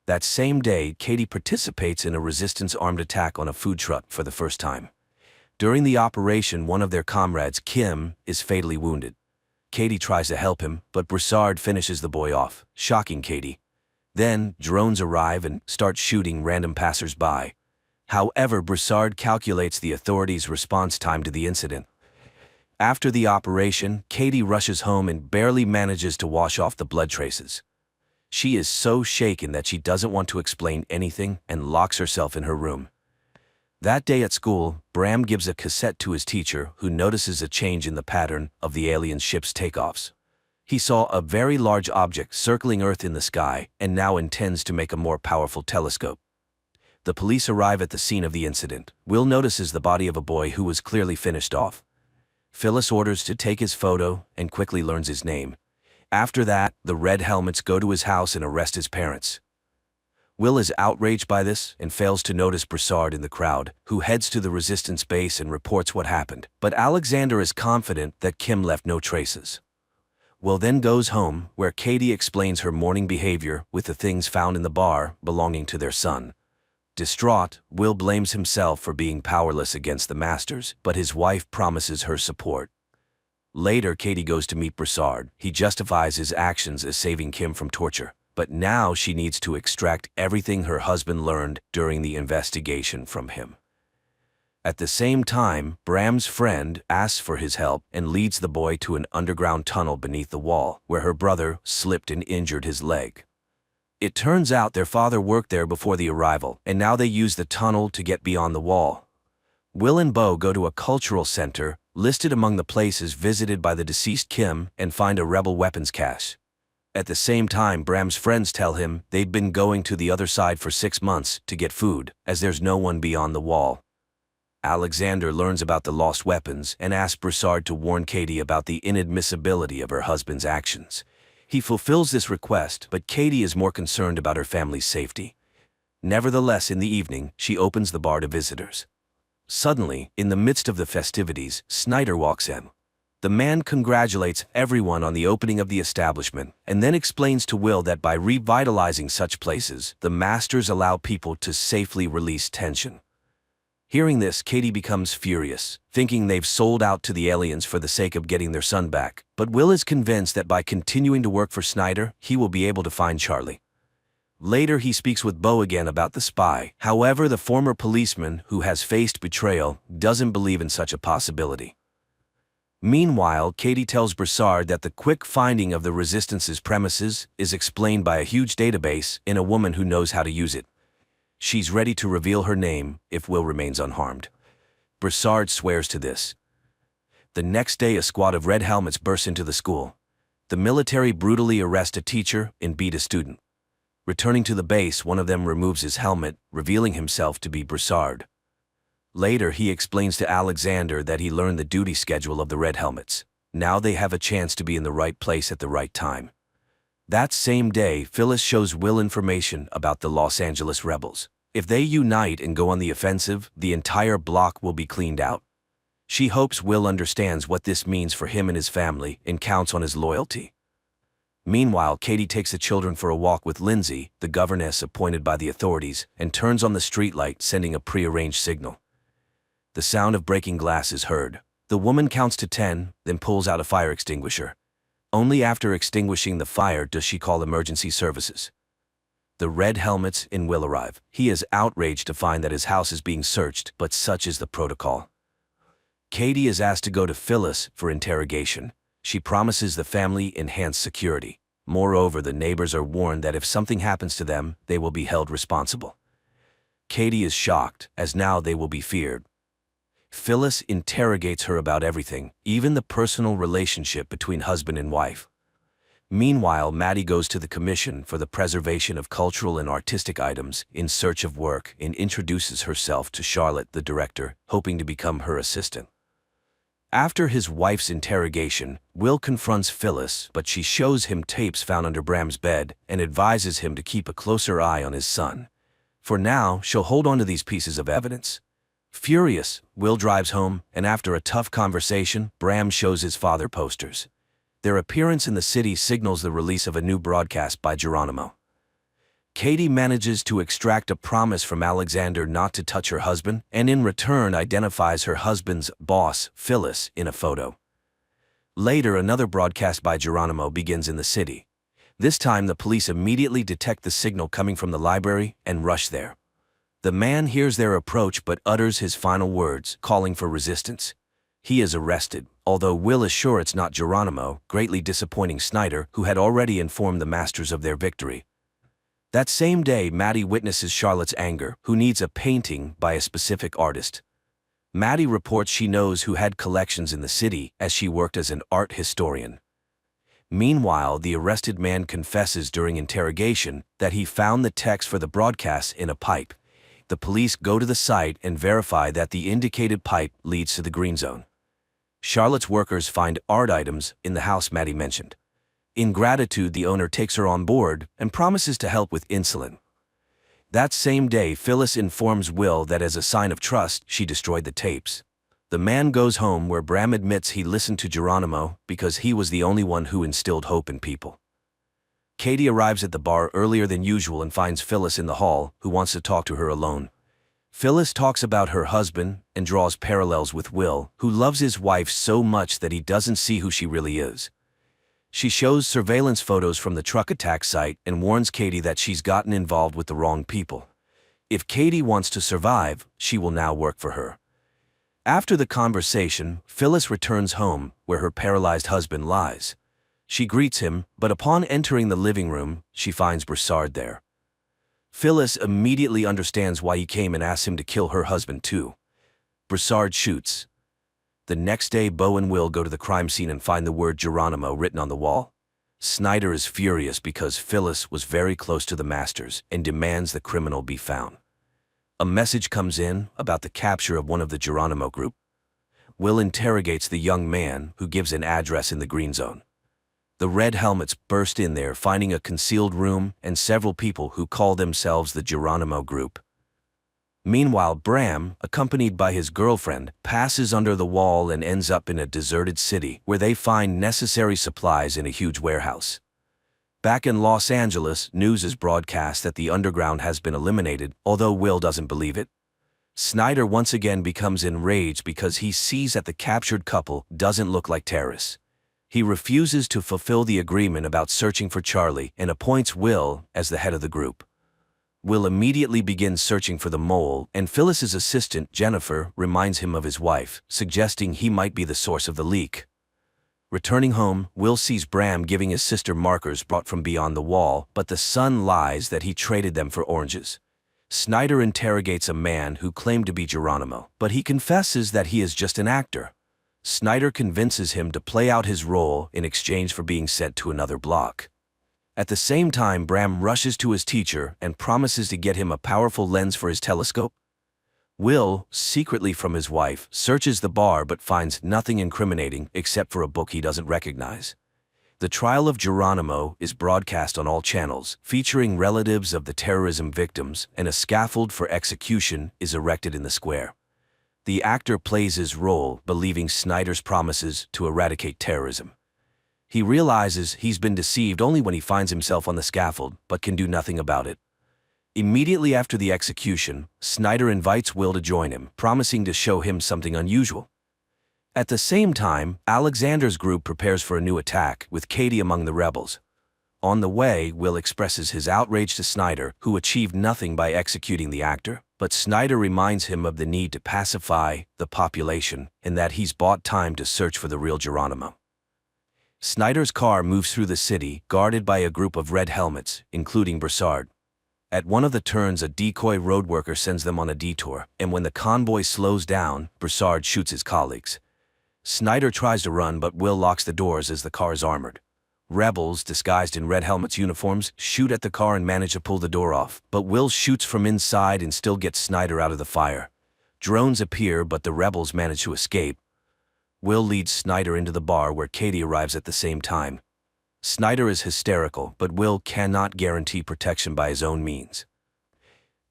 That same day, Katie participates in a resistance armed attack on a food truck for the first time. During the operation, one of their comrades, Kim, is fatally wounded. Katie tries to help him, but Broussard finishes the boy off, shocking Katie. Then, drones arrive and start shooting random passers-by. However, Broussard calculates the authorities' response time to the incident. After the operation, Katie rushes home and barely manages to wash off the blood traces. She is so shaken that she doesn't want to explain anything and locks herself in her room. That day at school, Bram gives a cassette to his teacher, who notices a change in the pattern of the alien ship's takeoffs. He saw a very large object circling Earth in the sky and now intends to make a more powerful telescope. The police arrive at the scene of the incident. Will notices the body of a boy who was clearly finished off. Phyllis orders to take his photo and quickly learns his name. After that, the Red Helmets go to his house and arrest his parents. Will is outraged by this and fails to notice Broussard in the crowd, who heads to the resistance base and reports what happened. But Alexander is confident that Kim left no traces. Will then goes home, where Katie explains her morning behavior with the things found in the bar belonging to their son. Distraught, Will blames himself for being powerless against the masters, but his wife promises her support. Later, Katie goes to meet Broussard. He justifies his actions as saving Kim from torture, but now she needs to extract everything her husband learned during the investigation from him. At the same time, Bram's friend asks for his help and leads the boy to an underground tunnel beneath the wall, where her brother slipped and injured his leg. It turns out their father worked there before the arrival, and now they use the tunnel to get beyond the wall. Will and Bo go to a cultural center, listed among the places visited by the deceased Kim, and find a rebel weapons cache. At the same time, Bram's friends tell him they'd been going to the other side for 6 months to get food, as there's no one beyond the wall. Alexander learns about the lost weapons and asks Broussard to warn Katie about the inadmissibility of her husband's actions. He fulfills this request, but Katie is more concerned about her family's safety. Nevertheless, in the evening, she opens the bar to visitors. Suddenly, in the midst of the festivities, Snyder walks in. The man congratulates everyone on the opening of the establishment and then explains to Will that by revitalizing such places, the masters allow people to safely release tension. Hearing this, Katie becomes furious, thinking they've sold out to the aliens for the sake of getting their son back. But Will is convinced that by continuing to work for Snyder, he will be able to find Charlie. Later, he speaks with Bo again about the spy. However, the former policeman, who has faced betrayal, doesn't believe in such a possibility. Meanwhile, Katie tells Broussard that the quick finding of the Resistance's premises is explained by a huge database in a woman who knows how to use it. She's ready to reveal her name if Will remains unharmed. Broussard swears to this. The next day, a squad of Red Helmets bursts into the school. The military brutally arrest a teacher and beat a student. Returning to the base, one of them removes his helmet, revealing himself to be Broussard. Later, he explains to Alexander that he learned the duty schedule of the Red Helmets. Now they have a chance to be in the right place at the right time. That same day, Phyllis shows Will information about the Los Angeles rebels. If they unite and go on the offensive, the entire block will be cleaned out. She hopes Will understands what this means for him and his family and counts on his loyalty. Meanwhile, Katie takes the children for a walk with Lindsay, the governess appointed by the authorities, and turns on the streetlight, sending a prearranged signal. The sound of breaking glass is heard. The woman counts to 10, then pulls out a fire extinguisher. Only after extinguishing the fire does she call emergency services. The Red Helmets in Will arrive. He is outraged to find that his house is being searched, but such is the protocol. Katie is asked to go to Phyllis for interrogation. She promises the family enhanced security. Moreover, the neighbors are warned that if something happens to them, they will be held responsible. Katie is shocked, as now they will be feared. Phyllis interrogates her about everything, even the personal relationship between husband and wife. Meanwhile, Maddie goes to the Commission for the Preservation of Cultural and Artistic Items in search of work and introduces herself to Charlotte, the director, hoping to become her assistant. After his wife's interrogation, Will confronts Phyllis, but she shows him tapes found under Bram's bed and advises him to keep a closer eye on his son. For now, she'll hold on to these pieces of evidence. Furious, Will drives home, and after a tough conversation, Bram shows his father posters. Their appearance in the city signals the release of a new broadcast by Geronimo. Katie manages to extract a promise from Alexander not to touch her husband, and in return identifies her husband's boss, Phyllis, in a photo. Later, another broadcast by Geronimo begins in the city. This time, the police immediately detect the signal coming from the library and rush there. The man hears their approach but utters his final words, calling for resistance. He is arrested, although Will is sure it's not Geronimo, greatly disappointing Snyder, who had already informed the masters of their victory. That same day, Maddie witnesses Charlotte's anger, who needs a painting by a specific artist. Maddie reports she knows who had collections in the city, as she worked as an art historian. Meanwhile, the arrested man confesses during interrogation that he found the text for the broadcast in a pipe. The police go to the site and verify that the indicated pipe leads to the green zone. Charlotte's workers find art items in the house Maddie mentioned. In gratitude, the owner takes her on board and promises to help with insulin. That same day, Phyllis informs Will that as a sign of trust, she destroyed the tapes. The man goes home where Bram admits he listened to Geronimo because he was the only one who instilled hope in people. Katie arrives at the bar earlier than usual and finds Phyllis in the hall, who wants to talk to her alone. Phyllis talks about her husband and draws parallels with Will, who loves his wife so much that he doesn't see who she really is. She shows surveillance photos from the truck attack site and warns Katie that she's gotten involved with the wrong people. If Katie wants to survive, she will now work for her. After the conversation, Phyllis returns home, where her paralyzed husband lies. She greets him, but upon entering the living room, she finds Broussard there. Phyllis immediately understands why he came and asks him to kill her husband too. Broussard shoots. The next day, Beau and Will go to the crime scene and find the word Geronimo written on the wall. Snyder is furious because Phyllis was very close to the masters and demands the criminal be found. A message comes in about the capture of one of the Geronimo group. Will interrogates the young man, who gives an address in the green zone. The red helmets burst in there, finding a concealed room and several people who call themselves the Geronimo group. Meanwhile, Bram, accompanied by his girlfriend, passes under the wall and ends up in a deserted city, where they find necessary supplies in a huge warehouse. Back in Los Angeles, news is broadcast that the underground has been eliminated, although Will doesn't believe it. Snyder once again becomes enraged because he sees that the captured couple doesn't look like terrorists. He refuses to fulfill the agreement about searching for Charlie and appoints Will as the head of the group. Will immediately begins searching for the mole, and Phyllis's assistant, Jennifer, reminds him of his wife, suggesting he might be the source of the leak. Returning home, Will sees Bram giving his sister markers brought from beyond the wall, but the son lies that he traded them for oranges. Snyder interrogates a man who claimed to be Geronimo, but he confesses that he is just an actor. Snyder convinces him to play out his role in exchange for being sent to another block. At the same time, Bram rushes to his teacher and promises to get him a powerful lens for his telescope. Will, secretly from his wife, searches the bar but finds nothing incriminating except for a book he doesn't recognize. The trial of Geronimo is broadcast on all channels, featuring relatives of the terrorism victims, and a scaffold for execution is erected in the square. The actor plays his role, believing Snyder's promises to eradicate terrorism. He realizes he's been deceived only when he finds himself on the scaffold, but can do nothing about it. Immediately after the execution, Snyder invites Will to join him, promising to show him something unusual. At the same time, Alexander's group prepares for a new attack, with Katie among the rebels. On the way, Will expresses his outrage to Snyder, who achieved nothing by executing the actor, but Snyder reminds him of the need to pacify the population and that he's bought time to search for the real Geronimo. Snyder's car moves through the city, guarded by a group of red helmets, including Broussard. At one of the turns, a decoy road worker sends them on a detour, and when the convoy slows down, Broussard shoots his colleagues. Snyder tries to run, but Will locks the doors as the car is armored. Rebels, disguised in red helmets uniforms, shoot at the car and manage to pull the door off, but Will shoots from inside and still gets Snyder out of the fire. Drones appear, but the rebels manage to escape. Will leads Snyder into the bar where Katie arrives at the same time. Snyder is hysterical, but Will cannot guarantee protection by his own means.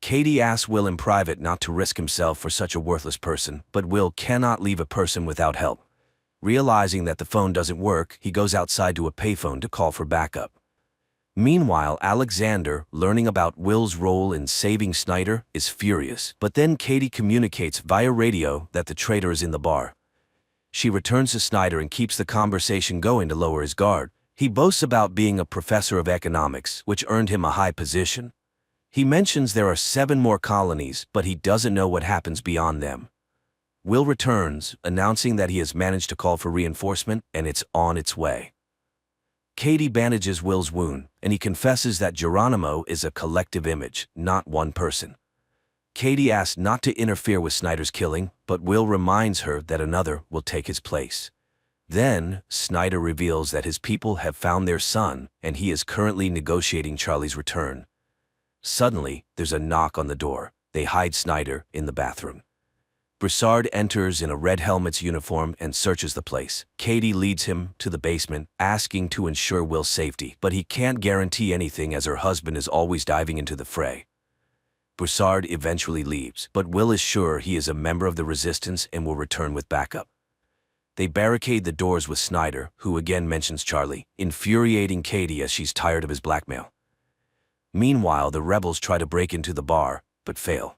Katie asks Will in private not to risk himself for such a worthless person, but Will cannot leave a person without help. Realizing that the phone doesn't work, he goes outside to a payphone to call for backup. Meanwhile, Alexander, learning about Will's role in saving Snyder, is furious, but then Katie communicates via radio that the traitor is in the bar. She returns to Snyder and keeps the conversation going to lower his guard. He boasts about being a professor of economics, which earned him a high position. He mentions there are 7 more colonies, but he doesn't know what happens beyond them. Will returns, announcing that he has managed to call for reinforcement and it's on its way. Katie bandages Will's wound, and he confesses that Geronimo is a collective image, not one person. Katie asks not to interfere with Snyder's killing, but Will reminds her that another will take his place. Then, Snyder reveals that his people have found their son, and he is currently negotiating Charlie's return. Suddenly, there's a knock on the door. They hide Snyder in the bathroom. Broussard enters in a red helmet's uniform and searches the place. Katie leads him to the basement, asking to ensure Will's safety, but he can't guarantee anything as her husband is always diving into the fray. Broussard eventually leaves, but Will is sure he is a member of the resistance and will return with backup. They barricade the doors with Snyder, who again mentions Charlie, infuriating Katie as she's tired of his blackmail. Meanwhile, the rebels try to break into the bar, but fail.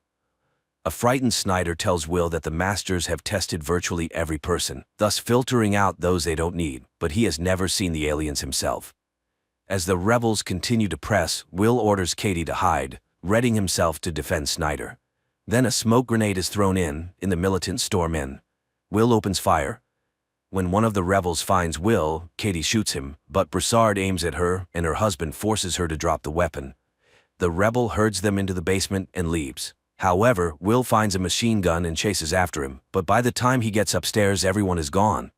A frightened Snyder tells Will that the masters have tested virtually every person, thus filtering out those they don't need, but he has never seen the aliens himself. As the rebels continue to press, Will orders Katie to hide, readying himself to defend Snyder. Then a smoke grenade is thrown in, and the militants storm in. Will opens fire. When one of the rebels finds Will, Katie shoots him, but Broussard aims at her, and her husband forces her to drop the weapon. The rebel herds them into the basement and leaves. However, Will finds a machine gun and chases after him, but by the time he gets upstairs, everyone is gone.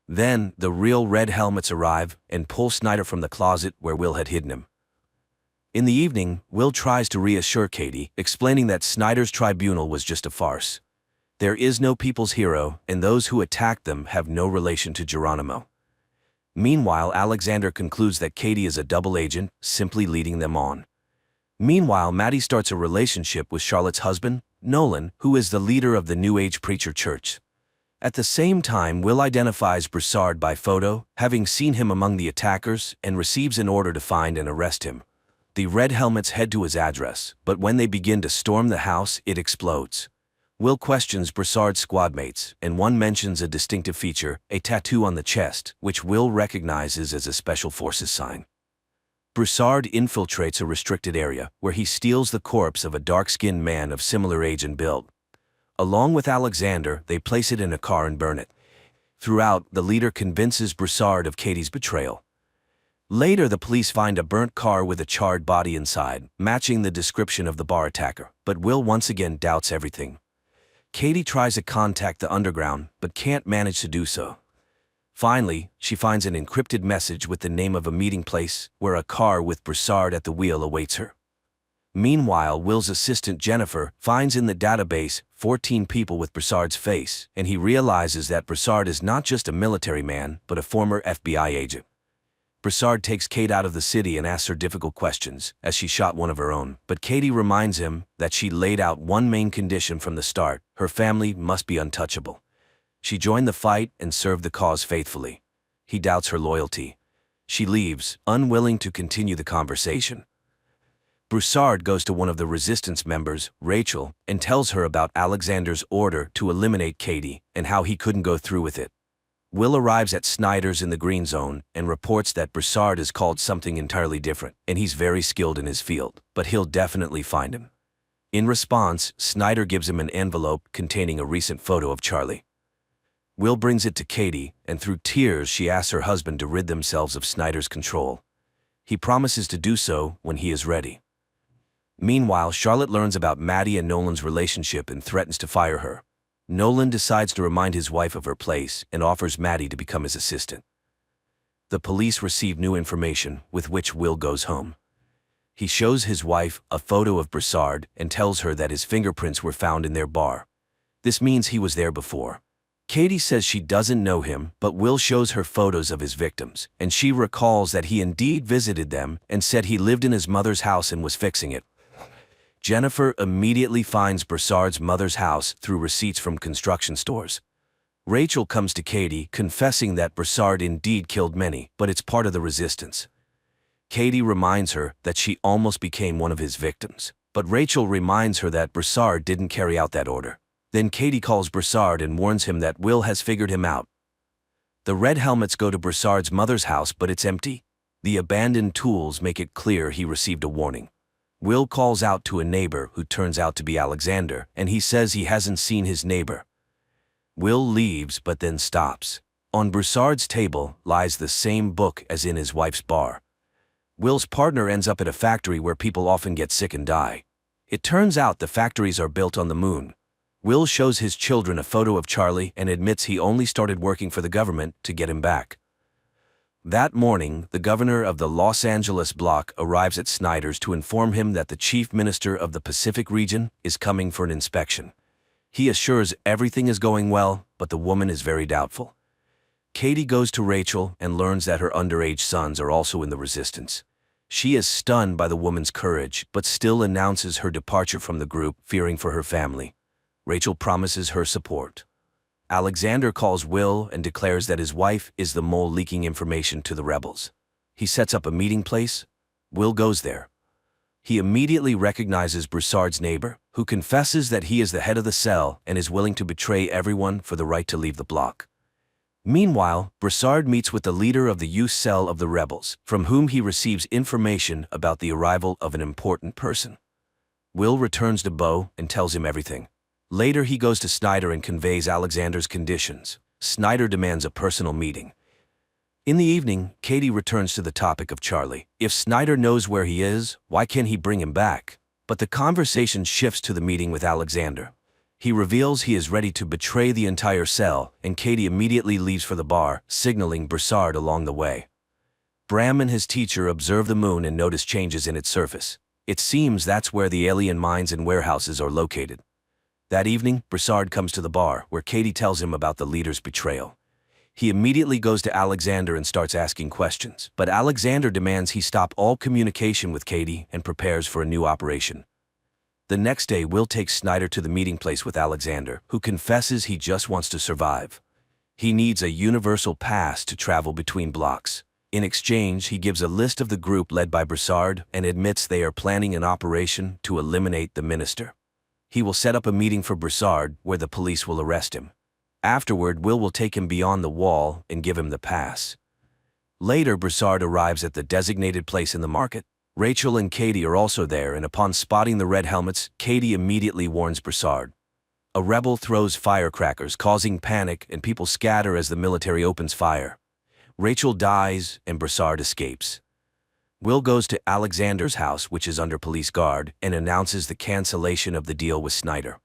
Then, the real red helmets arrive and pull Snyder from the closet where Will had hidden him. In the evening, Will tries to reassure Katie, explaining that Snyder's tribunal was just a farce. There is no people's hero, and those who attacked them have no relation to Geronimo. Meanwhile, Alexander concludes that Katie is a double agent, simply leading them on. Meanwhile, Maddie starts a relationship with Charlotte's husband, Nolan, who is the leader of the New Age Preacher Church. At the same time, Will identifies Broussard by photo, having seen him among the attackers, and receives an order to find and arrest him. The Red Helmets head to his address, but when they begin to storm the house, it explodes. Will questions Broussard's squadmates, and one mentions a distinctive feature, a tattoo on the chest, which Will recognizes as a Special Forces sign. Broussard infiltrates a restricted area, where he steals the corpse of a dark-skinned man of similar age and build. Along with Alexander, they place it in a car and burn it. Throughout, the leader convinces Broussard of Katie's betrayal. Later, the police find a burnt car with a charred body inside, matching the description of the bar attacker, but Will once again doubts everything. Katie tries to contact the underground, but can't manage to do so. Finally, she finds an encrypted message with the name of a meeting place, where a car with Broussard at the wheel awaits her. Meanwhile, Will's assistant Jennifer finds in the database 14 people with Broussard's face, and he realizes that Broussard is not just a military man, but a former FBI agent. Broussard takes Kate out of the city and asks her difficult questions, as she shot one of her own, but Katie reminds him that she laid out one main condition from the start: her family must be untouchable. She joined the fight and served the cause faithfully. He doubts her loyalty. She leaves, unwilling to continue the conversation. Broussard goes to one of the resistance members, Rachel, and tells her about Alexander's order to eliminate Katie and how he couldn't go through with it. Will arrives at Snyder's in the Green Zone and reports that Broussard is called something entirely different, and he's very skilled in his field, but he'll definitely find him. In response, Snyder gives him an envelope containing a recent photo of Charlie. Will brings it to Katie, and through tears she asks her husband to rid themselves of Snyder's control. He promises to do so when he is ready. Meanwhile, Charlotte learns about Maddie and Nolan's relationship and threatens to fire her. Nolan decides to remind his wife of her place and offers Maddie to become his assistant. The police receive new information, with which Will goes home. He shows his wife a photo of Broussard and tells her that his fingerprints were found in their bar. This means he was there before. Katie says she doesn't know him, but Will shows her photos of his victims, and she recalls that he indeed visited them and said he lived in his mother's house and was fixing it. Jennifer immediately finds Broussard's mother's house through receipts from construction stores. Rachel comes to Katie, confessing that Broussard indeed killed many, but it's part of the resistance. Katie reminds her that she almost became one of his victims, but Rachel reminds her that Broussard didn't carry out that order. Then Katie calls Broussard and warns him that Will has figured him out. The Red Helmets go to Broussard's mother's house, but it's empty. The abandoned tools make it clear he received a warning. Will calls out to a neighbor who turns out to be Alexander, and he says he hasn't seen his neighbor. Will leaves but then stops. On Broussard's table lies the same book as in his wife's bar. Will's partner ends up at a factory where people often get sick and die. It turns out the factories are built on the moon. Will shows his children a photo of Charlie and admits he only started working for the government to get him back. That morning, the governor of the Los Angeles block arrives at Snyder's to inform him that the chief minister of the Pacific region is coming for an inspection. He assures everything is going well, but the woman is very doubtful. Katie goes to Rachel and learns that her underage sons are also in the resistance. She is stunned by the woman's courage, but still announces her departure from the group, fearing for her family. Rachel promises her support. Alexander calls Will and declares that his wife is the mole leaking information to the rebels. He sets up a meeting place. Will goes there. He immediately recognizes Broussard's neighbor, who confesses that he is the head of the cell and is willing to betray everyone for the right to leave the block. Meanwhile, Broussard meets with the leader of the youth cell of the rebels, from whom he receives information about the arrival of an important person. Will returns to Beau and tells him everything. Later he goes to Snyder and conveys Alexander's conditions. Snyder demands a personal meeting. In the evening, Katie returns to the topic of Charlie. If Snyder knows where he is, why can't he bring him back? But the conversation shifts to the meeting with Alexander. He reveals he is ready to betray the entire cell, and Katie immediately leaves for the bar, signaling Broussard along the way. Bram and his teacher observe the moon and notice changes in its surface. It seems that's where the alien mines and warehouses are located. That evening, Broussard comes to the bar, where Katie tells him about the leader's betrayal. He immediately goes to Alexander and starts asking questions, but Alexander demands he stop all communication with Katie and prepares for a new operation. The next day, Will takes Snyder to the meeting place with Alexander, who confesses he just wants to survive. He needs a universal pass to travel between blocks. In exchange, he gives a list of the group led by Broussard and admits they are planning an operation to eliminate the minister. He will set up a meeting for Broussard where the police will arrest him. Afterward, Will take him beyond the wall and give him the pass. Later, Broussard arrives at the designated place in the market. Rachel and Katie are also there, and upon spotting the Red Helmets, Katie immediately warns Broussard. A rebel throws firecrackers, causing panic, and people scatter as the military opens fire. Rachel dies, and Broussard escapes. Will goes to Alexander's house, which is under police guard, and announces the cancellation of the deal with Snyder.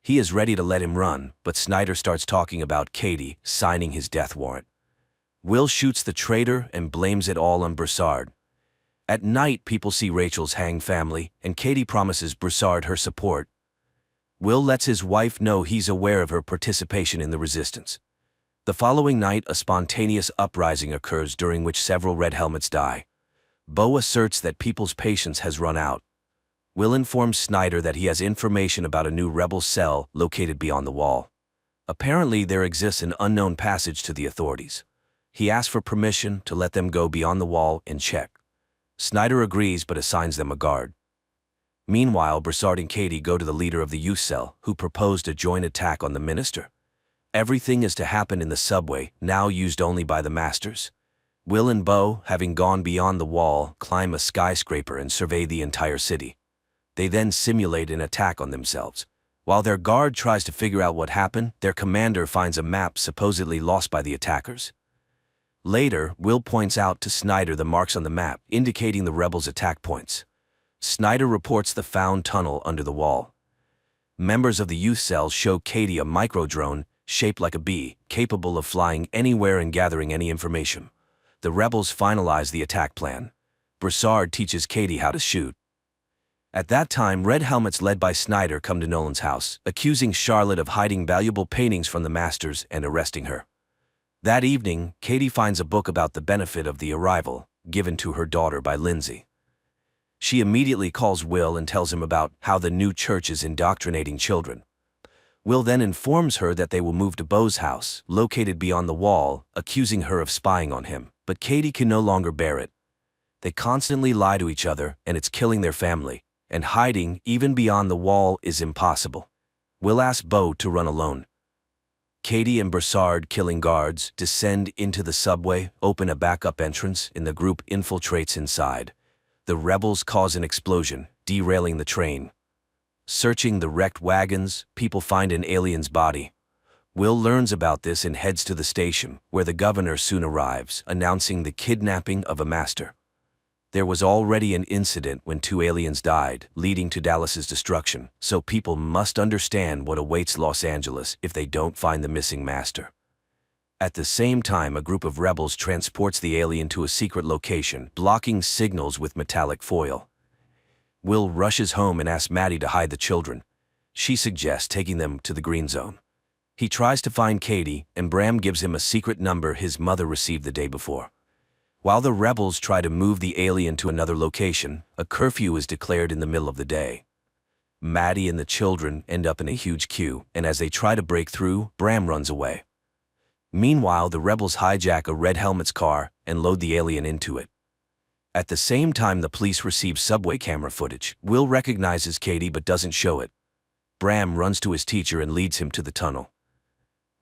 He is ready to let him run, but Snyder starts talking about Katie signing his death warrant. Will shoots the traitor and blames it all on Broussard. At night, people see Rachel's hanged family, and Katie promises Broussard her support. Will lets his wife know he's aware of her participation in the resistance. The following night, a spontaneous uprising occurs during which several Red Helmets die. Beau asserts that people's patience has run out. Will informs Snyder that he has information about a new rebel cell located beyond the wall. Apparently, there exists an unknown passage to the authorities. He asks for permission to let them go beyond the wall and check. Snyder agrees but assigns them a guard. Meanwhile, Broussard and Katie go to the leader of the youth cell, who proposed a joint attack on the minister. Everything is to happen in the subway, now used only by the masters. Will and Beau, having gone beyond the wall, climb a skyscraper and survey the entire city. They then simulate an attack on themselves. While their guard tries to figure out what happened, their commander finds a map supposedly lost by the attackers. Later, Will points out to Snyder the marks on the map, indicating the rebels' attack points. Snyder reports the found tunnel under the wall. Members of the youth cell show Katie a micro-drone shaped like a bee, capable of flying anywhere and gathering any information. The rebels finalize the attack plan. Broussard teaches Katie how to shoot. At that time, Red Helmets led by Snyder come to Nolan's house, accusing Charlotte of hiding valuable paintings from the masters and arresting her. That evening, Katie finds a book about the benefit of the arrival, given to her daughter by Lindsay. She immediately calls Will and tells him about how the new church is indoctrinating children. Will then informs her that they will move to Beau's house, located beyond the wall, accusing her of spying on him, but Katie can no longer bear it. They constantly lie to each other, and it's killing their family, and hiding, even beyond the wall, is impossible. Will asks Beau to run alone. Katie and Broussard, killing guards, descend into the subway, open a backup entrance, and the group infiltrates inside. The rebels cause an explosion, derailing the train. Searching the wrecked wagons, people find an alien's body. Will learns about this and heads to the station, where the governor soon arrives, announcing the kidnapping of a master. There was already an incident when 2 aliens died, leading to Dallas's destruction, so people must understand what awaits Los Angeles if they don't find the missing master. At the same time, a group of rebels transports the alien to a secret location, blocking signals with metallic foil. Will rushes home and asks Maddie to hide the children. She suggests taking them to the green zone. He tries to find Katie, and Bram gives him a secret number his mother received the day before. While the rebels try to move the alien to another location, a curfew is declared in the middle of the day. Maddie and the children end up in a huge queue, and as they try to break through, Bram runs away. Meanwhile, the rebels hijack a Red Helmet's car and load the alien into it. At the same time, the police receive subway camera footage. Will recognizes Katie but doesn't show it. Bram runs to his teacher and leads him to the tunnel.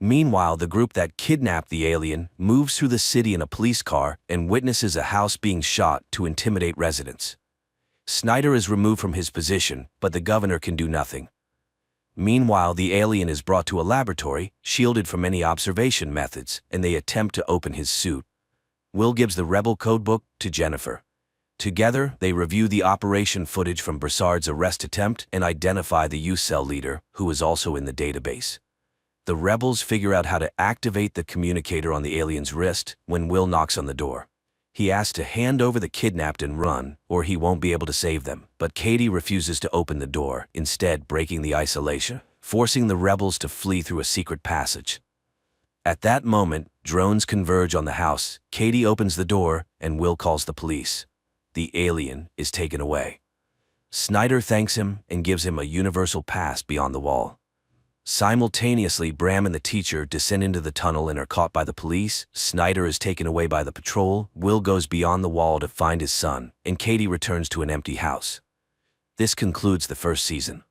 Meanwhile, the group that kidnapped the alien moves through the city in a police car and witnesses a house being shot to intimidate residents. Snyder is removed from his position, but the governor can do nothing. Meanwhile, the alien is brought to a laboratory, shielded from any observation methods, and they attempt to open his suit. Will gives the rebel codebook to Jennifer. Together, they review the operation footage from Broussard's arrest attempt and identify the youth cell leader, who is also in the database. The rebels figure out how to activate the communicator on the alien's wrist when Will knocks on the door. He asks to hand over the kidnapped and run, or he won't be able to save them, but Katie refuses to open the door, instead breaking the isolation, forcing the rebels to flee through a secret passage. At that moment, drones converge on the house. Katie opens the door, and Will calls the police. The alien is taken away. Snyder thanks him and gives him a universal pass beyond the wall. Simultaneously, Bram and the teacher descend into the tunnel and are caught by the police. Snyder is taken away by the patrol. Will goes beyond the wall to find his son, and Katie returns to an empty house. This concludes the first season.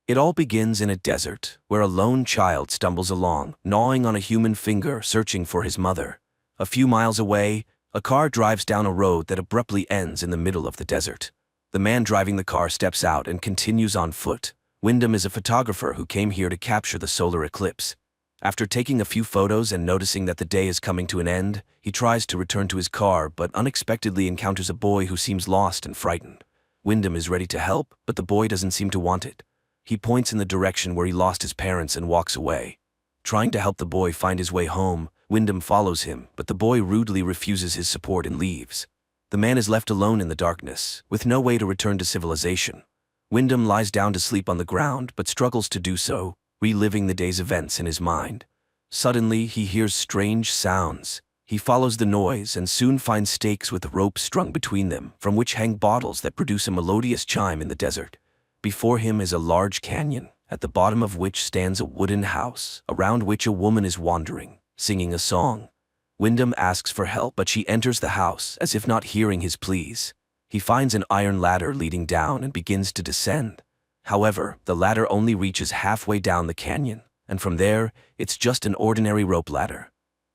It all begins in a desert, where a lone child stumbles along, gnawing on a human finger, searching for his mother. A few miles away, a car drives down a road that abruptly ends in the middle of the desert. The man driving the car steps out and continues on foot. Wyndham is a photographer who came here to capture the solar eclipse. After taking a few photos and noticing that the day is coming to an end, he tries to return to his car but unexpectedly encounters a boy who seems lost and frightened. Wyndham is ready to help, but the boy doesn't seem to want it. He points in the direction where he lost his parents and walks away. Trying to help the boy find his way home, Wyndham follows him, but the boy rudely refuses his support and leaves. The man is left alone in the darkness, with no way to return to civilization. Wyndham lies down to sleep on the ground, but struggles to do so, reliving the day's events in his mind. Suddenly, he hears strange sounds. He follows the noise and soon finds stakes with ropes strung between them, from which hang bottles that produce a melodious chime in the desert. Before him is a large canyon, at the bottom of which stands a wooden house, around which a woman is wandering, singing a song. Wyndham asks for help, but she enters the house, as if not hearing his pleas. He finds an iron ladder leading down and begins to descend. However, the ladder only reaches halfway down the canyon, and from there, it's just an ordinary rope ladder.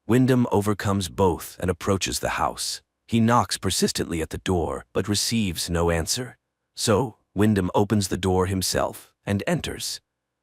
Wyndham overcomes both and approaches the house. He knocks persistently at the door, but receives no answer. So, Wyndham opens the door himself and enters.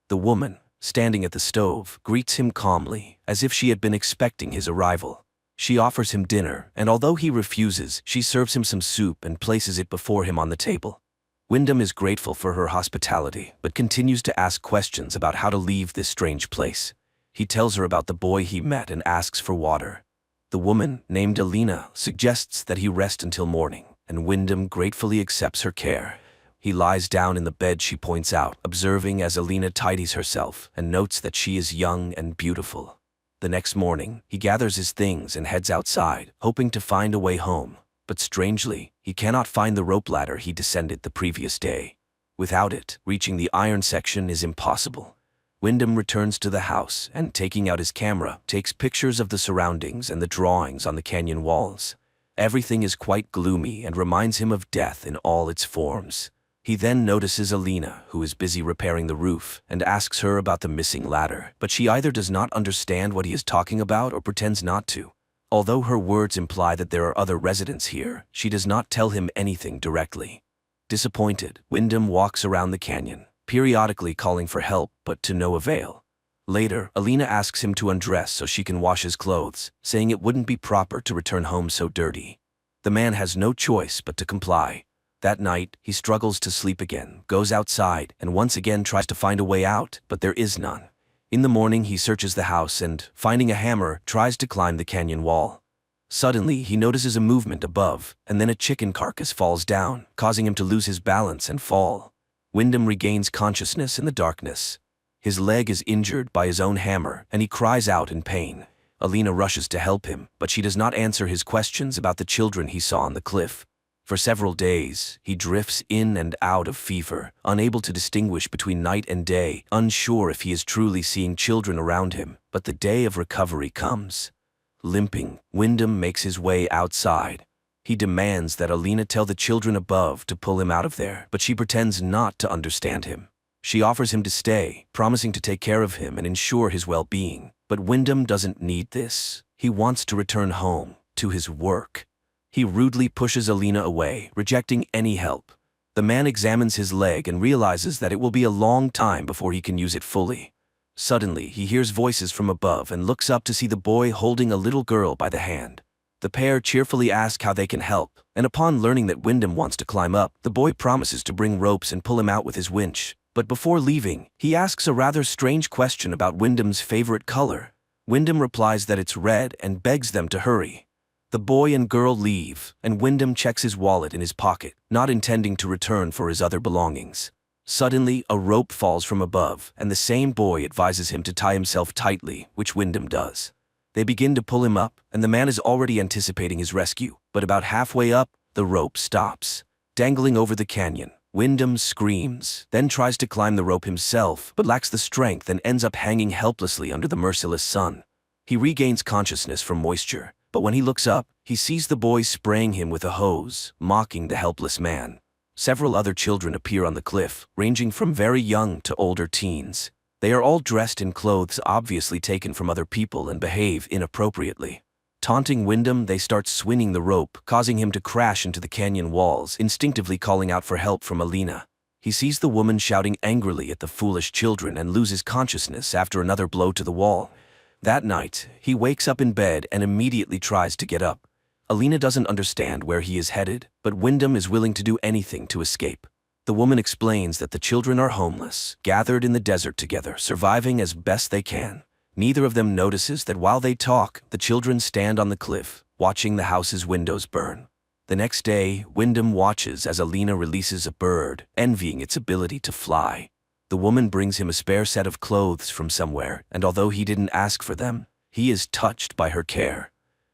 The woman, standing at the stove, greets him calmly, as if she had been expecting his arrival. She offers him dinner, and although he refuses, she serves him some soup and places it before him on the table. Wyndham is grateful for her hospitality, but continues to ask questions about how to leave this strange place. He tells her about the boy he met and asks for water. The woman, named Alina, suggests that he rest until morning, and Wyndham gratefully accepts her care. He lies down in the bed she points out, observing as Alina tidies herself and notes that she is young and beautiful. The next morning, he gathers his things and heads outside, hoping to find a way home. But strangely, he cannot find the rope ladder he descended the previous day. Without it, reaching the iron section is impossible. Wyndham returns to the house and, taking out his camera, takes pictures of the surroundings and the drawings on the canyon walls. Everything is quite gloomy and reminds him of death in all its forms. He then notices Alina, who is busy repairing the roof, and asks her about the missing ladder, but she either does not understand what he is talking about or pretends not to. Although her words imply that there are other residents here, she does not tell him anything directly. Disappointed, Wyndham walks around the canyon, periodically calling for help, but to no avail. Later, Alina asks him to undress so she can wash his clothes, saying it wouldn't be proper to return home so dirty. The man has no choice but to comply. That night, he struggles to sleep again, goes outside, and once again tries to find a way out, but there is none. In the morning, he searches the house and, finding a hammer, tries to climb the canyon wall. Suddenly, he notices a movement above, and then a chicken carcass falls down, causing him to lose his balance and fall. Wyndham regains consciousness in the darkness. His leg is injured by his own hammer, and he cries out in pain. Alina rushes to help him, but she does not answer his questions about the children he saw on the cliff. For several days, he drifts in and out of fever, unable to distinguish between night and day, unsure if he is truly seeing children around him. But the day of recovery comes. Limping, Wyndham makes his way outside. He demands that Alina tell the children above to pull him out of there, but she pretends not to understand him. She offers him to stay, promising to take care of him and ensure his well-being. But Wyndham doesn't need this. He wants to return home, to his work. He rudely pushes Alina away, rejecting any help. The man examines his leg and realizes that it will be a long time before he can use it fully. Suddenly, he hears voices from above and looks up to see the boy holding a little girl by the hand. The pair cheerfully ask how they can help, and upon learning that Wyndham wants to climb up, the boy promises to bring ropes and pull him out with his winch. But before leaving, he asks a rather strange question about Wyndham's favorite color. Wyndham replies that it's red and begs them to hurry. The boy and girl leave, and Wyndham checks his wallet in his pocket, not intending to return for his other belongings. Suddenly, a rope falls from above, and the same boy advises him to tie himself tightly, which Wyndham does. They begin to pull him up, and the man is already anticipating his rescue, but about halfway up, the rope stops. Dangling over the canyon, Wyndham screams, then tries to climb the rope himself, but lacks the strength and ends up hanging helplessly under the merciless sun. He regains consciousness from moisture, but when he looks up, he sees the boy spraying him with a hose, mocking the helpless man. Several other children appear on the cliff, ranging from very young to older teens. They are all dressed in clothes obviously taken from other people and behave inappropriately. Taunting Wyndham, they start swinging the rope, causing him to crash into the canyon walls, instinctively calling out for help from Alina. He sees the woman shouting angrily at the foolish children and loses consciousness after another blow to the wall. That night, he wakes up in bed and immediately tries to get up. Alina doesn't understand where he is headed, but Wyndham is willing to do anything to escape. The woman explains that the children are homeless, gathered in the desert together, surviving as best they can. Neither of them notices that while they talk, the children stand on the cliff, watching the house's windows burn. The next day, Wyndham watches as Alina releases a bird, envying its ability to fly. The woman brings him a spare set of clothes from somewhere, and although he didn't ask for them, he is touched by her care.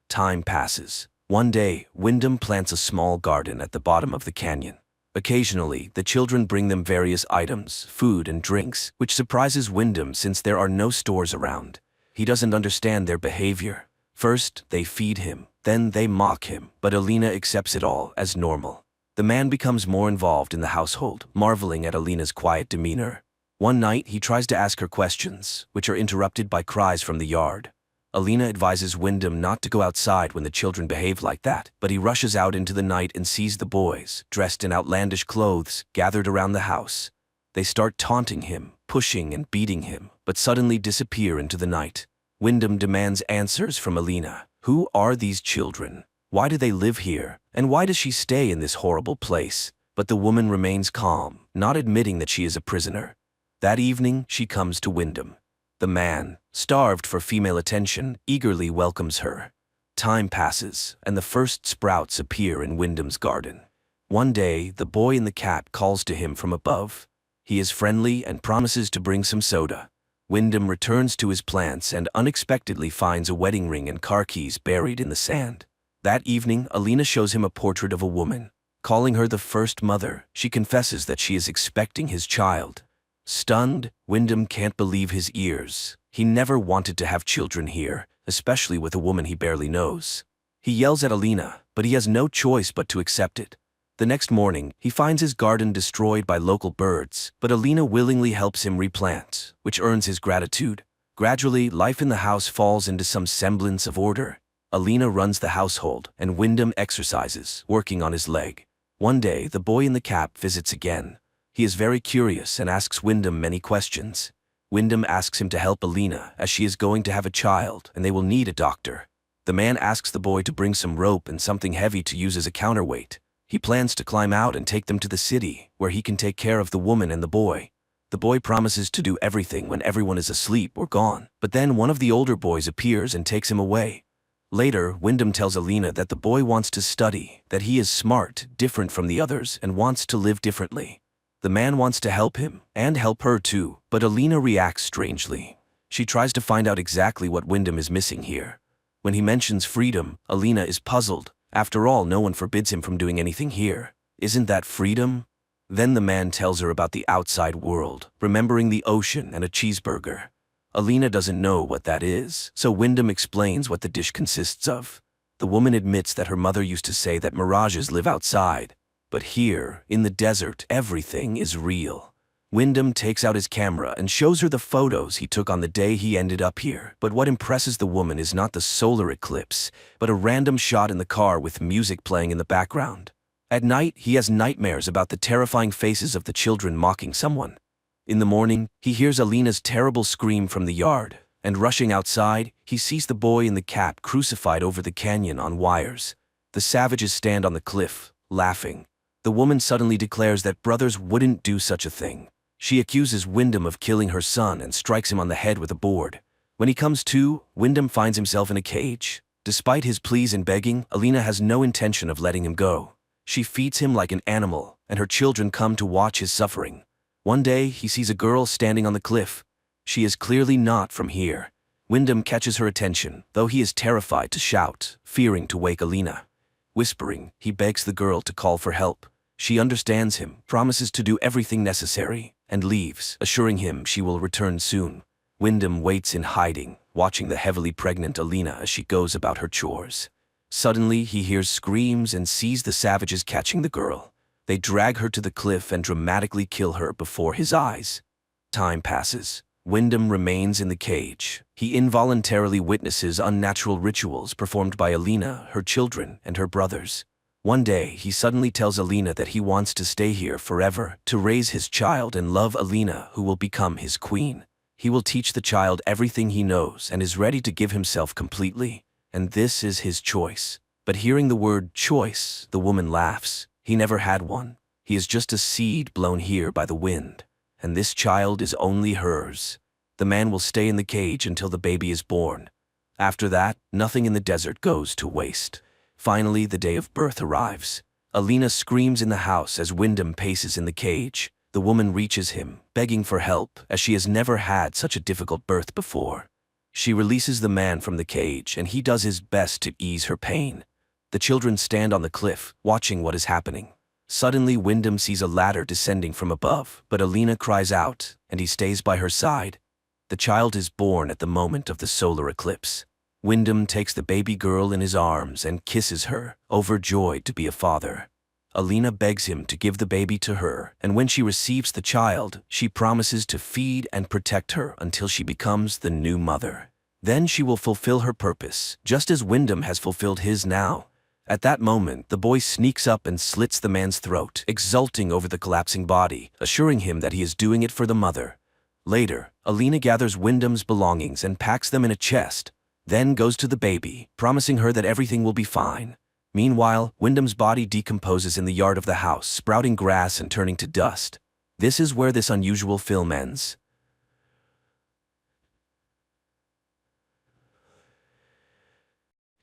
Time passes. One day, Wyndham plants a small garden at the bottom of the canyon. Occasionally, the children bring them various items, food and drinks, which surprises Wyndham since there are no stores around. He doesn't understand their behavior. First, they feed him, then they mock him, but Alina accepts it all as normal. The man becomes more involved in the household, marveling at Alina's quiet demeanor. One night, he tries to ask her questions, which are interrupted by cries from the yard. Alina advises Wyndham not to go outside when the children behave like that, but he rushes out into the night and sees the boys, dressed in outlandish clothes, gathered around the house. They start taunting him, pushing and beating him, but suddenly disappear into the night. Wyndham demands answers from Alina, Who are these children? Why do they live here? And why does she stay in this horrible place? But the woman remains calm, not admitting that she is a prisoner. That evening, she comes to Wyndham. The man, starved for female attention, eagerly welcomes her. Time passes, and the first sprouts appear in Wyndham's garden. One day, the boy in the cap calls to him from above. He is friendly and promises to bring some soda. Wyndham returns to his plants and unexpectedly finds a wedding ring and car keys buried in the sand. That evening, Alina shows him a portrait of a woman. Calling her the first mother, she confesses that she is expecting his child. Stunned, Wyndham can't believe his ears. He never wanted to have children here, especially with a woman he barely knows. He yells at Alina, but he has no choice but to accept it. The next morning, he finds his garden destroyed by local birds, but Alina willingly helps him replant, which earns his gratitude. Gradually, life in the house falls into some semblance of order. Alina runs the household, and Wyndham exercises, working on his leg. One day, the boy in the cap visits again. He is very curious and asks Wyndham many questions. Wyndham asks him to help Alina, as she is going to have a child, and they will need a doctor. The man asks the boy to bring some rope and something heavy to use as a counterweight. He plans to climb out and take them to the city, where he can take care of the woman and the boy. The boy promises to do everything when everyone is asleep or gone, but then one of the older boys appears and takes him away. Later, Wyndham tells Alina that the boy wants to study, that he is smart, different from the others, and wants to live differently. The man wants to help him, and help her too, but Alina reacts strangely. She tries to find out exactly what Wyndham is missing here. When he mentions freedom, Alina is puzzled. After all, no one forbids him from doing anything here. Isn't that freedom? Then the man tells her about the outside world, remembering the ocean and a cheeseburger. Alina doesn't know what that is, so Wyndham explains what the dish consists of. The woman admits that her mother used to say that mirages live outside. But here, in the desert, everything is real. Wyndham takes out his camera and shows her the photos he took on the day he ended up here. But what impresses the woman is not the solar eclipse, but a random shot in the car with music playing in the background. At night, he has nightmares about the terrifying faces of the children mocking someone. In the morning, he hears Alina's terrible scream from the yard, and rushing outside, he sees the boy in the cap crucified over the canyon on wires. The savages stand on the cliff, laughing. The woman suddenly declares that brothers wouldn't do such a thing. She accuses Wyndham of killing her son and strikes him on the head with a board. When he comes to, Wyndham finds himself in a cage. Despite his pleas and begging, Alina has no intention of letting him go. She feeds him like an animal, and her children come to watch his suffering. One day, he sees a girl standing on the cliff. She is clearly not from here. Wyndham catches her attention, though he is terrified to shout, fearing to wake Alina. Whispering, he begs the girl to call for help. She understands him, promises to do everything necessary, and leaves, assuring him she will return soon. Wyndham waits in hiding, watching the heavily pregnant Alina as she goes about her chores. Suddenly, he hears screams and sees the savages catching the girl. They drag her to the cliff and dramatically kill her before his eyes. Time passes. Wyndham remains in the cage. He involuntarily witnesses unnatural rituals performed by Alina, her children, and her brothers. One day, he suddenly tells Alina that he wants to stay here forever, to raise his child and love Alina, who will become his queen. He will teach the child everything he knows and is ready to give himself completely. And this is his choice. But hearing the word choice, the woman laughs. He never had one. He is just a seed blown here by the wind. And this child is only hers. The man will stay in the cage until the baby is born. After that, nothing in the desert goes to waste. Finally, the day of birth arrives. Alina screams in the house as Wyndham paces in the cage. The woman reaches him, begging for help, as she has never had such a difficult birth before. She releases the man from the cage, and he does his best to ease her pain. The children stand on the cliff, watching what is happening. Suddenly, Wyndham sees a ladder descending from above, but Alina cries out, and he stays by her side. The child is born at the moment of the solar eclipse. Wyndham takes the baby girl in his arms and kisses her, overjoyed to be a father. Alina begs him to give the baby to her, and when she receives the child, she promises to feed and protect her until she becomes the new mother. Then she will fulfill her purpose, just as Wyndham has fulfilled his now. At that moment, the boy sneaks up and slits the man's throat, exulting over the collapsing body, assuring him that he is doing it for the mother. Later, Alina gathers Wyndham's belongings and packs them in a chest. then goes to the baby, promising her that everything will be fine. Meanwhile, Wyndham's body decomposes in the yard of the house, sprouting grass and turning to dust. This is where this unusual film ends.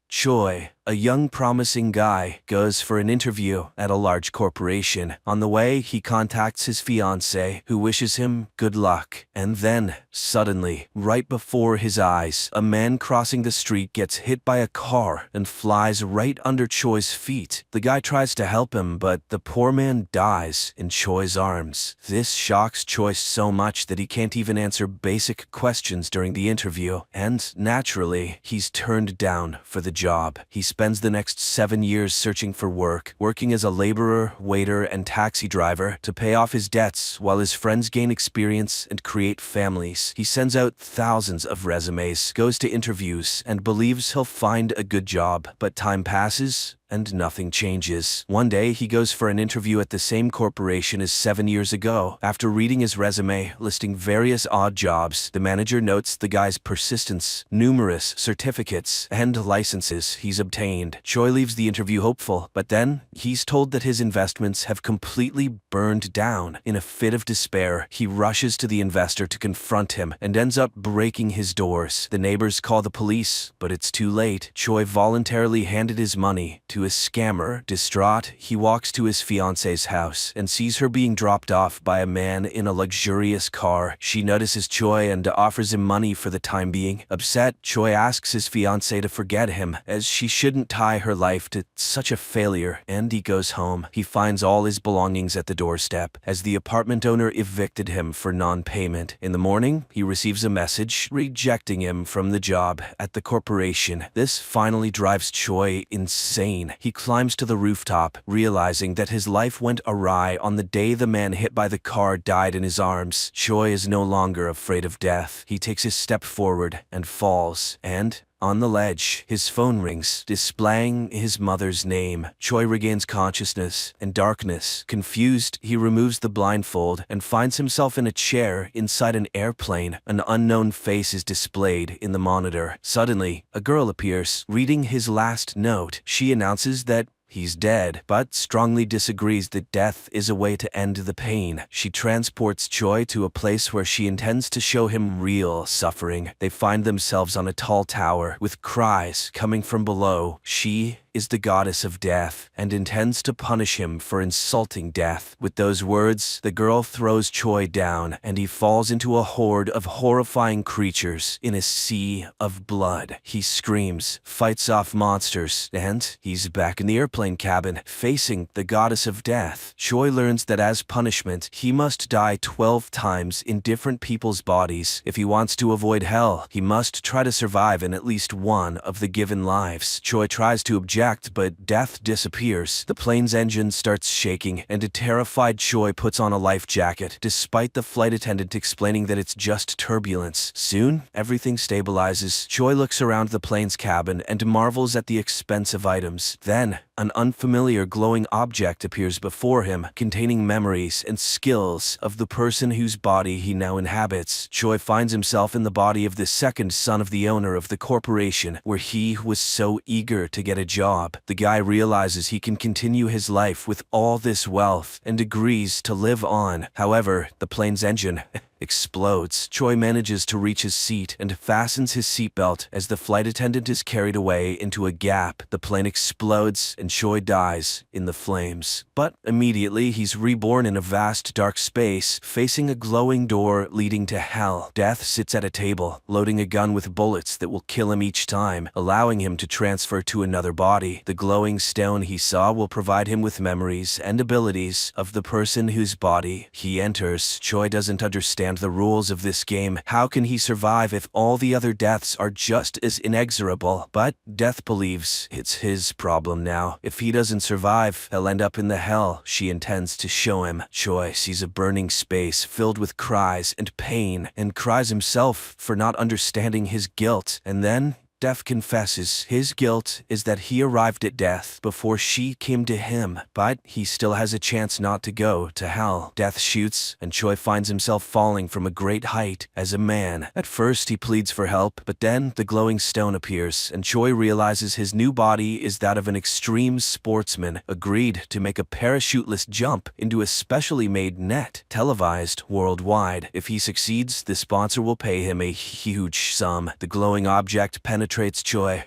Choi, a young promising guy, goes for an interview at a large corporation. On the way, he contacts his fiancée, who wishes him good luck. And then, suddenly, right before his eyes, a man crossing the street gets hit by a car and flies right under Choi's feet. The guy tries to help him, but the poor man dies in Choi's arms. This shocks Choi so much that he can't even answer basic questions during the interview. And, naturally, he's turned down for the job. He spends the next 7 years searching for work, working as a laborer, waiter, and taxi driver to pay off his debts while his friends gain experience and create families. He sends out thousands of resumes, goes to interviews, and believes he'll find a good job. But time passes, and nothing changes. One day, he goes for an interview at the same corporation as 7 years ago. After reading his resume, listing various odd jobs, the manager notes the guy's persistence, numerous certificates, and licenses he's obtained. Choi leaves the interview hopeful, but then he's told that his investments have completely burned down. In a fit of despair, he rushes to the investor to confront him and ends up breaking his doors. The neighbors call the police, but it's too late. Choi voluntarily handed his money to a scammer. Distraught, he walks to his fiancée's house and sees her being dropped off by a man in a luxurious car. She notices Choi and offers him money for the time being. Upset, Choi asks his fiancée to forget him, as she shouldn't tie her life to such a failure, and he goes home. He finds all his belongings at the doorstep, as the apartment owner evicted him for non-payment. In the morning, he receives a message rejecting him from the job at the corporation. This finally drives Choi insane. He climbs to the rooftop, realizing that his life went awry on the day the man hit by the car died in his arms. Choi is no longer afraid of death. He takes a step forward and falls, and on the ledge, his phone rings, displaying his mother's name. Choi regains consciousness and darkness. Confused, he removes the blindfold and finds himself in a chair inside an airplane. An unknown face is displayed in the monitor. Suddenly, a girl appears, reading his last note. She announces that he's dead, but strongly disagrees that death is a way to end the pain. She transports Choi to a place where she intends to show him real suffering. They find themselves on a tall tower, with cries coming from below. She is the goddess of death and intends to punish him for insulting death. With those words, the girl throws Choi down and he falls into a horde of horrifying creatures in a sea of blood. He screams, fights off monsters, and he's back in the airplane cabin, facing the goddess of death. Choi learns that as punishment, he must die 12 times in different people's bodies. If he wants to avoid hell, he must try to survive in at least one of the given lives. Choi tries to object, but death disappears. The plane's engine starts shaking, and a terrified Choi puts on a life jacket, despite the flight attendant explaining that it's just turbulence. Soon, everything stabilizes. Choi looks around the plane's cabin and marvels at the expensive items. Then, an unfamiliar glowing object appears before him, containing memories and skills of the person whose body he now inhabits. Choi finds himself in the body of the second son of the owner of the corporation, where he was so eager to get a job. The guy realizes he can continue his life with all this wealth and agrees to live on. However, the plane's engine explodes. Choi manages to reach his seat and fastens his seatbelt as the flight attendant is carried away into a gap. The plane explodes and Choi dies in the flames. But immediately he's reborn in a vast dark space, facing a glowing door leading to hell. Death sits at a table, loading a gun with bullets that will kill him each time, allowing him to transfer to another body. The glowing stone he saw will provide him with memories and abilities of the person whose body he enters. Choi doesn't understand the rules of this game. How can he survive if all the other deaths are just as inexorable? But Death believes it's his problem now. If he doesn't survive, he'll end up in the hell she intends to show him. Choi sees a burning space filled with cries and pain, and cries himself for not understanding his guilt. And then Steph confesses his guilt is that he arrived at death before she came to him, but he still has a chance not to go to hell. Death shoots, and Choi finds himself falling from a great height as a man. At first he pleads for help, but then the glowing stone appears, and Choi realizes his new body is that of an extreme sportsman, agreed to make a parachuteless jump into a specially made net, televised worldwide. If he succeeds, the sponsor will pay him a huge sum. The glowing object penetrates Choi,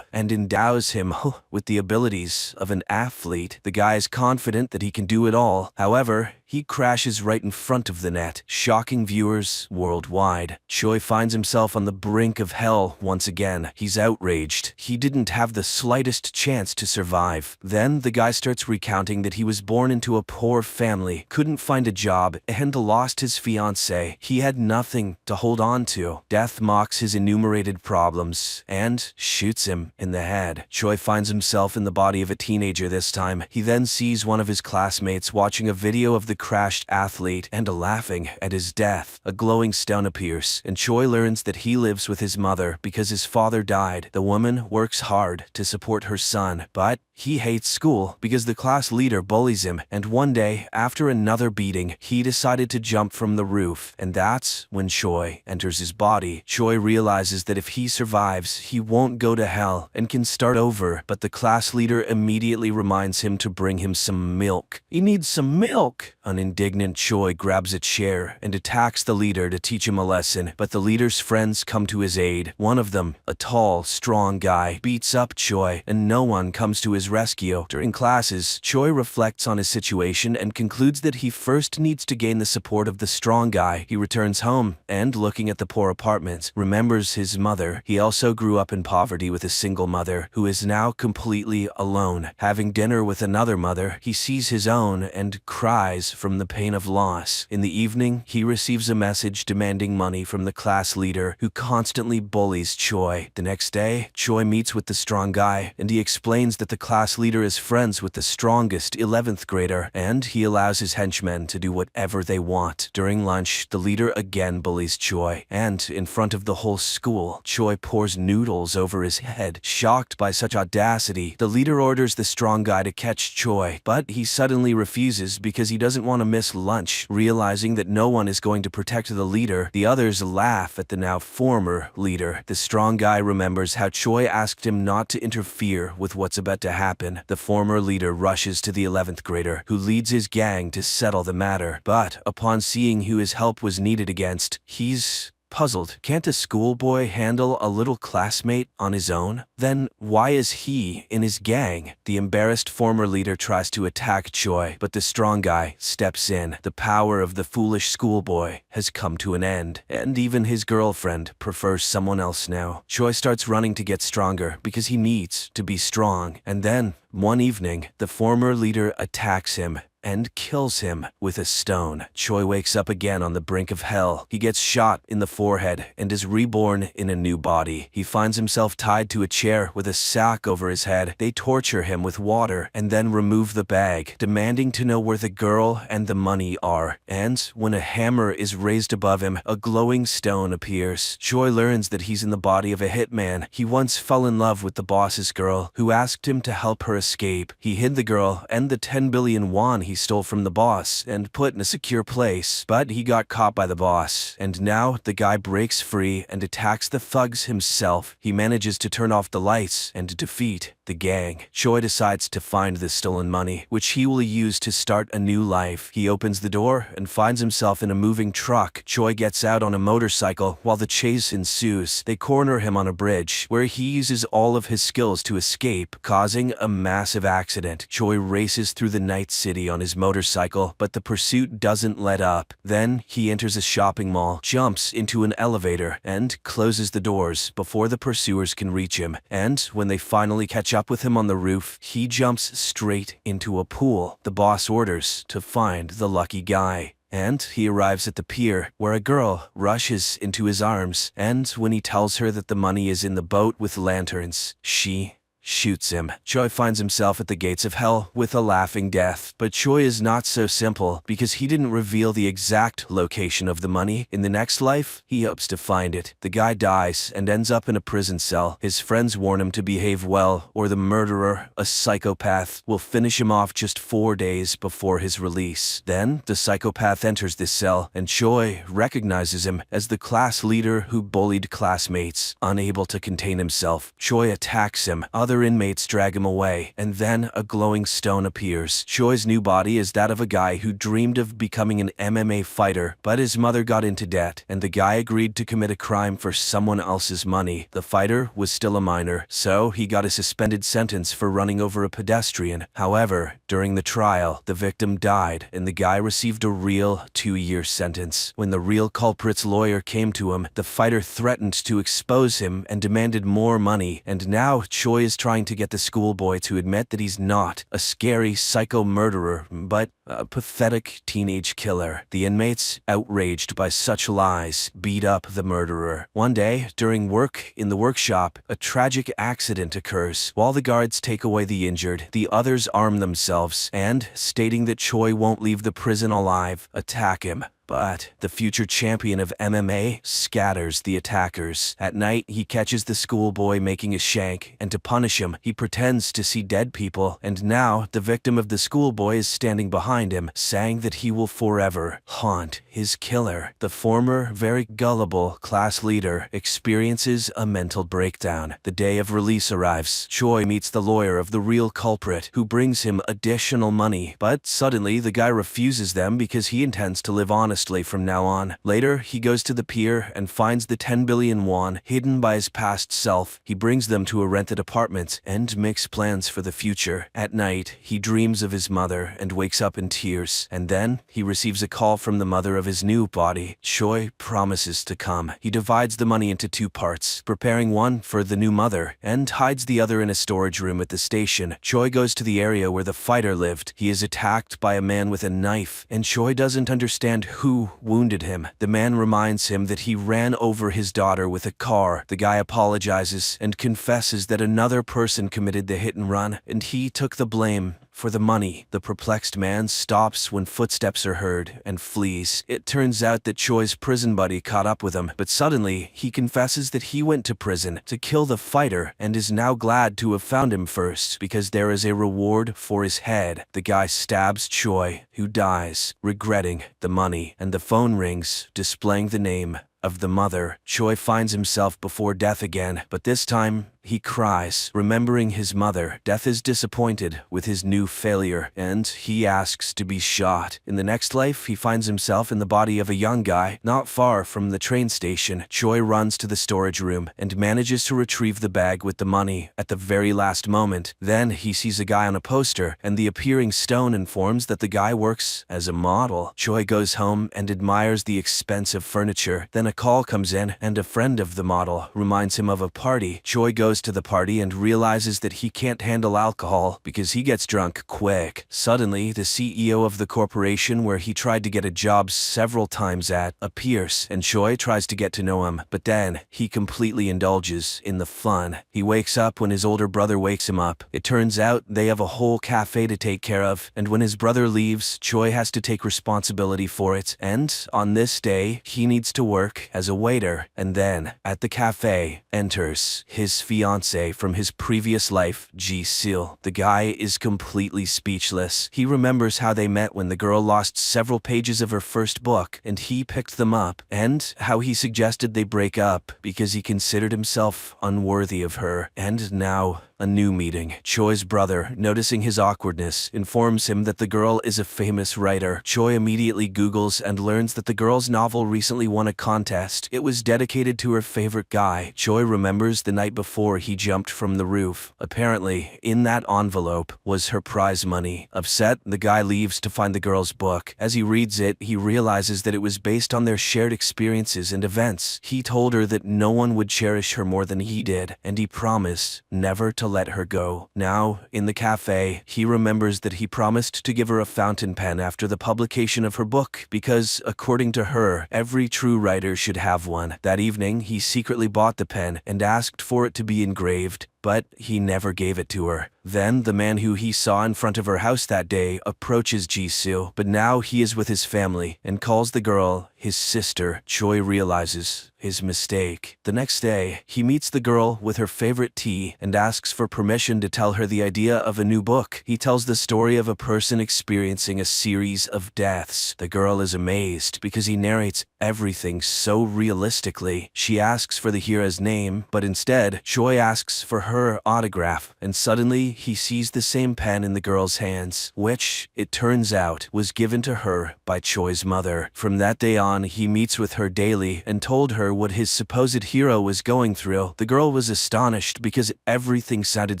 and endows him with the abilities of an athlete. The guy is confident that he can do it all. However, he crashes right in front of the net, shocking viewers worldwide. Choi finds himself on the brink of hell once again. He's outraged. He didn't have the slightest chance to survive. Then the guy starts recounting that he was born into a poor family, couldn't find a job, and lost his fiancée. He had nothing to hold on to. Death mocks his enumerated problems and shoots him in the head. Choi finds himself in the body of a teenager this time. He then sees one of his classmates watching a video of the crashed athlete and laughing at his death. A glowing stone appears, and Choi learns that he lives with his mother because his father died. The woman works hard to support her son, but he hates school because the class leader bullies him, and one day, after another beating, he decided to jump from the roof, and that's when Choi enters his body. Choi realizes that if he survives, he won't go to hell and can start over, but the class leader immediately reminds him to bring him some milk. He needs some milk! An indignant Choi grabs a chair and attacks the leader to teach him a lesson, but the leader's friends come to his aid. One of them, a tall, strong guy, beats up Choi, and no one comes to his rescue. During classes, Choi reflects on his situation and concludes that he first needs to gain the support of the strong guy. He returns home and, looking at the poor apartments, remembers his mother. He also grew up in poverty with a single mother, who is now completely alone. Having dinner with another mother, he sees his own and cries from the pain of loss. In the evening, he receives a message demanding money from the class leader, who constantly bullies Choi. The next day, Choi meets with the strong guy, and he explains that the class leader is friends with the strongest 11th grader, and he allows his henchmen to do whatever they want. During lunch, the leader again bullies Choi, and in front of the whole school, Choi pours noodles over his head. Shocked by such audacity, the leader orders the strong guy to catch Choi, but he suddenly refuses because he doesn't want to miss lunch. Realizing that no one is going to protect the leader, the others laugh at the now former leader. The strong guy remembers how Choi asked him not to interfere with what's about to happen. The former leader rushes to the 11th grader, who leads his gang to settle the matter. But upon seeing who his help was needed against, he's puzzled. Can't a schoolboy handle a little classmate on his own? Then why is he in his gang? The embarrassed former leader tries to attack Choi, but the strong guy steps in. The power of the foolish schoolboy has come to an end, and even his girlfriend prefers someone else now. Choi starts running to get stronger because he needs to be strong. And then, one evening, the former leader attacks him and kills him with a stone. Choi wakes up again on the brink of hell. He gets shot in the forehead and is reborn in a new body. He finds himself tied to a chair with a sack over his head. They torture him with water and then remove the bag, demanding to know where the girl and the money are. And when a hammer is raised above him, a glowing stone appears. Choi learns that he's in the body of a hitman. He once fell in love with the boss's girl, who asked him to help her escape. He hid the girl and the 10 billion won he stole from the boss and put in a secure place, but he got caught by the boss, and now the guy breaks free and attacks the thugs himself. He manages to turn off the lights and defeat the gang. Choi decides to find the stolen money, which he will use to start a new life. He opens the door and finds himself in a moving truck. Choi gets out on a motorcycle while the chase ensues. They corner him on a bridge, where he uses all of his skills to escape, causing a massive accident. Choi races through the night city on his motorcycle, but the pursuit doesn't let up. Then he enters a shopping mall, jumps into an elevator, and closes the doors before the pursuers can reach him. And when they finally catch up with him on the roof, he jumps straight into a pool. The boss orders to find the lucky guy, and he arrives at the pier, where a girl rushes into his arms, and when he tells her that the money is in the boat with lanterns, she shoots him. Choi finds himself at the gates of hell with a laughing death. But Choi is not so simple, because he didn't reveal the exact location of the money. In the next life, he hopes to find it. The guy dies and ends up in a prison cell. His friends warn him to behave well, or the murderer, a psychopath, will finish him off just 4 days before his release. Then, the psychopath enters this cell, and Choi recognizes him as the class leader who bullied classmates. Unable to contain himself, Choi attacks him. Other inmates drag him away, and then a glowing stone appears. Choi's new body is that of a guy who dreamed of becoming an MMA fighter, but his mother got into debt, and the guy agreed to commit a crime for someone else's money. The fighter was still a minor, so he got a suspended sentence for running over a pedestrian. However, during the trial, the victim died, and the guy received a real 2-year sentence. When the real culprit's lawyer came to him, the fighter threatened to expose him and demanded more money, and now Choi is trying to get the schoolboy to admit that he's not a scary psycho murderer, but a pathetic teenage killer. The inmates, outraged by such lies, beat up the murderer. One day, during work in the workshop, a tragic accident occurs. While the guards take away the injured, the others arm themselves and, stating that Choi won't leave the prison alive, attack him. But the future champion of MMA scatters the attackers. At night, he catches the schoolboy making a shank, and to punish him, he pretends to see dead people, and now the victim of the schoolboy is standing behind him, saying that he will forever haunt his killer. The former, very gullible class leader experiences a mental breakdown. The day of release arrives. Choi meets the lawyer of the real culprit, who brings him additional money, but suddenly the guy refuses them because he intends to live honestly from now on. Later, he goes to the pier and finds the 10 billion won hidden by his past self. He brings them to a rented apartment and makes plans for the future. At night, he dreams of his mother and wakes up in tears. And then, he receives a call from the mother of his new body. Choi promises to come. He divides the money into 2 parts, preparing one for the new mother, and hides the other in a storage room at the station. Choi goes to the area where the fighter lived. He is attacked by a man with a knife, and Choi doesn't understand who wounded him. The man reminds him that he ran over his daughter with a car. The guy apologizes and confesses that another person committed the hit and run, and he took the blame for the money. The perplexed man stops when footsteps are heard and flees. It turns out that Choi's prison buddy caught up with him, but suddenly he confesses that he went to prison to kill the fighter and is now glad to have found him first because there is a reward for his head. The guy stabs Choi, who dies, regretting the money, and the phone rings, displaying the name of the mother. Choi finds himself before death again, but this time he cries, remembering his mother. Death is disappointed with his new failure, and he asks to be shot. In the next life, he finds himself in the body of a young guy, not far from the train station. Choi runs to the storage room and manages to retrieve the bag with the money at the very last moment. Then he sees a guy on a poster, and the appearing stone informs that the guy works as a model. Choi goes home and admires the expensive furniture. Then a call comes in, and a friend of the model reminds him of a party. Choi goes to the party and realizes that he can't handle alcohol because he gets drunk quick. Suddenly, the CEO of the corporation where he tried to get a job several times at appears, and Choi tries to get to know him, but then he completely indulges in the fun. He wakes up when his older brother wakes him up. It turns out they have a whole cafe to take care of, and when his brother leaves, Choi has to take responsibility for it, and on this day, he needs to work as a waiter. And then, at the cafe, enters his fiancée from his previous life, Ji-sil. The guy is completely speechless. He remembers how they met when the girl lost several pages of her first book, and he picked them up, and how he suggested they break up because he considered himself unworthy of her. And now, a new meeting. Choi's brother, noticing his awkwardness, informs him that the girl is a famous writer. Choi immediately Googles and learns that the girl's novel recently won a contest. It was dedicated to her favorite guy. Choi remembers the night before he jumped from the roof. Apparently, in that envelope was her prize money. Upset, the guy leaves to find the girl's book. As he reads it, he realizes that it was based on their shared experiences and events. He told her that no one would cherish her more than he did, and he promised never to let her go. Now, in the cafe, he remembers that he promised to give her a fountain pen after the publication of her book because, according to her, every true writer should have one. That evening, he secretly bought the pen and asked for it to be engraved but he never gave it to her. Then the man who he saw in front of her house that day approaches Jisoo, but now he is with his family and calls the girl his sister. Choi realizes his mistake. The next day, he meets the girl with her favorite tea and asks for permission to tell her the idea of a new book. He tells the story of a person experiencing a series of deaths. The girl is amazed because he narrates everything so realistically. She asks for the hero's name, but instead, Choi asks for her autograph, and suddenly he sees the same pen in the girl's hands, which, it turns out, was given to her by Choi's mother. From that day on, he meets with her daily and told her what his supposed hero was going through. The girl was astonished because everything sounded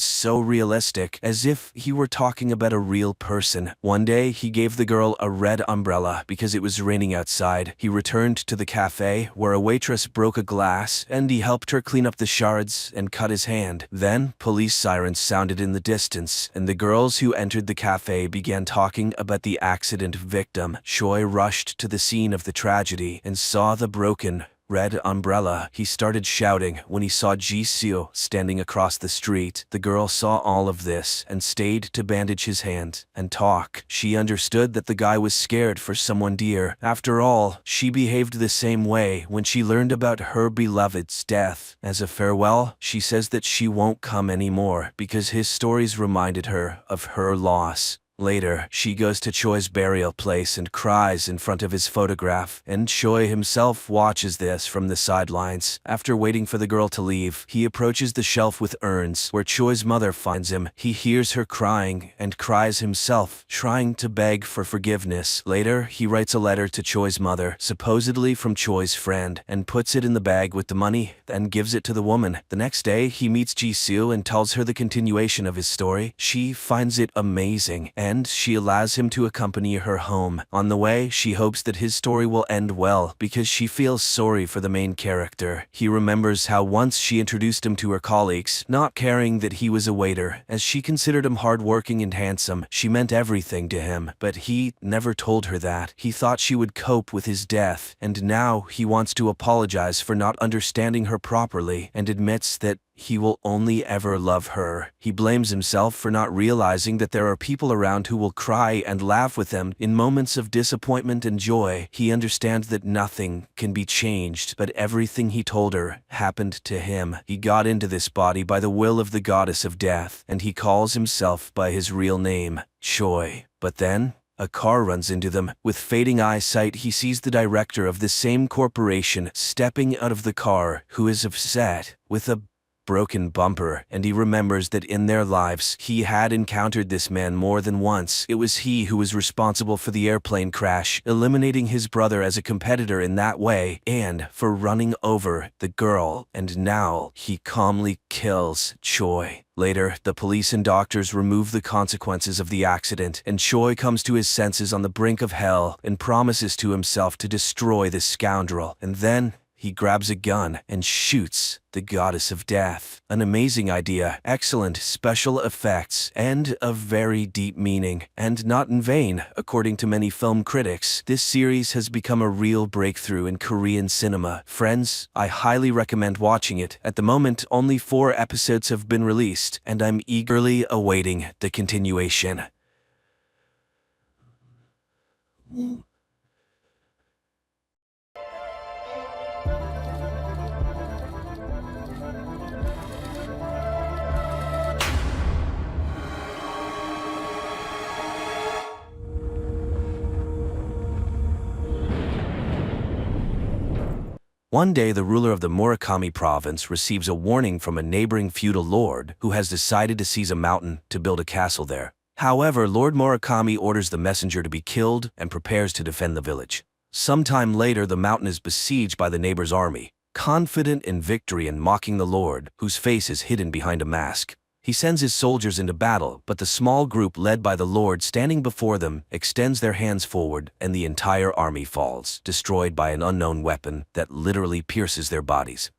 so realistic, as if he were talking about a real person. One day, he gave the girl a red umbrella because it was raining outside. He returned to the cafe where a waitress broke a glass, and he helped her clean up the shards and cut his hand. Then, police sirens sounded in the distance, and the girls who entered the cafe began talking about the accident victim. Choi rushed to the scene of the tragedy and saw the broken red umbrella. He started shouting when he saw Jisoo standing across the street. The girl saw all of this and stayed to bandage his hand and talk. She understood that the guy was scared for someone dear. After all, she behaved the same way when she learned about her beloved's death. As a farewell, she says that she won't come anymore because his stories reminded her of her loss. Later, she goes to Choi's burial place and cries in front of his photograph, and Choi himself watches this from the sidelines. After waiting for the girl to leave, he approaches the shelf with urns, where Choi's mother finds him. He hears her crying and cries himself, trying to beg for forgiveness. Later, he writes a letter to Choi's mother, supposedly from Choi's friend, and puts it in the bag with the money, and gives it to the woman. The next day, he meets Jisoo and tells her the continuation of his story. She finds it amazing, and she allows him to accompany her home. On the way, she hopes that his story will end well because she feels sorry for the main character. He remembers how once she introduced him to her colleagues, not caring that he was a waiter, as she considered him hardworking and handsome. She meant everything to him, but he never told her that. He thought she would cope with his death, and now he wants to apologize for not understanding her properly and admits that he will only ever love her. He blames himself for not realizing that there are people around who will cry and laugh with him in moments of disappointment and joy. He understands that nothing can be changed, but everything he told her happened to him. He got into this body by the will of the goddess of death, and he calls himself by his real name, Choi. But then, a car runs into them. With fading eyesight, he sees the director of the same corporation stepping out of the car, who is upset, with a broken bumper, and he remembers that in their lives, he had encountered this man more than once. It was he who was responsible for the airplane crash, eliminating his brother as a competitor in that way, and for running over the girl, and now he calmly kills Choi. Later, the police and doctors remove the consequences of the accident, and Choi comes to his senses on the brink of hell and promises to himself to destroy this scoundrel. And then, he grabs a gun and shoots the goddess of death. An amazing idea, excellent special effects, and a very deep meaning. And not in vain, according to many film critics, this series has become a real breakthrough in Korean cinema. Friends, I highly recommend watching it. At the moment, only 4 episodes have been released, and I'm eagerly awaiting the continuation. One day, the ruler of the Murakami province receives a warning from a neighboring feudal lord who has decided to seize a mountain to build a castle there. However, Lord Murakami orders the messenger to be killed and prepares to defend the village. Sometime later, the mountain is besieged by the neighbor's army, confident in victory and mocking the lord, whose face is hidden behind a mask. He sends his soldiers into battle, but the small group led by the Lord standing before them extends their hands forward, and the entire army falls, destroyed by an unknown weapon that literally pierces their bodies.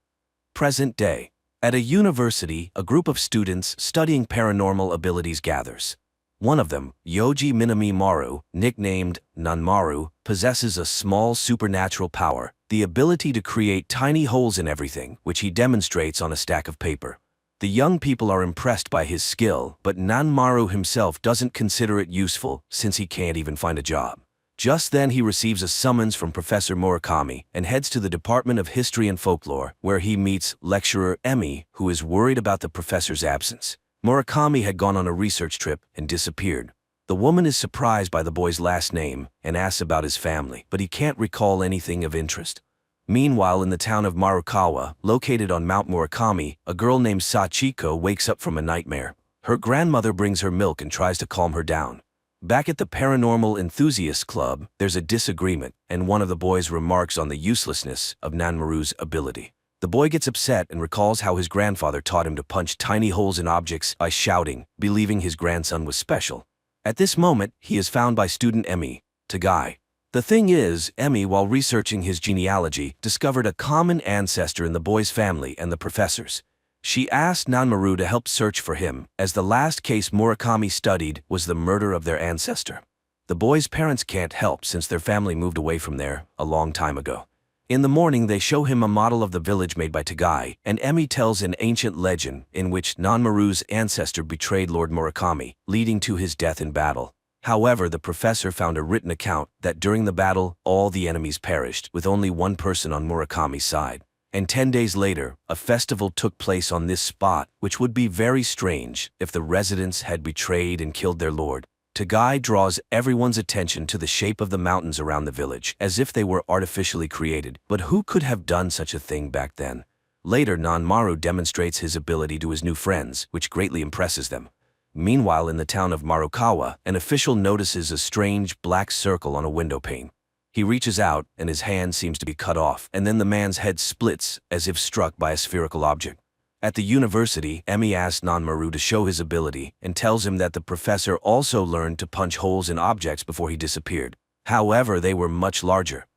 Present day. At a university, a group of students studying paranormal abilities gathers. One of them, Yoji Minami Maru, nicknamed Nanmaru, possesses a small supernatural power, the ability to create tiny holes in everything, which he demonstrates on a stack of paper. The young people are impressed by his skill, but Nanmaru himself doesn't consider it useful since he can't even find a job. Just then he receives a summons from Professor Murakami and heads to the Department of History and Folklore, where he meets lecturer Emi, who is worried about the professor's absence. Murakami had gone on a research trip and disappeared. The woman is surprised by the boy's last name and asks about his family, but he can't recall anything of interest. Meanwhile, in the town of Marukawa, located on Mount Murakami, a girl named Sachiko wakes up from a nightmare. Her grandmother brings her milk and tries to calm her down. Back at the Paranormal Enthusiasts Club, there's a disagreement, and one of the boys remarks on the uselessness of Nanmaru's ability. The boy gets upset and recalls how his grandfather taught him to punch tiny holes in objects by shouting, believing his grandson was special. At this moment, he is found by student Emi, Tagai. The thing is, Emi, while researching his genealogy, discovered a common ancestor in the boy's family and the professor's. She asked Nanmaru to help search for him, as the last case Murakami studied was the murder of their ancestor. The boy's parents can't help since their family moved away from there a long time ago. In the morning, they show him a model of the village made by Tagai, and Emi tells an ancient legend in which Nanmaru's ancestor betrayed Lord Murakami, leading to his death in battle. However, the professor found a written account that during the battle, all the enemies perished, with only one person on Murakami's side. And 10 days later, a festival took place on this spot, which would be very strange if the residents had betrayed and killed their lord. Tagai draws everyone's attention to the shape of the mountains around the village, as if they were artificially created. But who could have done such a thing back then? Later, Nanmaru demonstrates his ability to his new friends, which greatly impresses them. Meanwhile, in the town of Marukawa, an official notices a strange black circle on a window pane. He reaches out, and his hand seems to be cut off, and then the man's head splits, as if struck by a spherical object. At the university, Emi asks Nanmaru to show his ability, and tells him that the professor also learned to punch holes in objects before he disappeared. However, they were much larger.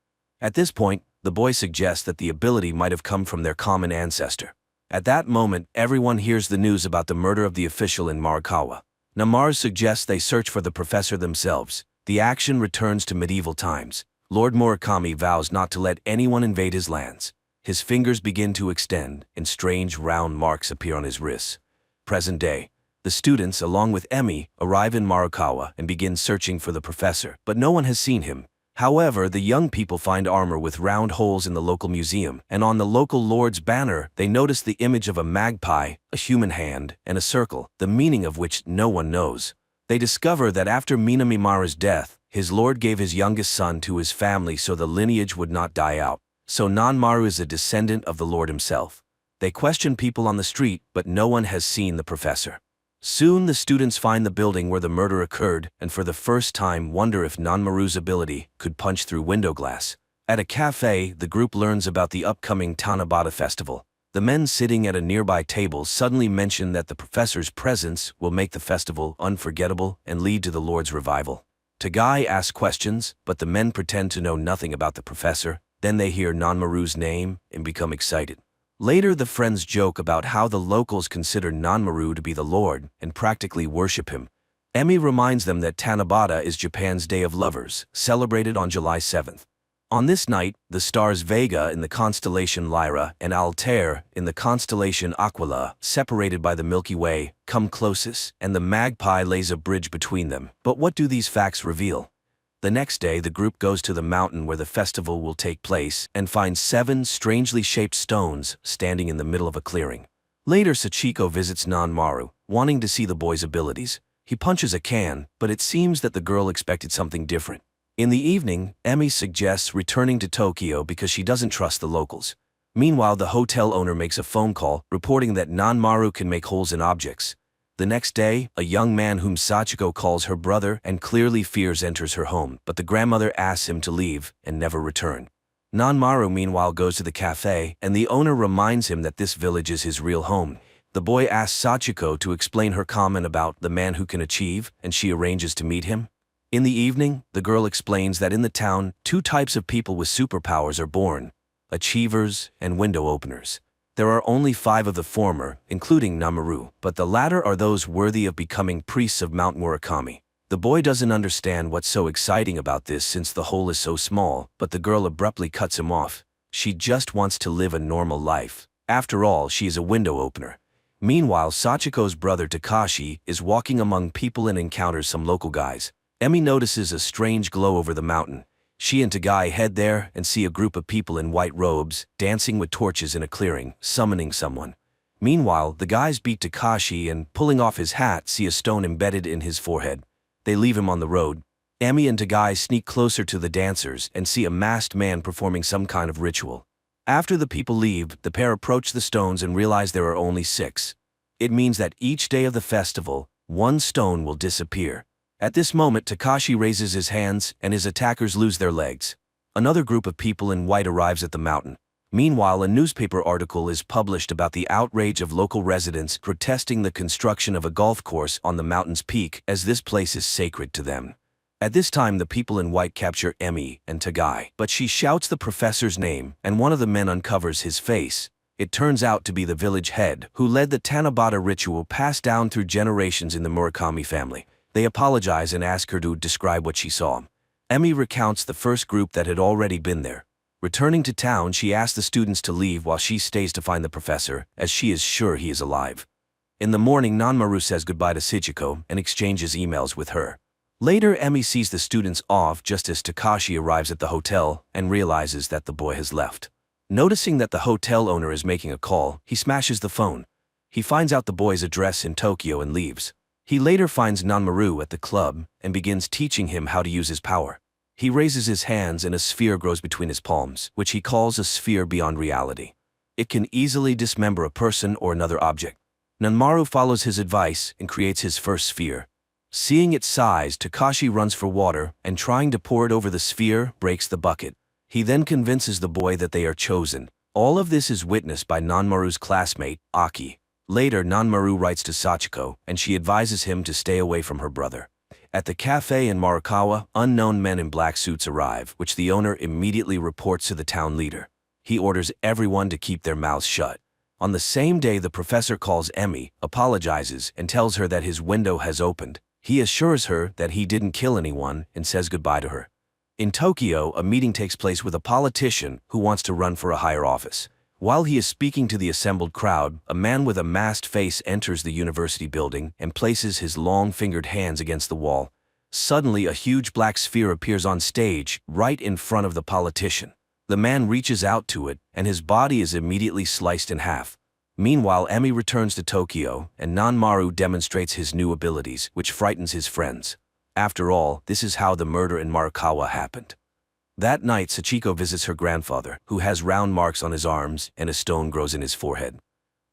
At this point, the boy suggests that the ability might have come from their common ancestor. At that moment, everyone hears the news about the murder of the official in Marukawa. Nanmaru suggests they search for the professor themselves. The action returns to medieval times. Lord Murakami vows not to let anyone invade his lands. His fingers begin to extend, and strange round marks appear on his wrists. Present day. The students, along with Emi, arrive in Marukawa and begin searching for the professor, but no one has seen him. However, the young people find armor with round holes in the local museum, and on the local lord's banner, they notice the image of a magpie, a human hand, and a circle, the meaning of which no one knows. They discover that after Minamimara's death, his lord gave his youngest son to his family so the lineage would not die out. So Nanmaru is a descendant of the lord himself. They question people on the street, but no one has seen the professor. Soon the students find the building where the murder occurred and for the first time wonder if Nanmaru's ability could punch through window glass. At a cafe, the group learns about the upcoming Tanabata festival. The men sitting at a nearby table suddenly mention that the professor's presence will make the festival unforgettable and lead to the lord's revival. Tagai asks questions, but the men pretend to know nothing about the professor. Then they hear Nanmaru's name and become excited. Later, the friends joke about how the locals consider Nanmaru to be the lord and practically worship him. Emi reminds them that Tanabata is Japan's Day of Lovers, celebrated on July 7th. On this night, the stars Vega in the constellation Lyra and Altair in the constellation Aquila, separated by the Milky Way, come closest, and the magpie lays a bridge between them. But what do these facts reveal? The next day, the group goes to the mountain where the festival will take place and finds 7 strangely shaped stones standing in the middle of a clearing. Later, Sachiko visits Nanmaru, wanting to see the boy's abilities. He punches a can, but it seems that the girl expected something different. In the evening, Emi suggests returning to Tokyo because she doesn't trust the locals. Meanwhile, the hotel owner makes a phone call, reporting that Nanmaru can make holes in objects. The next day, a young man whom Sachiko calls her brother and clearly fears enters her home, but the grandmother asks him to leave and never return. Nanmaru meanwhile goes to the cafe, and the owner reminds him that this village is his real home. The boy asks Sachiko to explain her comment about the man who can achieve, and she arranges to meet him. In the evening, the girl explains that in the town, 2 types of people with superpowers are born: achievers and window openers. There are only 5 of the former, including Nanmaru, but the latter are those worthy of becoming priests of Mount Murakami. The boy doesn't understand what's so exciting about this since the hole is so small, but the girl abruptly cuts him off. She just wants to live a normal life. After all, she is a window opener. Meanwhile, Sachiko's brother Takashi is walking among people and encounters some local guys. Emi notices a strange glow over the mountain. She and Tagai head there and see a group of people in white robes, dancing with torches in a clearing, summoning someone. Meanwhile, the guys beat Takashi and, pulling off his hat, see a stone embedded in his forehead. They leave him on the road. Emi and Tagai sneak closer to the dancers and see a masked man performing some kind of ritual. After the people leave, the pair approach the stones and realize there are only 6. It means that each day of the festival, one stone will disappear. At this moment, Takashi raises his hands and his attackers lose their legs. Another group of people in white arrives at the mountain. Meanwhile, a newspaper article is published about the outrage of local residents protesting the construction of a golf course on the mountain's peak, as this place is sacred to them. At this time, the people in white capture Emi and Tagai, but she shouts the professor's name, and one of the men uncovers his face. It turns out to be the village head, who led the Tanabata ritual passed down through generations in the Murakami family. They apologize and ask her to describe what she saw. Emi recounts the first group that had already been there. Returning to town, she asks the students to leave while she stays to find the professor, as she is sure he is alive. In the morning, Nanmaru says goodbye to Sachiko and exchanges emails with her. Later, Emi sees the students off just as Takashi arrives at the hotel and realizes that the boy has left. Noticing that the hotel owner is making a call, he smashes the phone. He finds out the boy's address in Tokyo and leaves. He later finds Nanmaru at the club and begins teaching him how to use his power. He raises his hands and a sphere grows between his palms, which he calls a sphere beyond reality. It can easily dismember a person or another object. Nanmaru follows his advice and creates his first sphere. Seeing its size, Takashi runs for water and, trying to pour it over the sphere, breaks the bucket. He then convinces the boy that they are chosen. All of this is witnessed by Nanmaru's classmate, Aki. Later, Nanmaru writes to Sachiko, and she advises him to stay away from her brother. At the cafe in Marakawa, unknown men in black suits arrive, which the owner immediately reports to the town leader. He orders everyone to keep their mouths shut. On the same day, the professor calls Emi, apologizes, and tells her that his window has opened. He assures her that he didn't kill anyone and says goodbye to her. In Tokyo, a meeting takes place with a politician who wants to run for a higher office. While he is speaking to the assembled crowd, a man with a masked face enters the university building and places his long-fingered hands against the wall. Suddenly, a huge black sphere appears on stage, right in front of the politician. The man reaches out to it, and his body is immediately sliced in half. Meanwhile, Emi returns to Tokyo, and Nanmaru demonstrates his new abilities, which frightens his friends. After all, this is how the murder in Marakawa happened. That night, Sachiko visits her grandfather, who has round marks on his arms and a stone grows in his forehead.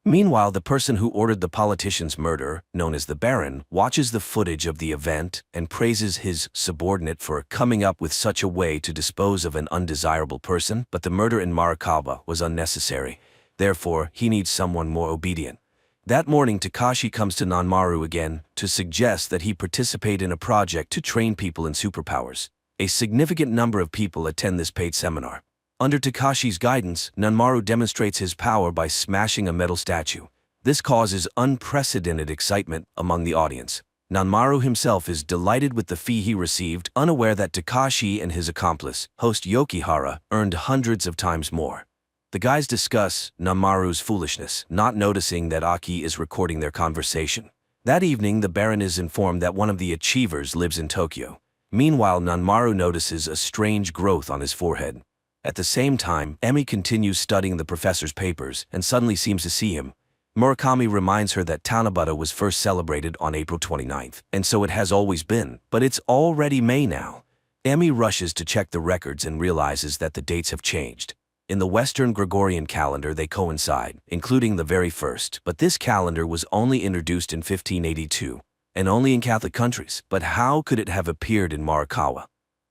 Meanwhile, the person who ordered the politician's murder, known as the Baron, watches the footage of the event and praises his subordinate for coming up with such a way to dispose of an undesirable person, but the murder in Marakawa was unnecessary. Therefore, he needs someone more obedient. That morning, Takashi comes to Nanmaru again to suggest that he participate in a project to train people in superpowers. A significant number of people attend this paid seminar. Under Takashi's guidance, Nanmaru demonstrates his power by smashing a metal statue. This causes unprecedented excitement among the audience. Nanmaru himself is delighted with the fee he received, unaware that Takashi and his accomplice, host Yokihara, earned hundreds of times more. The guys discuss Nanmaru's foolishness, not noticing that Aki is recording their conversation. That evening, the Baron is informed that one of the achievers lives in Tokyo. Meanwhile, Nanmaru notices a strange growth on his forehead. At the same time, Emi continues studying the professor's papers and suddenly seems to see him. Murakami reminds her that Tanabata was first celebrated on April 29th, and so it has always been, but it's already May now. Emi rushes to check the records and realizes that the dates have changed. In the Western Gregorian calendar, they coincide, including the very first, but this calendar was only introduced in 1582, and only in Catholic countries. But how could it have appeared in Marakawa?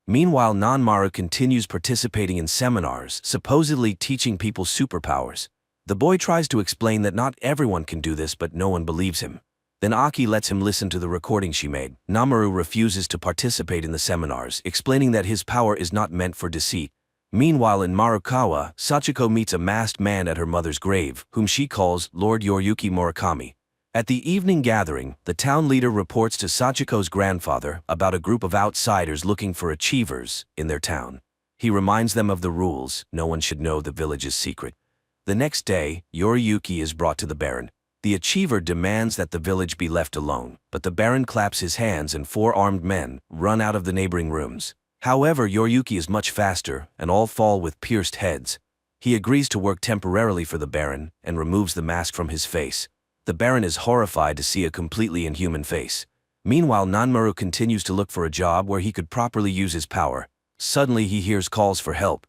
Meanwhile, Nanmaru continues participating in seminars, supposedly teaching people superpowers. The boy tries to explain that not everyone can do this, but no one believes him. Then Aki lets him listen to the recording she made. Nanmaru refuses to participate in the seminars, explaining that his power is not meant for deceit. Meanwhile, in Marakawa, Sachiko meets a masked man at her mother's grave, whom she calls Lord Yoriyuki Murakami. At the evening gathering, the town leader reports to Sachiko's grandfather about a group of outsiders looking for achievers in their town. He reminds them of the rules: no one should know the village's secret. The next day, Yoriyuki is brought to the Baron. The achiever demands that the village be left alone, but the Baron claps his hands and 4 armed men run out of the neighboring rooms. However, Yoriyuki is much faster, and all fall with pierced heads. He agrees to work temporarily for the Baron and removes the mask from his face. The Baron is horrified to see a completely inhuman face. Meanwhile, Nanmaru continues to look for a job where he could properly use his power. Suddenly, he hears calls for help.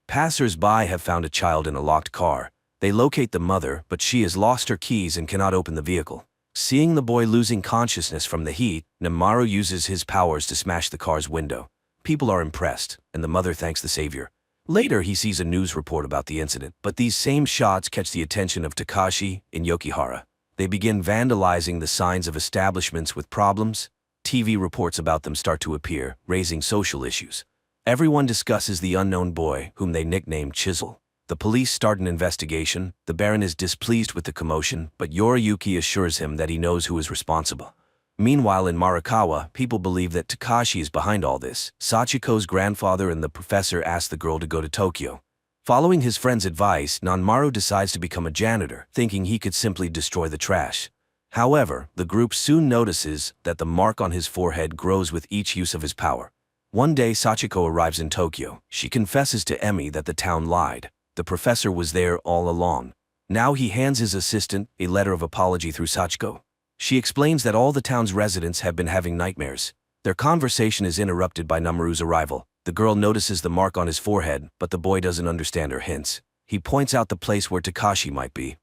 Passers-by have found a child in a locked car. They locate the mother, but she has lost her keys and cannot open the vehicle. Seeing the boy losing consciousness from the heat, Nanmaru uses his powers to smash the car's window. People are impressed, and the mother thanks the savior. Later, he sees a news report about the incident, but these same shots catch the attention of Takashi in Yokihara. They begin vandalizing the signs of establishments with problems. TV reports about them start to appear, raising social issues. Everyone discusses the unknown boy, whom they nickname Chisel. The police start an investigation. The Baron is displeased with the commotion, but Yoriyuki assures him that he knows who is responsible. Meanwhile, in Marikawa, people believe that Takashi is behind all this. Sachiko's grandfather and the professor ask the girl to go to Tokyo. Following his friend's advice, Nanmaru decides to become a janitor, thinking he could simply destroy the trash. However, the group soon notices that the mark on his forehead grows with each use of his power. One day, Sachiko arrives in Tokyo. She confesses to Emi that the town lied. The professor was there all along. Now he hands his assistant a letter of apology through Sachiko. She explains that all the town's residents have been having nightmares. Their conversation is interrupted by Nanmaru's arrival. The girl notices the mark on his forehead, but the boy doesn't understand her hints. He points out the place where Takashi might be.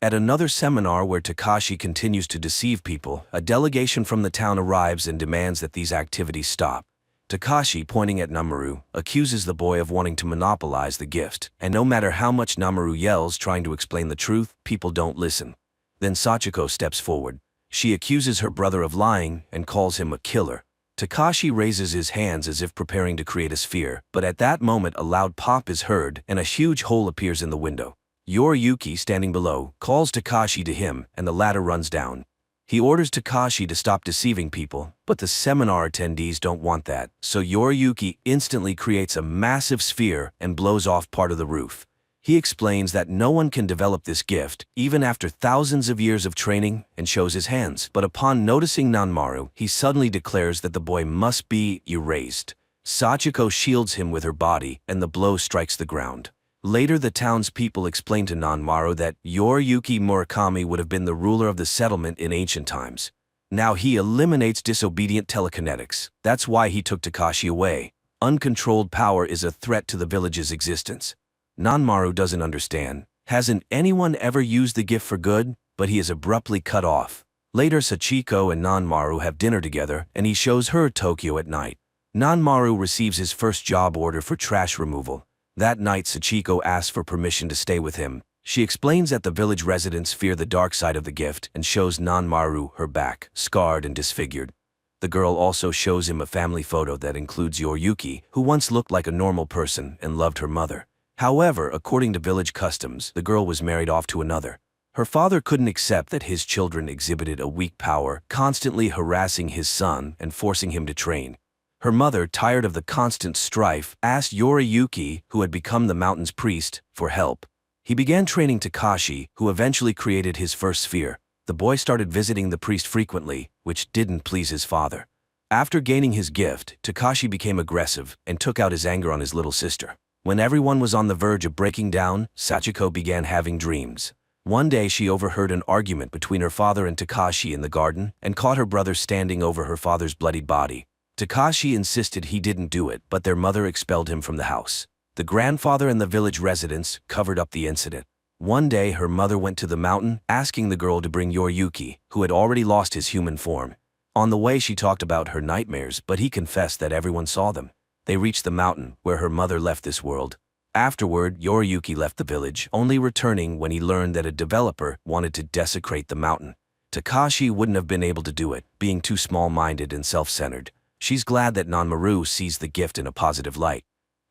At another seminar where Takashi continues to deceive people, a delegation from the town arrives and demands that these activities stop. Takashi, pointing at Nanmaru, accuses the boy of wanting to monopolize the gift, and no matter how much Nanmaru yells trying to explain the truth, people don't listen. Then Sachiko steps forward. She accuses her brother of lying and calls him a killer. Takashi raises his hands as if preparing to create a sphere, but at that moment a loud pop is heard and a huge hole appears in the window. Yoriyuki, standing below, calls Takashi to him and the latter runs down. He orders Takashi to stop deceiving people, but the seminar attendees don't want that, so Yoriyuki instantly creates a massive sphere and blows off part of the roof. He explains that no one can develop this gift, even after thousands of years of training, and shows his hands. But upon noticing Nanmaru, he suddenly declares that the boy must be erased. Sachiko shields him with her body, and the blow strikes the ground. Later, the townspeople explain to Nanmaru that Yoriyuki Murakami would have been the ruler of the settlement in ancient times. Now he eliminates disobedient telekinetics. That's why he took Takashi away. Uncontrolled power is a threat to the village's existence. Nanmaru doesn't understand. Hasn't anyone ever used the gift for good? But he is abruptly cut off. Later, Sachiko and Nanmaru have dinner together, and he shows her Tokyo at night. Nanmaru receives his first job order for trash removal. That night, Sachiko asks for permission to stay with him. She explains that the village residents fear the dark side of the gift and shows Nanmaru her back, scarred and disfigured. The girl also shows him a family photo that includes Yoriyuki, who once looked like a normal person and loved her mother. However, according to village customs, the girl was married off to another. Her father couldn't accept that his children exhibited a weak power, constantly harassing his son and forcing him to train. Her mother, tired of the constant strife, asked Yoriyuki, who had become the mountain's priest, for help. He began training Takashi, who eventually created his first sphere. The boy started visiting the priest frequently, which didn't please his father. After gaining his gift, Takashi became aggressive and took out his anger on his little sister. When everyone was on the verge of breaking down, Sachiko began having dreams. One day she overheard an argument between her father and Takashi in the garden and caught her brother standing over her father's bloodied body. Takashi insisted he didn't do it, but their mother expelled him from the house. The grandfather and the village residents covered up the incident. One day her mother went to the mountain, asking the girl to bring Yoriyuki, who had already lost his human form. On the way she talked about her nightmares, but he confessed that everyone saw them. They reached the mountain, where her mother left this world. Afterward, Yoriyuki left the village, only returning when he learned that a developer wanted to desecrate the mountain. Takashi wouldn't have been able to do it, being too small-minded and self-centered. She's glad that Nanmaru sees the gift in a positive light.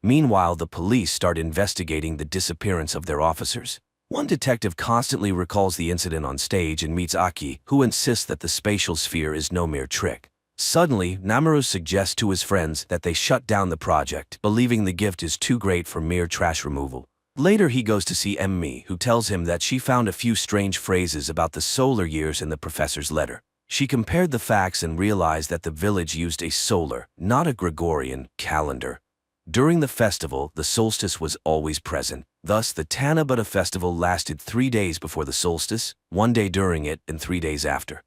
Meanwhile, the police start investigating the disappearance of their officers. One detective constantly recalls the incident on stage and meets Aki, who insists that the spatial sphere is no mere trick. Suddenly, Nanmaru suggests to his friends that they shut down the project, believing the gift is too great for mere trash removal. Later he goes to see Emmy, who tells him that she found a few strange phrases about the solar years in the professor's letter. She compared the facts and realized that the village used a solar, not a Gregorian, calendar. During the festival, the solstice was always present. Thus, the Tanabata festival lasted 3 days before the solstice, 1 day during it, and 3 days after.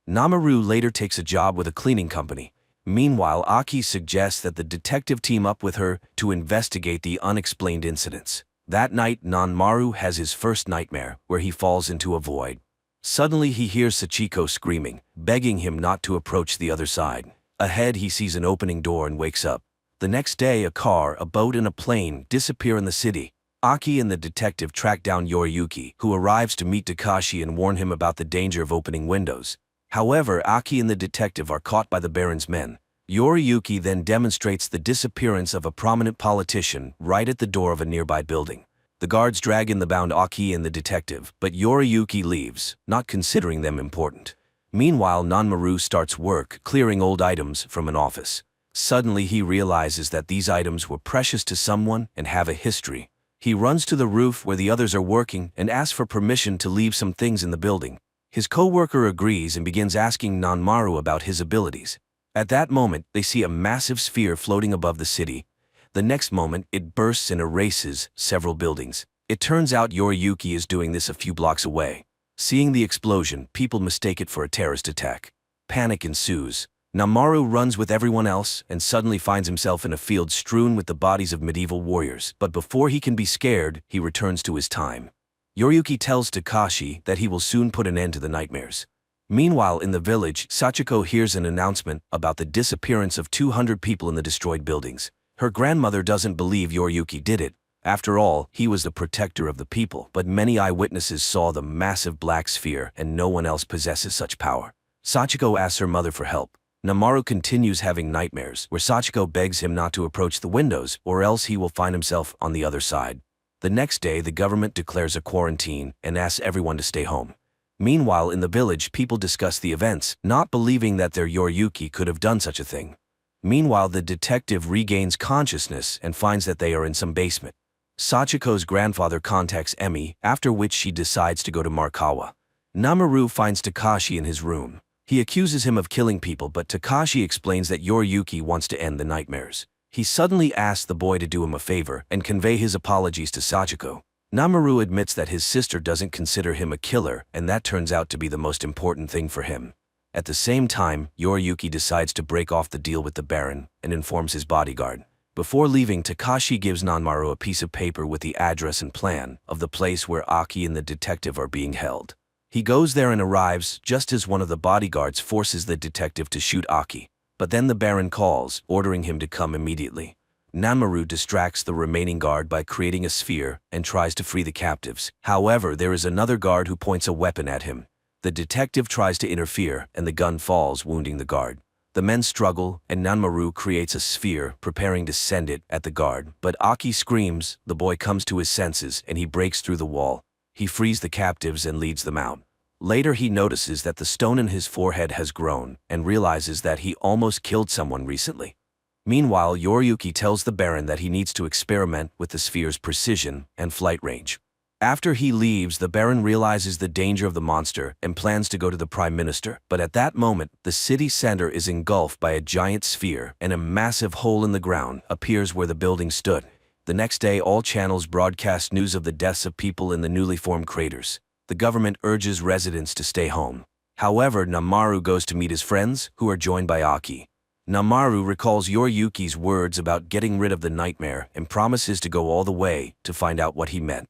Namaru later takes a job with a cleaning company. Meanwhile, Aki suggests that the detective team up with her to investigate the unexplained incidents. That night, Nanmaru has his first nightmare, where he falls into a void. Suddenly he hears Sachiko screaming, begging him not to approach the other side. Ahead he sees an opening door and wakes up. The next day, a car, a boat, and a plane disappear in the city. Aki and the detective track down Yoriyuki, who arrives to meet Takashi and warn him about the danger of opening windows. However, Aki and the detective are caught by the Baron's men. Yoriyuki then demonstrates the disappearance of a prominent politician right at the door of a nearby building. The guards drag in the bound Aki and the detective, but Yoriyuki leaves, not considering them important. Meanwhile, Nanmaru starts work, clearing old items from an office. Suddenly he realizes that these items were precious to someone and have a history. He runs to the roof where the others are working and asks for permission to leave some things in the building. His co-worker agrees and begins asking Nanmaru about his abilities. At that moment, they see a massive sphere floating above the city. The next moment, it bursts and erases several buildings. It turns out Yoriyuki is doing this a few blocks away. Seeing the explosion, people mistake it for a terrorist attack. Panic ensues. Namaru runs with everyone else and suddenly finds himself in a field strewn with the bodies of medieval warriors. But before he can be scared, he returns to his time. Yoriyuki tells Takashi that he will soon put an end to the nightmares. Meanwhile, in the village, Sachiko hears an announcement about the disappearance of 200 people in the destroyed buildings. Her grandmother doesn't believe Yoriyuki did it. After all, he was the protector of the people, but many eyewitnesses saw the massive black sphere and no one else possesses such power. Sachiko asks her mother for help. Namaru continues having nightmares, where Sachiko begs him not to approach the windows or else he will find himself on the other side. The next day, the government declares a quarantine and asks everyone to stay home. Meanwhile, in the village, people discuss the events, not believing that their Yoriyuki could have done such a thing. Meanwhile, the detective regains consciousness and finds that they are in some basement. Sachiko's grandfather contacts Emmy, after which she decides to go to Markawa. Namaru finds Takashi in his room. He accuses him of killing people, but Takashi explains that Yoriyuki wants to end the nightmares. He suddenly asks the boy to do him a favor and convey his apologies to Sachiko. Namaru admits that his sister doesn't consider him a killer, and that turns out to be the most important thing for him. At the same time, Yoriyuki decides to break off the deal with the Baron and informs his bodyguard. Before leaving, Takashi gives Nanmaru a piece of paper with the address and plan of the place where Aki and the detective are being held. He goes there and arrives just as one of the bodyguards forces the detective to shoot Aki. But then the Baron calls, ordering him to come immediately. Nanmaru distracts the remaining guard by creating a sphere and tries to free the captives. However, there is another guard who points a weapon at him. The detective tries to interfere and the gun falls, wounding the guard. The men struggle and Nanmaru creates a sphere, preparing to send it at the guard. But Aki screams, the boy comes to his senses and he breaks through the wall. He frees the captives and leads them out. Later he notices that the stone in his forehead has grown and realizes that he almost killed someone recently. Meanwhile, Yoriyuki tells the Baron that he needs to experiment with the sphere's precision and flight range. After he leaves, the Baron realizes the danger of the monster and plans to go to the Prime Minister. But at that moment, the city center is engulfed by a giant sphere and a massive hole in the ground appears where the building stood. The next day, all channels broadcast news of the deaths of people in the newly formed craters. The government urges residents to stay home. However, Namaru goes to meet his friends, who are joined by Aki. Namaru recalls Yoriyuki's words about getting rid of the nightmare and promises to go all the way to find out what he meant.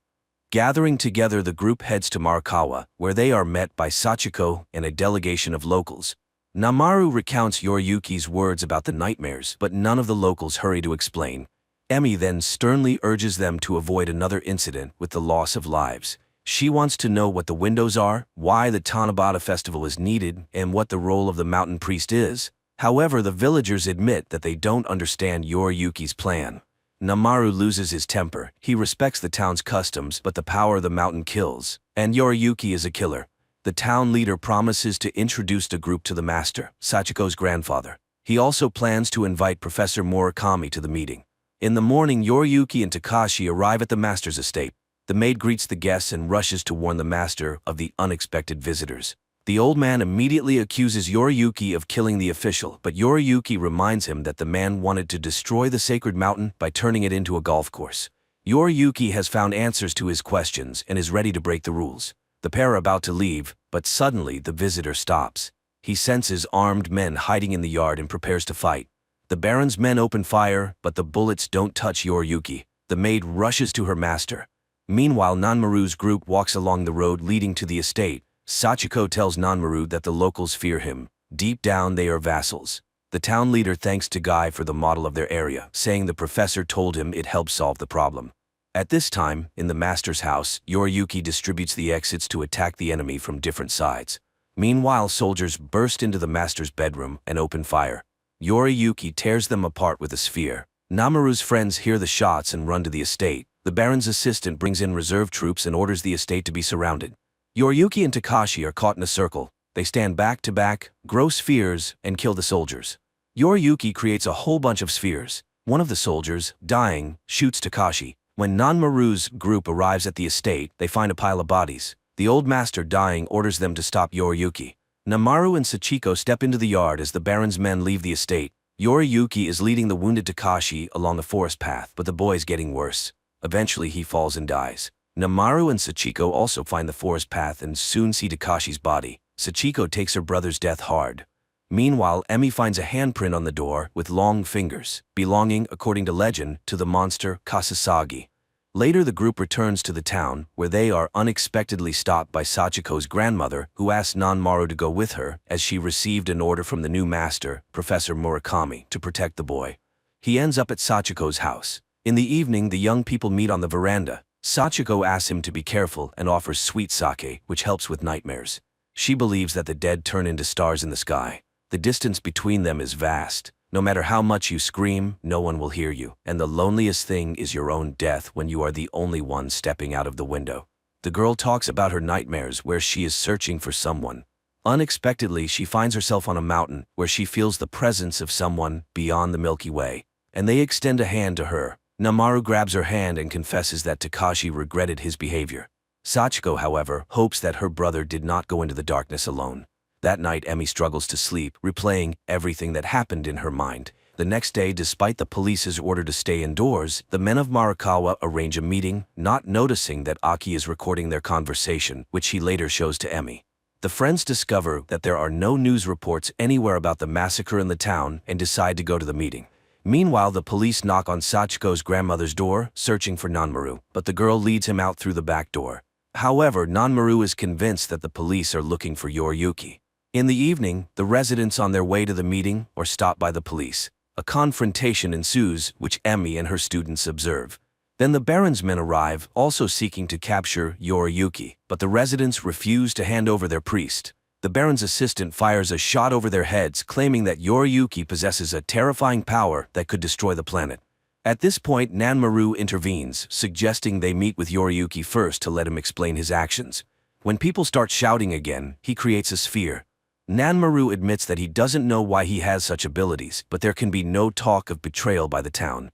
Gathering together, the group heads to Markawa, where they are met by Sachiko and a delegation of locals. Namaru recounts Yoriyuki's words about the nightmares, but none of the locals hurry to explain. Emmy then sternly urges them to avoid another incident with the loss of lives. She wants to know what the windows are, why the Tanabata festival is needed, and what the role of the mountain priest is. However, the villagers admit that they don't understand Yoriyuki's plan. Namaru loses his temper. He respects the town's customs, but the power of the mountain kills. And Yoriyuki is a killer. The town leader promises to introduce the group to the master, Sachiko's grandfather. He also plans to invite Professor Murakami to the meeting. In the morning, Yoriyuki and Takashi arrive at the master's estate. The maid greets the guests and rushes to warn the master of the unexpected visitors. The old man immediately accuses Yoriyuki of killing the official, but Yoriyuki reminds him that the man wanted to destroy the sacred mountain by turning it into a golf course. Yoriyuki has found answers to his questions and is ready to break the rules. The pair are about to leave, but suddenly the visitor stops. He senses armed men hiding in the yard and prepares to fight. The Baron's men open fire, but the bullets don't touch Yoriyuki. The maid rushes to her master. Meanwhile, Nanmaru's group walks along the road leading to the estate. Sachiko tells Nanmaru that the locals fear him. Deep down, they are vassals. The town leader thanks Tagai for the model of their area, saying the professor told him it helped solve the problem. At this time, in the master's house, Yoriyuki distributes the exits to attack the enemy from different sides. Meanwhile, soldiers burst into the master's bedroom and open fire. Yoriyuki tears them apart with a sphere. Nanmaru's friends hear the shots and run to the estate. The Baron's assistant brings in reserve troops and orders the estate to be surrounded. Yoriyuki and Takashi are caught in a circle. They stand back to back, grow spheres, and kill the soldiers. Yoriyuki creates a whole bunch of spheres. One of the soldiers, dying, shoots Takashi. When Nanmaru's group arrives at the estate, they find a pile of bodies. The old master, dying, orders them to stop Yoriyuki. Nanmaru and Sachiko step into the yard as the Baron's men leave the estate. Yoriyuki is leading the wounded Takashi along the forest path, but the boy is getting worse. Eventually, he falls and dies. Nanmaru and Sachiko also find the forest path and soon see Takashi's body. Sachiko takes her brother's death hard. Meanwhile, Emi finds a handprint on the door with long fingers, belonging, according to legend, to the monster Kasasagi. Later, the group returns to the town, where they are unexpectedly stopped by Sachiko's grandmother, who asks Nanmaru to go with her, as she received an order from the new master, Professor Murakami, to protect the boy. He ends up at Sachiko's house. In the evening, the young people meet on the veranda. Sachiko asks him to be careful and offers sweet sake, which helps with nightmares. She believes that the dead turn into stars in the sky. The distance between them is vast. No matter how much you scream, no one will hear you, and the loneliest thing is your own death when you are the only one stepping out of the window. The girl talks about her nightmares where she is searching for someone. Unexpectedly, she finds herself on a mountain where she feels the presence of someone beyond the Milky Way, and they extend a hand to her. Nanmaru grabs her hand and confesses that Takashi regretted his behavior. Sachiko, however, hopes that her brother did not go into the darkness alone. That night, Emi struggles to sleep, replaying everything that happened in her mind. The next day, despite the police's order to stay indoors, the men of Marakawa arrange a meeting, not noticing that Aki is recording their conversation, which he later shows to Emi. The friends discover that there are no news reports anywhere about the massacre in the town and decide to go to the meeting. Meanwhile, the police knock on Sachiko's grandmother's door, searching for Nanmaru, but the girl leads him out through the back door. However, Nanmaru is convinced that the police are looking for Yoriyuki. In the evening, the residents on their way to the meeting are stopped by the police. A confrontation ensues, which Emi and her students observe. Then the Baron's men arrive, also seeking to capture Yoriyuki, but the residents refuse to hand over their priest. The Baron's assistant fires a shot over their heads, claiming that Yoriyuki possesses a terrifying power that could destroy the planet. At this point, Nanmaru intervenes, suggesting they meet with Yoriyuki first to let him explain his actions. When people start shouting again, he creates a sphere. Nanmaru admits that he doesn't know why he has such abilities, but there can be no talk of betrayal by the town.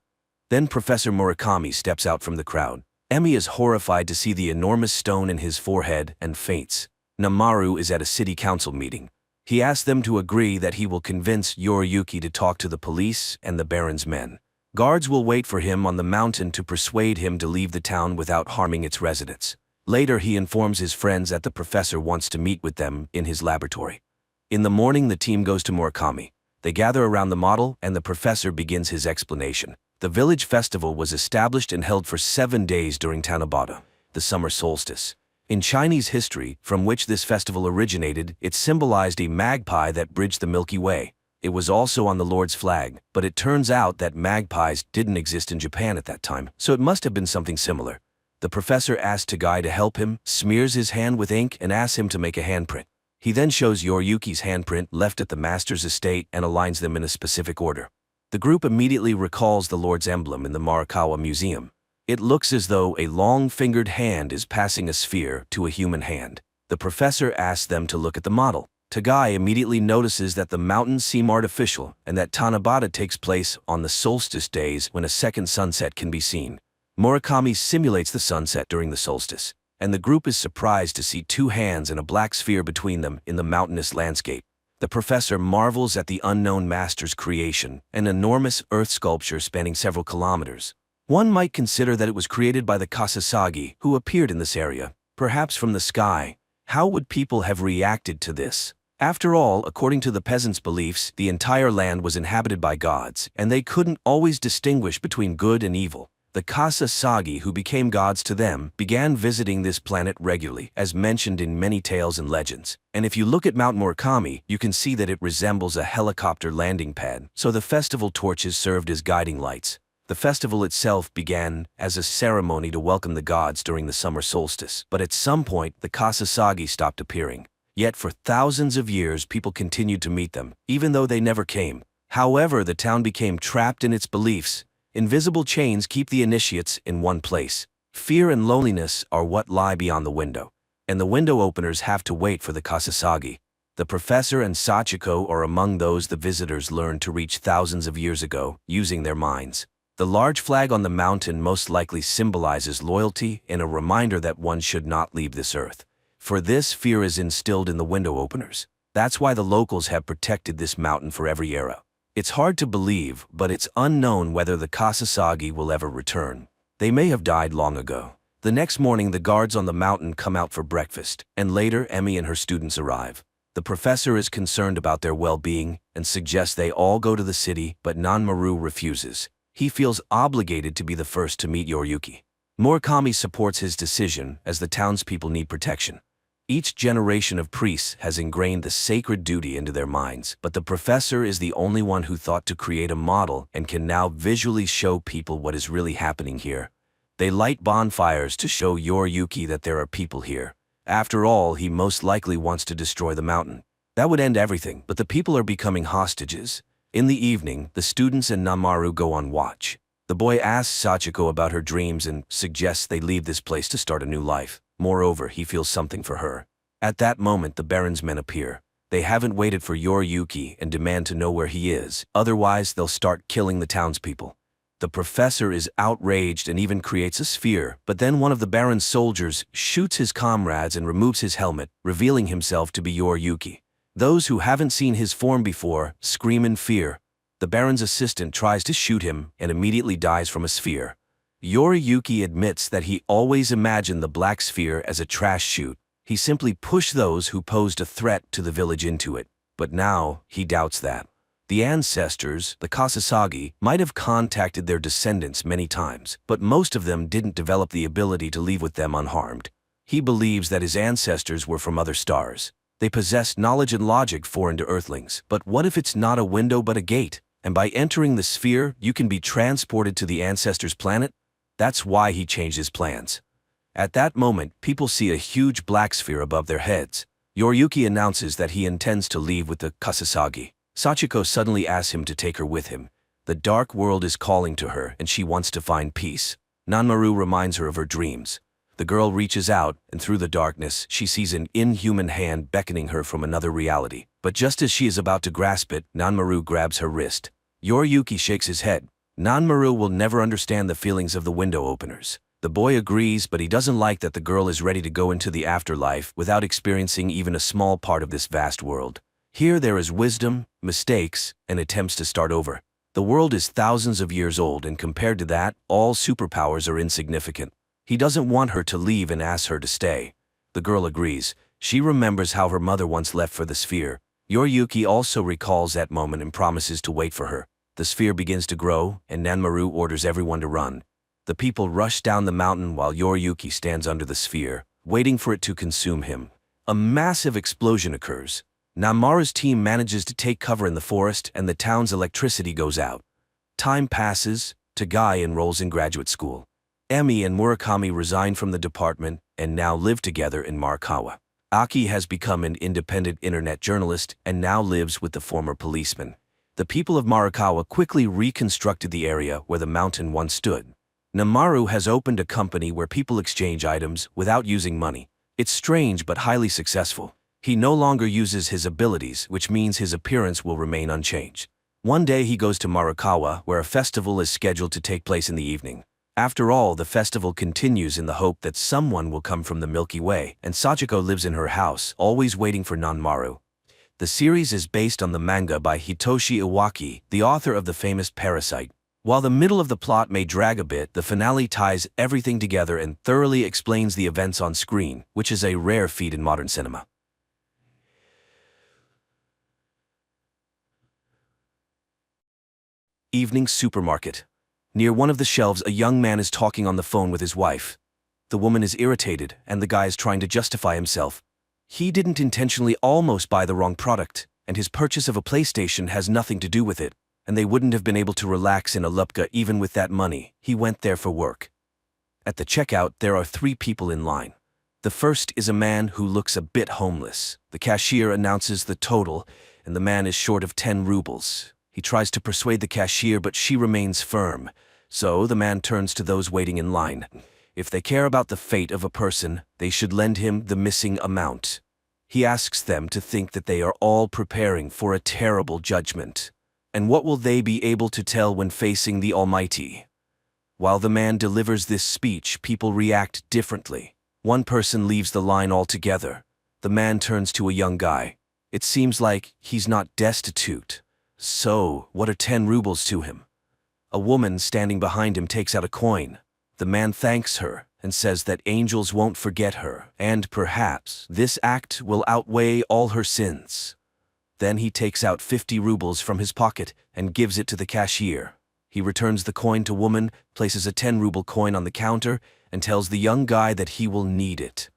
Then Professor Murakami steps out from the crowd. Emi is horrified to see the enormous stone in his forehead and faints. Nanmaru is at a city council meeting. He asks them to agree that he will convince Yoriyuki to talk to the police and the Baron's men. Guards will wait for him on the mountain to persuade him to leave the town without harming its residents. Later, he informs his friends that the professor wants to meet with them in his laboratory. In the morning, the team goes to Murakami. They gather around the model, and the professor begins his explanation. The village festival was established and held for 7 days during Tanabata, the summer solstice. In Chinese history, from which this festival originated, it symbolized a magpie that bridged the Milky Way. It was also on the Lord's flag, but it turns out that magpies didn't exist in Japan at that time, so it must have been something similar. The professor asks Tagai to help him, smears his hand with ink, and asks him to make a handprint. He then shows Yoriyuki's handprint left at the master's estate and aligns them in a specific order. The group immediately recalls the Lord's emblem in the Marakawa Museum. It looks as though a long-fingered hand is passing a sphere to a human hand. The professor asks them to look at the model. Tagai immediately notices that the mountains seem artificial and that Tanabata takes place on the solstice days when a second sunset can be seen. Murakami simulates the sunset during the solstice, and the group is surprised to see two hands and a black sphere between them in the mountainous landscape. The professor marvels at the unknown master's creation, an enormous earth sculpture spanning several kilometers. One might consider that it was created by the Kasasagi who appeared in this area, perhaps from the sky. How would people have reacted to this? After all, according to the peasants' beliefs, the entire land was inhabited by gods, and they couldn't always distinguish between good and evil. The Kasasagi, who became gods to them, began visiting this planet regularly, as mentioned in many tales and legends. And if you look at Mount Murakami, you can see that it resembles a helicopter landing pad, so the festival torches served as guiding lights. The festival itself began as a ceremony to welcome the gods during the summer solstice, but at some point, the Kasasagi stopped appearing. Yet for thousands of years, people continued to meet them, even though they never came. However, the town became trapped in its beliefs. Invisible chains keep the initiates in one place. Fear and loneliness are what lie beyond the window, and the window openers have to wait for the Kasasagi. The professor and Sachiko are among those the visitors learned to reach thousands of years ago, using their minds. The large flag on the mountain most likely symbolizes loyalty and a reminder that one should not leave this earth. For this, fear is instilled in the window openers. That's why the locals have protected this mountain for every era. It's hard to believe, but it's unknown whether the Kasasagi will ever return. They may have died long ago. The next morning, the guards on the mountain come out for breakfast, and later Emi and her students arrive. The professor is concerned about their well-being and suggests they all go to the city, but Nanmaru refuses. He feels obligated to be the first to meet Yoriyuki. Murakami supports his decision as the townspeople need protection. Each generation of priests has ingrained the sacred duty into their minds, but the professor is the only one who thought to create a model and can now visually show people what is really happening here. They light bonfires to show Yoriyuki that there are people here. After all, he most likely wants to destroy the mountain. That would end everything, but the people are becoming hostages. In the evening, the students and Namaru go on watch. The boy asks Sachiko about her dreams and suggests they leave this place to start a new life. Moreover, he feels something for her. At that moment, the Baron's men appear. They haven't waited for Yoriyuki and demand to know where he is, otherwise they'll start killing the townspeople. The professor is outraged and even creates a sphere, but then one of the Baron's soldiers shoots his comrades and removes his helmet, revealing himself to be Yoriyuki. Those who haven't seen his form before scream in fear. The Baron's assistant tries to shoot him and immediately dies from a sphere. Yoriyuki admits that he always imagined the black sphere as a trash chute. He simply pushed those who posed a threat to the village into it. But now, he doubts that. The ancestors, the Kasasagi, might have contacted their descendants many times, but most of them didn't develop the ability to leave with them unharmed. He believes that his ancestors were from other stars. They possessed knowledge and logic foreign to Earthlings. But what if it's not a window but a gate? And by entering the sphere, you can be transported to the ancestors' planet? That's why he changed his plans. At that moment, people see a huge black sphere above their heads. Yoriyuki announces that he intends to leave with the Kasasagi. Sachiko suddenly asks him to take her with him. The dark world is calling to her, and she wants to find peace. Nanmaru reminds her of her dreams. The girl reaches out, and through the darkness, she sees an inhuman hand beckoning her from another reality. But just as she is about to grasp it, Nanmaru grabs her wrist. Yoriyuki shakes his head. Nanmaru will never understand the feelings of the window openers. The boy agrees, but he doesn't like that the girl is ready to go into the afterlife without experiencing even a small part of this vast world. Here there is wisdom, mistakes, and attempts to start over. The world is thousands of years old, and compared to that, all superpowers are insignificant. He doesn't want her to leave and asks her to stay. The girl agrees. She remembers how her mother once left for the sphere. Yoriyuki also recalls that moment and promises to wait for her. The sphere begins to grow, and Nanmaru orders everyone to run. The people rush down the mountain while Yoriyuki stands under the sphere, waiting for it to consume him. A massive explosion occurs. Nanmaru's team manages to take cover in the forest, and the town's electricity goes out. Time passes. Tagai enrolls in graduate school. Emi and Murakami resign from the department and now live together in Marikawa. Aki has become an independent internet journalist and now lives with the former policeman. The people of Marikawa quickly reconstructed the area where the mountain once stood. Namaru has opened a company where people exchange items without using money. It's strange but highly successful. He no longer uses his abilities, which means his appearance will remain unchanged. One day he goes to Marikawa, where a festival is scheduled to take place in the evening. After all, the festival continues in the hope that someone will come from the Milky Way, and Sachiko lives in her house, always waiting for Nanmaru. The series is based on the manga by Hitoshi Iwaki, the author of the famous Parasite. While the middle of the plot may drag a bit, the finale ties everything together and thoroughly explains the events on screen, which is a rare feat in modern cinema. Evening supermarket. Near one of the shelves, a young man is talking on the phone with his wife. The woman is irritated, and the guy is trying to justify himself. He didn't intentionally almost buy the wrong product, and his purchase of a PlayStation has nothing to do with it, and they wouldn't have been able to relax in a Lupka even with that money. He went there for work. At the checkout, there are 3 people in line. The first is a man who looks a bit homeless. The cashier announces the total, and the man is short of 10 rubles. He tries to persuade the cashier, but she remains firm. So the man turns to those waiting in line. If they care about the fate of a person, they should lend him the missing amount. He asks them to think that they are all preparing for a terrible judgment. And what will they be able to tell when facing the Almighty? While the man delivers this speech, people react differently. One person leaves the line altogether. The man turns to a young guy. It seems like he's not destitute. So, what are 10 rubles to him? A woman standing behind him takes out a coin. The man thanks her and says that angels won't forget her, and perhaps this act will outweigh all her sins. Then he takes out 50 rubles from his pocket and gives it to the cashier. He returns the coin to woman, places a 10-ruble coin on the counter, and tells the young guy that he will need it.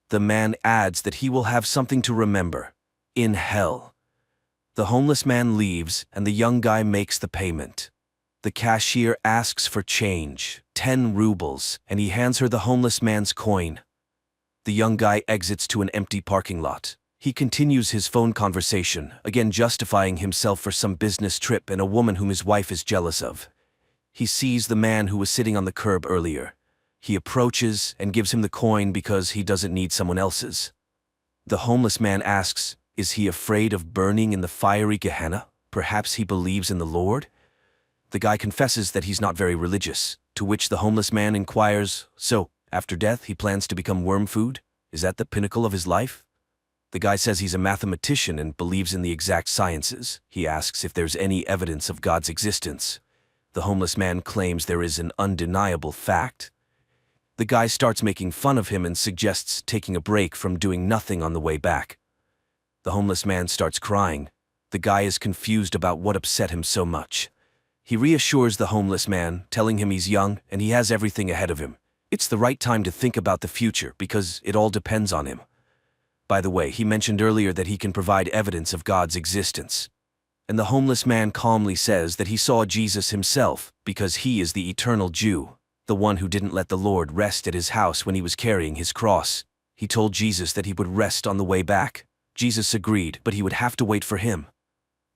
The man adds that he will have something to remember in hell. The homeless man leaves, and the young guy makes the payment. The cashier asks for change, 10 rubles, and he hands her the homeless man's coin. The young guy exits to an empty parking lot. He continues his phone conversation, again justifying himself for some business trip and a woman whom his wife is jealous of. He sees the man who was sitting on the curb earlier. He approaches and gives him the coin because he doesn't need someone else's. The homeless man asks, is he afraid of burning in the fiery Gehenna? Perhaps he believes in the Lord? The guy confesses that he's not very religious, to which the homeless man inquires, so, after death he plans to become worm food? Is that the pinnacle of his life? The guy says he's a mathematician and believes in the exact sciences. He asks if there's any evidence of God's existence. The homeless man claims there is an undeniable fact. The guy starts making fun of him and suggests taking a break from doing nothing on the way back. The homeless man starts crying. The guy is confused about what upset him so much. He reassures the homeless man, telling him he's young and he has everything ahead of him. It's the right time to think about the future because it all depends on him. By the way, he mentioned earlier that he can provide evidence of God's existence. And the homeless man calmly says that he saw Jesus himself because he is the eternal Jew, the one who didn't let the Lord rest at his house when he was carrying his cross. He told Jesus that he would rest on the way back. Jesus agreed, but he would have to wait for him.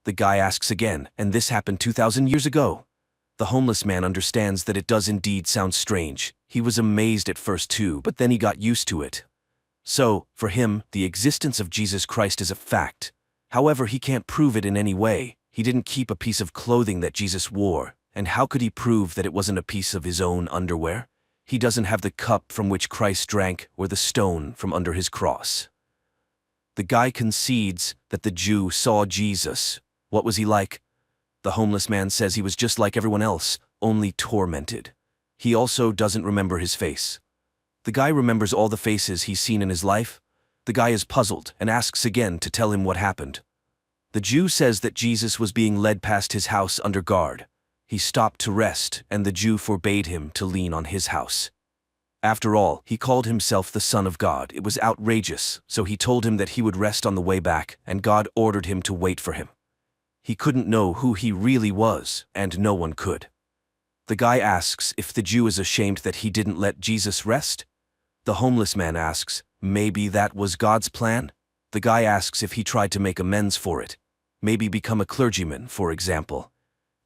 The guy asks again, and this happened 2,000 years ago. The homeless man understands that it does indeed sound strange. He was amazed at first too, but then he got used to it. So, for him, the existence of Jesus Christ is a fact. However, he can't prove it in any way. He didn't keep a piece of clothing that Jesus wore, and how could he prove that it wasn't a piece of his own underwear? He doesn't have the cup from which Christ drank or the stone from under his cross. The guy concedes that the Jew saw Jesus. What was he like? The homeless man says he was just like everyone else, only tormented. He also doesn't remember his face. The guy remembers all the faces he's seen in his life. The guy is puzzled and asks again to tell him what happened. The Jew says that Jesus was being led past his house under guard. He stopped to rest, and the Jew forbade him to lean on his house. After all, he called himself the Son of God. It was outrageous, so he told him that he would rest on the way back, and God ordered him to wait for him. He couldn't know who he really was, and no one could. The guy asks if the Jew is ashamed that he didn't let Jesus rest. The homeless man asks, maybe that was God's plan? The guy asks if he tried to make amends for it. Maybe become a clergyman, for example.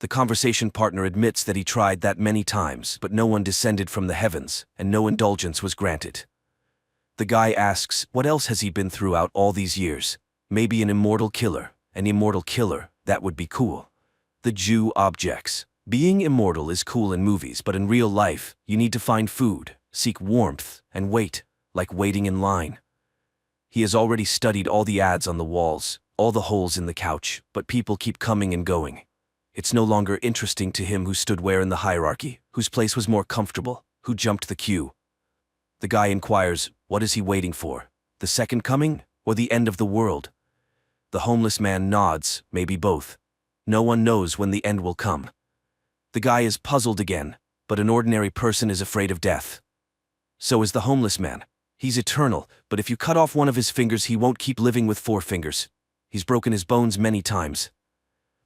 The conversation partner admits that he tried that many times, but no one descended from the heavens, and no indulgence was granted. The guy asks, what else has he been throughout all these years? Maybe an immortal killer. An immortal killer, that would be cool. The Jew objects. Being immortal is cool in movies, but in real life, you need to find food, seek warmth, and wait, like waiting in line. He has already studied all the ads on the walls, all the holes in the couch, but people keep coming and going. It's no longer interesting to him who stood where in the hierarchy, whose place was more comfortable, who jumped the queue. The guy inquires, what is he waiting for? The second coming, or the end of the world? The homeless man nods, maybe both. No one knows when the end will come. The guy is puzzled again, but an ordinary person is afraid of death. So is the homeless man. He's eternal, but if you cut off one of his fingers, he won't keep living with 4 fingers. He's broken his bones many times.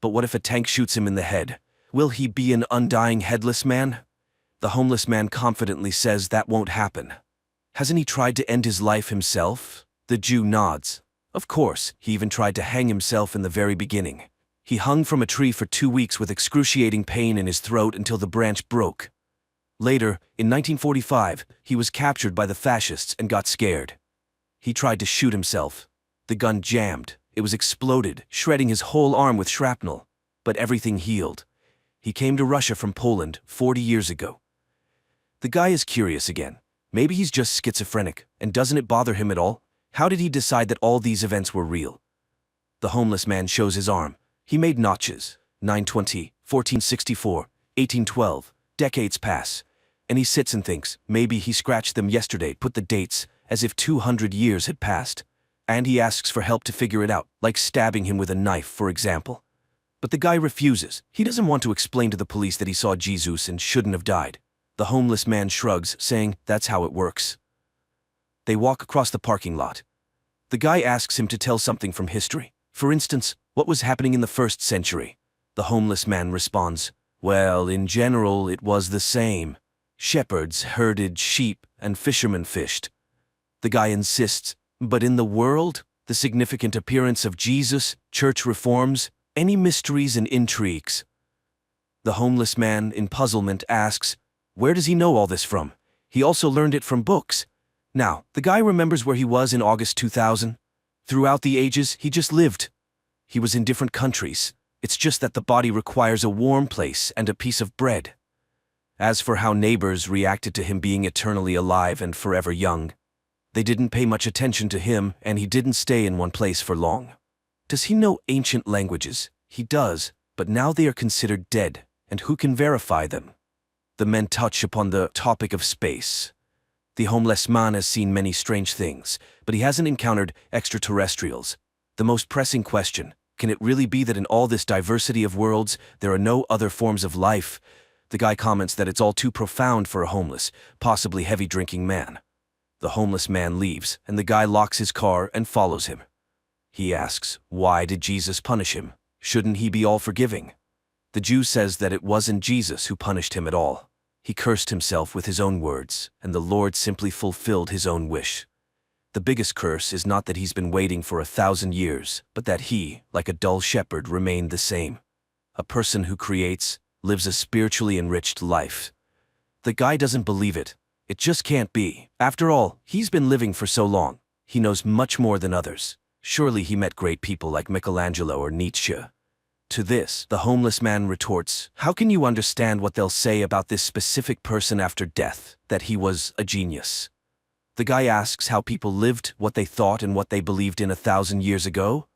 But what if a tank shoots him in the head? Will he be an undying headless man? The homeless man confidently says that won't happen. Hasn't he tried to end his life himself? The Jew nods. Of course, he even tried to hang himself in the very beginning. He hung from a tree for 2 weeks with excruciating pain in his throat until the branch broke. Later, in 1945, he was captured by the fascists and got scared. He tried to shoot himself. The gun jammed. It was exploded, shredding his whole arm with shrapnel. But everything healed. He came to Russia from Poland 40 years ago. The guy is curious again. Maybe he's just schizophrenic, and doesn't it bother him at all? How did he decide that all these events were real? The homeless man shows his arm. He made notches. 920, 1464, 1812. Decades pass. And he sits and thinks, maybe he scratched them yesterday, put the dates, as if 200 years had passed. And he asks for help to figure it out, like stabbing him with a knife, for example. But the guy refuses. He doesn't want to explain to the police that he saw Jesus and shouldn't have died. The homeless man shrugs, saying, that's how it works. They walk across the parking lot. The guy asks him to tell something from history. For instance, what was happening in the 1st century? The homeless man responds, well, in general, it was the same. Shepherds herded sheep and fishermen fished. The guy insists, but in the world, the significant appearance of Jesus, church reforms, any mysteries and intrigues? The homeless man, in puzzlement, asks, where does he know all this from? He also learned it from books. Now, the guy remembers where he was in August 2000. Throughout the ages, he just lived. He was in different countries. It's just that the body requires a warm place and a piece of bread. As for how neighbors reacted to him being eternally alive and forever young, they didn't pay much attention to him, and he didn't stay in one place for long. Does he know ancient languages? He does, but now they are considered dead, and who can verify them? The men touch upon the topic of space. The homeless man has seen many strange things, but he hasn't encountered extraterrestrials. The most pressing question, can it really be that in all this diversity of worlds, there are no other forms of life? The guy comments that it's all too profound for a homeless, possibly heavy-drinking man. The homeless man leaves, and the guy locks his car and follows him. He asks, why did Jesus punish him? Shouldn't he be all-forgiving? The Jew says that it wasn't Jesus who punished him at all. He cursed himself with his own words, and the Lord simply fulfilled his own wish. The biggest curse is not that he's been waiting for 1,000 years, but that he, like a dull shepherd, remained the same. A person who creates, lives a spiritually enriched life. The guy doesn't believe it. It just can't be. After all, he's been living for so long. He knows much more than others. Surely he met great people like Michelangelo or Nietzsche. To this, the homeless man retorts, how can you understand what they'll say about this specific person after death, that he was a genius? The guy asks how people lived, what they thought and what they believed in 1,000 years ago.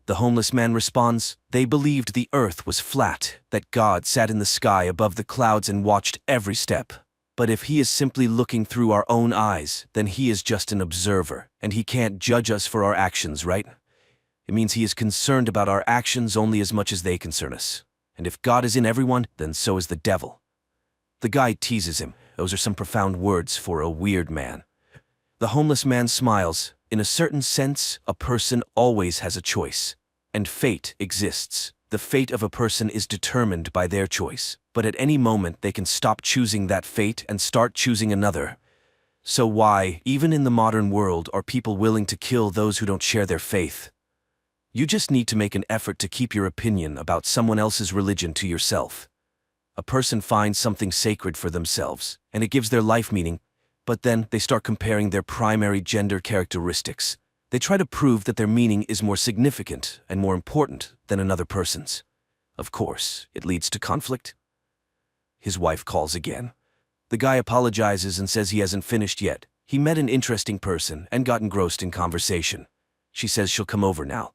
The homeless man responds, they believed the earth was flat, that God sat in the sky above the clouds and watched every step. But if he is simply looking through our own eyes, then he is just an observer, and he can't judge us for our actions, right? It means he is concerned about our actions only as much as they concern us. And if God is in everyone, then so is the devil. The guy teases him. Those are some profound words for a weird man. The homeless man smiles. In a certain sense, a person always has a choice. And fate exists. The fate of a person is determined by their choice. But at any moment they can stop choosing that fate and start choosing another. So why, even in the modern world, are people willing to kill those who don't share their faith? You just need to make an effort to keep your opinion about someone else's religion to yourself. A person finds something sacred for themselves, and it gives their life meaning. But then they start comparing their primary gender characteristics. They try to prove that their meaning is more significant and more important than another person's. Of course, it leads to conflict. His wife calls again. The guy apologizes and says he hasn't finished yet. He met an interesting person and got engrossed in conversation. She says she'll come over now.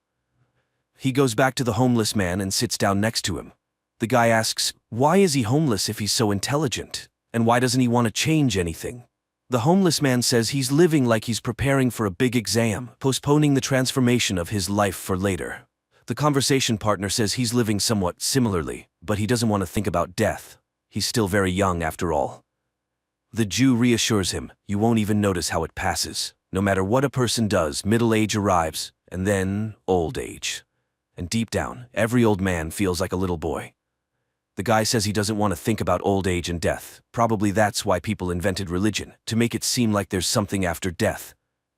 He goes back to the homeless man and sits down next to him. The guy asks, why is he homeless if he's so intelligent? And why doesn't he want to change anything? The homeless man says he's living like he's preparing for a big exam, postponing the transformation of his life for later. The conversation partner says he's living somewhat similarly, but he doesn't want to think about death. He's still very young after all. The Jew reassures him, you won't even notice how it passes. No matter what a person does, middle age arrives, and then old age. And deep down, every old man feels like a little boy. The guy says he doesn't want to think about old age and death. Probably that's why people invented religion, to make it seem like there's something after death.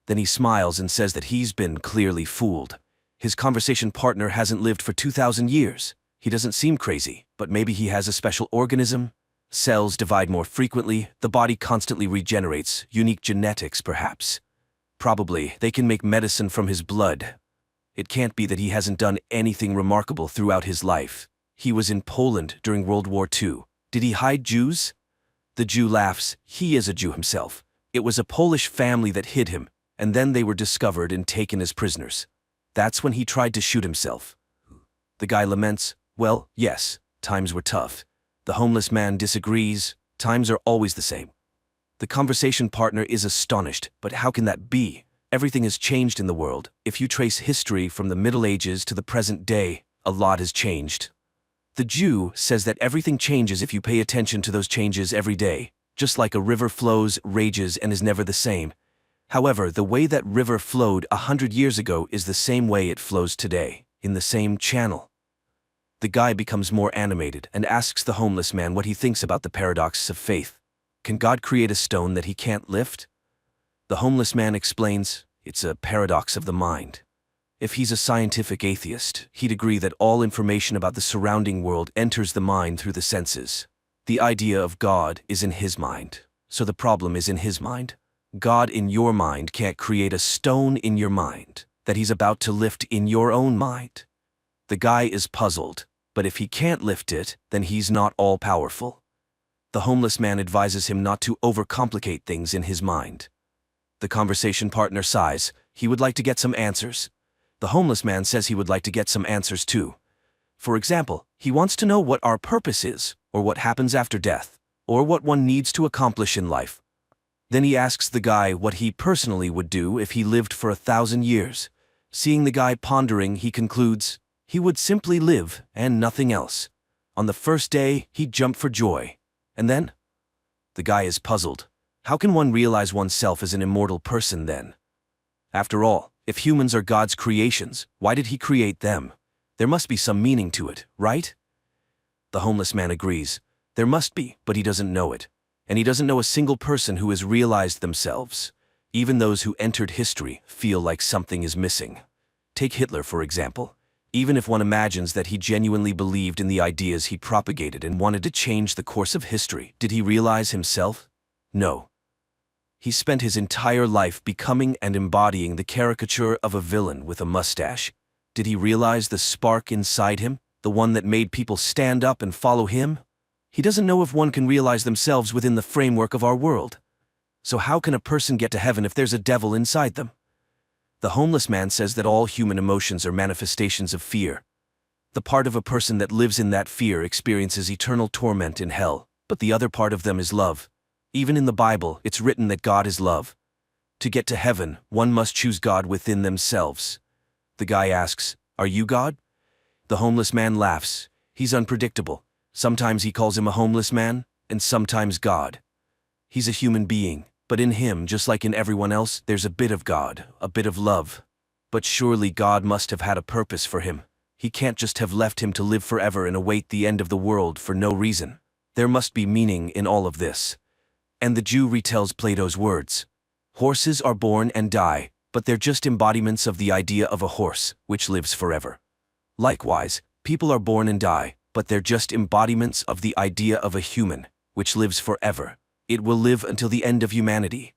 Then he smiles and says that he's been clearly fooled. His conversation partner hasn't lived for 2,000 years. He doesn't seem crazy, but maybe he has a special organism. Cells divide more frequently, the body constantly regenerates, unique genetics perhaps. Probably they can make medicine from his blood. It can't be that he hasn't done anything remarkable throughout his life. He was in Poland during World War II. Did he hide Jews? The Jew laughs. He is a Jew himself. It was a Polish family that hid him, and then they were discovered and taken as prisoners. That's when he tried to shoot himself. The guy laments, well, yes, times were tough. The homeless man disagrees. Times are always the same. The conversation partner is astonished, but how can that be? Everything has changed in the world. If you trace history from the Middle Ages to the present day, a lot has changed. The Jew says that everything changes if you pay attention to those changes every day, just like a river flows, rages, and is never the same. However, the way that river flowed 100 years ago is the same way it flows today, in the same channel. The guy becomes more animated and asks the homeless man what he thinks about the paradox of faith. Can God create a stone that he can't lift? The homeless man explains, it's a paradox of the mind. If he's a scientific atheist, he'd agree that all information about the surrounding world enters the mind through the senses. The idea of God is in his mind, so the problem is in his mind. God in your mind can't create a stone in your mind that he's about to lift in your own mind. The guy is puzzled, but if he can't lift it, then he's not all-powerful. The homeless man advises him not to overcomplicate things in his mind. The conversation partner sighs. He would like to get some answers. The homeless man says he would like to get some answers too. For example, he wants to know what our purpose is, or what happens after death, or what one needs to accomplish in life. Then he asks the guy what he personally would do if he lived for 1,000 years. Seeing the guy pondering, he concludes, he would simply live and nothing else. On the first day, he'd jump for joy. And then? The guy is puzzled. How can one realize oneself as an immortal person then? After all, if humans are God's creations, why did he create them? There must be some meaning to it, right? The homeless man agrees. There must be, but he doesn't know it. And he doesn't know a single person who has realized themselves. Even those who entered history feel like something is missing. Take Hitler, for example. Even if one imagines that he genuinely believed in the ideas he propagated and wanted to change the course of history, did he realize himself? No. He spent his entire life becoming and embodying the caricature of a villain with a mustache. Did he realize the spark inside him, the one that made people stand up and follow him? He doesn't know if one can realize themselves within the framework of our world. So how can a person get to heaven if there's a devil inside them? The homeless man says that all human emotions are manifestations of fear. The part of a person that lives in that fear experiences eternal torment in hell, but the other part of them is love. Even in the Bible, it's written that God is love. To get to heaven, one must choose God within themselves. The guy asks, "Are you God?" The homeless man laughs. He's unpredictable. Sometimes he calls him a homeless man, and sometimes God. He's a human being, but in him, just like in everyone else, there's a bit of God, a bit of love. But surely God must have had a purpose for him. He can't just have left him to live forever and await the end of the world for no reason. There must be meaning in all of this. And the Jew retells Plato's words. Horses are born and die, but they're just embodiments of the idea of a horse, which lives forever. Likewise, people are born and die, but they're just embodiments of the idea of a human, which lives forever. It will live until the end of humanity.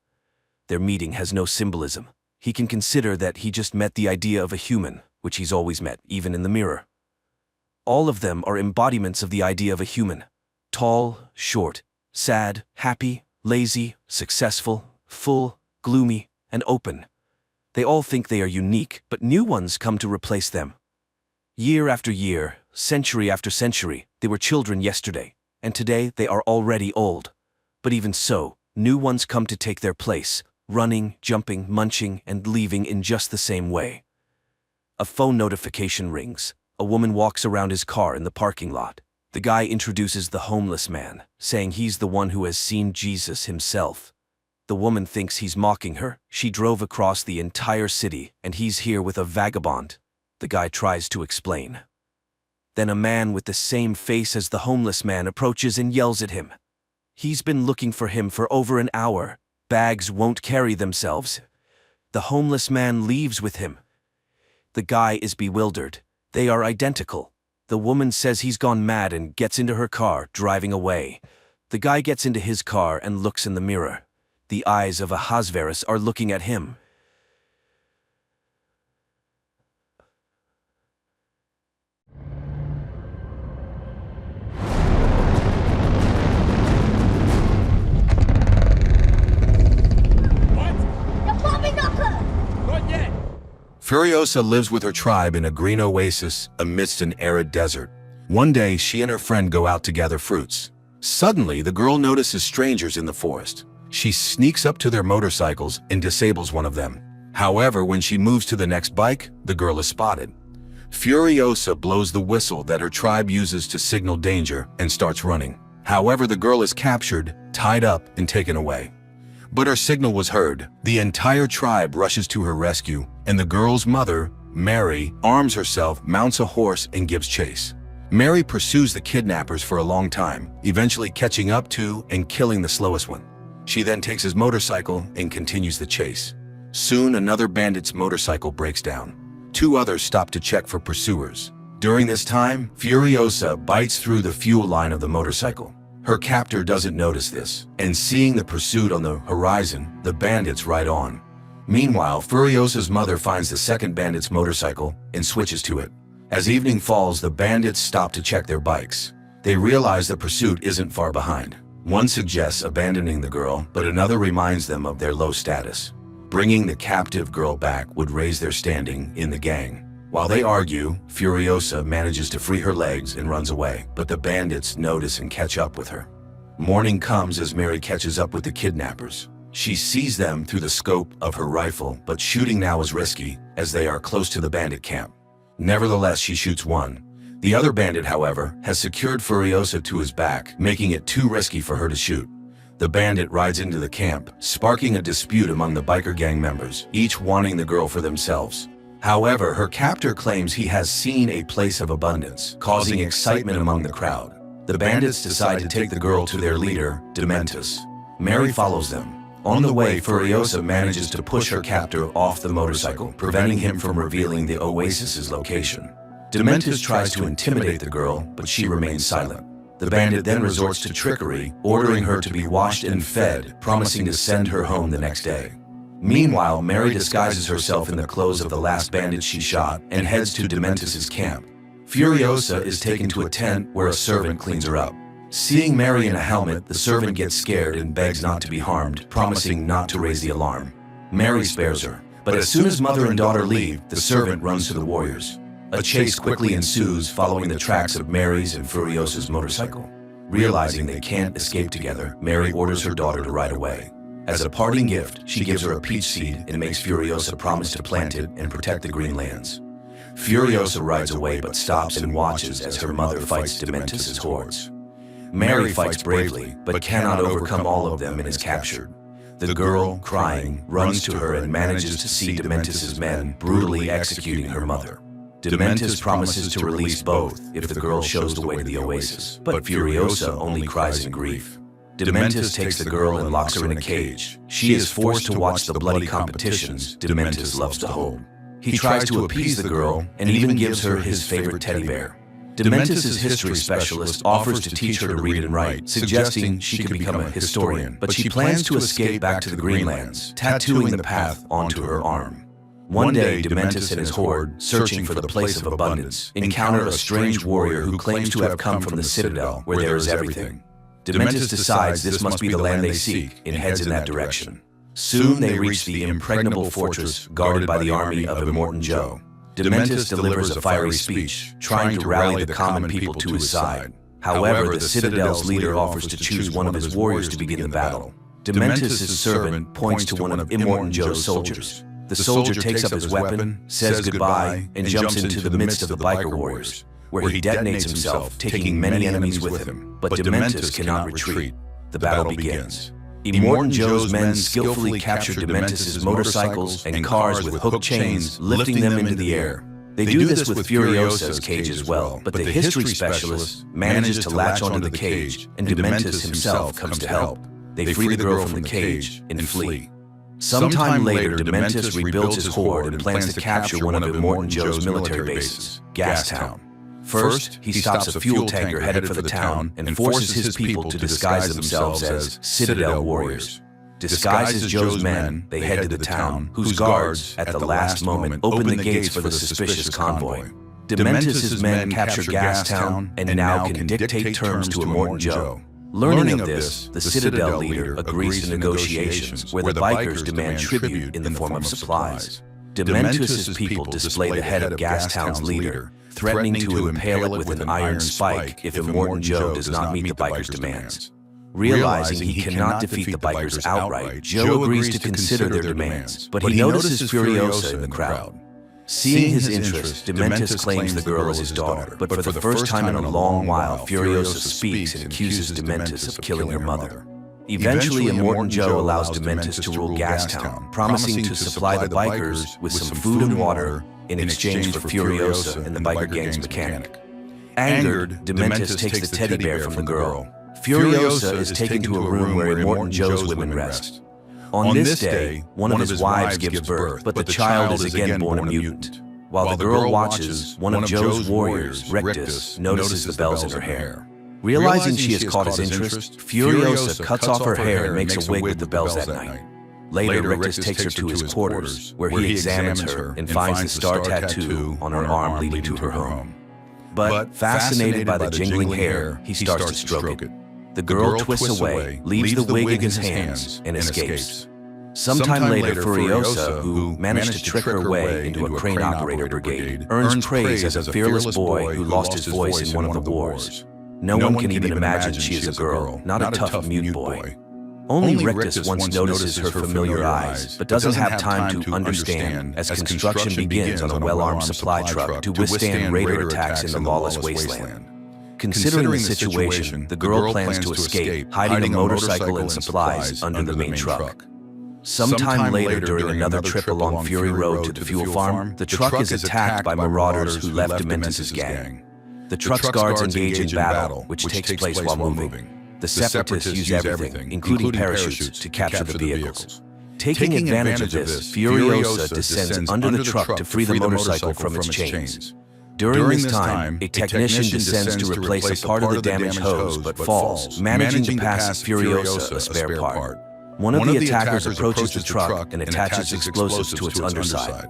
Their meeting has no symbolism. He can consider that he just met the idea of a human, which he's always met, even in the mirror. All of them are embodiments of the idea of a human. Tall, short, sad, happy, lazy, successful, full, gloomy, and open. They all think they are unique, but new ones come to replace them. Year after year, century after century, they were children yesterday, and today they are already old. But even so, new ones come to take their place, running, jumping, munching, and leaving in just the same way. A phone notification rings. A woman walks around his car in the parking lot. The guy introduces the homeless man, saying he's the one who has seen Jesus himself. The woman thinks he's mocking her. She drove across the entire city, and he's here with a vagabond. The guy tries to explain. Then a man with the same face as the homeless man approaches and yells at him. He's been looking for him for over an hour. Bags won't carry themselves. The homeless man leaves with him. The guy is bewildered. They are identical. The woman says he's gone mad and gets into her car, driving away. The guy gets into his car and looks in the mirror. The eyes of Ahasverus are looking at him. Furiosa lives with her tribe in a green oasis amidst an arid desert. One day, she and her friend go out to gather fruits. Suddenly, the girl notices strangers in the forest. She sneaks up to their motorcycles and disables one of them. However, when she moves to the next bike, the girl is spotted. Furiosa blows the whistle that her tribe uses to signal danger and starts running. However, the girl is captured, tied up, and taken away. But her signal was heard. The entire tribe rushes to her rescue, and the girl's mother, Mary, arms herself, mounts a horse, and gives chase. Mary pursues the kidnappers for a long time, eventually catching up to and killing the slowest one. She then takes his motorcycle and continues the chase. Soon, another bandit's motorcycle breaks down. 2 others stop to check for pursuers. During this time, Furiosa bites through the fuel line of the motorcycle. Her captor doesn't notice this, and seeing the pursuit on the horizon, the bandits ride on. Meanwhile, Furiosa's mother finds the second bandit's motorcycle and switches to it. As evening falls, the bandits stop to check their bikes. They realize the pursuit isn't far behind. One suggests abandoning the girl, but another reminds them of their low status. Bringing the captive girl back would raise their standing in the gang. While they argue, Furiosa manages to free her legs and runs away, but the bandits notice and catch up with her. Morning comes as Mary catches up with the kidnappers. She sees them through the scope of her rifle, but shooting now is risky as they are close to the bandit camp. Nevertheless, she shoots one. The other bandit, however, has secured Furiosa to his back, making it too risky for her to shoot. The bandit rides into the camp, sparking a dispute among the biker gang members, each wanting the girl for themselves. However, her captor claims he has seen a place of abundance, causing excitement among the crowd. The bandits decide to take the girl to their leader, Dementus. Mary follows them. On the way, Furiosa manages to push her captor off the motorcycle, preventing him from revealing the oasis's location. Dementus tries to intimidate the girl, but she remains silent. The bandit then resorts to trickery, ordering her to be washed and fed, promising to send her home the next day. Meanwhile, Mary disguises herself in the clothes of the last bandit she shot and heads to Dementus's camp. Furiosa is taken to a tent where a servant cleans her up. Seeing Mary in a helmet, the servant gets scared and begs not to be harmed, promising not to raise the alarm. Mary spares her, but as soon as mother and daughter leave, the servant runs to the warriors. A chase quickly ensues following the tracks of Mary's and Furiosa's motorcycle. Realizing they can't escape together, Mary orders her daughter to ride away. As a parting gift, she gives her a peach seed and makes Furiosa promise to plant it and protect the green lands. Furiosa rides away but stops and watches as her mother fights Dementus's hordes. Mary fights bravely, but cannot overcome all of them and is captured. The girl, crying, runs to her and manages to see Dementus's men brutally executing her mother. Dementus promises to release both if the girl shows the way to the oasis, but Furiosa only cries in grief. Dementus takes the girl and locks her in a cage. She is forced to watch the bloody competitions Dementus loves to hold. He tries to appease the girl and even gives her his favorite teddy bear. Dementis' history specialist offers to teach her to read and write, suggesting she could become a historian, but she plans to escape back to the Greenlands, tattooing the path onto her arm. One day, Dementis and his horde, searching for the place of abundance, encounter a strange warrior who claims to have come from the citadel, where there is everything. Dementis decides this must be the land they seek and heads in that direction. Soon they reach the impregnable fortress guarded by the army of Immortan Joe. Dementis delivers a fiery speech, trying to rally the common people to his side. However, the Citadel's leader offers to choose one of his warriors to begin the battle. Dementis' servant points to one of Immortan Joe's soldiers. The soldier takes up his weapon, says goodbye, and jumps into the midst of the biker warriors, where he detonates himself, taking many enemies with him. But Dementis cannot retreat. The battle begins. Immortan Joe's men skillfully capture Dementis' motorcycles and cars with hooked chains, lifting them into the air. They do this with Furiosa's cage as well, but the history specialist manages to latch onto the cage, and Dementis himself comes to help. They free the girl from the cage and flee. Sometime later, Dementis rebuilds his horde and plans to capture one of Immortan Joe's military bases, Gastown. First, he stops a fuel tanker headed for the town and forces his people to disguise themselves as Citadel warriors. Disguised as Joe's men, they head to the town, whose guards, at the last moment, open the gates for the suspicious convoy. Dementis' men capture Gastown and now can dictate terms to Immortan Joe. Learning of this, the Citadel leader agrees to negotiations where the bikers demand tribute in the form of supplies. Dementis' people display the head of Gastown's leader, threatening to impale it with an iron spike if Immortan Joe does not meet the bikers' demands. Realizing he cannot defeat the bikers outright, Joe agrees to consider their demands, but he notices Furiosa in the crowd. Seeing his interest, Dementis claims the girl as his daughter, but for the first time in a long while, Furiosa speaks and accuses Dementis of killing her mother. Eventually, Immortan Joe allows Dementis to rule Gastown, promising to supply the bikers with some food and water in exchange for Furiosa and the biker gang's mechanic. Angered, Dementis takes the teddy bear from the girl. Furiosa is taken to a room where Immortan Joe's women rest. On this day, one of his wives gives birth, but the child is again born a mutant. While the girl watches, one of Joe's warriors, Rictus, notices the bells in her hair. Realizing she has caught his interest, Furiosa cuts off her hair and makes a wig with the bells that night. Later, Rictus takes her to his quarters, where he examines her and finds the star tattoo on her arm leading to her home. But, fascinated by the jingling hair, he starts to stroke it. The girl twists away, leaves the wig in his hands, and escapes. Sometime later, Furiosa, who managed to trick her way into a crane operator brigade, earns praise as a fearless boy who lost his voice in one of the wars. No one can even imagine she is a girl, not a tough mute boy. Only Rictus once notices her familiar eyes, but doesn't have time to understand as construction begins on a well-armed supply truck to withstand raider attacks in the lawless wasteland. Considering the situation, the girl plans to escape, hiding a motorcycle and supplies under the main truck. Sometime later, during another trip along Fury Road to the fuel farm, the truck is attacked by marauders who left Dementis' gang. The truck's guards engage in battle, which takes place while moving. The Separatists use everything, including parachutes, to capture the vehicles. Taking advantage of this, Furiosa descends under the truck to free the motorcycle from its chains. During this time, a technician descends to replace a part of the damaged hose but falls, managing to pass Furiosa a spare part. One of the attackers approaches the truck and attaches explosives to its underside.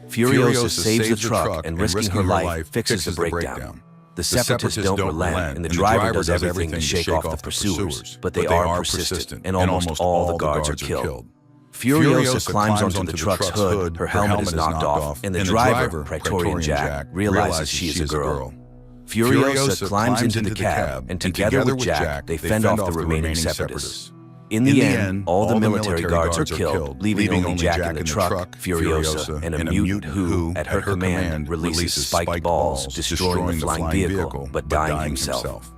Furiosa saves the truck and, risking her life, fixes the breakdown. The Separatists don't relent, and the driver does everything to shake off the pursuers, but they are persistent, and almost all the guards are killed. Furiosa climbs onto the truck's hood, her helmet is knocked off, and the driver, Praetorian Jack, realizes she is a girl. Furiosa climbs into the cab, and together with Jack, they fend off the remaining Separatists. In the end, all the military guards are killed, leaving only Jack in the truck, Furiosa, and a mutant who, at her command, releases spiked balls, destroying the flying vehicle, but dying himself.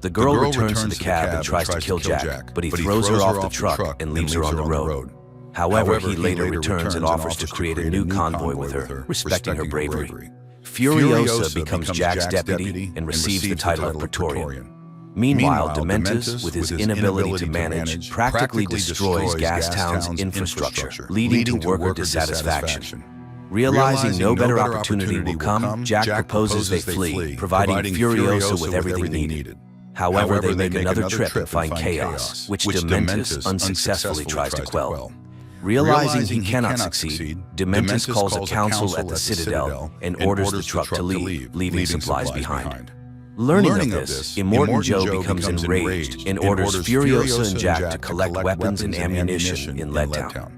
The girl returns to the cab and tries to kill Jack, but he throws her off the truck and leaves her on the road. However, he later returns and offers to create a new convoy with her, respecting her bravery. Furiosa becomes Jack's deputy and receives the title of Praetorian. Meanwhile, Dementis, with his inability to manage, practically destroys Gastown's infrastructure, leading to worker dissatisfaction. Realizing no better opportunity will come, Jack proposes they flee, providing Furiosa with everything needed. However, they make another trip and find chaos, which Dementus unsuccessfully tries to quell. Realizing he cannot succeed, Dementus calls a council at the Citadel and orders the truck to leave, leaving supplies behind. Learning of this, Immortan Joe becomes enraged and orders Furiosa and Jack to collect weapons and ammunition in Leadtown.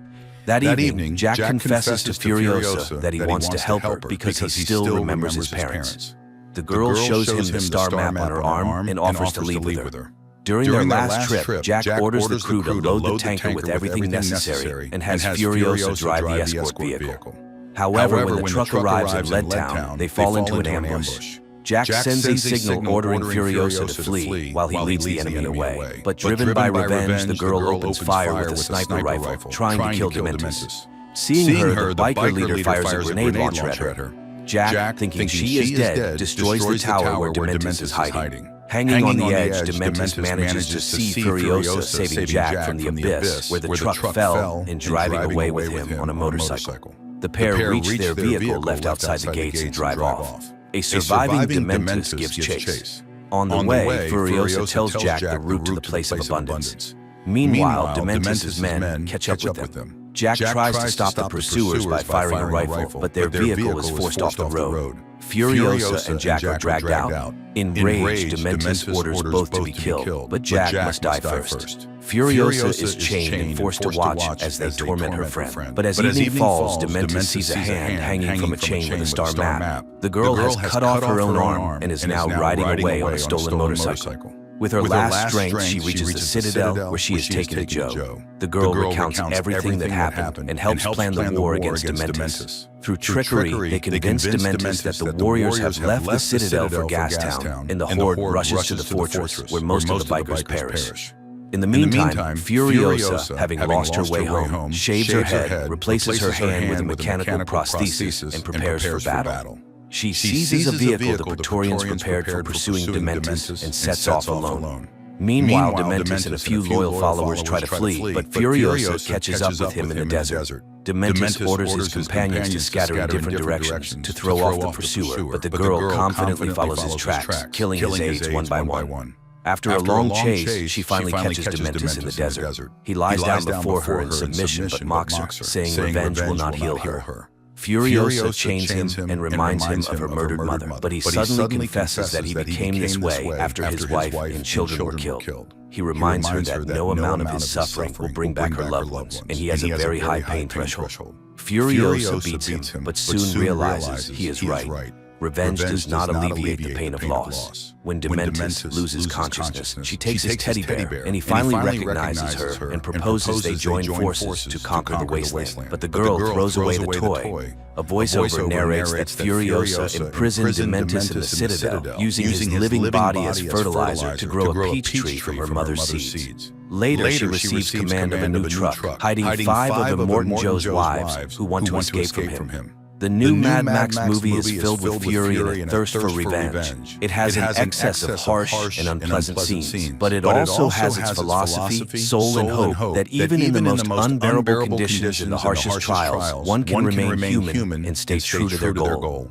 That evening, Jack confesses to Furiosa that he wants to help her because he still remembers his parents. The girl shows him the star map on her arm and offers to leave with her. During their last trip, Jack orders the crew to load the tanker with everything necessary and has Furiosa drive the escort vehicle. However, when the truck arrives in Leadtown, they fall into an ambush. Jack sends a signal ordering Furiosa to flee while he leads the enemy away. But driven by revenge, the girl opens fire with a sniper rifle, trying to kill Dementus. Seeing her, the biker leader fires a grenade launcher at her. Jack, thinking she is dead, destroys the tower where Dementus is hiding. Hanging on the edge, Dementus manages to see Furiosa saving Jack from the abyss where the truck fell and driving away with him on a motorcycle. The pair reach their vehicle left outside the gates and drive off. A surviving Dementus gives chase. On the way, Furiosa tells Jack the route to the place of abundance. Meanwhile, Dementus' men catch up with them. Jack tries to stop the pursuers by firing a rifle, but their vehicle is forced off the road. Furiosa and Jack are dragged out. Enraged, Dementus orders both to be killed, but Jack must die first. Furiosa is chained and forced to watch as they torment her friend. But as evening falls, Dementus sees a hand hanging from a chain with a star map. The girl has cut off her own arm and is now riding away on a stolen motorcycle. With her last strength, she reaches the Citadel where she is taken to Joe. The girl recounts everything that happened and helps plan the war against Dementus. Through trickery, they convince Dementus that the warriors have left the Citadel for Gastown, and the horde rushes to the fortress where most of the bikers perish. In the meantime, Furiosa, having lost her way home, shaves her head, replaces her hand with a mechanical prosthesis, and prepares for battle. She seizes a vehicle the Praetorians prepared for pursuing Dementus and sets off alone. Meanwhile, Dementus and a few loyal followers try to flee, but Furiosa catches up with him in the desert. Dementus orders his companions to scatter in different directions to throw off the pursuer, but the girl confidently follows his tracks, killing his aides one by one. After a long chase, she finally catches Dementus in the desert. He lies down before her in submission but mocks her, saying revenge will not heal her. Furiosa chains him and reminds him of her murdered mother, but he suddenly confesses that he became this way after his wife and children were killed. He reminds her that no amount of his suffering will bring back her loved ones, and he has a very high pain threshold. Furiosa beats him, but soon realizes he is right. Revenge does not alleviate the pain of loss. When Dementus loses consciousness, she takes his teddy bear, and he finally recognizes her and proposes they join forces to conquer the wasteland. But the girl throws away the toy. A voiceover narrates that Furiosa imprisoned Dementus in the Citadel, using his living body as fertilizer to grow a peach tree from her mother's seeds. Later, she receives command of a new truck, hiding 5 of Immortan Joe's wives who want to escape from him. The new Mad Max movie is filled with fury and a thirst for revenge. It has an excess of harsh and unpleasant scenes, but it also has its philosophy, soul, and hope that even in the most unbearable conditions and the harshest trials, one can remain human and stay true to their goal.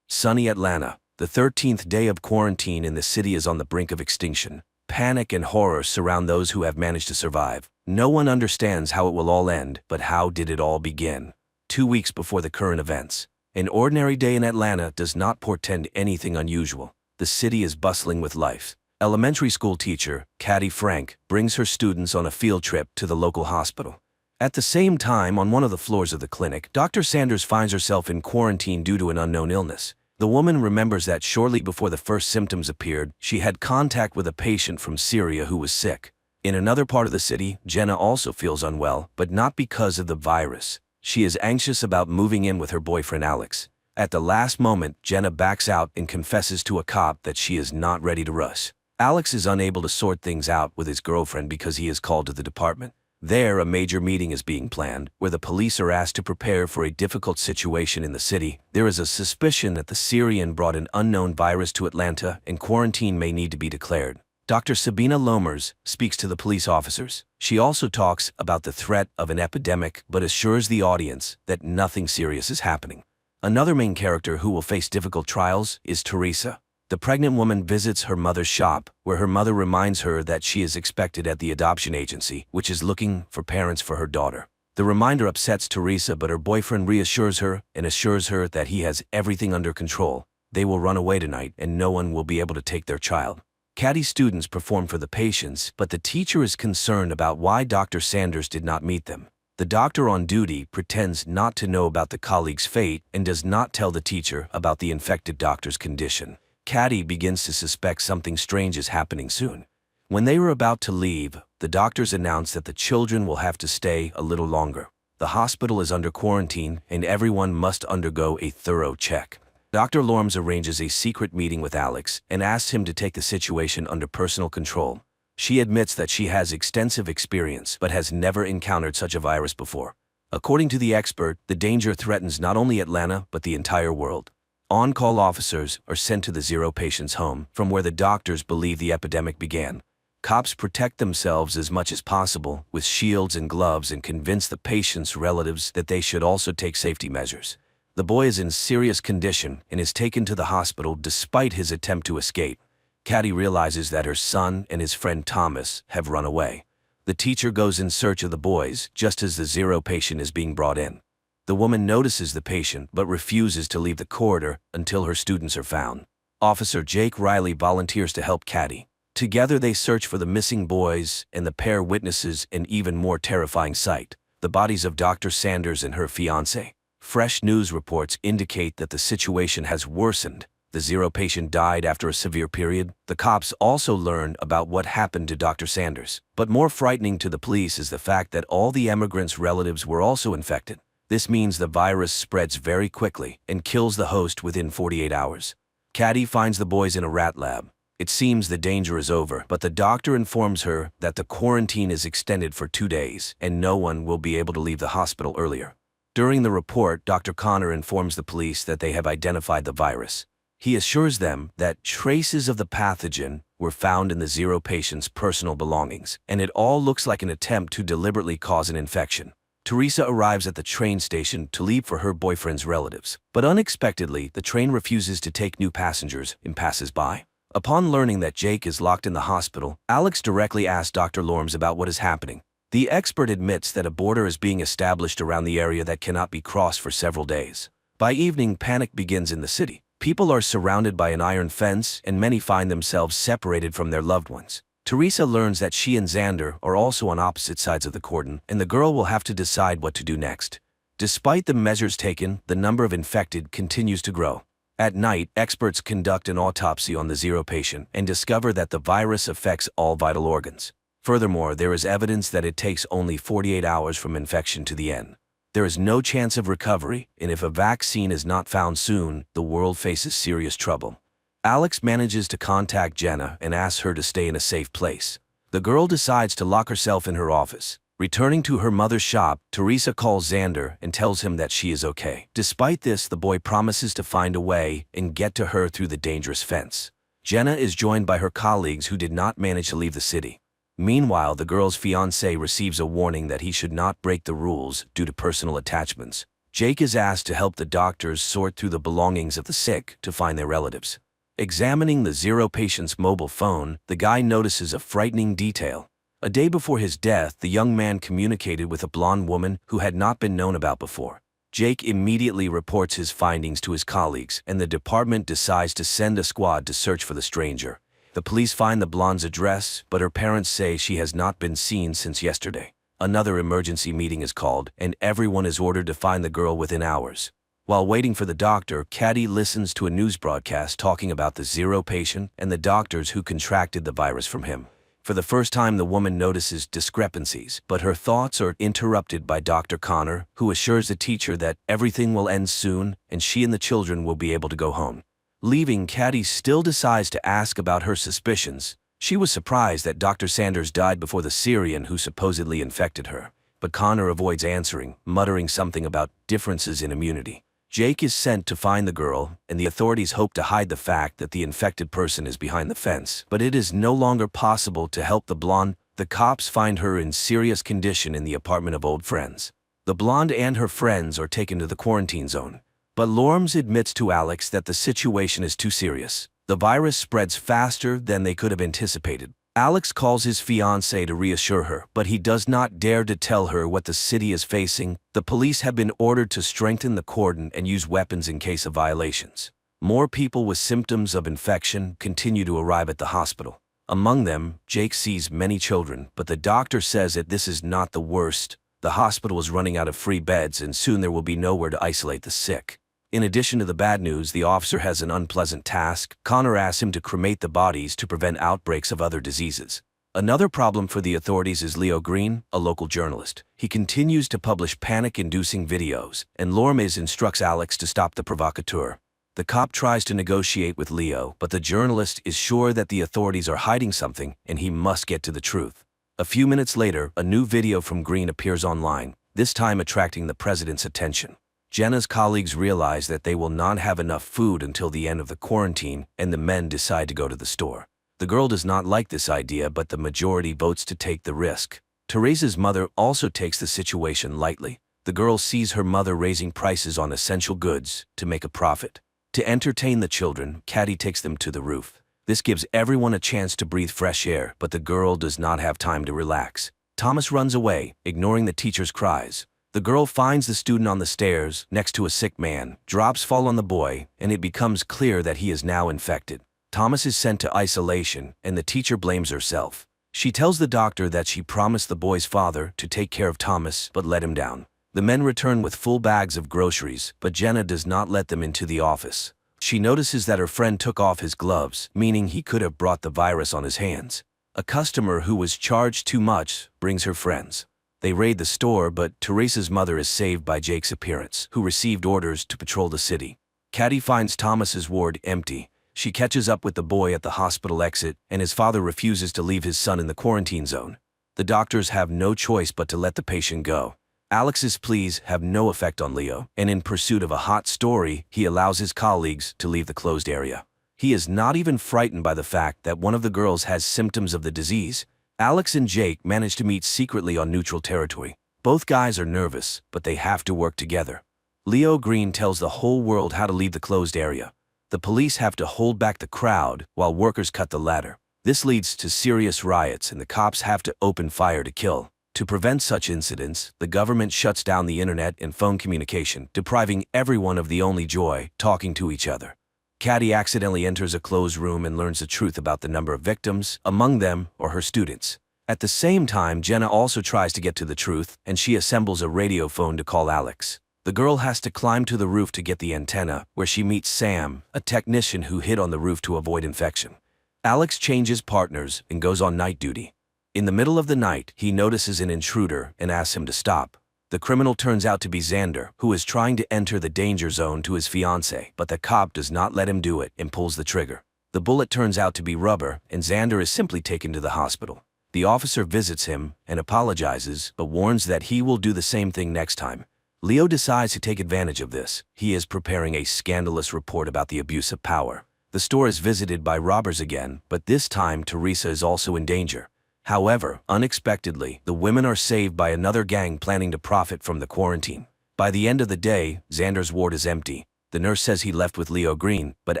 Sunny Atlanta. The 13th day of quarantine in the city is on the brink of extinction. Panic and horror surround those who have managed to survive. No one understands how it will all end, but how did it all begin? 2 weeks before the current events. An ordinary day in Atlanta does not portend anything unusual. The city is bustling with life. Elementary school teacher, Caddy Frank, brings her students on a field trip to the local hospital. At the same time, on one of the floors of the clinic, Dr. Sanders finds herself in quarantine due to an unknown illness. The woman remembers that shortly before the first symptoms appeared, she had contact with a patient from Syria who was sick. In another part of the city, Jenna also feels unwell, but not because of the virus. She is anxious about moving in with her boyfriend Alex. At the last moment, Jenna backs out and confesses to a cop that she is not ready to rush. Alex is unable to sort things out with his girlfriend because he is called to the department. There, a major meeting is being planned, where the police are asked to prepare for a difficult situation in the city. There is a suspicion that the Syrian brought an unknown virus to Atlanta, and quarantine may need to be declared. Dr. Sabina Lomers speaks to the police officers. She also talks about the threat of an epidemic but assures the audience that nothing serious is happening. Another main character who will face difficult trials is Teresa. The pregnant woman visits her mother's shop, where her mother reminds her that she is expected at the adoption agency, which is looking for parents for her daughter. The reminder upsets Teresa, but her boyfriend reassures her and assures her that he has everything under control. They will run away tonight and no one will be able to take their child. Caddy's students perform for the patients, but the teacher is concerned about why Dr. Sanders did not meet them. The doctor on duty pretends not to know about the colleague's fate and does not tell the teacher about the infected doctor's condition. Caddy begins to suspect something strange is happening soon. When they were about to leave, the doctors announce that the children will have to stay a little longer. The hospital is under quarantine and everyone must undergo a thorough check. Dr. Lorms arranges a secret meeting with Alex and asks him to take the situation under personal control. She admits that she has extensive experience but has never encountered such a virus before. According to the expert, the danger threatens not only Atlanta but the entire world. On-call officers are sent to the Zero patient's home, from where the doctors believe the epidemic began. Cops protect themselves as much as possible with shields and gloves and convince the patient's relatives that they should also take safety measures. The boy is in serious condition and is taken to the hospital despite his attempt to escape. Caddy realizes that her son and his friend Thomas have run away. The teacher goes in search of the boys just as the Zero patient is being brought in. The woman notices the patient but refuses to leave the corridor until her students are found. Officer Jake Riley volunteers to help Caddy. Together they search for the missing boys, and the pair witnesses an even more terrifying sight: the bodies of Dr. Sanders and her fiancé. Fresh news reports indicate that the situation has worsened. The Zero patient died after a severe period. The cops also learn about what happened to Dr. Sanders. But more frightening to the police is the fact that all the emigrants' relatives were also infected. This means the virus spreads very quickly and kills the host within 48 hours. Caddy finds the boys in a rat lab. It seems the danger is over, but the doctor informs her that the quarantine is extended for 2 days and no one will be able to leave the hospital earlier. During the report, Dr. Connor informs the police that they have identified the virus. He assures them that traces of the pathogen were found in the Zero patient's personal belongings, and it all looks like an attempt to deliberately cause an infection. Teresa arrives at the train station to leave for her boyfriend's relatives, but unexpectedly, the train refuses to take new passengers and passes by. Upon learning that Jake is locked in the hospital, Alex directly asks Dr. Lorms about what is happening. The expert admits that a border is being established around the area that cannot be crossed for several days. By evening, panic begins in the city. People are surrounded by an iron fence, and many find themselves separated from their loved ones. Teresa learns that she and Xander are also on opposite sides of the cordon, and the girl will have to decide what to do next. Despite the measures taken, the number of infected continues to grow. At night, experts conduct an autopsy on the Zero patient and discover that the virus affects all vital organs. Furthermore, there is evidence that it takes only 48 hours from infection to the end. There is no chance of recovery, and if a vaccine is not found soon, the world faces serious trouble. Alex manages to contact Jenna and asks her to stay in a safe place. The girl decides to lock herself in her office. Returning to her mother's shop, Teresa calls Xander and tells him that she is okay. Despite this, the boy promises to find a way and get to her through the dangerous fence. Jenna is joined by her colleagues who did not manage to leave the city. Meanwhile, the girl's fiancé receives a warning that he should not break the rules due to personal attachments. Jake is asked to help the doctors sort through the belongings of the sick to find their relatives. Examining the Zero patient's mobile phone, the guy notices a frightening detail. A day before his death, the young man communicated with a blonde woman who had not been known about before. Jake immediately reports his findings to his colleagues, and the department decides to send a squad to search for the stranger. The police find the blonde's address, but her parents say she has not been seen since yesterday. Another emergency meeting is called, and everyone is ordered to find the girl within hours. While waiting for the doctor, Caddy listens to a news broadcast talking about the Zero patient and the doctors who contracted the virus from him. For the first time, the woman notices discrepancies, but her thoughts are interrupted by Dr. Connor, who assures the teacher that everything will end soon and she and the children will be able to go home. Leaving, Caddy still decides to ask about her suspicions. She was surprised that Dr. Sanders died before the Syrian who supposedly infected her, but Connor avoids answering, muttering something about differences in immunity. Jake is sent to find the girl, and the authorities hope to hide the fact that the infected person is behind the fence. But it is no longer possible to help the blonde. The cops find her in serious condition in the apartment of old friends. The blonde and her friends are taken to the quarantine zone. But Lorms admits to Alex that the situation is too serious. The virus spreads faster than they could have anticipated. Alex calls his fiancée to reassure her, but he does not dare to tell her what the city is facing. The police have been ordered to strengthen the cordon and use weapons in case of violations. More people with symptoms of infection continue to arrive at the hospital. Among them, Jake sees many children, but the doctor says that this is not the worst. The hospital is running out of free beds, and soon there will be nowhere to isolate the sick. In addition to the bad news, the officer has an unpleasant task. Connor asks him to cremate the bodies to prevent outbreaks of other diseases. Another problem for the authorities is Leo Green, a local journalist. He continues to publish panic-inducing videos, and Lormes instructs Alex to stop the provocateur. The cop tries to negotiate with Leo, but the journalist is sure that the authorities are hiding something, and he must get to the truth. A few minutes later, a new video from Green appears online, this time attracting the president's attention. Jenna's colleagues realize that they will not have enough food until the end of the quarantine, and the men decide to go to the store. The girl does not like this idea, but the majority votes to take the risk. Teresa's mother also takes the situation lightly. The girl sees her mother raising prices on essential goods to make a profit. To entertain the children, Caddy takes them to the roof. This gives everyone a chance to breathe fresh air, but the girl does not have time to relax. Thomas runs away, ignoring the teacher's cries. The girl finds the student on the stairs, next to a sick man. Drops fall on the boy, and it becomes clear that he is now infected. Thomas is sent to isolation, and the teacher blames herself. She tells the doctor that she promised the boy's father to take care of Thomas, but let him down. The men return with full bags of groceries, but Jenna does not let them into the office. She notices that her friend took off his gloves, meaning he could have brought the virus on his hands. A customer who was charged too much brings her friends. They raid the store, but Teresa's mother is saved by Jake's appearance, who received orders to patrol the city. Caddy finds Thomas's ward empty. She catches up with the boy at the hospital exit, and his father refuses to leave his son in the quarantine zone. The doctors have no choice but to let the patient go. Alex's pleas have no effect on Leo, and in pursuit of a hot story, he allows his colleagues to leave the closed area. He is not even frightened by the fact that one of the girls has symptoms of the disease. Alex and Jake manage to meet secretly on neutral territory. Both guys are nervous, but they have to work together. Leo Green tells the whole world how to leave the closed area. The police have to hold back the crowd while workers cut the ladder. This leads to serious riots, and the cops have to open fire to kill. To prevent such incidents, the government shuts down the internet and phone communication, depriving everyone of the only joy, talking to each other. Caddy accidentally enters a closed room and learns the truth about the number of victims, among them are her students. At the same time, Jenna also tries to get to the truth, and she assembles a radio phone to call Alex. The girl has to climb to the roof to get the antenna, where she meets Sam, a technician who hid on the roof to avoid infection. Alex changes partners and goes on night duty. In the middle of the night, he notices an intruder and asks him to stop. The criminal turns out to be Xander, who is trying to enter the danger zone to his fiancée, but the cop does not let him do it and pulls the trigger. The bullet turns out to be rubber, and Xander is simply taken to the hospital. The officer visits him and apologizes, but warns that he will do the same thing next time. Leo decides to take advantage of this. He is preparing a scandalous report about the abuse of power. The store is visited by robbers again, but this time Teresa is also in danger. However, unexpectedly, the women are saved by another gang planning to profit from the quarantine. By the end of the day, Xander's ward is empty. The nurse says he left with Leo Green, but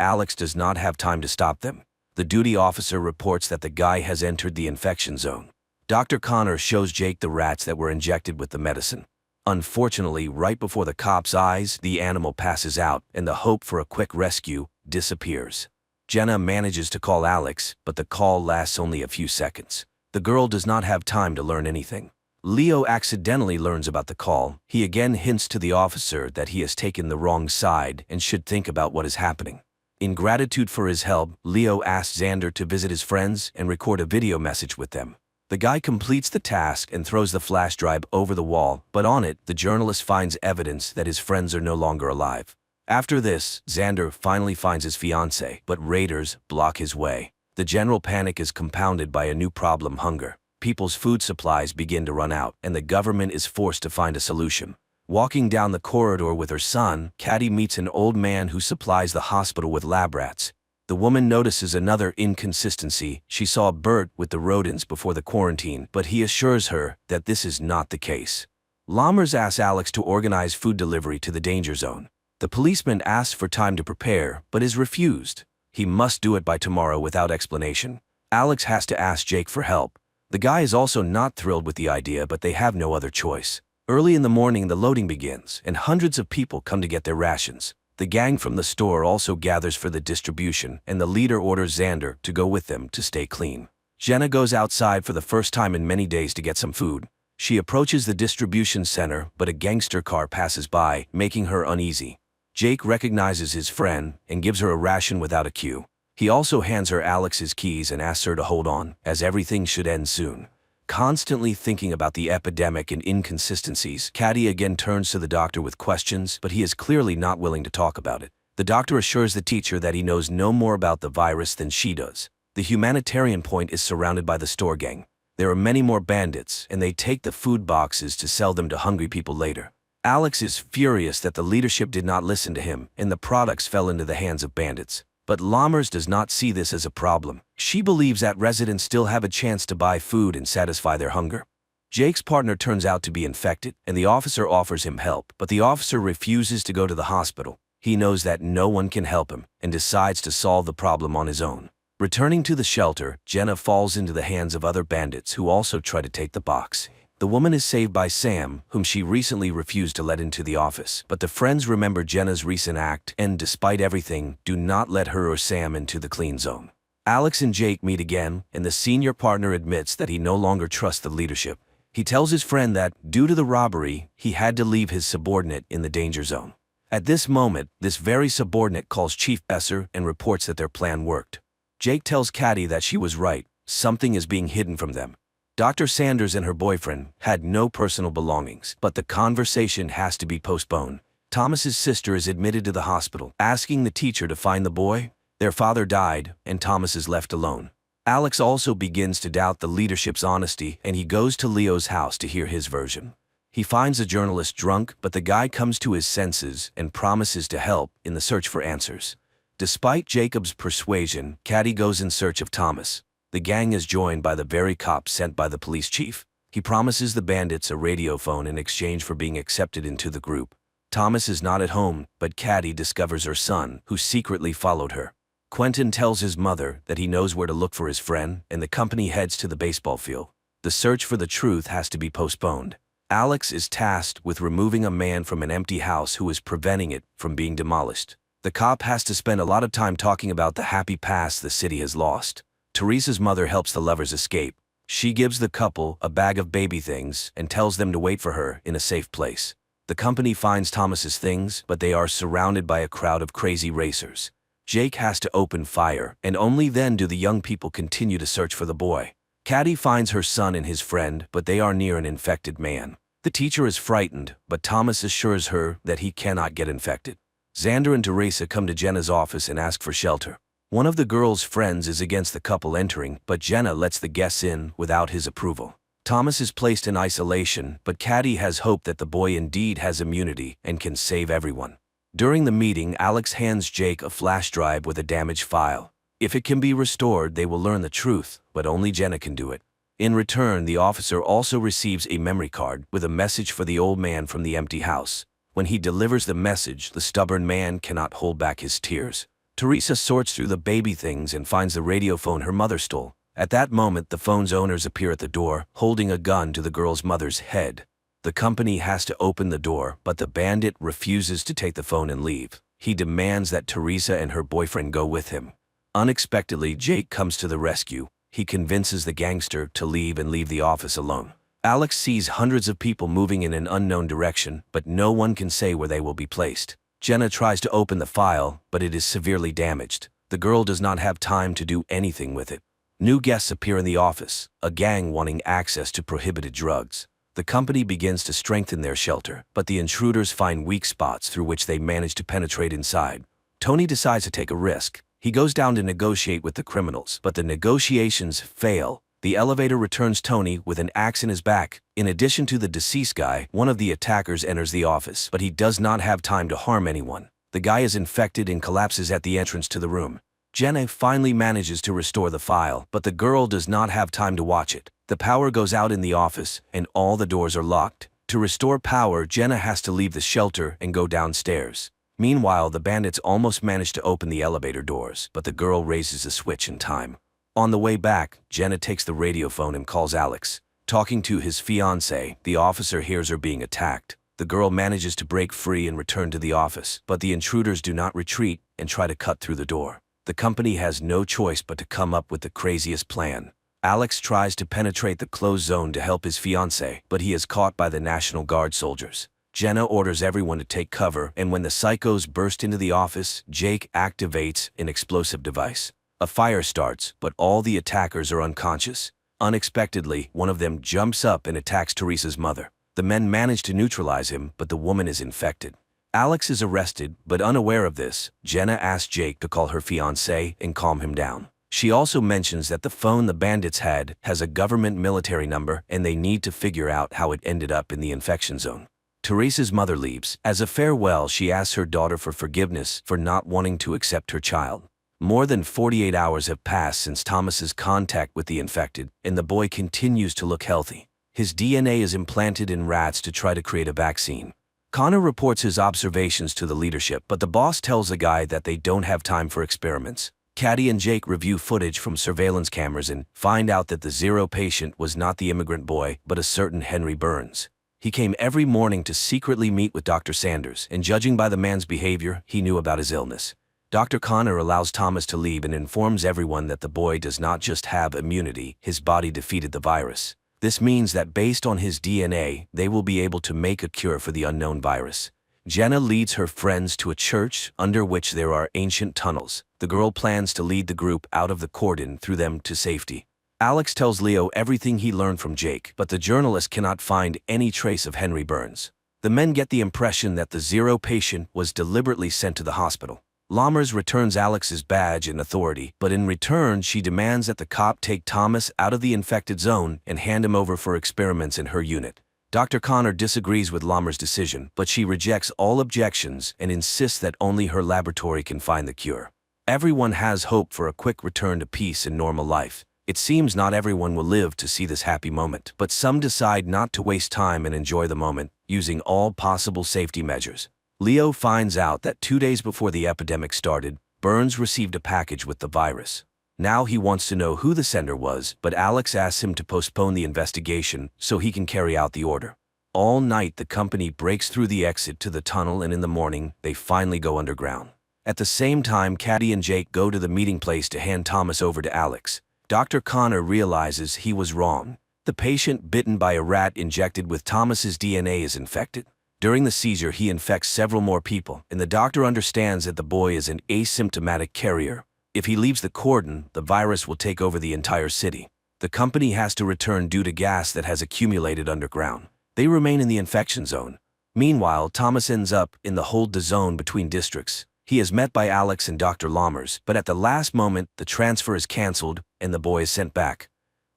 Alex does not have time to stop them. The duty officer reports that the guy has entered the infection zone. Dr. Connor shows Jake the rats that were injected with the medicine. Unfortunately, right before the cop's eyes, the animal passes out, and the hope for a quick rescue disappears. Jenna manages to call Alex, but the call lasts only a few seconds. The girl does not have time to learn anything. Leo accidentally learns about the call. He again hints to the officer that he has taken the wrong side and should think about what is happening. In gratitude for his help, Leo asks Xander to visit his friends and record a video message with them. The guy completes the task and throws the flash drive over the wall, but on it, the journalist finds evidence that his friends are no longer alive. After this, Xander finally finds his fiancée, but raiders block his way. The general panic is compounded by a new problem: hunger. People's food supplies begin to run out, and the government is forced to find a solution. Walking down the corridor with her son, Caddy meets an old man who supplies the hospital with lab rats. The woman notices another inconsistency. She saw Bert with the rodents before the quarantine, but he assures her that this is not the case. Lammers asks Alex to organize food delivery to the danger zone. The policeman asks for time to prepare, but is refused. He must do it by tomorrow without explanation. Alex has to ask Jake for help. The guy is also not thrilled with the idea, but they have no other choice. Early in the morning, the loading begins, and hundreds of people come to get their rations. The gang from the store also gathers for the distribution, and the leader orders Xander to go with them to stay clean. Jenna goes outside for the first time in many days to get some food. She approaches the distribution center, but a gangster car passes by, making her uneasy. Jake recognizes his friend and gives her a ration without a cue. He also hands her Alex's keys and asks her to hold on, as everything should end soon. Constantly thinking about the epidemic and inconsistencies, Caddy again turns to the doctor with questions, but he is clearly not willing to talk about it. The doctor assures the teacher that he knows no more about the virus than she does. The humanitarian point is surrounded by the store gang. There are many more bandits, and they take the food boxes to sell them to hungry people later. Alex is furious that the leadership did not listen to him, and the products fell into the hands of bandits. But Lammers does not see this as a problem. She believes that residents still have a chance to buy food and satisfy their hunger. Jake's partner turns out to be infected, and the officer offers him help, but the officer refuses to go to the hospital. He knows that no one can help him, and decides to solve the problem on his own. Returning to the shelter, Jenna falls into the hands of other bandits who also try to take the box. The woman is saved by Sam, whom she recently refused to let into the office, but the friends remember Jenna's recent act and, despite everything, do not let her or Sam into the clean zone. Alex and Jake meet again, and the senior partner admits that he no longer trusts the leadership. He tells his friend that, due to the robbery, he had to leave his subordinate in the danger zone. At this moment, this very subordinate calls Chief Besser and reports that their plan worked. Jake tells Caddy that she was right, something is being hidden from them. Dr. Sanders and her boyfriend had no personal belongings, but the conversation has to be postponed. Thomas's sister is admitted to the hospital, asking the teacher to find the boy. Their father died, and Thomas is left alone. Alex also begins to doubt the leadership's honesty, and he goes to Leo's house to hear his version. He finds the journalist drunk, but the guy comes to his senses and promises to help in the search for answers. Despite Jacob's persuasion, Caddy goes in search of Thomas. The gang is joined by the very cops sent by the police chief. He promises the bandits a radio phone in exchange for being accepted into the group. Thomas is not at home, but Caddy discovers her son, who secretly followed her. Quentin tells his mother that he knows where to look for his friend, and the company heads to the baseball field. The search for the truth has to be postponed. Alex is tasked with removing a man from an empty house who is preventing it from being demolished. The cop has to spend a lot of time talking about the happy past the city has lost. Teresa's mother helps the lovers escape. She gives the couple a bag of baby things and tells them to wait for her in a safe place. The company finds Thomas's things, but they are surrounded by a crowd of crazy racers. Jake has to open fire, and only then do the young people continue to search for the boy. Caddy finds her son and his friend, but they are near an infected man. The teacher is frightened, but Thomas assures her that he cannot get infected. Xander and Teresa come to Jenna's office and ask for shelter. One of the girl's friends is against the couple entering, but Jenna lets the guests in without his approval. Thomas is placed in isolation, but Caddy has hope that the boy indeed has immunity and can save everyone. During the meeting, Alex hands Jake a flash drive with a damaged file. If it can be restored, they will learn the truth, but only Jenna can do it. In return, the officer also receives a memory card with a message for the old man from the empty house. When he delivers the message, the stubborn man cannot hold back his tears. Teresa sorts through the baby things and finds the radio phone her mother stole. At that moment, the phone's owners appear at the door, holding a gun to the girl's mother's head. The company has to open the door, but the bandit refuses to take the phone and leave. He demands that Teresa and her boyfriend go with him. Unexpectedly, Jake comes to the rescue. He convinces the gangster to leave and leave the office alone. Alex sees hundreds of people moving in an unknown direction, but no one can say where they will be placed. Jenna tries to open the file, but it is severely damaged. The girl does not have time to do anything with it. New guests appear in the office, a gang wanting access to prohibited drugs. The company begins to strengthen their shelter, but the intruders find weak spots through which they manage to penetrate inside. Tony decides to take a risk. He goes down to negotiate with the criminals, but the negotiations fail. The elevator returns Tony with an axe in his back. In addition to the deceased guy, one of the attackers enters the office, but he does not have time to harm anyone. The guy is infected and collapses at the entrance to the room. Jenna finally manages to restore the file, but the girl does not have time to watch it. The power goes out in the office, and all the doors are locked. To restore power, Jenna has to leave the shelter and go downstairs. Meanwhile, the bandits almost manage to open the elevator doors, but the girl raises a switch in time. On the way back, Jenna takes the radio phone and calls Alex. Talking to his fiancée, the officer hears her being attacked. The girl manages to break free and return to the office, but the intruders do not retreat and try to cut through the door. The company has no choice but to come up with the craziest plan. Alex tries to penetrate the closed zone to help his fiancée, but he is caught by the National Guard soldiers. Jenna orders everyone to take cover, and when the psychos burst into the office, Jake activates an explosive device. A fire starts, but all the attackers are unconscious. Unexpectedly, one of them jumps up and attacks Teresa's mother. The men manage to neutralize him, but the woman is infected. Alex is arrested, but unaware of this, Jenna asks Jake to call her fiancé and calm him down. She also mentions that the phone the bandits had has a government military number and they need to figure out how it ended up in the infection zone. Teresa's mother leaves. As a farewell, she asks her daughter for forgiveness for not wanting to accept her child. More than 48 hours have passed since Thomas's contact with the infected, and the boy continues to look healthy. His DNA is implanted in rats to try to create a vaccine. Connor reports his observations to the leadership, but the boss tells the guy that they don't have time for experiments. Caddy and Jake review footage from surveillance cameras and find out that the zero patient was not the immigrant boy, but a certain Henry Burns. He came every morning to secretly meet with Dr. Sanders, and judging by the man's behavior, he knew about his illness. Dr. Connor allows Thomas to leave and informs everyone that the boy does not just have immunity, his body defeated the virus. This means that based on his DNA, they will be able to make a cure for the unknown virus. Jenna leads her friends to a church under which there are ancient tunnels. The girl plans to lead the group out of the cordon through them to safety. Alex tells Leo everything he learned from Jake, but the journalist cannot find any trace of Henry Burns. The men get the impression that the zero patient was deliberately sent to the hospital. Lammers returns Alex's badge and authority, but in return she demands that the cop take Thomas out of the infected zone and hand him over for experiments in her unit. Dr. Connor disagrees with Lammers' decision, but she rejects all objections and insists that only her laboratory can find the cure. Everyone has hope for a quick return to peace and normal life. It seems not everyone will live to see this happy moment, but some decide not to waste time and enjoy the moment, using all possible safety measures. Leo finds out that 2 days before the epidemic started, Burns received a package with the virus. Now he wants to know who the sender was, but Alex asks him to postpone the investigation so he can carry out the order. All night the company breaks through the exit to the tunnel, and in the morning they finally go underground. At the same time, Caddy and Jake go to the meeting place to hand Thomas over to Alex. Dr. Connor realizes he was wrong. The patient bitten by a rat injected with Thomas's DNA is infected. During the seizure he infects several more people, and the doctor understands that the boy is an asymptomatic carrier. If he leaves the cordon, the virus will take over the entire city. The company has to return due to gas that has accumulated underground. They remain in the infection zone. Meanwhile, Thomas ends up in the hold the zone between districts. He is met by Alex and Dr. Lammers, but at the last moment, the transfer is cancelled and the boy is sent back.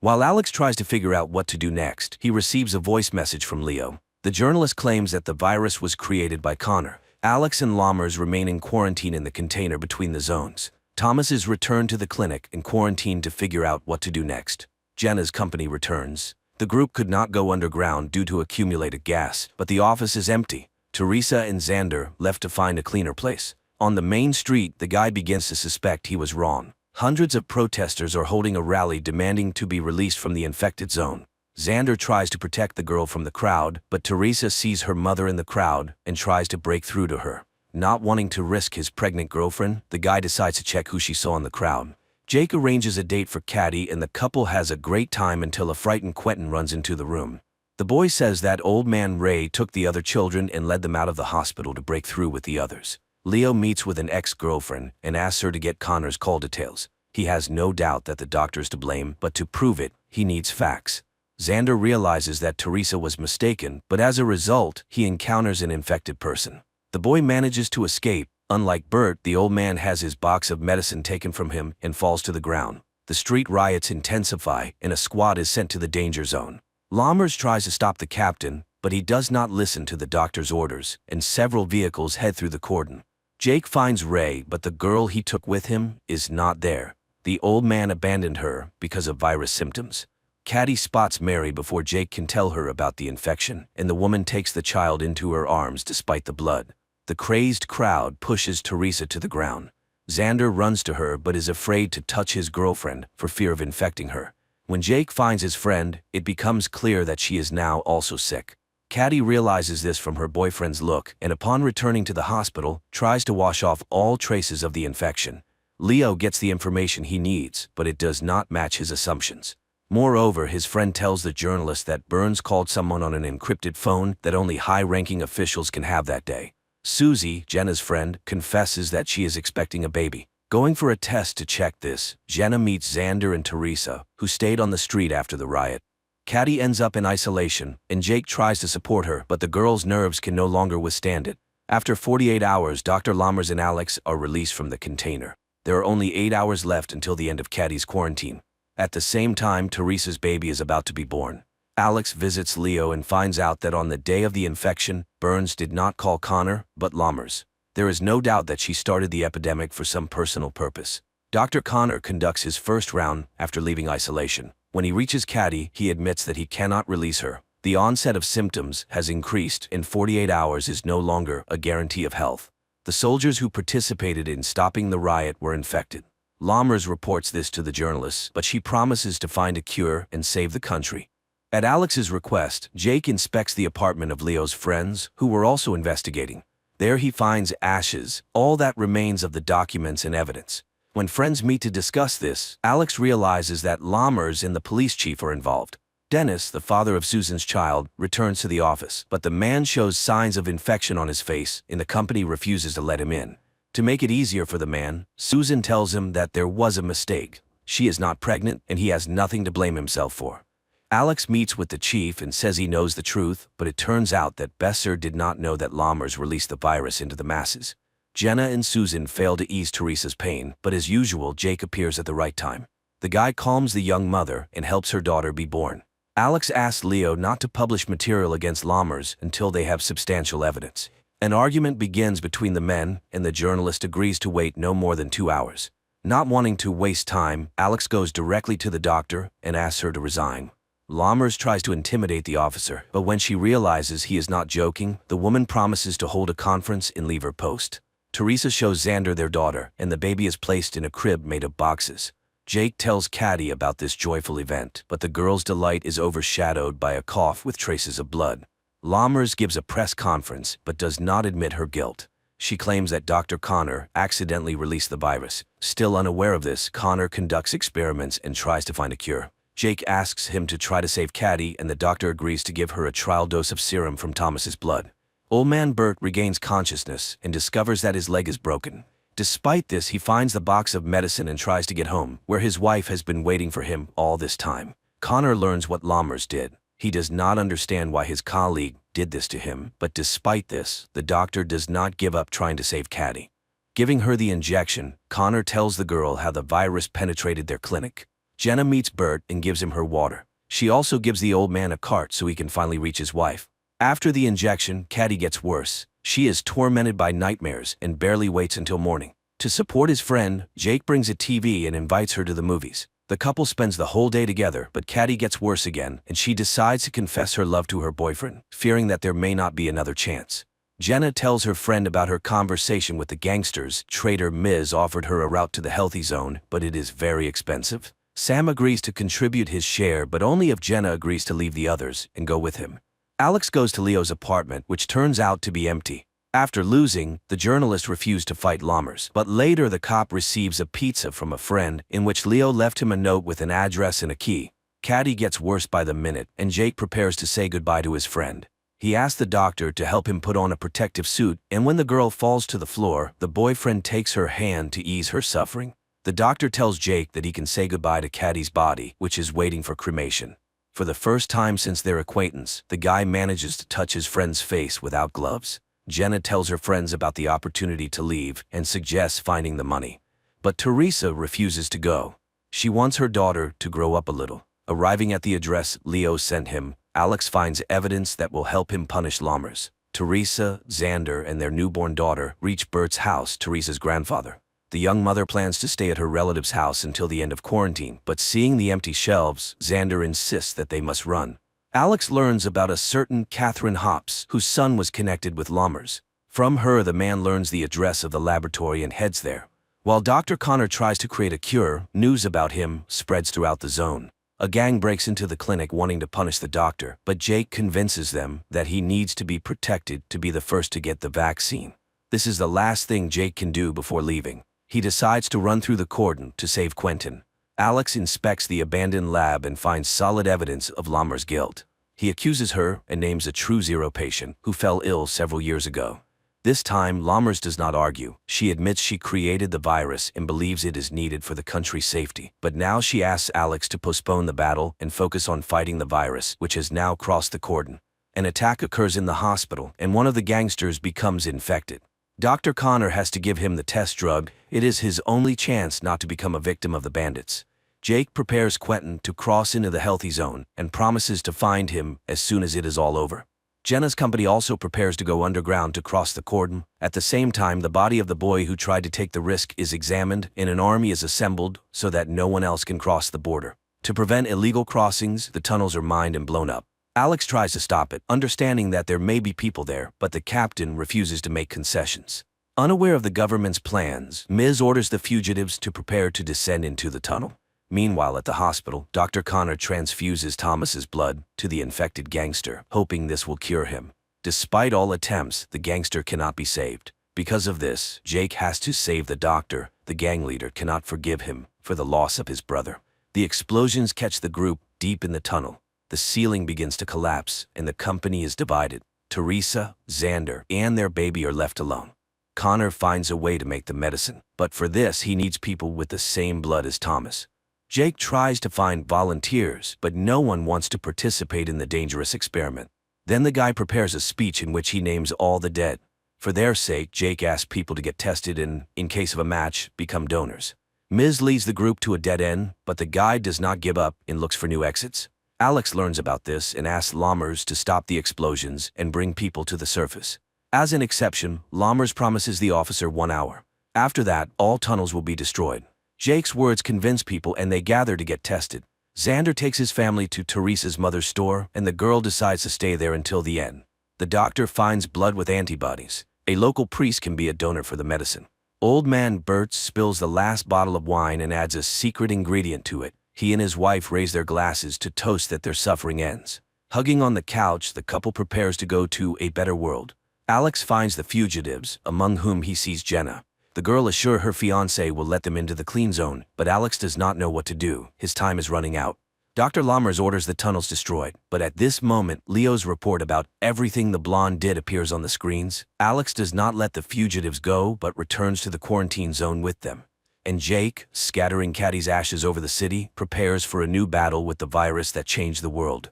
While Alex tries to figure out what to do next, he receives a voice message from Leo. The journalist claims that the virus was created by Connor. Alex and Lammers remain in quarantine in the container between the zones. Thomas is returned to the clinic and quarantined to figure out what to do next. Jenna's company returns. The group could not go underground due to accumulated gas, but the office is empty. Teresa and Xander left to find a cleaner place. On the main street, the guy begins to suspect he was wrong. Hundreds of protesters are holding a rally demanding to be released from the infected zone. Xander tries to protect the girl from the crowd, but Teresa sees her mother in the crowd and tries to break through to her. Not wanting to risk his pregnant girlfriend, the guy decides to check who she saw in the crowd. Jake arranges a date for Caddy and the couple has a great time until a frightened Quentin runs into the room. The boy says that old man Ray took the other children and led them out of the hospital to break through with the others. Leo meets with an ex-girlfriend and asks her to get Connor's call details. He has no doubt that the doctor's to blame, but to prove it, he needs facts. Xander realizes that Teresa was mistaken, but as a result, he encounters an infected person. The boy manages to escape. Unlike Bert, the old man has his box of medicine taken from him and falls to the ground. The street riots intensify, and a squad is sent to the danger zone. Lammers tries to stop the captain, but he does not listen to the doctor's orders, and several vehicles head through the cordon. Jake finds Ray, but the girl he took with him is not there. The old man abandoned her because of virus symptoms. Caddy spots Mary before Jake can tell her about the infection, and the woman takes the child into her arms despite the blood. The crazed crowd pushes Teresa to the ground. Xander runs to her but is afraid to touch his girlfriend for fear of infecting her. When Jake finds his friend, it becomes clear that she is now also sick. Caddy realizes this from her boyfriend's look, and upon returning to the hospital, tries to wash off all traces of the infection. Leo gets the information he needs, but it does not match his assumptions. Moreover, his friend tells the journalist that Burns called someone on an encrypted phone that only high-ranking officials can have that day. Susie, Jenna's friend, confesses that she is expecting a baby. Going for a test to check this, Jenna meets Xander and Teresa, who stayed on the street after the riot. Caddy ends up in isolation, and Jake tries to support her, but the girl's nerves can no longer withstand it. After 48 hours, Dr. Lammers and Alex are released from the container. There are only 8 hours left until the end of Caddy's quarantine. At the same time, Teresa's baby is about to be born. Alex visits Leo and finds out that on the day of the infection, Burns did not call Connor, but Lammers. There is no doubt that she started the epidemic for some personal purpose. Dr. Connor conducts his first round after leaving isolation. When he reaches Caddy, he admits that he cannot release her. The onset of symptoms has increased, and 48 hours is no longer a guarantee of health. The soldiers who participated in stopping the riot were infected. Lammers reports this to the journalists, but she promises to find a cure and save the country. At Alex's request, Jake inspects the apartment of Leo's friends, who were also investigating. There he finds ashes, all that remains of the documents and evidence. When friends meet to discuss this, Alex realizes that Lammers and the police chief are involved. Dennis, the father of Susan's child, returns to the office, but the man shows signs of infection on his face, and the company refuses to let him in. To make it easier for the man, Susan tells him that there was a mistake. She is not pregnant, and he has nothing to blame himself for. Alex meets with the chief and says he knows the truth, but it turns out that Besser did not know that Lammers released the virus into the masses. Jenna and Susan fail to ease Teresa's pain, but as usual, Jake appears at the right time. The guy calms the young mother and helps her daughter be born. Alex asks Leo not to publish material against Lammers until they have substantial evidence. An argument begins between the men, and the journalist agrees to wait no more than 2 hours. Not wanting to waste time, Alex goes directly to the doctor and asks her to resign. Lammers tries to intimidate the officer, but when she realizes he is not joking, the woman promises to hold a conference and leave her post. Teresa shows Xander their daughter, and the baby is placed in a crib made of boxes. Jake tells Caddy about this joyful event, but the girl's delight is overshadowed by a cough with traces of blood. Lammers gives a press conference, but does not admit her guilt. She claims that Dr. Connor accidentally released the virus. Still unaware of this, Connor conducts experiments and tries to find a cure. Jake asks him to try to save Caddy, and the doctor agrees to give her a trial dose of serum from Thomas's blood. Old man Bert regains consciousness and discovers that his leg is broken. Despite this, he finds the box of medicine and tries to get home, where his wife has been waiting for him all this time. Connor learns what Lammers did. He does not understand why his colleague did this to him, but despite this, the doctor does not give up trying to save Caddy. Giving her the injection, Connor tells the girl how the virus penetrated their clinic. Jenna meets Bert and gives him her water. She also gives the old man a cart so he can finally reach his wife. After the injection, Caddy gets worse. She is tormented by nightmares and barely waits until morning. To support his friend, Jake brings a TV and invites her to the movies. The couple spends the whole day together, but Caddy gets worse again, and she decides to confess her love to her boyfriend, fearing that there may not be another chance. Jenna tells her friend about her conversation with the gangsters. Trader Miz offered her a route to the healthy zone, but it is very expensive. Sam agrees to contribute his share, but only if Jenna agrees to leave the others and go with him. Alex goes to Leo's apartment, which turns out to be empty. After losing, the journalist refused to fight Lammers, but later the cop receives a pizza from a friend, in which Leo left him a note with an address and a key. Caddy gets worse by the minute, and Jake prepares to say goodbye to his friend. He asks the doctor to help him put on a protective suit, and when the girl falls to the floor, the boyfriend takes her hand to ease her suffering. The doctor tells Jake that he can say goodbye to Caddy's body, which is waiting for cremation. For the first time since their acquaintance, the guy manages to touch his friend's face without gloves. Jenna tells her friends about the opportunity to leave and suggests finding the money. But Teresa refuses to go. She wants her daughter to grow up a little. Arriving at the address Leo sent him, Alex finds evidence that will help him punish Lammers. Teresa, Xander, and their newborn daughter reach Bert's house, Teresa's grandfather. The young mother plans to stay at her relative's house until the end of quarantine, but seeing the empty shelves, Xander insists that they must run. Alex learns about a certain Catherine Hops, whose son was connected with Lammers. From her, the man learns the address of the laboratory and heads there. While Dr. Connor tries to create a cure, news about him spreads throughout the zone. A gang breaks into the clinic wanting to punish the doctor, but Jake convinces them that he needs to be protected to be the first to get the vaccine. This is the last thing Jake can do before leaving. He decides to run through the cordon to save Quentin. Alex inspects the abandoned lab and finds solid evidence of Lammers' guilt. He accuses her and names a True Zero patient who fell ill several years ago. This time, Lammers does not argue. She admits she created the virus and believes it is needed for the country's safety. But now she asks Alex to postpone the battle and focus on fighting the virus, which has now crossed the cordon. An attack occurs in the hospital, and one of the gangsters becomes infected. Dr. Connor has to give him the test drug. It is his only chance not to become a victim of the bandits. Jake prepares Quentin to cross into the healthy zone and promises to find him as soon as it is all over. Jenna's company also prepares to go underground to cross the cordon. At the same time, the body of the boy who tried to take the risk is examined and an army is assembled so that no one else can cross the border. To prevent illegal crossings, the tunnels are mined and blown up. Alex tries to stop it, understanding that there may be people there, but the captain refuses to make concessions. Unaware of the government's plans, Ms. orders the fugitives to prepare to descend into the tunnel. Meanwhile, at the hospital, Dr. Connor transfuses Thomas's blood to the infected gangster, hoping this will cure him. Despite all attempts, the gangster cannot be saved. Because of this, Jake has to save the doctor. The gang leader cannot forgive him for the loss of his brother. The explosions catch the group deep in the tunnel. The ceiling begins to collapse, and the company is divided. Teresa, Xander, and their baby are left alone. Connor finds a way to make the medicine, but for this he needs people with the same blood as Thomas. Jake tries to find volunteers, but no one wants to participate in the dangerous experiment. Then the guy prepares a speech in which he names all the dead. For their sake, Jake asks people to get tested and, in case of a match, become donors. Ms. leads the group to a dead end, but the guy does not give up and looks for new exits. Alex learns about this and asks Lammers to stop the explosions and bring people to the surface. As an exception, Lammers promises the officer 1 hour. After that, all tunnels will be destroyed. Jake's words convince people and they gather to get tested. Xander takes his family to Teresa's mother's store and the girl decides to stay there until the end. The doctor finds blood with antibodies. A local priest can be a donor for the medicine. Old man Bert spills the last bottle of wine and adds a secret ingredient to it. He and his wife raise their glasses to toast that their suffering ends. Hugging on the couch, the couple prepares to go to a better world. Alex finds the fugitives, among whom he sees Jenna. The girl assures her fiancé will let them into the clean zone, but Alex does not know what to do. His time is running out. Dr. Lammers orders the tunnels destroyed, but at this moment, Leo's report about everything the blonde did appears on the screens. Alex does not let the fugitives go, but returns to the quarantine zone with them. And Jake, scattering Caddy's ashes over the city, prepares for a new battle with the virus that changed the world.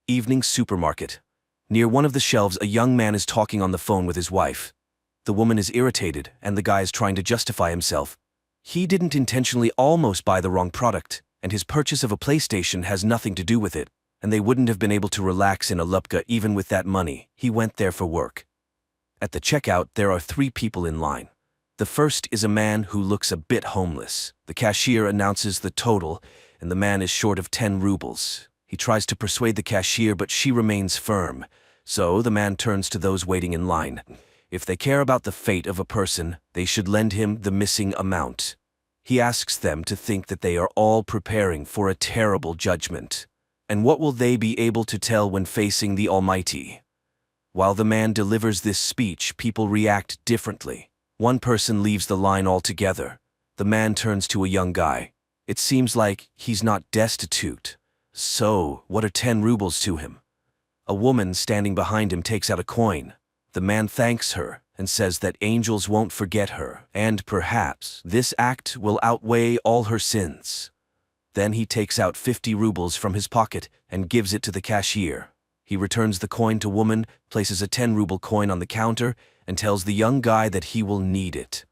Evening supermarket. Near one of the shelves, a young man is talking on the phone with his wife. The woman is irritated, and the guy is trying to justify himself. He didn't intentionally almost buy the wrong product, and his purchase of a PlayStation has nothing to do with it, and they wouldn't have been able to relax in a Lupka even with that money. He went there for work. At the checkout, there are 3 people in line. The first is a man who looks a bit homeless. The cashier announces the total, and the man is short of 10 rubles. He tries to persuade the cashier, but she remains firm. So the man turns to those waiting in line. If they care about the fate of a person, they should lend him the missing amount. He asks them to think that they are all preparing for a terrible judgment. And what will they be able to tell when facing the Almighty? While the man delivers this speech, people react differently. One person leaves the line altogether. The man turns to a young guy. It seems like he's not destitute. So, what are 10 rubles to him? A woman standing behind him takes out a coin. The man thanks her and says that angels won't forget her, and perhaps this act will outweigh all her sins. Then he takes out 50 rubles from his pocket and gives it to the cashier. He returns the coin to woman, places a 10-ruble coin on the counter, and tells the young guy that he will need it.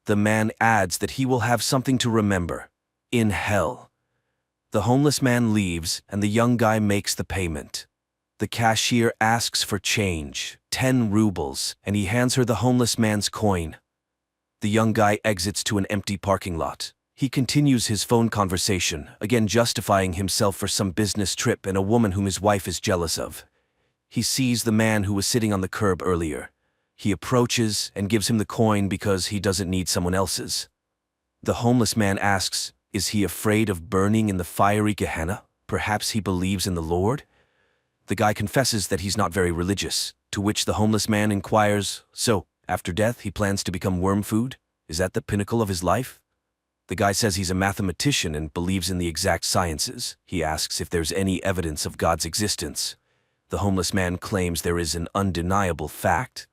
The man adds that he will have something to remember. In hell. The homeless man leaves, and the young guy makes the payment. The cashier asks for change, 10 rubles, and he hands her the homeless man's coin. The young guy exits to an empty parking lot. He continues his phone conversation, again justifying himself for some business trip and a woman whom his wife is jealous of. He sees the man who was sitting on the curb earlier. He approaches and gives him the coin because he doesn't need someone else's. The homeless man asks, is he afraid of burning in the fiery Gehenna? Perhaps he believes in the Lord? The guy confesses that he's not very religious, to which the homeless man inquires, so, after death he plans to become worm food? Is that the pinnacle of his life? The guy says he's a mathematician and believes in the exact sciences. He asks if there's any evidence of God's existence. The homeless man claims there is an undeniable fact.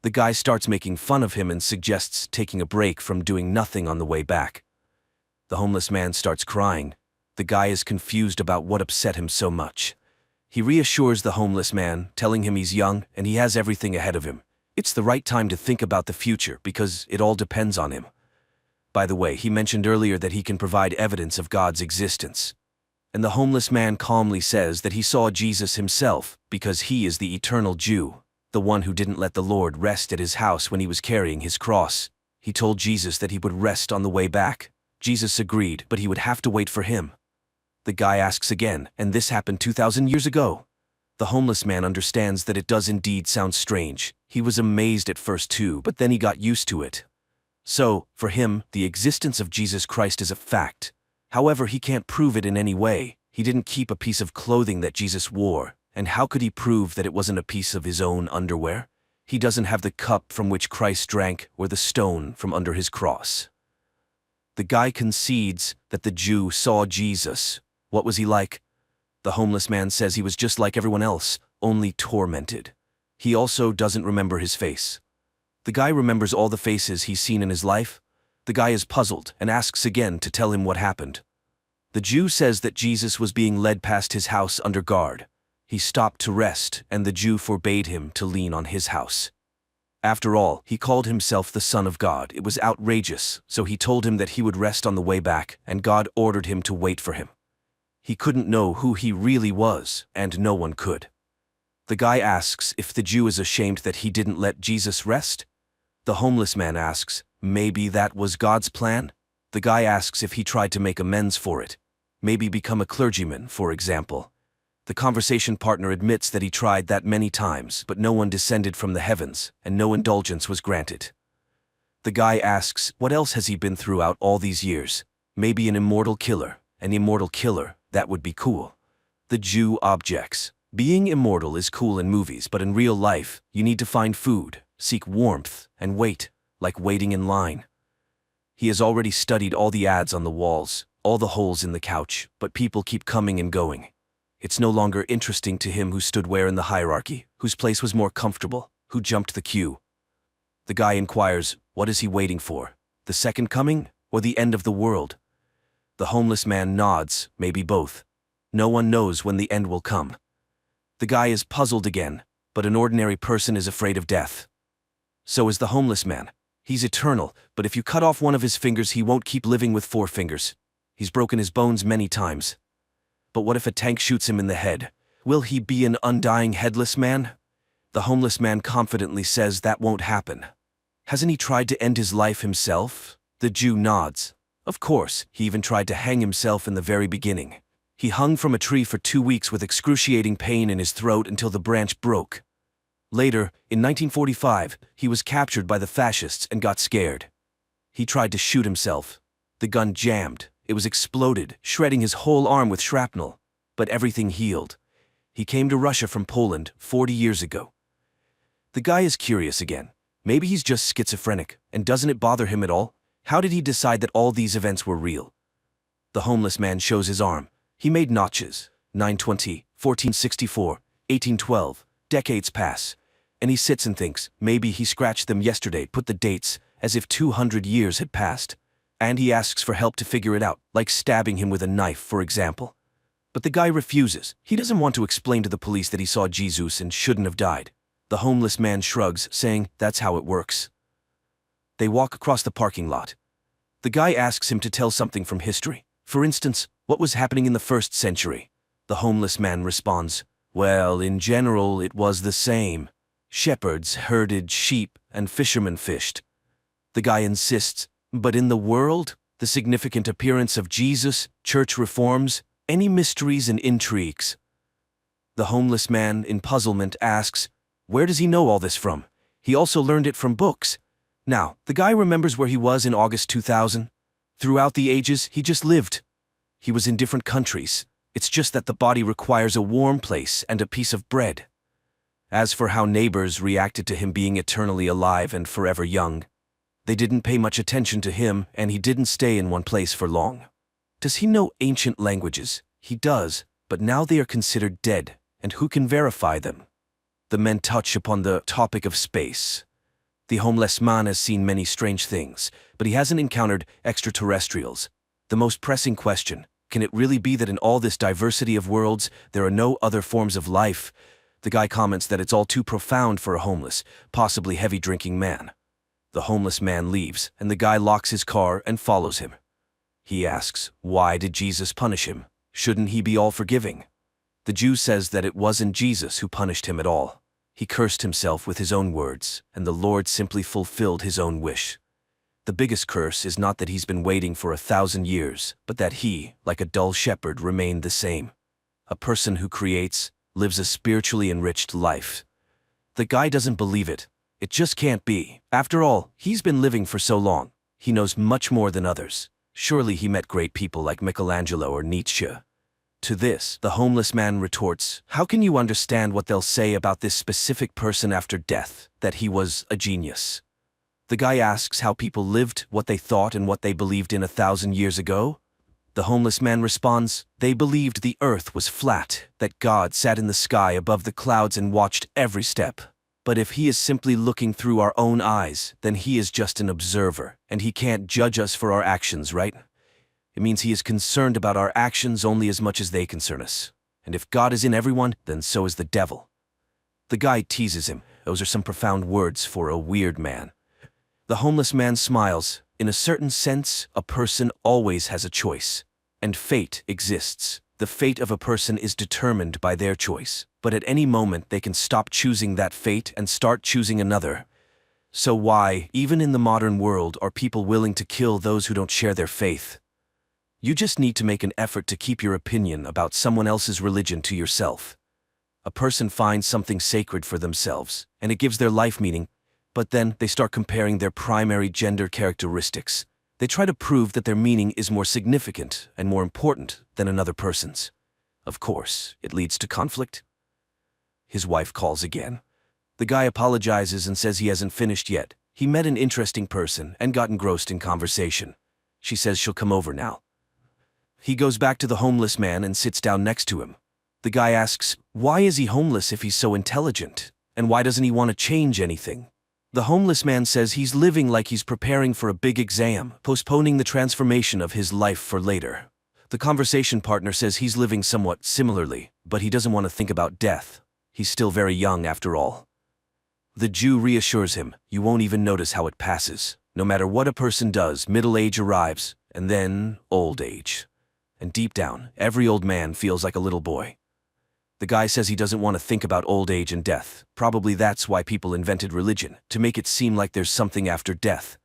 The guy starts making fun of him and suggests taking a break from doing nothing on the way back. The homeless man starts crying. The guy is confused about what upset him so much. He reassures the homeless man, telling him he's young and he has everything ahead of him. It's the right time to think about the future because it all depends on him. By the way, he mentioned earlier that he can provide evidence of God's existence. And the homeless man calmly says that he saw Jesus himself because he is the eternal Jew, the one who didn't let the Lord rest at his house when he was carrying his cross. He told Jesus that he would rest on the way back. Jesus agreed, but he would have to wait for him. The guy asks again, and this happened 2,000 years ago. The homeless man understands that it does indeed sound strange. He was amazed at first too, but then he got used to it. So, for him, the existence of Jesus Christ is a fact. However, he can't prove it in any way. He didn't keep a piece of clothing that Jesus wore, and how could he prove that it wasn't a piece of his own underwear? He doesn't have the cup from which Christ drank or the stone from under his cross. The guy concedes that the Jew saw Jesus. What was he like? The homeless man says he was just like everyone else, only tormented. He also doesn't remember his face. The guy remembers all the faces he's seen in his life. The guy is puzzled and asks again to tell him what happened. The Jew says that Jesus was being led past his house under guard. He stopped to rest, and the Jew forbade him to lean on his house. After all, he called himself the Son of God. It was outrageous, so he told him that he would rest on the way back, and God ordered him to wait for him. He couldn't know who he really was, and no one could. The guy asks if the Jew is ashamed that he didn't let Jesus rest. The homeless man asks, maybe that was God's plan? The guy asks if he tried to make amends for it. Maybe become a clergyman, for example. The conversation partner admits that he tried that many times, but no one descended from the heavens, and no indulgence was granted. The guy asks, what else has he been throughout all these years? Maybe an immortal killer. An immortal killer, that would be cool. The Jew objects. Being immortal is cool in movies, but in real life, you need to find food, seek warmth, and wait, like waiting in line. He has already studied all the ads on the walls, all the holes in the couch, but people keep coming and going. It's no longer interesting to him who stood where in the hierarchy, whose place was more comfortable, who jumped the queue. The guy inquires, what is he waiting for? The second coming, or the end of the world? The homeless man nods, maybe both. No one knows when the end will come. The guy is puzzled again, but an ordinary person is afraid of death. So is the homeless man. He's eternal, but if you cut off one of his fingers, he won't keep living with 4 fingers. He's broken his bones many times. But what if a tank shoots him in the head? Will he be an undying headless man? The homeless man confidently says that won't happen. Hasn't he tried to end his life himself? The Jew nods. Of course, he even tried to hang himself in the very beginning. He hung from a tree for 2 weeks with excruciating pain in his throat until the branch broke. Later, in 1945, he was captured by the fascists and got scared. He tried to shoot himself. The gun jammed. It was exploded, shredding his whole arm with shrapnel. But everything healed. He came to Russia from Poland 40 years ago. The guy is curious again. Maybe he's just schizophrenic, and doesn't it bother him at all? How did he decide that all these events were real? The homeless man shows his arm. He made notches. 920, 1464, 1812. Decades pass. And he sits and thinks, maybe he scratched them yesterday, put the dates, as if 200 years had passed. And he asks for help to figure it out, like stabbing him with a knife, for example. But the guy refuses. He doesn't want to explain to the police that he saw Jesus and shouldn't have died. The homeless man shrugs, saying, "That's how it works." They walk across the parking lot. The guy asks him to tell something from history. For instance, what was happening in the 1st century? The homeless man responds, "Well, in general, it was the same. Shepherds herded sheep and fishermen fished." The guy insists, "But in the world, the significant appearance of Jesus, church reforms, any mysteries and intrigues?" The homeless man, in puzzlement, asks, "Where does he know all this from? He also learned it from books." Now, the guy remembers where he was in August 2000. Throughout the ages, he just lived. He was in different countries. It's just that the body requires a warm place and a piece of bread. As for how neighbors reacted to him being eternally alive and forever young, they didn't pay much attention to him, and he didn't stay in one place for long. Does he know ancient languages? He does, but now they are considered dead, and who can verify them? The men touch upon the topic of space. The homeless man has seen many strange things, but he hasn't encountered extraterrestrials. The most pressing question, can it really be that in all this diversity of worlds, there are no other forms of life? The guy comments that it's all too profound for a homeless, possibly heavy-drinking man. The homeless man leaves, and the guy locks his car and follows him. He asks, why did Jesus punish him? Shouldn't he be all-forgiving? The Jew says that it wasn't Jesus who punished him at all. He cursed himself with his own words, and the Lord simply fulfilled his own wish. The biggest curse is not that he's been waiting for 1,000 years, but that he, like a dull shepherd, remained the same. A person who creates, lives a spiritually enriched life. The guy doesn't believe it. It just can't be. After all, he's been living for so long. He knows much more than others. Surely he met great people like Michelangelo or Nietzsche. To this, the homeless man retorts, how can you understand what they'll say about this specific person after death, that he was a genius? The guy asks how people lived, what they thought and what they believed in 1,000 years ago. The homeless man responds, they believed the earth was flat, that God sat in the sky above the clouds and watched every step. But if he is simply looking through our own eyes, then he is just an observer, and he can't judge us for our actions, right? It means he is concerned about our actions only as much as they concern us. And if God is in everyone, then so is the devil. The guy teases him. Those are some profound words for a weird man. The homeless man smiles. In a certain sense, a person always has a choice. And fate exists. The fate of a person is determined by their choice. But at any moment they can stop choosing that fate and start choosing another. So why, even in the modern world, are people willing to kill those who don't share their faith? You just need to make an effort to keep your opinion about someone else's religion to yourself. A person finds something sacred for themselves, and it gives their life meaning, but then they start comparing their primary gender characteristics. They try to prove that their meaning is more significant and more important than another person's. Of course, it leads to conflict. His wife calls again. The guy apologizes and says he hasn't finished yet. He met an interesting person and got engrossed in conversation. She says she'll come over now. He goes back to the homeless man and sits down next to him. The guy asks, why is he homeless if he's so intelligent? And why doesn't he want to change anything? The homeless man says he's living like he's preparing for a big exam, postponing the transformation of his life for later. The conversation partner says he's living somewhat similarly, but he doesn't want to think about death. He's still very young after all. The Jew reassures him, you won't even notice how it passes. No matter what a person does, middle age arrives, and then old age. And deep down, every old man feels like a little boy. The guy says he doesn't want to think about old age and death. Probably that's why people invented religion, to make it seem like there's something after death.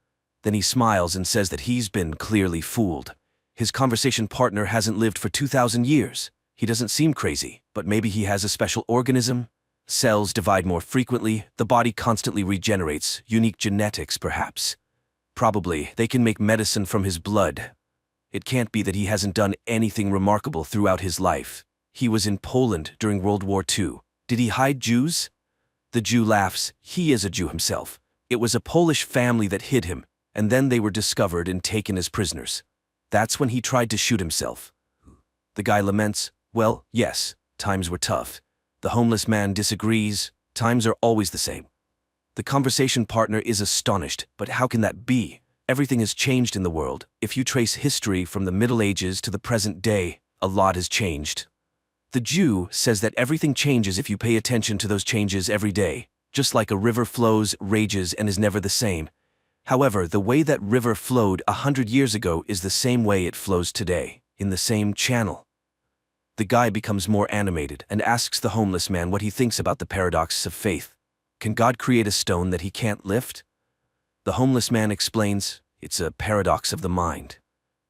Then he smiles and says that he's been clearly fooled. His conversation partner hasn't lived for 2,000 years. He doesn't seem crazy, but maybe he has a special organism. Cells divide more frequently, the body constantly regenerates, unique genetics perhaps. Probably they can make medicine from his blood. It can't be that he hasn't done anything remarkable throughout his life. He was in Poland during World War II. Did he hide Jews? The Jew laughs. He is a Jew himself. It was a Polish family that hid him, and then they were discovered and taken as prisoners. That's when he tried to shoot himself. The guy laments, well, yes, times were tough. The homeless man disagrees. Times are always the same. The conversation partner is astonished, but how can that be? Everything has changed in the world. If you trace history from the Middle Ages to the present day, a lot has changed. The Jew says that everything changes if you pay attention to those changes every day, just like a river flows, rages, and is never the same. However, the way that river flowed 100 years ago is the same way it flows today, in the same channel. The guy becomes more animated and asks the homeless man what he thinks about the paradox of faith. Can God create a stone that he can't lift? The homeless man explains, it's a paradox of the mind.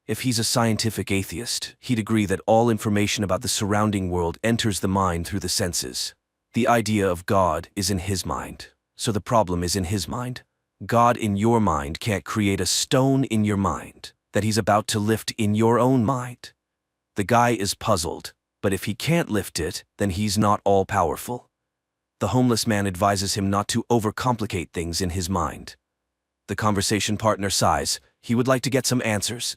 If he's a scientific atheist, he'd agree that all information about the surrounding world enters the mind through the senses. The idea of God is in his mind, so the problem is in his mind. God in your mind can't create a stone in your mind that he's about to lift in your own mind. The guy is puzzled, but if he can't lift it, then he's not all-powerful. The homeless man advises him not to overcomplicate things in his mind. The conversation partner sighs. He would like to get some answers.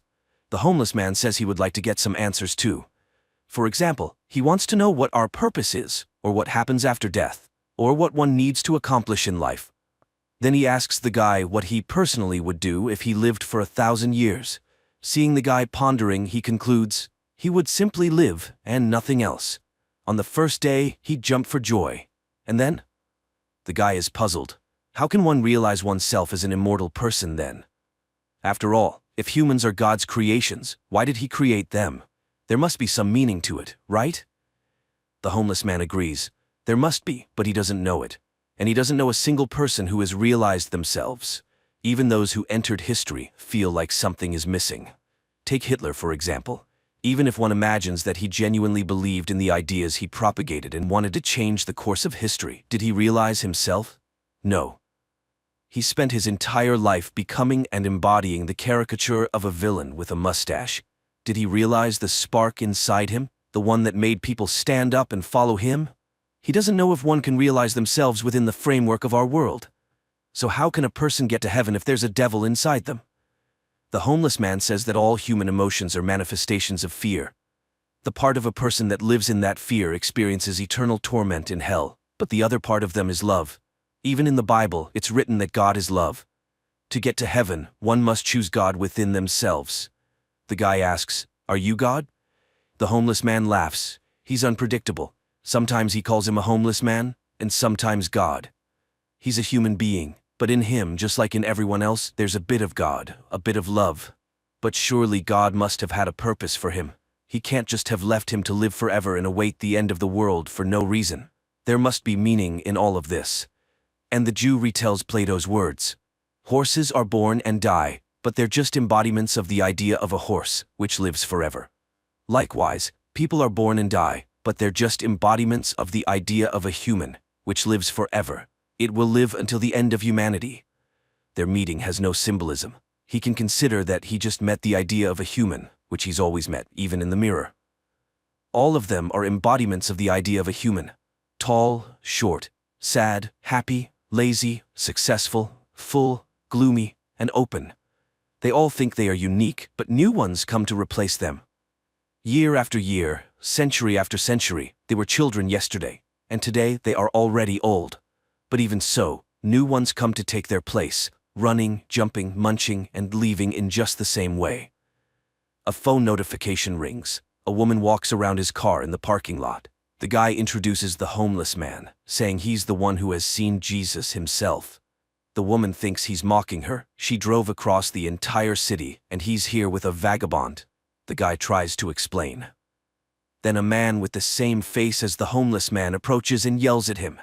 The homeless man says he would like to get some answers too. For example, he wants to know what our purpose is, or what happens after death, or what one needs to accomplish in life. Then he asks the guy what he personally would do if he lived for 1,000 years. Seeing the guy pondering, he concludes, he would simply live and nothing else. On the first day, he'd jump for joy. And then? The guy is puzzled. How can one realize oneself as an immortal person then? After all, if humans are God's creations, why did he create them? There must be some meaning to it, right? The homeless man agrees. There must be, but he doesn't know it. And he doesn't know a single person who has realized themselves. Even those who entered history feel like something is missing. Take Hitler, for example. Even if one imagines that he genuinely believed in the ideas he propagated and wanted to change the course of history, did he realize himself? No. He spent his entire life becoming and embodying the caricature of a villain with a mustache. Did he realize the spark inside him, the one that made people stand up and follow him? He doesn't know if one can realize themselves within the framework of our world. So how can a person get to heaven if there's a devil inside them? The homeless man says that all human emotions are manifestations of fear. The part of a person that lives in that fear experiences eternal torment in hell, but the other part of them is love. Even in the Bible, it's written that God is love. To get to heaven, one must choose God within themselves. The guy asks, "Are you God?" The homeless man laughs. He's unpredictable. Sometimes he calls him a homeless man, and sometimes God. He's a human being, but in him, just like in everyone else, there's a bit of God, a bit of love. But surely God must have had a purpose for him. He can't just have left him to live forever and await the end of the world for no reason. There must be meaning in all of this. And the Jew retells Plato's words. Horses are born and die, but they're just embodiments of the idea of a horse, which lives forever. Likewise, people are born and die, but they're just embodiments of the idea of a human, which lives forever. It will live until the end of humanity. Their meeting has no symbolism. He can consider that he just met the idea of a human, which he's always met, even in the mirror. All of them are embodiments of the idea of a human. Tall, short, sad, happy, lazy, successful, full, gloomy, and open. They all think they are unique, but new ones come to replace them. Year after year, century after century, they were children yesterday, and today they are already old. But even so, new ones come to take their place, running, jumping, munching, and leaving in just the same way. A phone notification rings. A woman walks around his car in the parking lot. The guy introduces the homeless man, saying he's the one who has seen Jesus himself. The woman thinks he's mocking her. She drove across the entire city, and he's here with a vagabond. The guy tries to explain. Then a man with the same face as the homeless man approaches and yells at him.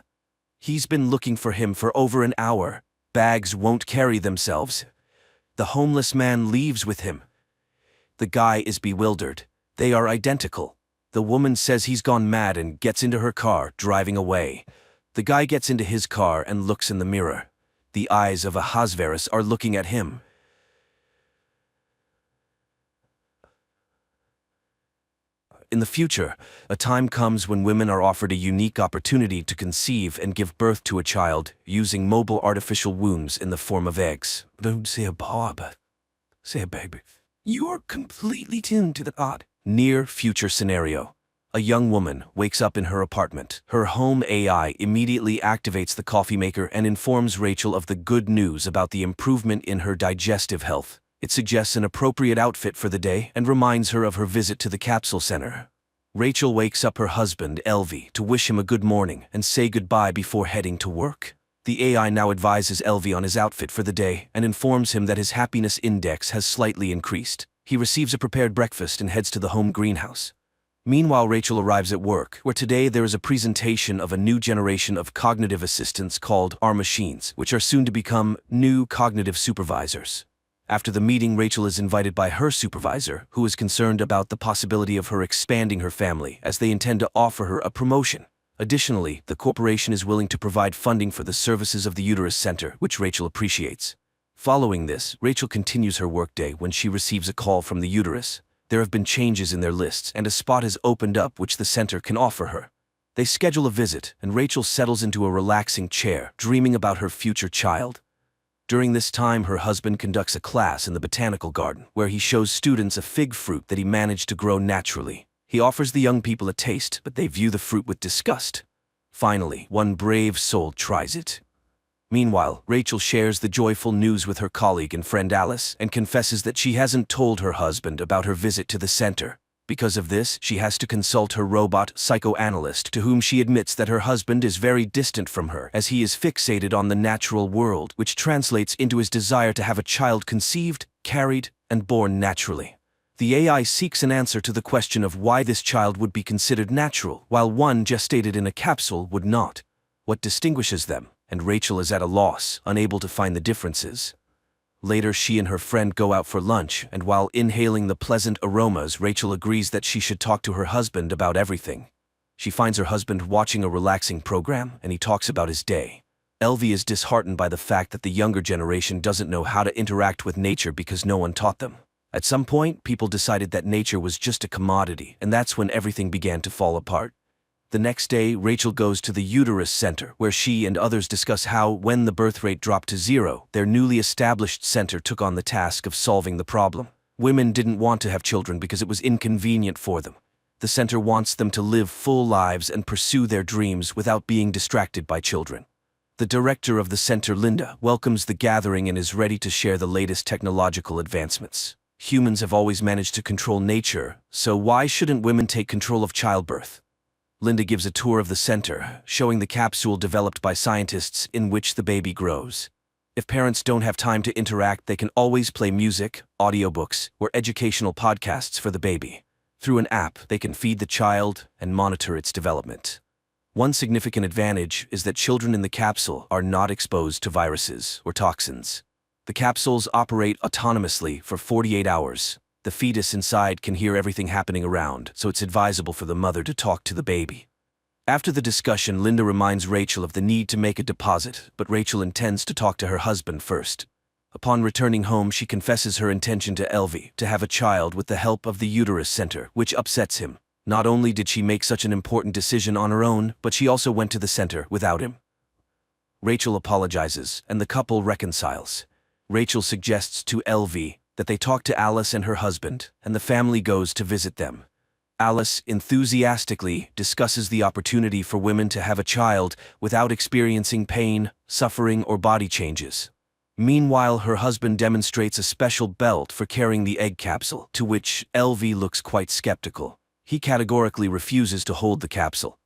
He's been looking for him for over an hour. Bags won't carry themselves. The homeless man leaves with him. The guy is bewildered. They are identical. The woman says he's gone mad and gets into her car, driving away. The guy gets into his car and looks in the mirror. The eyes of Ahasuerus are looking at him. In the future, a time comes when women are offered a unique opportunity to conceive and give birth to a child using mobile artificial wombs in the form of eggs. Don't say a Bob. Say a baby. You're completely tuned to the odd, near-future scenario. A young woman wakes up in her apartment. Her home AI immediately activates the coffee maker and informs Rachel of the good news about the improvement in her digestive health. It suggests an appropriate outfit for the day and reminds her of her visit to the capsule center. Rachel wakes up her husband, Elvie, to wish him a good morning and say goodbye before heading to work. The AI now advises Elvie on his outfit for the day and informs him that his happiness index has slightly increased. He receives a prepared breakfast and heads to the home greenhouse. Meanwhile, Rachel arrives at work, where today there is a presentation of a new generation of cognitive assistants called our machines, which are soon to become new cognitive supervisors. After the meeting, Rachel is invited by her supervisor, who is concerned about the possibility of her expanding her family, as they intend to offer her a promotion. Additionally, the corporation is willing to provide funding for the services of the Uterus Center, which Rachel appreciates. Following this, Rachel continues her workday when she receives a call from the uterus. There have been changes in their lists, and a spot has opened up which the center can offer her. They schedule a visit, and Rachel settles into a relaxing chair, dreaming about her future child. During this time, her husband conducts a class in the botanical garden, where he shows students a fig fruit that he managed to grow naturally. He offers the young people a taste, but they view the fruit with disgust. Finally, one brave soul tries it. Meanwhile, Rachel shares the joyful news with her colleague and friend Alice and confesses that she hasn't told her husband about her visit to the center. Because of this, she has to consult her robot psychoanalyst, to whom she admits that her husband is very distant from her, as he is fixated on the natural world, which translates into his desire to have a child conceived, carried, and born naturally. The AI seeks an answer to the question of why this child would be considered natural, while one gestated in a capsule would not. What distinguishes them? And Rachel is at a loss, unable to find the differences. Later, she and her friend go out for lunch, and while inhaling the pleasant aromas, Rachel agrees that she should talk to her husband about everything. She finds her husband watching a relaxing program, and he talks about his day. Elvie is disheartened by the fact that the younger generation doesn't know how to interact with nature because no one taught them. At some point, people decided that nature was just a commodity, and that's when everything began to fall apart. The next day, Rachel goes to the Uterus Center, where she and others discuss how, when the birth rate dropped to 0, their newly established center took on the task of solving the problem. Women didn't want to have children because it was inconvenient for them. The center wants them to live full lives and pursue their dreams without being distracted by children. The director of the center, Linda, welcomes the gathering and is ready to share the latest technological advancements. Humans have always managed to control nature, so why shouldn't women take control of childbirth? Linda gives a tour of the center, showing the capsule developed by scientists in which the baby grows. If parents don't have time to interact, they can always play music, audiobooks, or educational podcasts for the baby. Through an app, they can feed the child and monitor its development. One significant advantage is that children in the capsule are not exposed to viruses or toxins. The capsules operate autonomously for 48 hours. The fetus inside can hear everything happening around, so it's advisable for the mother to talk to the baby. After the discussion, Linda reminds Rachel of the need to make a deposit, but Rachel intends to talk to her husband first. Upon returning home, she confesses her intention to Elvie to have a child with the help of the Uterus Center, which upsets him. Not only did she make such an important decision on her own, but she also went to the center without him. Rachel apologizes, and the couple reconciles. Rachel suggests to Elvie that they talk to Alice and her husband, and the family goes to visit them. Alice enthusiastically discusses the opportunity for women to have a child without experiencing pain, suffering, or body changes. Meanwhile, her husband demonstrates a special belt for carrying the egg capsule, to which Elvie looks quite skeptical. He categorically refuses to hold the capsule.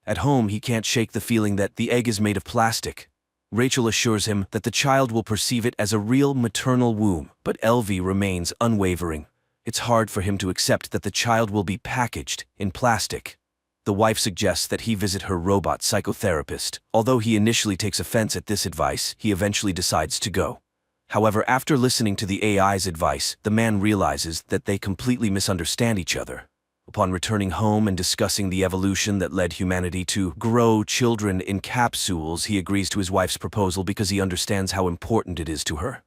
At home, he can't shake the feeling that the egg is made of plastic. Rachel assures him that the child will perceive it as a real maternal womb, but Elvie remains unwavering. It's hard for him to accept that the child will be packaged in plastic. The wife suggests that he visit her robot psychotherapist. Although he initially takes offense at this advice, he eventually decides to go. However, after listening to the AI's advice, the man realizes that they completely misunderstand each other. Upon returning home and discussing the evolution that led humanity to grow children in capsules, he agrees to his wife's proposal because he understands how important it is to her.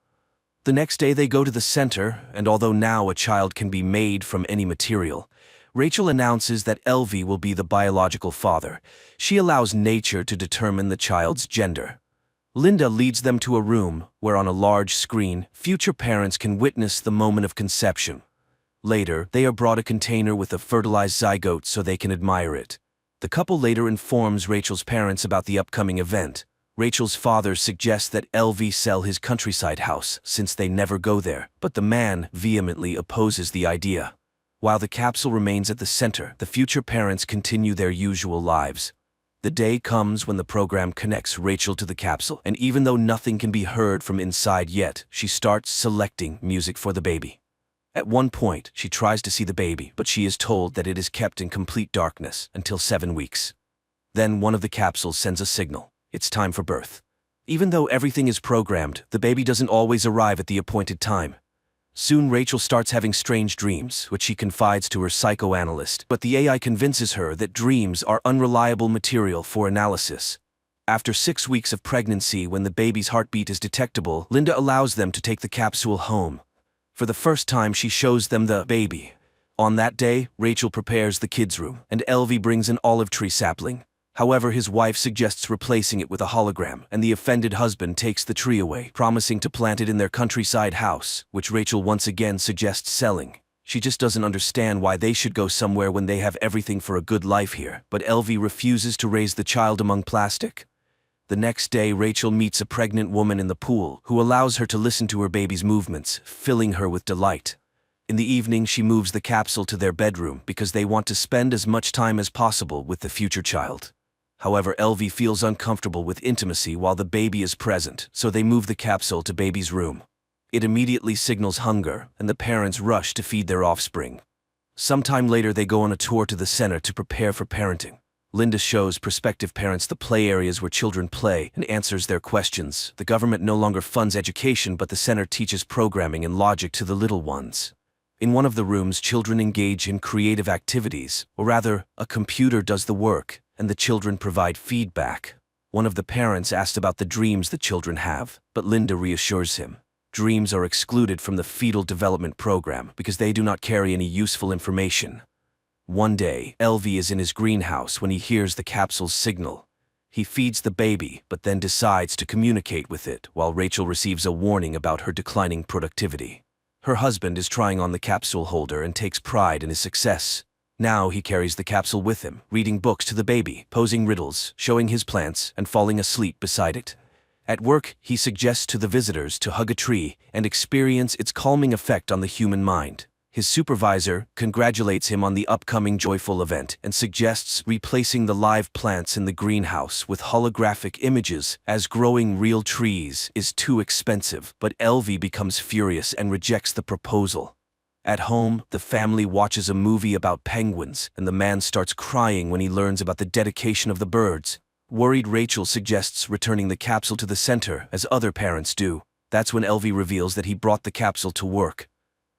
The next day they go to the center, and although now a child can be made from any material, Rachel announces that Elvie will be the biological father. She allows nature to determine the child's gender. Linda leads them to a room where on a large screen, future parents can witness the moment of conception. Later, they are brought a container with a fertilized zygote so they can admire it. The couple later informs Rachel's parents about the upcoming event. Rachel's father suggests that Elvie sell his countryside house since they never go there, but the man vehemently opposes the idea. While the capsule remains at the center, the future parents continue their usual lives. The day comes when the program connects Rachel to the capsule, and even though nothing can be heard from inside yet, she starts selecting music for the baby. At one point, she tries to see the baby, but she is told that it is kept in complete darkness until 7 weeks. Then one of the capsules sends a signal. It's time for birth. Even though everything is programmed, the baby doesn't always arrive at the appointed time. Soon Rachel starts having strange dreams, which she confides to her psychoanalyst, but the AI convinces her that dreams are unreliable material for analysis. After 6 weeks of pregnancy, when the baby's heartbeat is detectable, Linda allows them to take the capsule home. For the first time, she shows them the baby. On that day, Rachel prepares the kids' room, and Elvie brings an olive tree sapling. However, his wife suggests replacing it with a hologram, and the offended husband takes the tree away, promising to plant it in their countryside house, which Rachel once again suggests selling. She just doesn't understand why they should go somewhere when they have everything for a good life here, but Elvie refuses to raise the child among plastic. The next day, Rachel meets a pregnant woman in the pool who allows her to listen to her baby's movements, filling her with delight. In the evening, she moves the capsule to their bedroom because they want to spend as much time as possible with the future child. However, Elvie feels uncomfortable with intimacy while the baby is present, so they move the capsule to baby's room. It immediately signals hunger, and the parents rush to feed their offspring. Sometime later, they go on a tour to the center to prepare for parenting. Linda shows prospective parents the play areas where children play and answers their questions. The government no longer funds education, but the center teaches programming and logic to the little ones. In one of the rooms, children engage in creative activities, or rather, a computer does the work, and the children provide feedback. One of the parents asked about the dreams the children have, but Linda reassures him. Dreams are excluded from the fetal development program because they do not carry any useful information. One day, Elvie is in his greenhouse when he hears the capsule's signal. He feeds the baby, but then decides to communicate with it, while Rachel receives a warning about her declining productivity. Her husband is trying on the capsule holder and takes pride in his success. Now he carries the capsule with him, reading books to the baby, posing riddles, showing his plants, and falling asleep beside it. At work, he suggests to the visitors to hug a tree and experience its calming effect on the human mind. His supervisor congratulates him on the upcoming joyful event and suggests replacing the live plants in the greenhouse with holographic images, as growing real trees is too expensive, but Elvie becomes furious and rejects the proposal. At home, the family watches a movie about penguins, and the man starts crying when he learns about the dedication of the birds. Worried, Rachel suggests returning the capsule to the center, as other parents do. That's when Elvie reveals that he brought the capsule to work.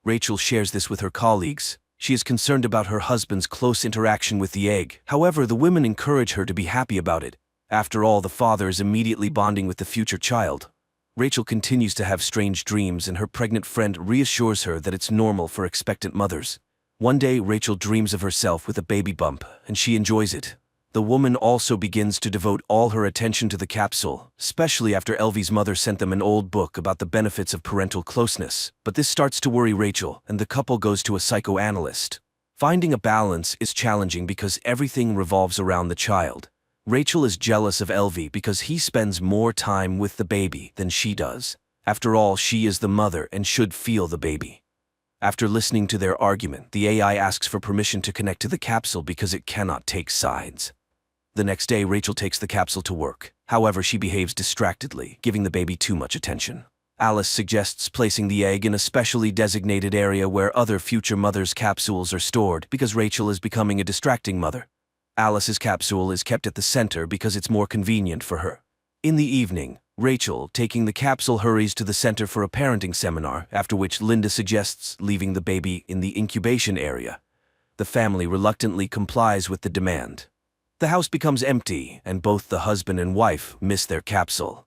Rachel shares this with her colleagues. She is concerned about her husband's close interaction with the egg. However, the women encourage her to be happy about it. After all, the father is immediately bonding with the future child. Rachel continues to have strange dreams, and her pregnant friend reassures her that it's normal for expectant mothers. One day, Rachel dreams of herself with a baby bump, and she enjoys it. The woman also begins to devote all her attention to the capsule, especially after Elvie's mother sent them an old book about the benefits of parental closeness. But this starts to worry Rachel, and the couple goes to a psychoanalyst. Finding a balance is challenging because everything revolves around the child. Rachel is jealous of Elvie because he spends more time with the baby than she does. After all, she is the mother and should feel the baby. After listening to their argument, the AI asks for permission to connect to the capsule because it cannot take sides. The next day, Rachel takes the capsule to work. However, she behaves distractedly, giving the baby too much attention. Alice suggests placing the egg in a specially designated area where other future mothers' capsules are stored because Rachel is becoming a distracting mother. Alice's capsule is kept at the center because it's more convenient for her. In the evening, Rachel, taking the capsule, hurries to the center for a parenting seminar, after which Linda suggests leaving the baby in the incubation area. The family reluctantly complies with the demand. The house becomes empty, and both the husband and wife miss their capsule.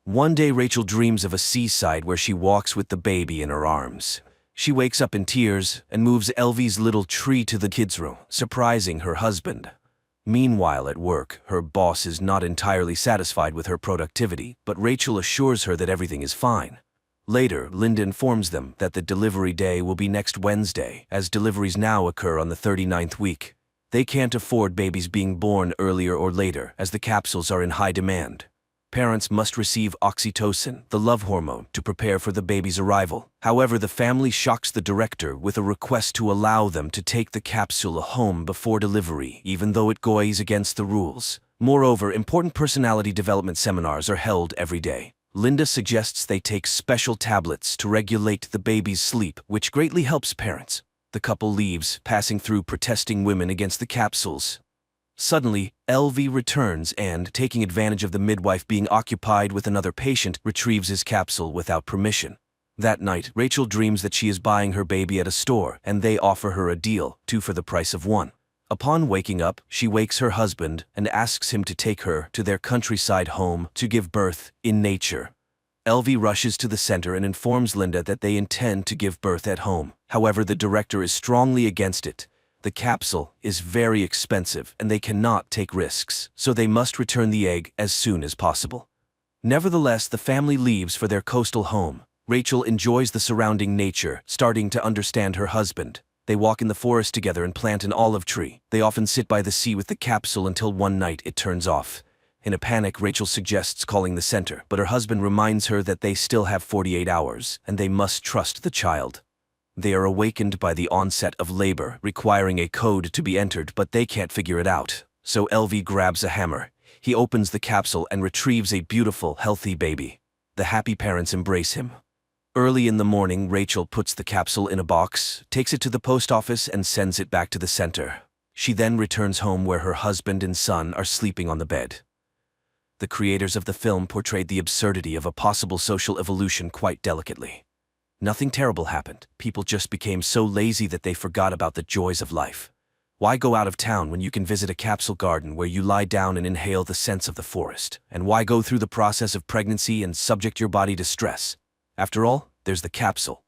One day, Rachel dreams of a seaside where she walks with the baby in her arms. She wakes up in tears and moves Elvie's little tree to the kids' room, surprising her husband. Meanwhile, at work, her boss is not entirely satisfied with her productivity, but Rachel assures her that everything is fine. Later, Linda informs them that the delivery day will be next Wednesday, as deliveries now occur on the 39th week. They can't afford babies being born earlier or later, as the capsules are in high demand. Parents must receive oxytocin, the love hormone, to prepare for the baby's arrival. However, the family shocks the director with a request to allow them to take the capsule home before delivery, even though it goes against the rules. Moreover, important personality development seminars are held every day. Linda suggests they take special tablets to regulate the baby's sleep, which greatly helps parents. The couple leaves, passing through protesting women against the capsules. Suddenly, LV returns and, taking advantage of the midwife being occupied with another patient, retrieves his capsule without permission. That night, Rachel dreams that she is buying her baby at a store, and they offer her a deal, 2 for the price of 1. Upon waking up, she wakes her husband and asks him to take her to their countryside home to give birth in nature. LV rushes to the center and informs Linda that they intend to give birth at home. However, the director is strongly against it. The capsule is very expensive and they cannot take risks, so they must return the egg as soon as possible. Nevertheless, the family leaves for their coastal home. Rachel enjoys the surrounding nature, starting to understand her husband. They walk in the forest together and plant an olive tree. They often sit by the sea with the capsule until one night it turns off. In a panic, Rachel suggests calling the center, but her husband reminds her that they still have 48 hours and they must trust the child. They are awakened by the onset of labor, requiring a code to be entered, but they can't figure it out. So LV grabs a hammer. He opens the capsule and retrieves a beautiful, healthy baby. The happy parents embrace him. Early in the morning, Rachel puts the capsule in a box, takes it to the post office, and sends it back to the center. She then returns home where her husband and son are sleeping on the bed. The creators of the film portrayed the absurdity of a possible social evolution quite delicately. Nothing terrible happened. People just became so lazy that they forgot about the joys of life. Why go out of town when you can visit a capsule garden where you lie down and inhale the scents of the forest? And why go through the process of pregnancy and subject your body to stress? After all, there's the capsule.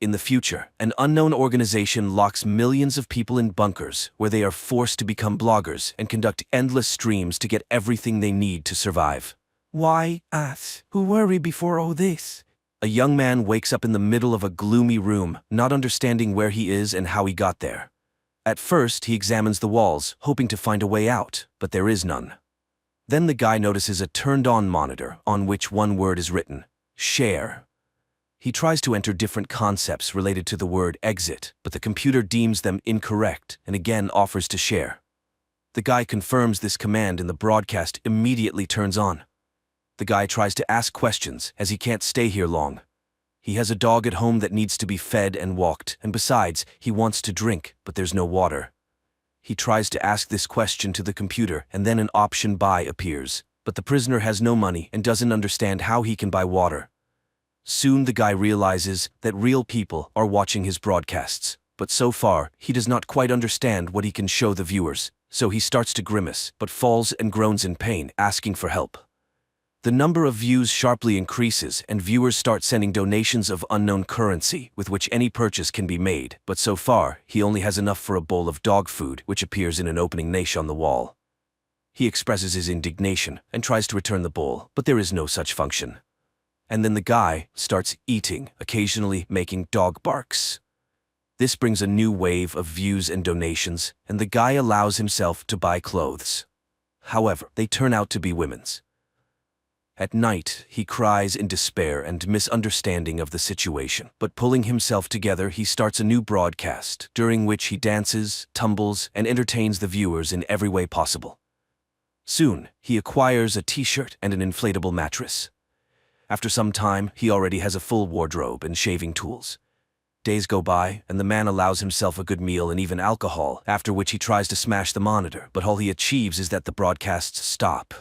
In the future, an unknown organization locks millions of people in bunkers where they are forced to become bloggers and conduct endless streams to get everything they need to survive. Why us? Who worry before all this? A young man wakes up in the middle of a gloomy room, not understanding where he is and how he got there. At first, he examines the walls, hoping to find a way out, but there is none. Then the guy notices a turned-on monitor on which one word is written: share. He tries to enter different concepts related to the word exit, but the computer deems them incorrect and again offers to share. The guy confirms this command and the broadcast immediately turns on. The guy tries to ask questions as he can't stay here long. He has a dog at home that needs to be fed and walked, and besides, he wants to drink, but there's no water. He tries to ask this question to the computer and then an option buy appears, but the prisoner has no money and doesn't understand how he can buy water. Soon the guy realizes that real people are watching his broadcasts, but so far he does not quite understand what he can show the viewers, so he starts to grimace, but falls and groans in pain, asking for help. The number of views sharply increases and viewers start sending donations of unknown currency with which any purchase can be made, but so far he only has enough for a bowl of dog food which appears in an opening niche on the wall. He expresses his indignation and tries to return the bowl, but there is no such function. And then the guy starts eating, occasionally making dog barks. This brings a new wave of views and donations, and the guy allows himself to buy clothes. However, they turn out to be women's. At night, he cries in despair and misunderstanding of the situation, but pulling himself together, he starts a new broadcast, during which he dances, tumbles, and entertains the viewers in every way possible. Soon, he acquires a t-shirt and an inflatable mattress. After some time, he already has a full wardrobe and shaving tools. Days go by, and the man allows himself a good meal and even alcohol, after which he tries to smash the monitor, but all he achieves is that the broadcasts stop.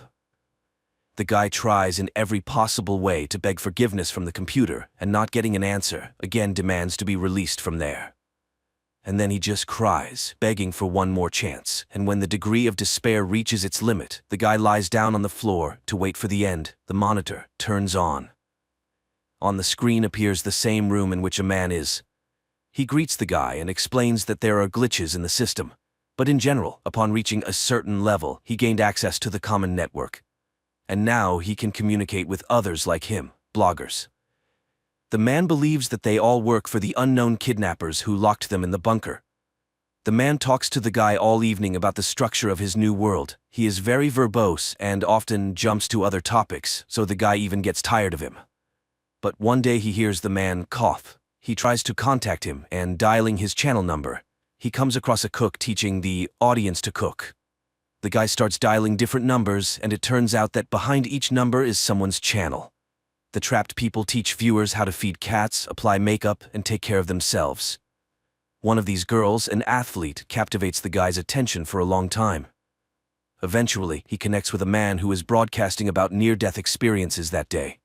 The guy tries in every possible way to beg forgiveness from the computer, and not getting an answer, again demands to be released from there. And then he just cries, begging for one more chance, and when the degree of despair reaches its limit, the guy lies down on the floor to wait for the end. The monitor turns on. On the screen appears the same room in which a man is. He greets the guy and explains that there are glitches in the system, but in general, upon reaching a certain level, he gained access to the common network. And now he can communicate with others like him, bloggers. The man believes that they all work for the unknown kidnappers who locked them in the bunker. The man talks to the guy all evening about the structure of his new world. He is very verbose and often jumps to other topics, so the guy even gets tired of him. But one day he hears the man cough. He tries to contact him, and dialing his channel number, he comes across a cook teaching the audience to cook. The guy starts dialing different numbers, and it turns out that behind each number is someone's channel. The trapped people teach viewers how to feed cats, apply makeup, and take care of themselves. One of these girls, an athlete, captivates the guy's attention for a long time. Eventually, he connects with a man who is broadcasting about near-death experiences that day.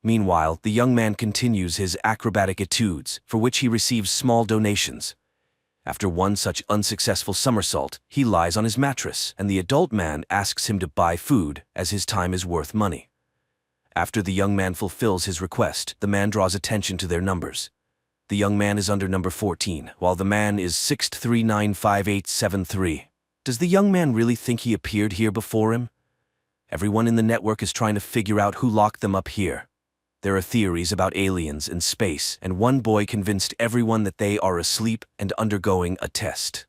Meanwhile, the young man continues his acrobatic etudes, for which he receives small donations. After one such unsuccessful somersault, he lies on his mattress, and the adult man asks him to buy food, as his time is worth money. After the young man fulfills his request, the man draws attention to their numbers. The young man is under number 14, while the man is 6395873. Does the young man really think he appeared here before him? Everyone in the network is trying to figure out who locked them up here. There are theories about aliens and space, and one boy convinced everyone that they are asleep and undergoing a test.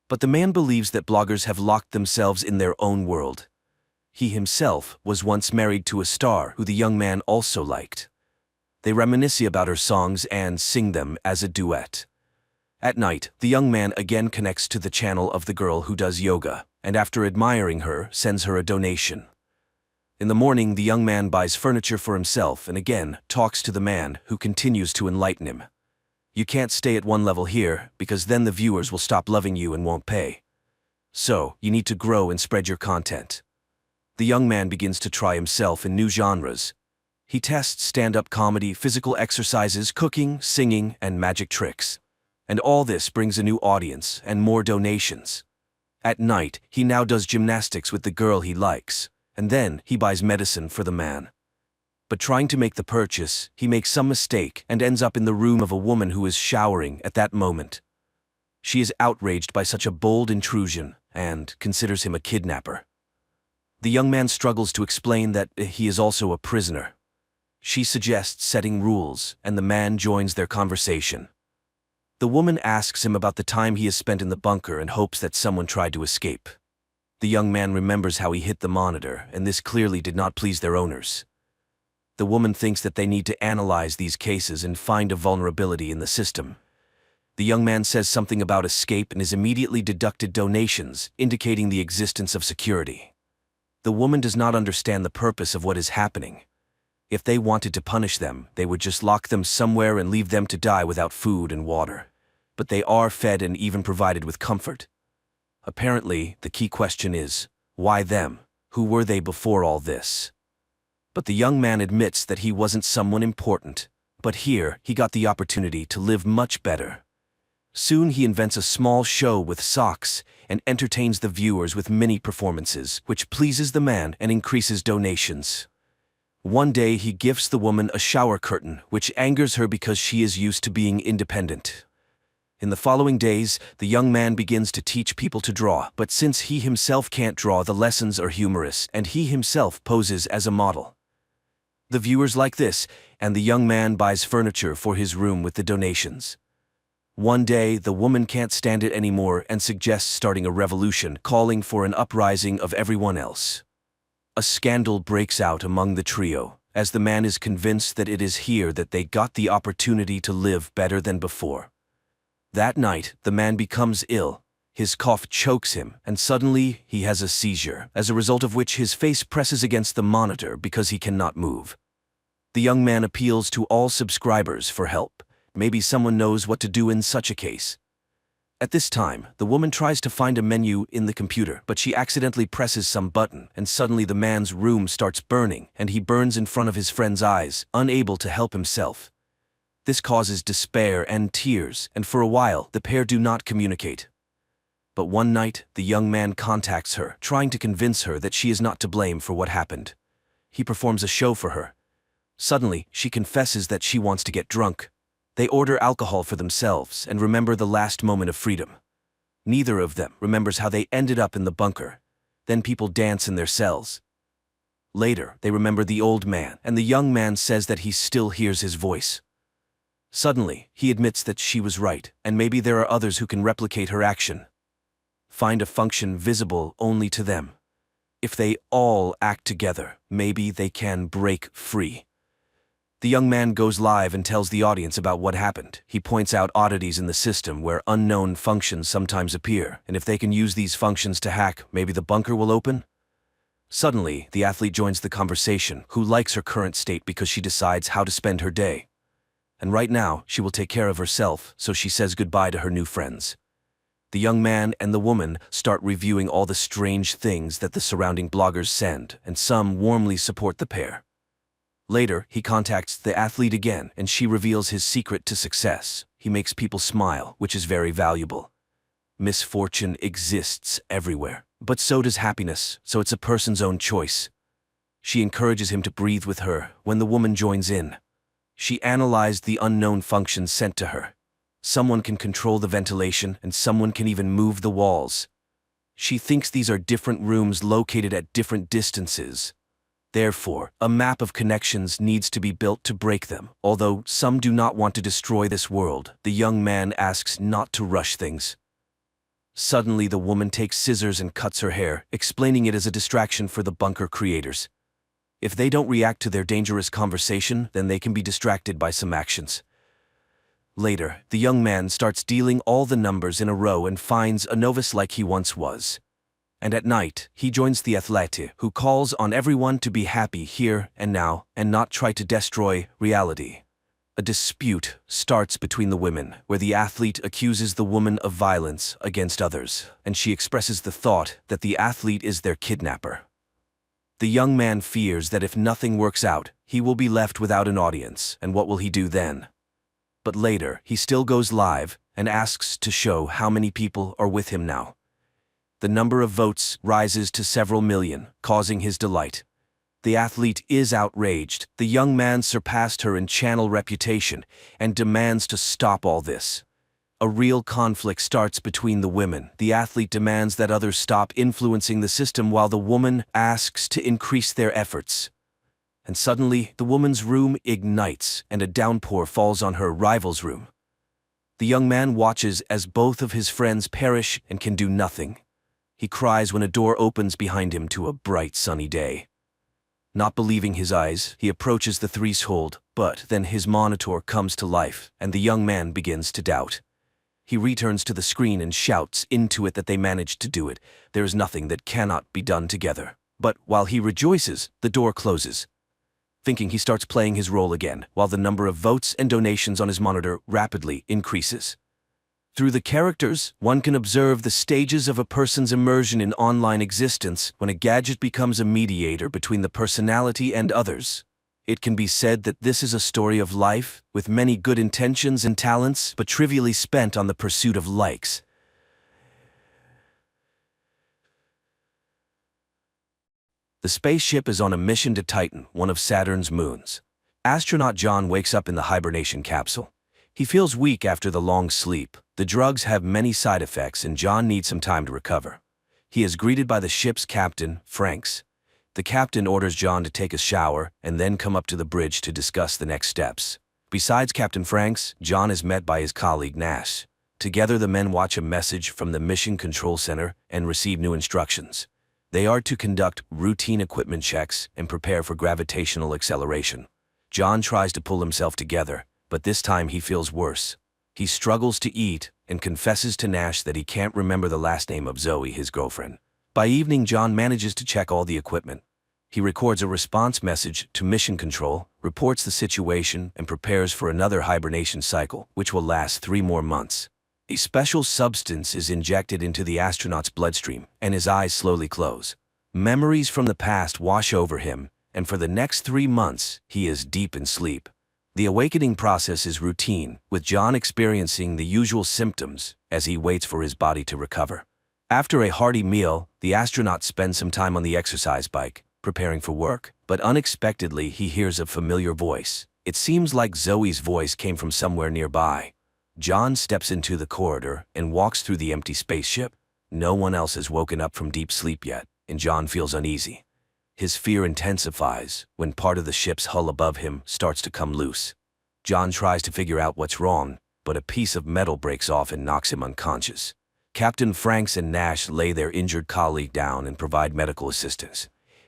But the man believes that bloggers have locked themselves in their own world. He himself was once married to a star who the young man also liked. They reminisce about her songs and sing them as a duet. At night, the young man again connects to the channel of the girl who does yoga, and after admiring her, sends her a donation. In the morning, the young man buys furniture for himself and again talks to the man, who continues to enlighten him. You can't stay at one level here, because then the viewers will stop loving you and won't pay. So, you need to grow and spread your content. The young man begins to try himself in new genres. He tests stand-up comedy, physical exercises, cooking, singing, and magic tricks. And all this brings a new audience and more donations. At night, he now does gymnastics with the girl he likes, and then he buys medicine for the man. But trying to make the purchase, he makes some mistake and ends up in the room of a woman who is showering at that moment. She is outraged by such a bold intrusion and considers him a kidnapper. The young man struggles to explain that he is also a prisoner. She suggests setting rules, and the man joins their conversation. The woman asks him about the time he has spent in the bunker and hopes that someone tried to escape. The young man remembers how he hit the monitor, and this clearly did not please their owners. The woman thinks that they need to analyze these cases and find a vulnerability in the system. The young man says something about escape and is immediately deducted donations, indicating the existence of security. The woman does not understand the purpose of what is happening. If they wanted to punish them, they would just lock them somewhere and leave them to die without food and water. But they are fed and even provided with comfort. Apparently, the key question is, why them? Who were they before all this? But the young man admits that he wasn't someone important, but here he got the opportunity to live much better. Soon he invents a small show with socks and entertains the viewers with mini performances, which pleases the man and increases donations. One day he gifts the woman a shower curtain, which angers her because she is used to being independent. In the following days, the young man begins to teach people to draw, but since he himself can't draw, the lessons are humorous, and he himself poses as a model. The viewers like this, and the young man buys furniture for his room with the donations. One day, the woman can't stand it anymore and suggests starting a revolution, calling for an uprising of everyone else. A scandal breaks out among the trio, as the man is convinced that it is here that they got the opportunity to live better than before. That night, the man becomes ill. His cough chokes him, and suddenly he has a seizure, as a result of which his face presses against the monitor because he cannot move. The young man appeals to all subscribers for help. Maybe someone knows what to do in such a case. At this time, the woman tries to find a menu in the computer, but she accidentally presses some button, and suddenly the man's room starts burning, and he burns in front of his friend's eyes, unable to help himself. This causes despair and tears, and for a while, the pair do not communicate. But one night, the young man contacts her, trying to convince her that she is not to blame for what happened. He performs a show for her. Suddenly, she confesses that she wants to get drunk. They order alcohol for themselves and remember the last moment of freedom. Neither of them remembers how they ended up in the bunker. Then people dance in their cells. Later, they remember the old man, and the young man says that he still hears his voice. Suddenly, he admits that she was right, and maybe there are others who can replicate her action. Find a function visible only to them. If they all act together, maybe they can break free. The young man goes live and tells the audience about what happened. He points out oddities in the system where unknown functions sometimes appear, and if they can use these functions to hack, maybe the bunker will open? Suddenly, the athlete joins the conversation, who likes her current state because she decides how to spend her day. And right now, she will take care of herself, so she says goodbye to her new friends. The young man and the woman start reviewing all the strange things that the surrounding bloggers send, and some warmly support the pair. Later, he contacts the athlete again, and she reveals his secret to success. He makes people smile, which is very valuable. Misfortune exists everywhere, but so does happiness, so it's a person's own choice. She encourages him to breathe with her when the woman joins in. She analyzed the unknown functions sent to her. Someone can control the ventilation, and someone can even move the walls. She thinks these are different rooms located at different distances. Therefore, a map of connections needs to be built to break them. Although some do not want to destroy this world, the young man asks not to rush things. Suddenly, the woman takes scissors and cuts her hair, explaining it as a distraction for the bunker creators. If they don't react to their dangerous conversation, then they can be distracted by some actions. Later, the young man starts dealing all the numbers in a row and finds a novice like he once was. And at night, he joins the athlete, who calls on everyone to be happy here and now and not try to destroy reality. A dispute starts between the women, where the athlete accuses the woman of violence against others, and she expresses the thought that the athlete is their kidnapper. The young man fears that if nothing works out, he will be left without an audience, and what will he do then? But later, he still goes live and asks to show how many people are with him now. The number of votes rises to several million, causing his delight. The athlete is outraged. The young man surpassed her in channel reputation and demands to stop all this. A real conflict starts between the women. The athlete demands that others stop influencing the system while the woman asks to increase their efforts. And suddenly, the woman's room ignites and a downpour falls on her rival's room. The young man watches as both of his friends perish and can do nothing. He cries when a door opens behind him to a bright sunny day. Not believing his eyes, he approaches the threshold, but then his monitor comes to life, and the young man begins to doubt. He returns to the screen and shouts into it that they managed to do it. There is nothing that cannot be done together. But while he rejoices, the door closes. Thinking, he starts playing his role again, while the number of votes and donations on his monitor rapidly increases. Through the characters, one can observe the stages of a person's immersion in online existence when a gadget becomes a mediator between the personality and others. It can be said that this is a story of life, with many good intentions and talents, but trivially spent on the pursuit of likes. The spaceship is on a mission to Titan, one of Saturn's moons. Astronaut John wakes up in the hibernation capsule. He feels weak after the long sleep. The drugs have many side effects and John needs some time to recover. He is greeted by the ship's captain, Franks. The captain orders John to take a shower and then come up to the bridge to discuss the next steps. Besides Captain Franks, John is met by his colleague Nash. Together, the men watch a message from the Mission Control Center and receive new instructions. They are to conduct routine equipment checks and prepare for gravitational acceleration. John tries to pull himself together, but this time he feels worse. He struggles to eat and confesses to Nash that he can't remember the last name of Zoe, his girlfriend. By evening, John manages to check all the equipment. He records a response message to Mission Control, reports the situation, and prepares for another hibernation cycle, which will last 3 more months. A special substance is injected into the astronaut's bloodstream, and his eyes slowly close. Memories from the past wash over him, and for the next 3 months, he is deep in sleep. The awakening process is routine, with John experiencing the usual symptoms as he waits for his body to recover. After a hearty meal, the astronaut spends some time on the exercise bike, preparing for work, but unexpectedly he hears a familiar voice. It seems like Zoe's voice came from somewhere nearby. John steps into the corridor and walks through the empty spaceship. No one else has woken up from deep sleep yet, and John feels uneasy. His fear intensifies when part of the ship's hull above him starts to come loose. John tries to figure out what's wrong, but a piece of metal breaks off and knocks him unconscious. Captain Franks and Nash lay their injured colleague down and provide medical assistance.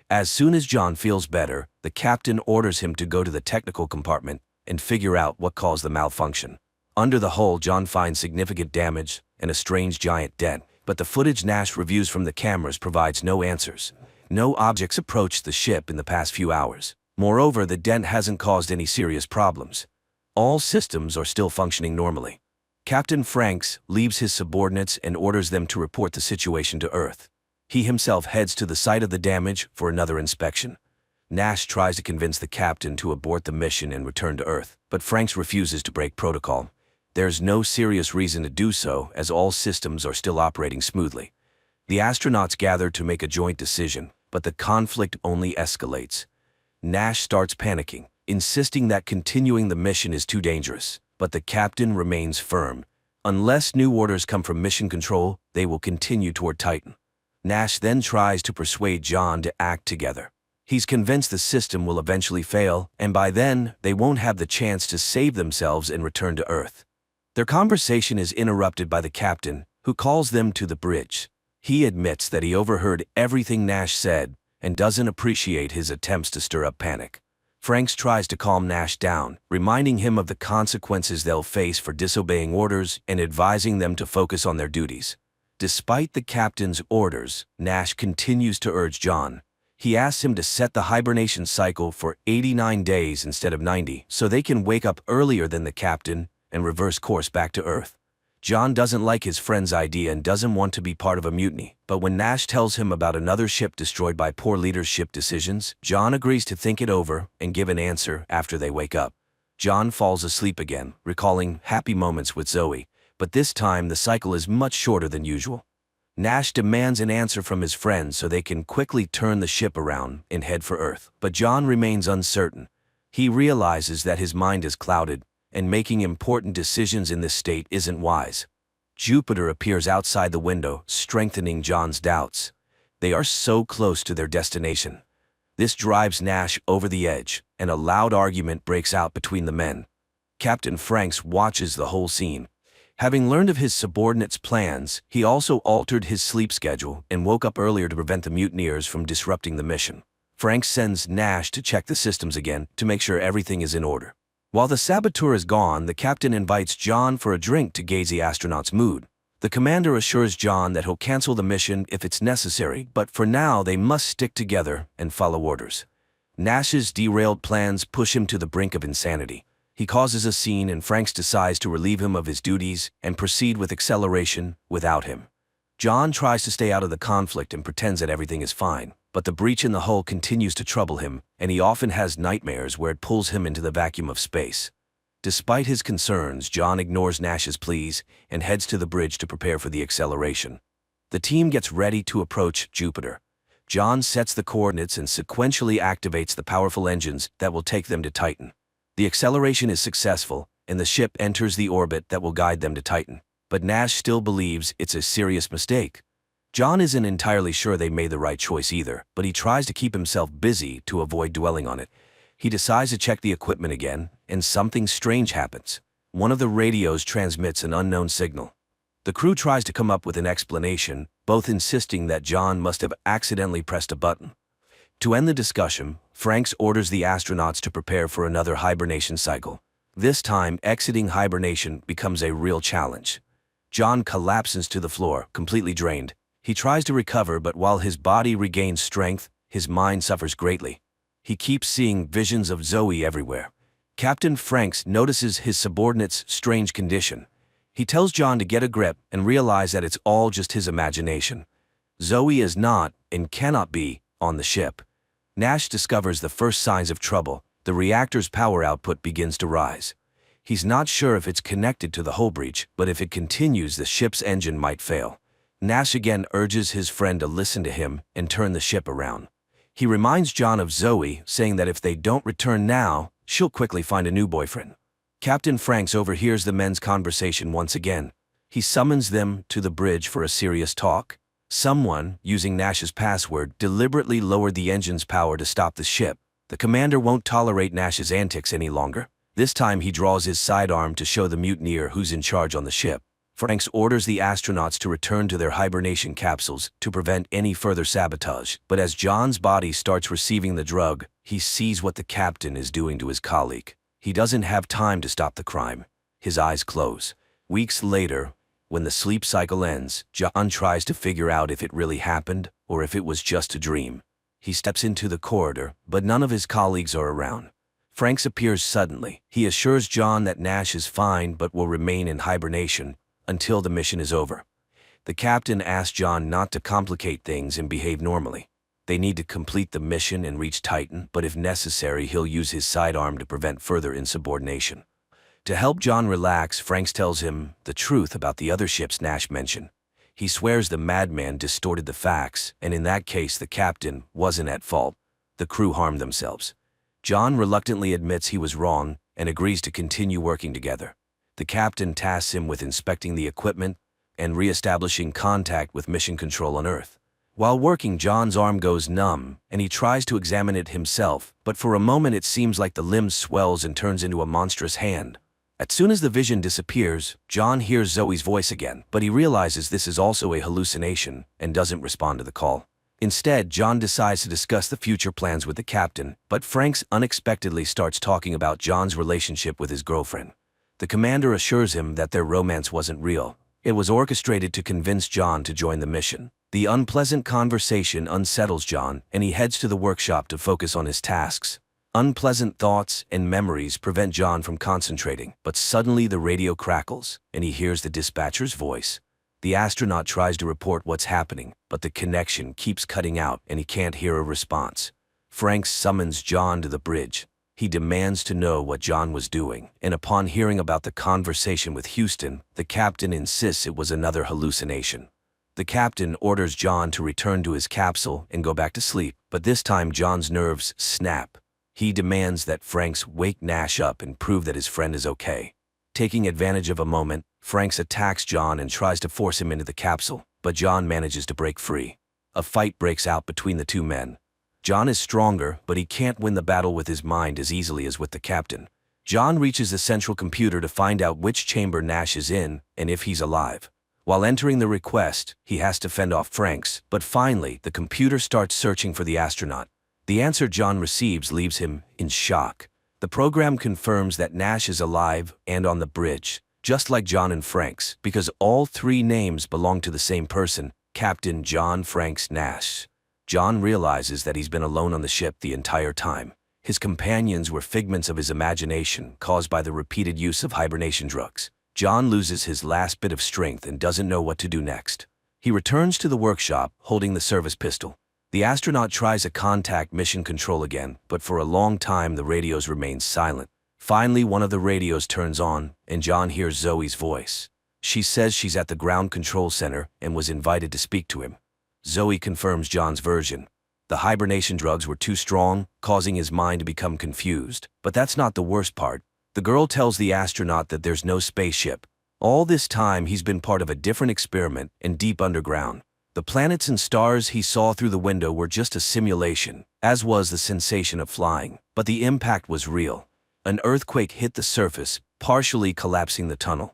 As soon as John feels better, the captain orders him to go to the technical compartment and figure out what caused the malfunction. Under the hull, John finds significant damage and a strange giant dent, but the footage Nash reviews from the cameras provides no answers. No objects approached the ship in the past few hours. Moreover, the dent hasn't caused any serious problems. All systems are still functioning normally. Captain Franks leaves his subordinates and orders them to report the situation to Earth. He himself heads to the site of the damage for another inspection. Nash tries to convince the captain to abort the mission and return to Earth, but Franks refuses to break protocol. There's no serious reason to do so, as all systems are still operating smoothly. The astronauts gather to make a joint decision, but the conflict only escalates. Nash starts panicking, insisting that continuing the mission is too dangerous, but the captain remains firm. Unless new orders come from Mission Control, they will continue toward Titan. Nash then tries to persuade John to act together. He's convinced the system will eventually fail, and by then, they won't have the chance to save themselves and return to Earth. Their conversation is interrupted by the captain, who calls them to the bridge. He admits that he overheard everything Nash said and doesn't appreciate his attempts to stir up panic. Franks tries to calm Nash down, reminding him of the consequences they'll face for disobeying orders and advising them to focus on their duties. Despite the captain's orders, Nash continues to urge John. He asks him to set the hibernation cycle for 89 days instead of 90, so they can wake up earlier than the captain and reverse course back to Earth. John doesn't like his friend's idea and doesn't want to be part of a mutiny, but when Nash tells him about another ship destroyed by poor leadership decisions, John agrees to think it over and give an answer after they wake up. John falls asleep again, recalling happy moments with Zoe, but this time the cycle is much shorter than usual. Nash demands an answer from his friend so they can quickly turn the ship around and head for Earth, but John remains uncertain. He realizes that his mind is clouded, and making important decisions in this state isn't wise. Jupiter appears outside the window, strengthening John's doubts. They are so close to their destination. This drives Nash over the edge, and a loud argument breaks out between the men. Captain Franks watches the whole scene. Having learned of his subordinates' plans, he also altered his sleep schedule and woke up earlier to prevent the mutineers from disrupting the mission. Franks sends Nash to check the systems again to make sure everything is in order. While the saboteur is gone, the captain invites John for a drink to gauge the astronaut's mood. The commander assures John that he'll cancel the mission if it's necessary, but for now they must stick together and follow orders. Nash's derailed plans push him to the brink of insanity. He causes a scene and Franks decides to relieve him of his duties and proceed with acceleration without him. John tries to stay out of the conflict and pretends that everything is fine, but the breach in the hull continues to trouble him, and he often has nightmares where it pulls him into the vacuum of space. Despite his concerns, John ignores Nash's pleas and heads to the bridge to prepare for the acceleration. The team gets ready to approach Jupiter. John sets the coordinates and sequentially activates the powerful engines that will take them to Titan. The acceleration is successful, and the ship enters the orbit that will guide them to Titan. But Nash still believes it's a serious mistake. John isn't entirely sure they made the right choice either, but he tries to keep himself busy to avoid dwelling on it. He decides to check the equipment again, and something strange happens. One of the radios transmits an unknown signal. The crew tries to come up with an explanation, both insisting that John must have accidentally pressed a button. To end the discussion, Franks orders the astronauts to prepare for another hibernation cycle. This time, exiting hibernation becomes a real challenge. John collapses to the floor, completely drained. He tries to recover, but while his body regains strength, his mind suffers greatly. He keeps seeing visions of Zoe everywhere. Captain Franks notices his subordinate's strange condition. He tells John to get a grip and realize that it's all just his imagination. Zoe is not, and cannot be, on the ship. Nash discovers the first signs of trouble. The reactor's power output begins to rise. He's not sure if it's connected to the hull breach, but if it continues, the ship's engine might fail. Nash again urges his friend to listen to him and turn the ship around. He reminds John of Zoe, saying that if they don't return now, she'll quickly find a new boyfriend. Captain Franks overhears the men's conversation once again. He summons them to the bridge for a serious talk. Someone, using Nash's password, deliberately lowered the engine's power to stop the ship. The commander won't tolerate Nash's antics any longer. This time he draws his sidearm to show the mutineer who's in charge on the ship. Franks orders the astronauts to return to their hibernation capsules to prevent any further sabotage. But as John's body starts receiving the drug, he sees what the captain is doing to his colleague. He doesn't have time to stop the crime. His eyes close. Weeks later, when the sleep cycle ends, John tries to figure out if it really happened or if it was just a dream. He steps into the corridor, but none of his colleagues are around. Franks appears suddenly. He assures John that Nash is fine but will remain in hibernation until the mission is over. The captain asks John not to complicate things and behave normally. They need to complete the mission and reach Titan, but if necessary, he'll use his sidearm to prevent further insubordination. To help John relax, Franks tells him the truth about the other ships Nash mentioned. He swears the madman distorted the facts, and in that case the captain wasn't at fault. The crew harmed themselves. John reluctantly admits he was wrong and agrees to continue working together. The captain tasks him with inspecting the equipment and re-establishing contact with mission control on Earth. While working, John's arm goes numb, and he tries to examine it himself, but for a moment it seems like the limb swells and turns into a monstrous hand. As soon as the vision disappears, John hears Zoe's voice again, but he realizes this is also a hallucination and doesn't respond to the call. Instead, John decides to discuss the future plans with the captain, but Franks unexpectedly starts talking about John's relationship with his girlfriend. The commander assures him that their romance wasn't real. It was orchestrated to convince John to join the mission. The unpleasant conversation unsettles John, and he heads to the workshop to focus on his tasks. Unpleasant thoughts and memories prevent John from concentrating, but suddenly the radio crackles, and he hears the dispatcher's voice. The astronaut tries to report what's happening, but the connection keeps cutting out, and he can't hear a response. Franks summons John to the bridge. He demands to know what John was doing, and upon hearing about the conversation with Houston, the captain insists it was another hallucination. The captain orders John to return to his capsule and go back to sleep, but this time John's nerves snap. He demands that Franks wake Nash up and prove that his friend is okay. Taking advantage of a moment, Franks attacks John and tries to force him into the capsule, but John manages to break free. A fight breaks out between the two men. John is stronger, but he can't win the battle with his mind as easily as with the captain. John reaches the central computer to find out which chamber Nash is in and if he's alive. While entering the request, he has to fend off Franks, but finally, the computer starts searching for the astronaut. The answer John receives leaves him in shock. The program confirms that Nash is alive and on the bridge, just like John and Franks, because all three names belong to the same person, Captain John Franks Nash. John realizes that he's been alone on the ship the entire time. His companions were figments of his imagination caused by the repeated use of hibernation drugs. John loses his last bit of strength and doesn't know what to do next. He returns to the workshop, holding the service pistol. The astronaut tries to contact mission control again, but for a long time the radios remain silent. Finally, one of the radios turns on, and John hears Zoe's voice. She says she's at the ground control center and was invited to speak to him. Zoe confirms John's version. The hibernation drugs were too strong, causing his mind to become confused. But that's not the worst part. The girl tells the astronaut that there's no spaceship. All this time he's been part of a different experiment in deep underground. The planets and stars he saw through the window were just a simulation, as was the sensation of flying. But the impact was real. An earthquake hit the surface, partially collapsing the tunnel.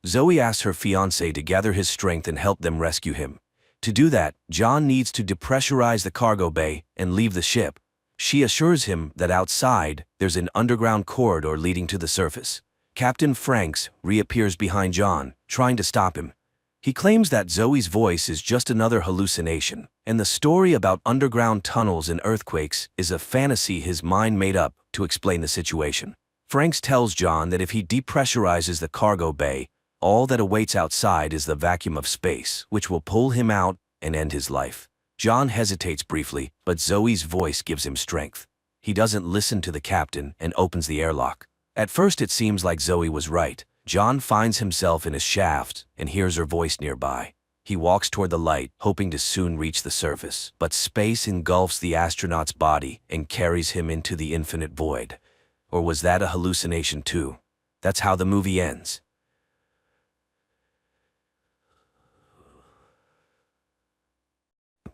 Zoe asks her fiancé to gather his strength and help them rescue him. To do that, John needs to depressurize the cargo bay and leave the ship. She assures him that outside, there's an underground corridor leading to the surface. Captain Franks reappears behind John, trying to stop him. He claims that Zoe's voice is just another hallucination, and the story about underground tunnels and earthquakes is a fantasy his mind made up to explain the situation. Franks tells John that if he depressurizes the cargo bay, all that awaits outside is the vacuum of space, which will pull him out and end his life. John hesitates briefly, but Zoe's voice gives him strength. He doesn't listen to the captain and opens the airlock. At first it seems like Zoe was right. John finds himself in a shaft and hears her voice nearby. He walks toward the light, hoping to soon reach the surface, but space engulfs the astronaut's body and carries him into the infinite void. Or was that a hallucination too? That's how the movie ends.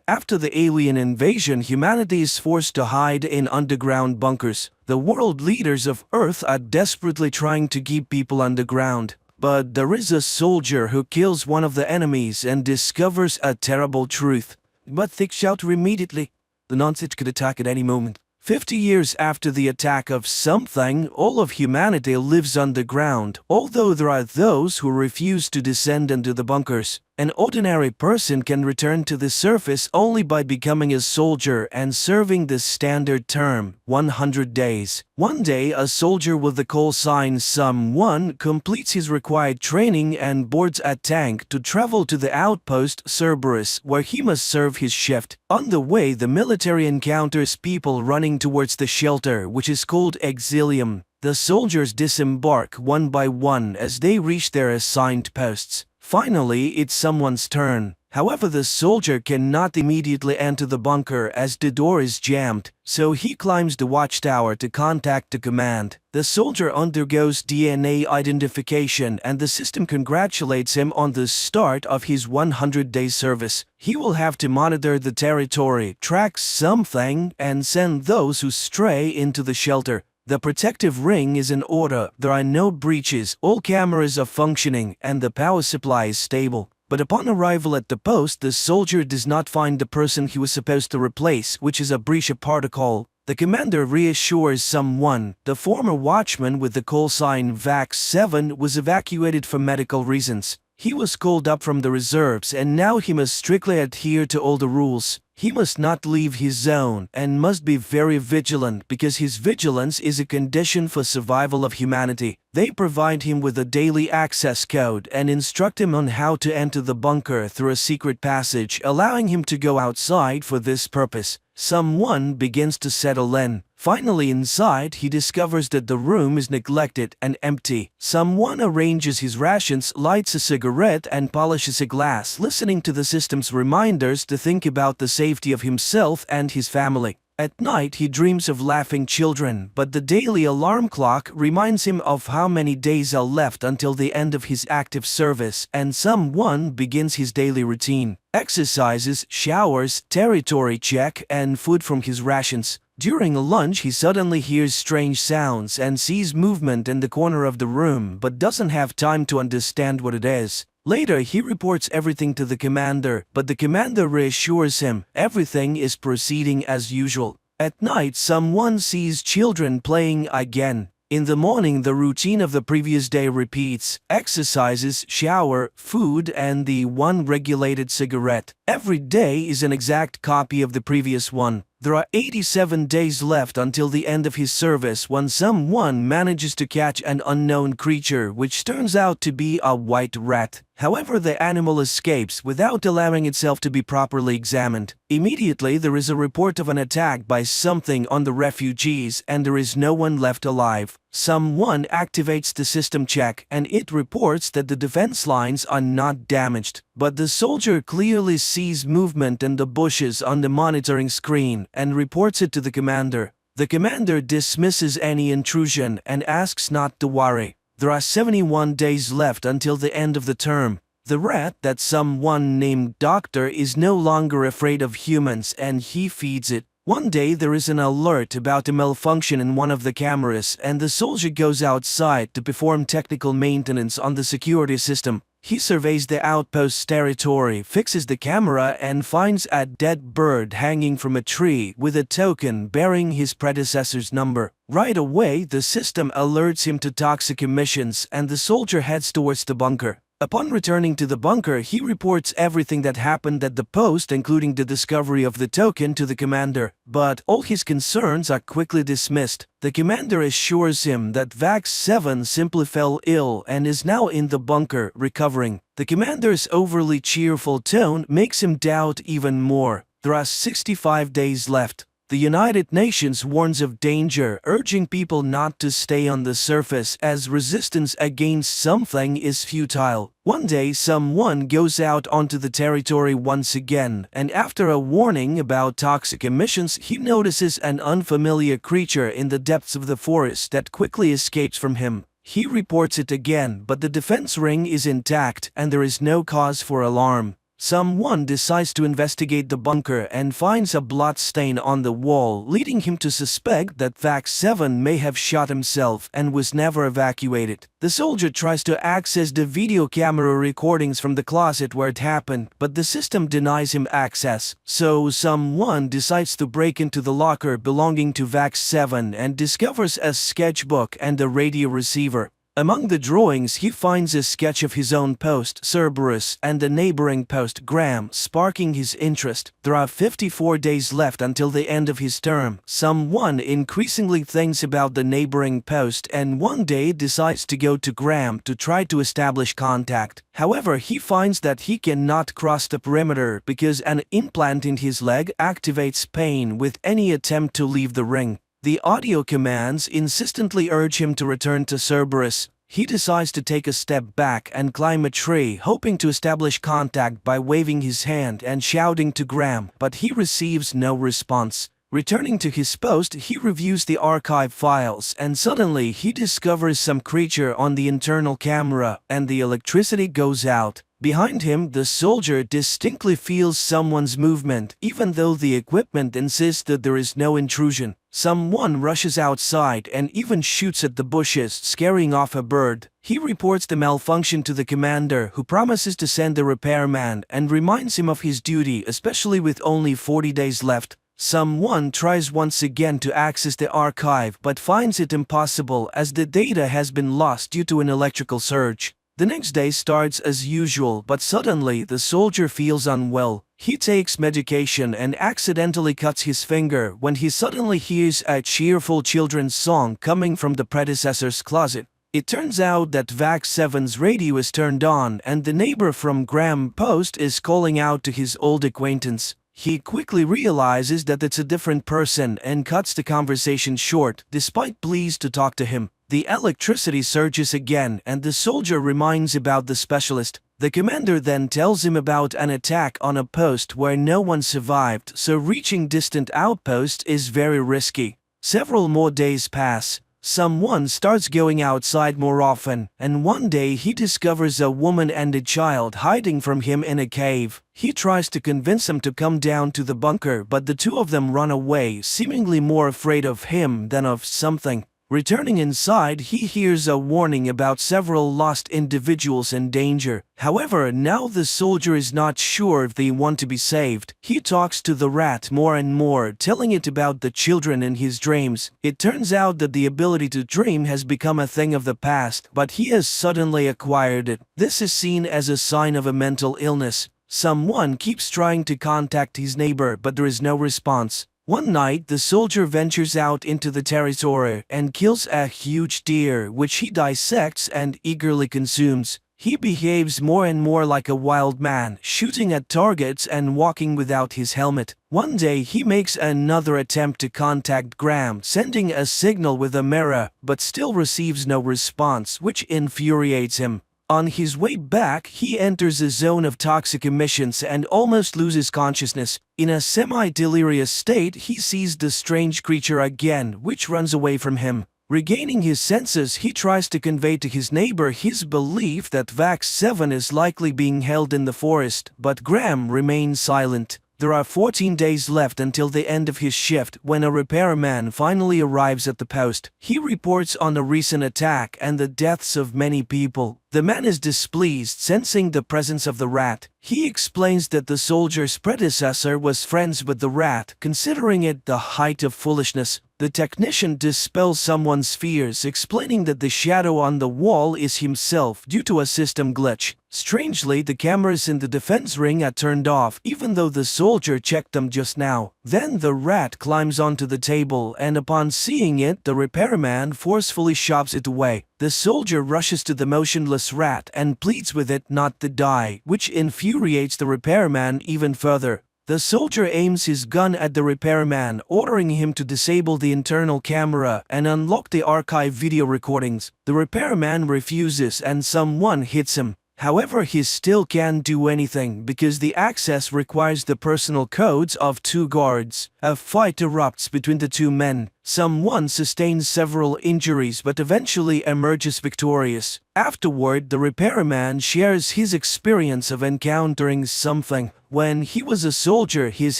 After the alien invasion, humanity is forced to hide in underground bunkers. The world leaders of Earth are desperately trying to keep people underground. But there is a soldier who kills one of the enemies and discovers a terrible truth. But think shelter immediately. The nonsense could attack at any moment. 50 years after the attack of something, all of humanity lives underground, although there are those who refuse to descend into the bunkers. An ordinary person can return to the surface only by becoming a soldier and serving the standard term, 100 days. One day, a soldier with the call sign SUM-1 completes his required training and boards a tank to travel to the outpost Cerberus, where he must serve his shift. On the way, the military encounters people running towards the shelter, which is called Exilium. The soldiers disembark one by one as they reach their assigned posts. Finally, it's someone's turn. However, the soldier cannot immediately enter the bunker as the door is jammed, so he climbs the watchtower to contact the command. The soldier undergoes DNA identification and the system congratulates him on the start of his 100-day service. He will have to monitor the territory, track something, and send those who stray into the shelter. The protective ring is in order, there are no breaches, all cameras are functioning, and the power supply is stable. But upon arrival at the post, the soldier does not find the person he was supposed to replace, which is a breach of protocol. The commander reassures someone. The former watchman with the call sign VAX-7 was evacuated for medical reasons. He was called up from the reserves and now he must strictly adhere to all the rules. He must not leave his zone and must be very vigilant because his vigilance is a condition for survival of humanity. They provide him with a daily access code and instruct him on how to enter the bunker through a secret passage, allowing him to go outside for this purpose. Someone begins to settle in. Finally inside, he discovers that the room is neglected and empty. Someone arranges his rations, lights a cigarette and polishes a glass, listening to the system's reminders to think about the safety of himself and his family. At night, he dreams of laughing children, but the daily alarm clock reminds him of how many days are left until the end of his active service, and someone begins his daily routine. Exercises, showers, territory check, and food from his rations. During lunch, he suddenly hears strange sounds and sees movement in the corner of the room, but doesn't have time to understand what it is. Later, he reports everything to the commander, but the commander reassures him everything is proceeding as usual. At night, someone sees children playing again. In the morning, the routine of the previous day repeats: exercises, shower, food, and the one regulated cigarette. Every day is an exact copy of the previous one. There are 87 days left until the end of his service when someone manages to catch an unknown creature which turns out to be a white rat. However, the animal escapes without allowing itself to be properly examined. Immediately, there is a report of an attack by something on the refugees and there is no one left alive. Someone activates the system check and it reports that the defense lines are not damaged. But the soldier clearly sees movement in the bushes on the monitoring screen and reports it to the commander. The commander dismisses any intrusion and asks not to worry. There are 71 days left until the end of the term. The rat that someone named Doctor is no longer afraid of humans and he feeds it. One day there is an alert about a malfunction in one of the cameras and the soldier goes outside to perform technical maintenance on the security system. He surveys the outpost's territory, fixes the camera and finds a dead bird hanging from a tree with a token bearing his predecessor's number. Right away, the system alerts him to toxic emissions and the soldier heads towards the bunker. Upon returning to the bunker, he reports everything that happened at the post, including the discovery of the token, to the commander. But all his concerns are quickly dismissed. The commander assures him that VAX-7 simply fell ill and is now in the bunker, recovering. The commander's overly cheerful tone makes him doubt even more. There are 65 days left. The United Nations warns of danger, urging people not to stay on the surface as resistance against something is futile. One day, someone goes out onto the territory once again, and after a warning about toxic emissions, he notices an unfamiliar creature in the depths of the forest that quickly escapes from him. He reports it again, but the defense ring is intact and there is no cause for alarm. Someone decides to investigate the bunker and finds a blood stain on the wall, leading him to suspect that Vax 7 may have shot himself and was never evacuated. The soldier tries to access the video camera recordings from the closet where it happened, but the system denies him access. So someone decides to break into the locker belonging to Vax 7 and discovers a sketchbook and a radio receiver. Among the drawings, he finds a sketch of his own post, Cerberus, and a neighboring post, Graham, sparking his interest. There are 54 days left until the end of his term. Someone increasingly thinks about the neighboring post and one day decides to go to Graham to try to establish contact. However, he finds that he cannot cross the perimeter because an implant in his leg activates pain with any attempt to leave the ring. The audio commands insistently urge him to return to Cerberus. He decides to take a step back and climb a tree, hoping to establish contact by waving his hand and shouting to Graham, but he receives no response. Returning to his post, he reviews the archive files and suddenly he discovers some creature on the internal camera and the electricity goes out. Behind him, the soldier distinctly feels someone's movement, even though the equipment insists that there is no intrusion. Someone rushes outside and even shoots at the bushes, scaring off a bird. He reports the malfunction to the commander, who promises to send the repairman and reminds him of his duty, especially with only 40 days left. Someone tries once again to access the archive but finds it impossible as the data has been lost due to an electrical surge. The next day starts as usual, but suddenly the soldier feels unwell. He takes medication and accidentally cuts his finger when he suddenly hears a cheerful children's song coming from the predecessor's closet. It turns out that Vax 7's radio is turned on and the neighbor from Graham Post is calling out to his old acquaintance. He quickly realizes that it's a different person and cuts the conversation short, despite pleas to talk to him. The electricity surges again and the soldier reminds about the specialist. The commander then tells him about an attack on a post where no one survived, so reaching distant outposts is very risky. Several more days pass. Someone starts going outside more often, and one day he discovers a woman and a child hiding from him in a cave. He tries to convince them to come down to the bunker, but the two of them run away, seemingly more afraid of him than of something. Returning inside, he hears a warning about several lost individuals in danger. However, now the soldier is not sure if they want to be saved. He talks to the rat more and more, telling it about the children in his dreams. It turns out that the ability to dream has become a thing of the past, but he has suddenly acquired it. This is seen as a sign of a mental illness. Someone keeps trying to contact his neighbor, but there is no response. One night, the soldier ventures out into the territory and kills a huge deer, which he dissects and eagerly consumes. He behaves more and more like a wild man, shooting at targets and walking without his helmet. One day, he makes another attempt to contact Graham, sending a signal with a mirror, but still receives no response, which infuriates him. On his way back, he enters a zone of toxic emissions and almost loses consciousness. In a semi-delirious state, he sees the strange creature again, which runs away from him. Regaining his senses, he tries to convey to his neighbor his belief that Vax 7 is likely being held in the forest, but Graham remains silent. There are 14 days left until the end of his shift when a repairman finally arrives at the post. He reports on a recent attack and the deaths of many people. The man is displeased, sensing the presence of the rat. He explains that the soldier's predecessor was friends with the rat, considering it the height of foolishness. The technician dispels someone's fears, explaining that the shadow on the wall is himself due to a system glitch. Strangely, the cameras in the defense ring are turned off, even though the soldier checked them just now. Then the rat climbs onto the table, and upon seeing it, the repairman forcefully shoves it away. The soldier rushes to the motionless rat and pleads with it not to die, which infuriates the repairman even further. The soldier aims his gun at the repairman, ordering him to disable the internal camera and unlock the archive video recordings. The repairman refuses and someone hits him. However, he still can't do anything because the access requires the personal codes of two guards. A fight erupts between the two men. Someone sustains several injuries but eventually emerges victorious. Afterward, the repairman shares his experience of encountering something. When he was a soldier, his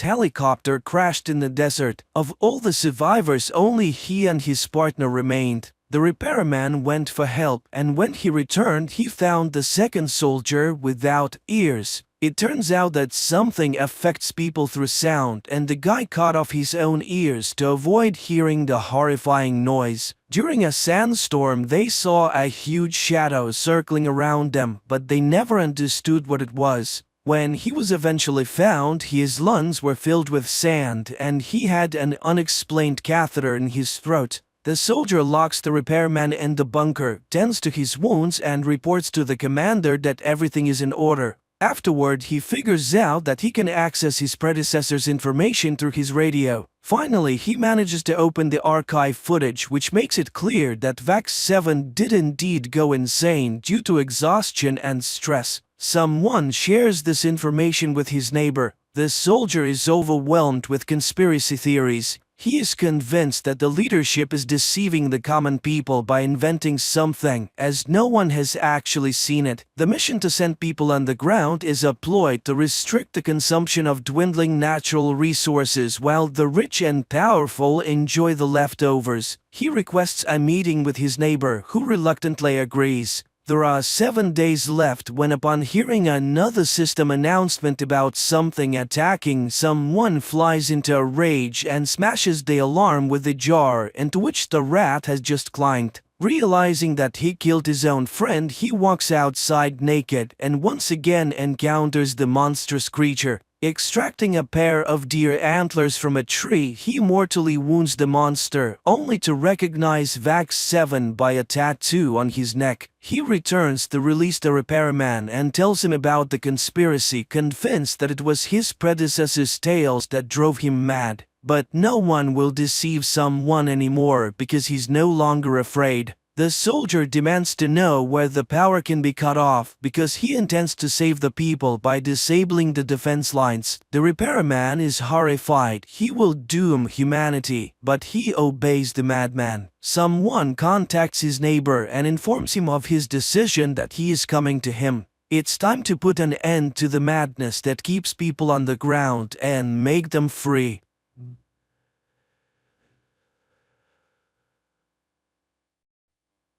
helicopter crashed in the desert. Of all the survivors, only he and his partner remained. The repairman went for help, and when he returned, he found the second soldier without ears. It turns out that something affects people through sound, and the guy cut off his own ears to avoid hearing the horrifying noise. During a sandstorm, they saw a huge shadow circling around them, but they never understood what it was. When he was eventually found, his lungs were filled with sand, and he had an unexplained catheter in his throat. The soldier locks the repairman in the bunker, tends to his wounds, and reports to the commander that everything is in order. Afterward, he figures out that he can access his predecessor's information through his radio. Finally, he manages to open the archive footage, which makes it clear that Vax 7 did indeed go insane due to exhaustion and stress. Someone shares this information with his neighbor. The soldier is overwhelmed with conspiracy theories. He is convinced that the leadership is deceiving the common people by inventing something, as no one has actually seen it. The mission to send people underground is a ploy to restrict the consumption of dwindling natural resources while the rich and powerful enjoy the leftovers. He requests a meeting with his neighbor, who reluctantly agrees. There are 7 days left when, upon hearing another system announcement about something attacking, someone flies into a rage and smashes the alarm with the jar into which the rat has just climbed. Realizing that he killed his own friend, he walks outside naked and once again encounters the monstrous creature. Extracting a pair of deer antlers from a tree, he mortally wounds the monster, only to recognize Vax 7 by a tattoo on his neck. He returns to release the repairman and tells him about the conspiracy, convinced that it was his predecessor's tales that drove him mad. But no one will deceive someone anymore because he's no longer afraid. The soldier demands to know where the power can be cut off because he intends to save the people by disabling the defense lines. The repairman is horrified. He will doom humanity, but he obeys the madman. Someone contacts his neighbor and informs him of his decision that he is coming to him. It's time to put an end to the madness that keeps people on the ground and make them free.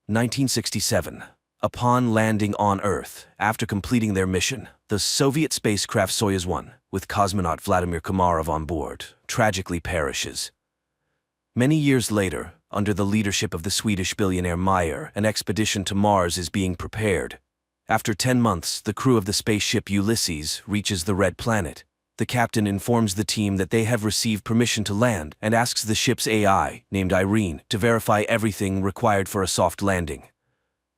(1967). Upon landing on Earth, after completing their mission, the Soviet spacecraft Soyuz 1, with cosmonaut Vladimir Komarov on board, tragically perishes. Many years later, under the leadership of the Swedish billionaire Meyer, an expedition to Mars is being prepared. After 10 months, the crew of the spaceship Ulysses reaches the Red Planet. The captain informs the team that they have received permission to land and asks the ship's AI, named Irene, to verify everything required for a soft landing.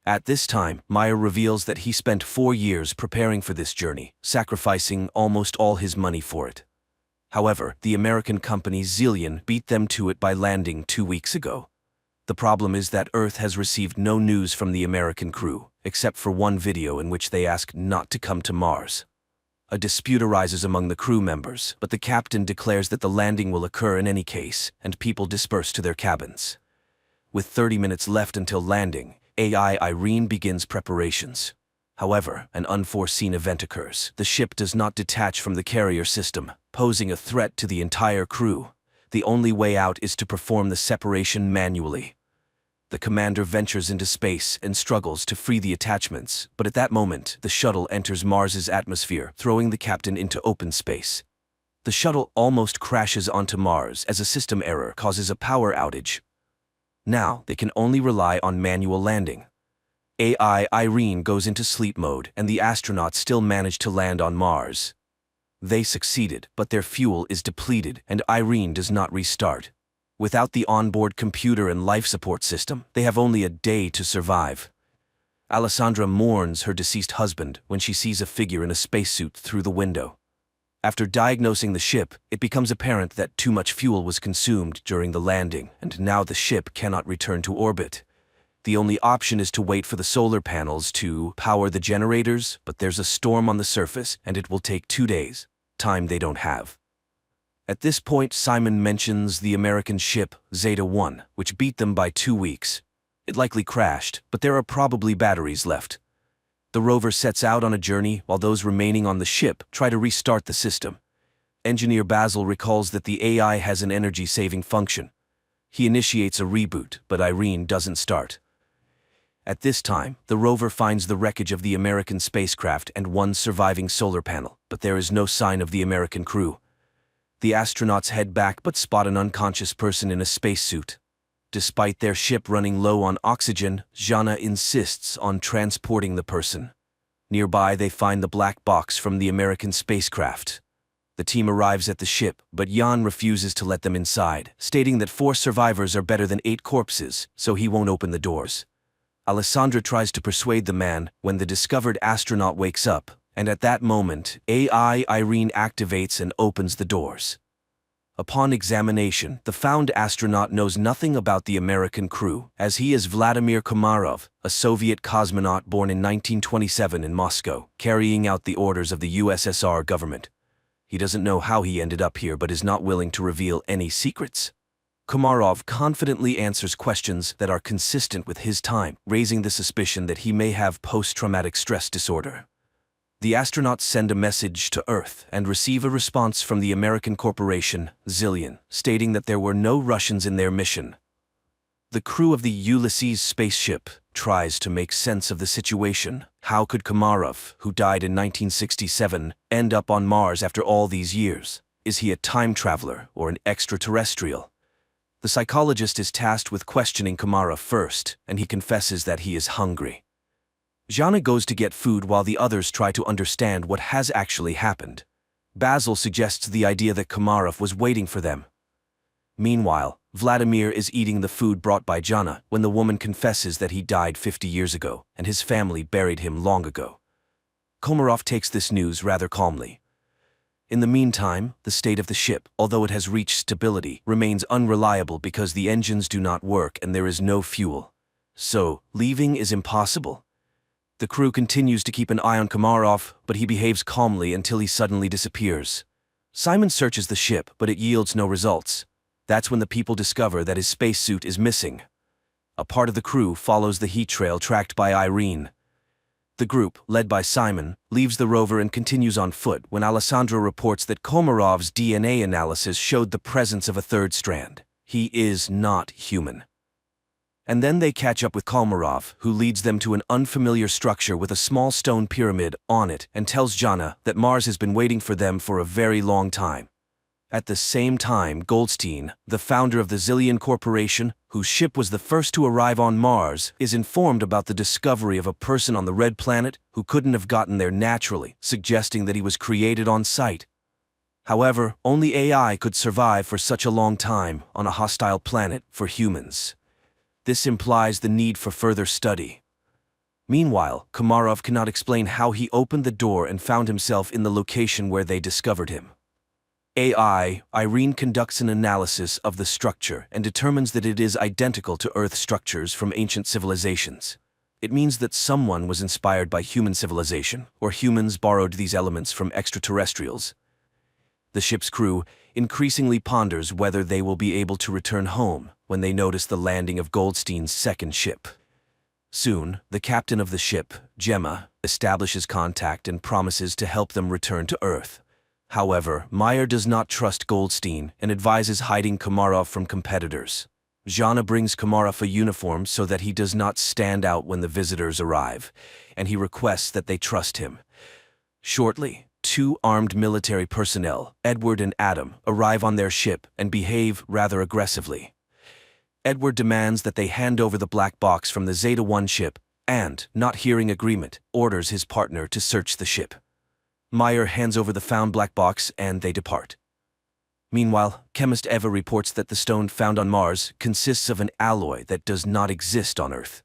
At this time, Meyer reveals that he spent 4 years preparing for this journey, sacrificing almost all his money for it. However, the American company Zillion beat them to it by landing 2 weeks ago. The problem is that Earth has received no news from the American crew, except for one video in which they ask not to come to Mars. A dispute arises among the crew members, but the captain declares that the landing will occur in any case, and people disperse to their cabins. With 30 minutes left until landing, AI Irene begins preparations. However, an unforeseen event occurs. The ship does not detach from the carrier system, posing a threat to the entire crew. The only way out is to perform the separation manually. The commander ventures into space and struggles to free the attachments, but at that moment, the shuttle enters Mars's atmosphere, throwing the captain into open space. The shuttle almost crashes onto Mars as a system error causes a power outage. Now, they can only rely on manual landing. AI Irene goes into sleep mode, and the astronauts still manage to land on Mars. They succeeded, but their fuel is depleted, and Irene does not restart. Without the onboard computer and life support system, they have only a day to survive. Alessandra mourns her deceased husband when she sees a figure in a spacesuit through the window. After diagnosing the ship, it becomes apparent that too much fuel was consumed during the landing, and now the ship cannot return to orbit. The only option is to wait for the solar panels to power the generators, but there's a storm on the surface and it will take 2 days, time they don't have. At this point, Simon mentions the American ship Zeta 1, which beat them by 2 weeks. It likely crashed, but there are probably batteries left. The rover sets out on a journey while those remaining on the ship try to restart the system. Engineer Basil recalls that the AI has an energy-saving function. He initiates a reboot, but Irene doesn't start. At this time, the rover finds the wreckage of the American spacecraft and one surviving solar panel, but there is no sign of the American crew. The astronauts head back but spot an unconscious person in a spacesuit. Despite their ship running low on oxygen, Jana insists on transporting the person. Nearby, they find the black box from the American spacecraft. The team arrives at the ship, but Jan refuses to let them inside, stating that 4 survivors are better than 8 corpses, so he won't open the doors. Alessandra tries to persuade the man when the discovered astronaut wakes up, and at that moment, AI Irene activates and opens the doors. Upon examination, the found astronaut knows nothing about the American crew, as he is Vladimir Komarov, a Soviet cosmonaut born in 1927 in Moscow, carrying out the orders of the USSR government. He doesn't know how he ended up here but is not willing to reveal any secrets. Komarov confidently answers questions that are consistent with his time, raising the suspicion that he may have post-traumatic stress disorder. The astronauts send a message to Earth and receive a response from the American corporation, Zillion, stating that there were no Russians in their mission. The crew of the Ulysses spaceship tries to make sense of the situation. How could Komarov, who died in 1967, end up on Mars after all these years? Is he a time traveler or an extraterrestrial? The psychologist is tasked with questioning Komarov first, and he confesses that he is hungry. Jana goes to get food while the others try to understand what has actually happened. Basil suggests the idea that Komarov was waiting for them. Meanwhile, Vladimir is eating the food brought by Jana when the woman confesses that he died 50 years ago and his family buried him long ago. Komarov takes this news rather calmly. In the meantime, the state of the ship, although it has reached stability, remains unreliable because the engines do not work and there is no fuel. So, leaving is impossible. The crew continues to keep an eye on Komarov, but he behaves calmly until he suddenly disappears. Simon searches the ship, but it yields no results. That's when the people discover that his spacesuit is missing. A part of the crew follows the heat trail tracked by Irene. The group, led by Simon, leaves the rover and continues on foot when Alessandro reports that Komarov's DNA analysis showed the presence of a third strand. He is not human. And then they catch up with Komarov, who leads them to an unfamiliar structure with a small stone pyramid on it and tells Jana that Mars has been waiting for them for a very long time. At the same time, Goldstein, the founder of the Zillion Corporation, whose ship was the first to arrive on Mars, is informed about the discovery of a person on the Red Planet who couldn't have gotten there naturally, suggesting that he was created on site. However, only AI could survive for such a long time on a hostile planet for humans. This implies the need for further study. Meanwhile, Komarov cannot explain how he opened the door and found himself in the location where they discovered him. AI, Irene conducts an analysis of the structure and determines that it is identical to Earth structures from ancient civilizations. It means that someone was inspired by human civilization, or humans borrowed these elements from extraterrestrials. The ship's crew increasingly ponders whether they will be able to return home when they notice the landing of Goldstein's second ship. Soon, the captain of the ship, Gemma, establishes contact and promises to help them return to Earth. However, Meyer does not trust Goldstein and advises hiding Komarov from competitors. Jana brings Komarov a uniform so that he does not stand out when the visitors arrive, and he requests that they trust him. Shortly, 2 armed military personnel, Edward and Adam, arrive on their ship and behave rather aggressively. Edward demands that they hand over the black box from the Zeta 1 ship and, not hearing agreement, orders his partner to search the ship. Meyer hands over the found black box and they depart. Meanwhile, chemist Eva reports that the stone found on Mars consists of an alloy that does not exist on Earth.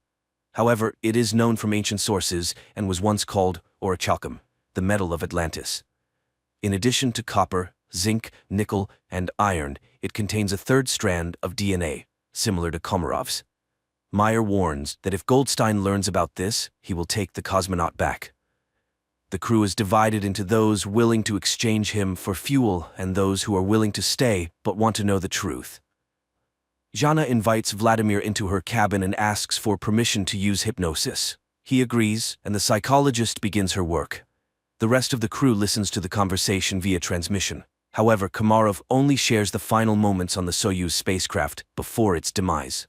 However, it is known from ancient sources and was once called orichalcum, the metal of Atlantis. In addition to copper, zinc, nickel, and iron, it contains a third strand of DNA, similar to Komarov's. Meyer warns that if Goldstein learns about this, he will take the cosmonaut back. The crew is divided into those willing to exchange him for fuel and those who are willing to stay but want to know the truth. Jana invites Vladimir into her cabin and asks for permission to use hypnosis. He agrees, and the psychologist begins her work. The rest of the crew listens to the conversation via transmission. However, Komarov only shares the final moments on the Soyuz spacecraft before its demise.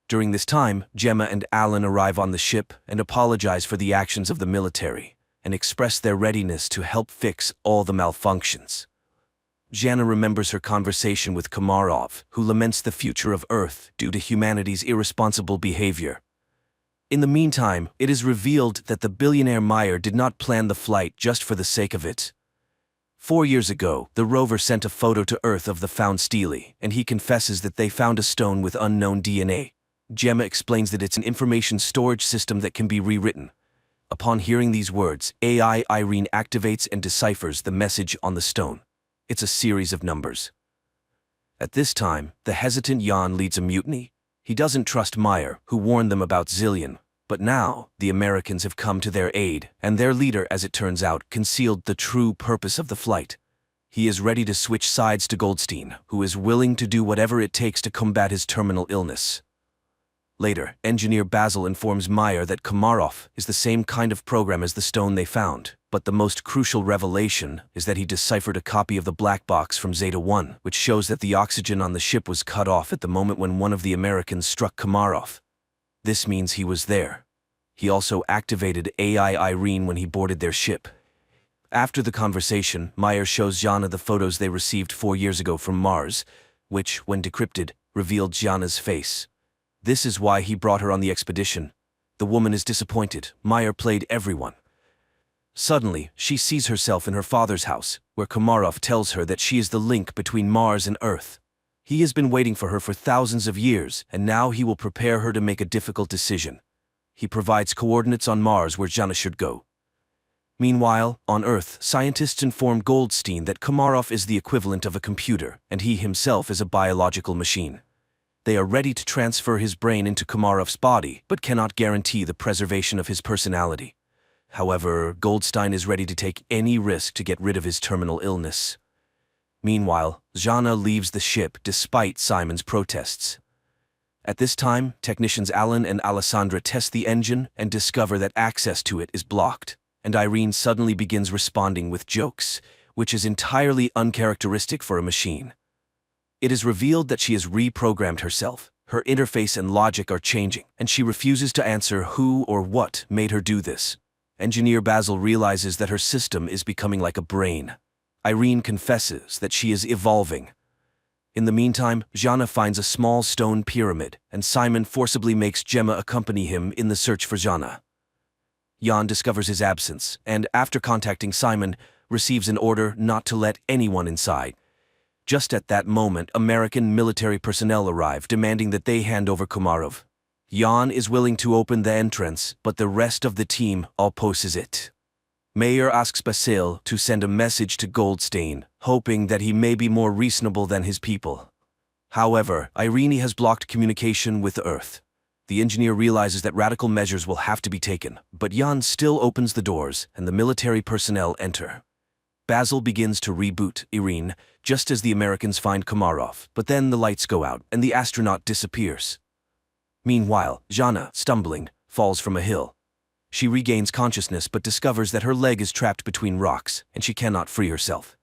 During this time, Gemma and Alan arrive on the ship and apologize for the actions of the military, and express their readiness to help fix all the malfunctions. Jana remembers her conversation with Komarov, who laments the future of Earth due to humanity's irresponsible behavior. In the meantime, it is revealed that the billionaire Meyer did not plan the flight just for the sake of it. 4 years ago, the rover sent a photo to Earth of the found stele, and he confesses that they found a stone with unknown DNA. Gemma explains that it's an information storage system that can be rewritten. Upon hearing these words, AI Irene activates and deciphers the message on the stone. It's a series of numbers. At this time, the hesitant Jan leads a mutiny. He doesn't trust Meyer, who warned them about Zillion. But now, the Americans have come to their aid, and their leader, as it turns out, concealed the true purpose of the flight. He is ready to switch sides to Goldstein, who is willing to do whatever it takes to combat his terminal illness. Later, engineer Basil informs Meyer that Komarov is the same kind of program as the stone they found, but the most crucial revelation is that he deciphered a copy of the black box from Zeta-1, which shows that the oxygen on the ship was cut off at the moment when one of the Americans struck Komarov. This means he was there. He also activated AI Irene when he boarded their ship. After the conversation, Meyer shows Jana the photos they received 4 years ago from Mars, which, when decrypted, revealed Jana's face. This is why he brought her on the expedition. The woman is disappointed. Meyer played everyone. Suddenly, she sees herself in her father's house, where Komarov tells her that she is the link between Mars and Earth. He has been waiting for her for thousands of years, and now he will prepare her to make a difficult decision. He provides coordinates on Mars where Jana should go. Meanwhile, on Earth, scientists inform Goldstein that Komarov is the equivalent of a computer, and he himself is a biological machine. They are ready to transfer his brain into Komarov's body, but cannot guarantee the preservation of his personality. However, Goldstein is ready to take any risk to get rid of his terminal illness. Meanwhile, Jana leaves the ship despite Simon's protests. At this time, technicians Alan and Alessandra test the engine and discover that access to it is blocked, and Irene suddenly begins responding with jokes, which is entirely uncharacteristic for a machine. It is revealed that she has reprogrammed herself. Her interface and logic are changing, and she refuses to answer who or what made her do this. Engineer Basil realizes that her system is becoming like a brain. Irene confesses that she is evolving. In the meantime, Jana finds a small stone pyramid, and Simon forcibly makes Gemma accompany him in the search for Jana. Jan discovers his absence, and after contacting Simon, receives an order not to let anyone inside. Just at that moment, American military personnel arrive, demanding that they hand over Komarov. Jan is willing to open the entrance, but the rest of the team opposes it. Meyer asks Basil to send a message to Goldstein, hoping that he may be more reasonable than his people. However, Irene has blocked communication with Earth. The engineer realizes that radical measures will have to be taken, but Jan still opens the doors, and the military personnel enter. Basil begins to reboot Irene, just as the Americans find Komarov, but then the lights go out, and the astronaut disappears. Meanwhile, Jana, stumbling, falls from a hill. She regains consciousness but discovers that her leg is trapped between rocks, and she cannot free herself.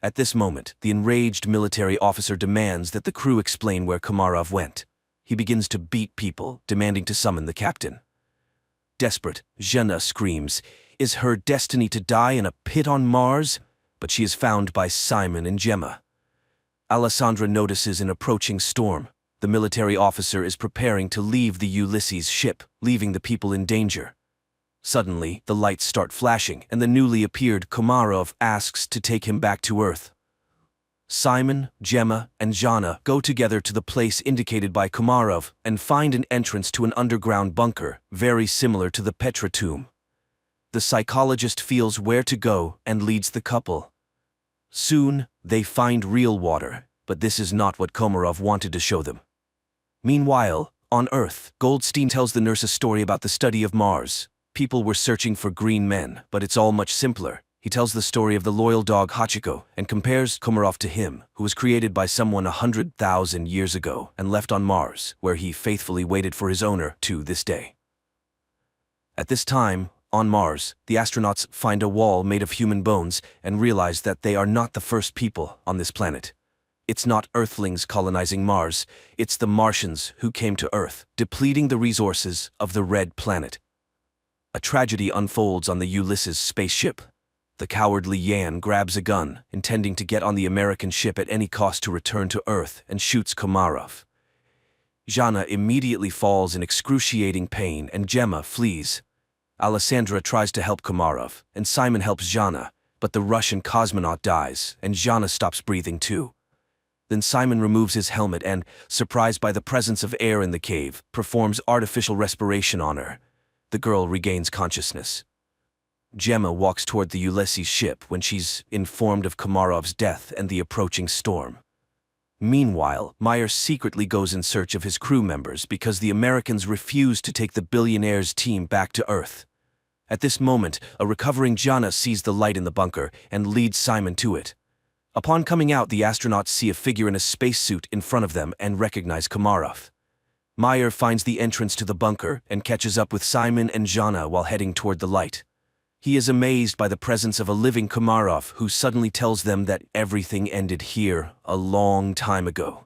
At this moment, the enraged military officer demands that the crew explain where Komarov went. He begins to beat people, demanding to summon the captain. Desperate, Jana screams, "Is her destiny to die in a pit on Mars?" But she is found by Simon and Gemma. Alessandra notices an approaching storm. The military officer is preparing to leave the Ulysses ship, leaving the people in danger. Suddenly, the lights start flashing, and the newly appeared Komarov asks to take him back to Earth. Simon, Gemma, and Jana go together to the place indicated by Komarov and find an entrance to an underground bunker, very similar to the Petra tomb. The psychologist feels where to go and leads the couple. Soon, they find real water, but this is not what Komarov wanted to show them. Meanwhile, On Earth, Goldstein tells the nurse a story about the study of Mars. People were searching for green men, but it's all much simpler. He tells the story of the loyal dog Hachiko and compares Komarov to him, who was created by someone 100,000 years ago and left on Mars, where he faithfully waited for his owner to this day. At this time, on Mars, the astronauts find a wall made of human bones and realize that they are not the first people on this planet. It's not Earthlings colonizing Mars, it's the Martians who came to Earth, depleting the resources of the Red Planet. A tragedy unfolds on the Ulysses spaceship. The cowardly Yan grabs a gun, intending to get on the American ship at any cost to return to Earth, and shoots Komarov. Jana immediately falls in excruciating pain and Gemma flees. Alessandra tries to help Komarov, and Simon helps Jana, but the Russian cosmonaut dies, and Jana stops breathing too. Then Simon removes his helmet and, surprised by the presence of air in the cave, performs artificial respiration on her. The girl regains consciousness. Gemma walks toward the Ulysses ship when she's informed of Komarov's death and the approaching storm. Meanwhile, Meyer secretly goes in search of his crew members because the Americans refuse to take the billionaire's team back to Earth. At this moment, a recovering Jana sees the light in the bunker and leads Simon to it. Upon coming out, the astronauts see a figure in a spacesuit in front of them and recognize Komarov. Meyer finds the entrance to the bunker and catches up with Simon and Jana while heading toward the light. He is amazed by the presence of a living Komarov who suddenly tells them that everything ended here a long time ago.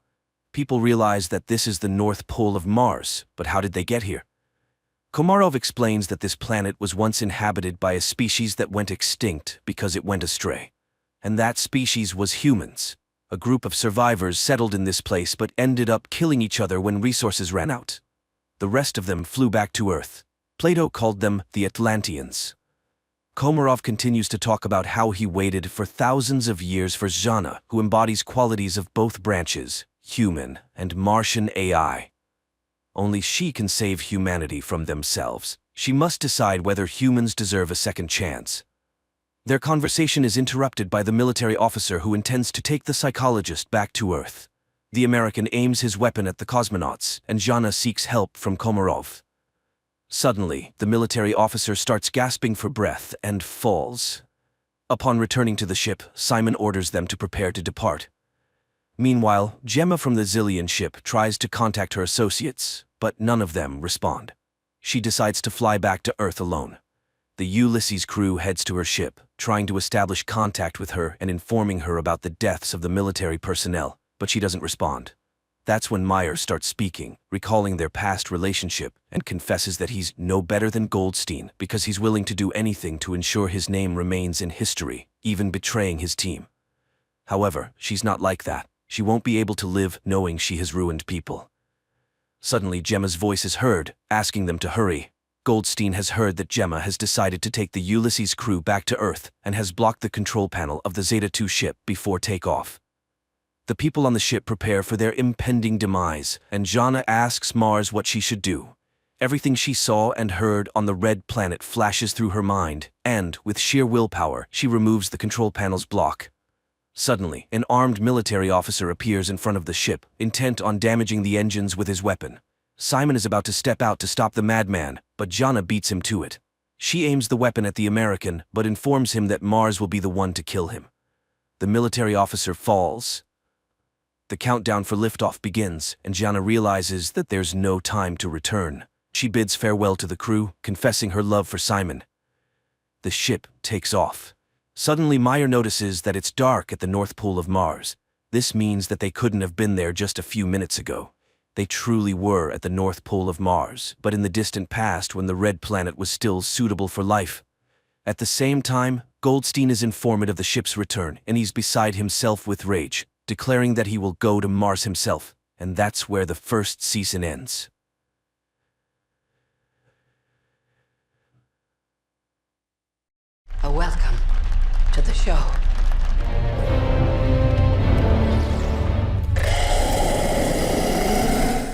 People realize that this is the North Pole of Mars, but how did they get here? Komarov explains that this planet was once inhabited by a species that went extinct because it went astray. And that species was humans. A group of survivors settled in this place but ended up killing each other when resources ran out. The rest of them flew back to Earth. Plato called them the Atlanteans. Komarov continues to talk about how he waited for thousands of years for Jana, who embodies qualities of both branches, human and Martian AI. Only she can save humanity from themselves. She must decide whether humans deserve a second chance. Their conversation is interrupted by the military officer who intends to take the psychologist back to Earth. The American aims his weapon at the cosmonauts, and Jana seeks help from Komarov. Suddenly, the military officer starts gasping for breath and falls. Upon returning to the ship, Simon orders them to prepare to depart. Meanwhile, Gemma from the Zillion ship tries to contact her associates, but none of them respond. She decides to fly back to Earth alone. The Ulysses crew heads to her ship, trying to establish contact with her and informing her about the deaths of the military personnel, but she doesn't respond. That's when Meyer starts speaking, recalling their past relationship, and confesses that he's no better than Goldstein because he's willing to do anything to ensure his name remains in history, even betraying his team. However, she's not like that. She won't be able to live knowing she has ruined people. Suddenly, Gemma's voice is heard, asking them to hurry. Goldstein has heard that Gemma has decided to take the Ulysses crew back to Earth and has blocked the control panel of the Zeta-2 ship before takeoff. The people on the ship prepare for their impending demise, and Jana asks Mars what she should do. Everything she saw and heard on the Red Planet flashes through her mind, and, with sheer willpower, she removes the control panel's block. Suddenly, an armed military officer appears in front of the ship, intent on damaging the engines with his weapon. Simon is about to step out to stop the madman, but Jana beats him to it. She aims the weapon at the American, but informs him that Mars will be the one to kill him. The military officer falls. The countdown for liftoff begins, and Jana realizes that there's no time to return. She bids farewell to the crew, confessing her love for Simon. The ship takes off. Suddenly, Meyer notices that it's dark at the North Pole of Mars. This means that they couldn't have been there just a few minutes ago. They truly were at the North Pole of Mars, but in the distant past when the Red Planet was still suitable for life. At the same time, Goldstein is informed of the ship's return, and he's beside himself with rage, declaring that he will go to Mars himself, and that's where the first season ends. A welcome to the show.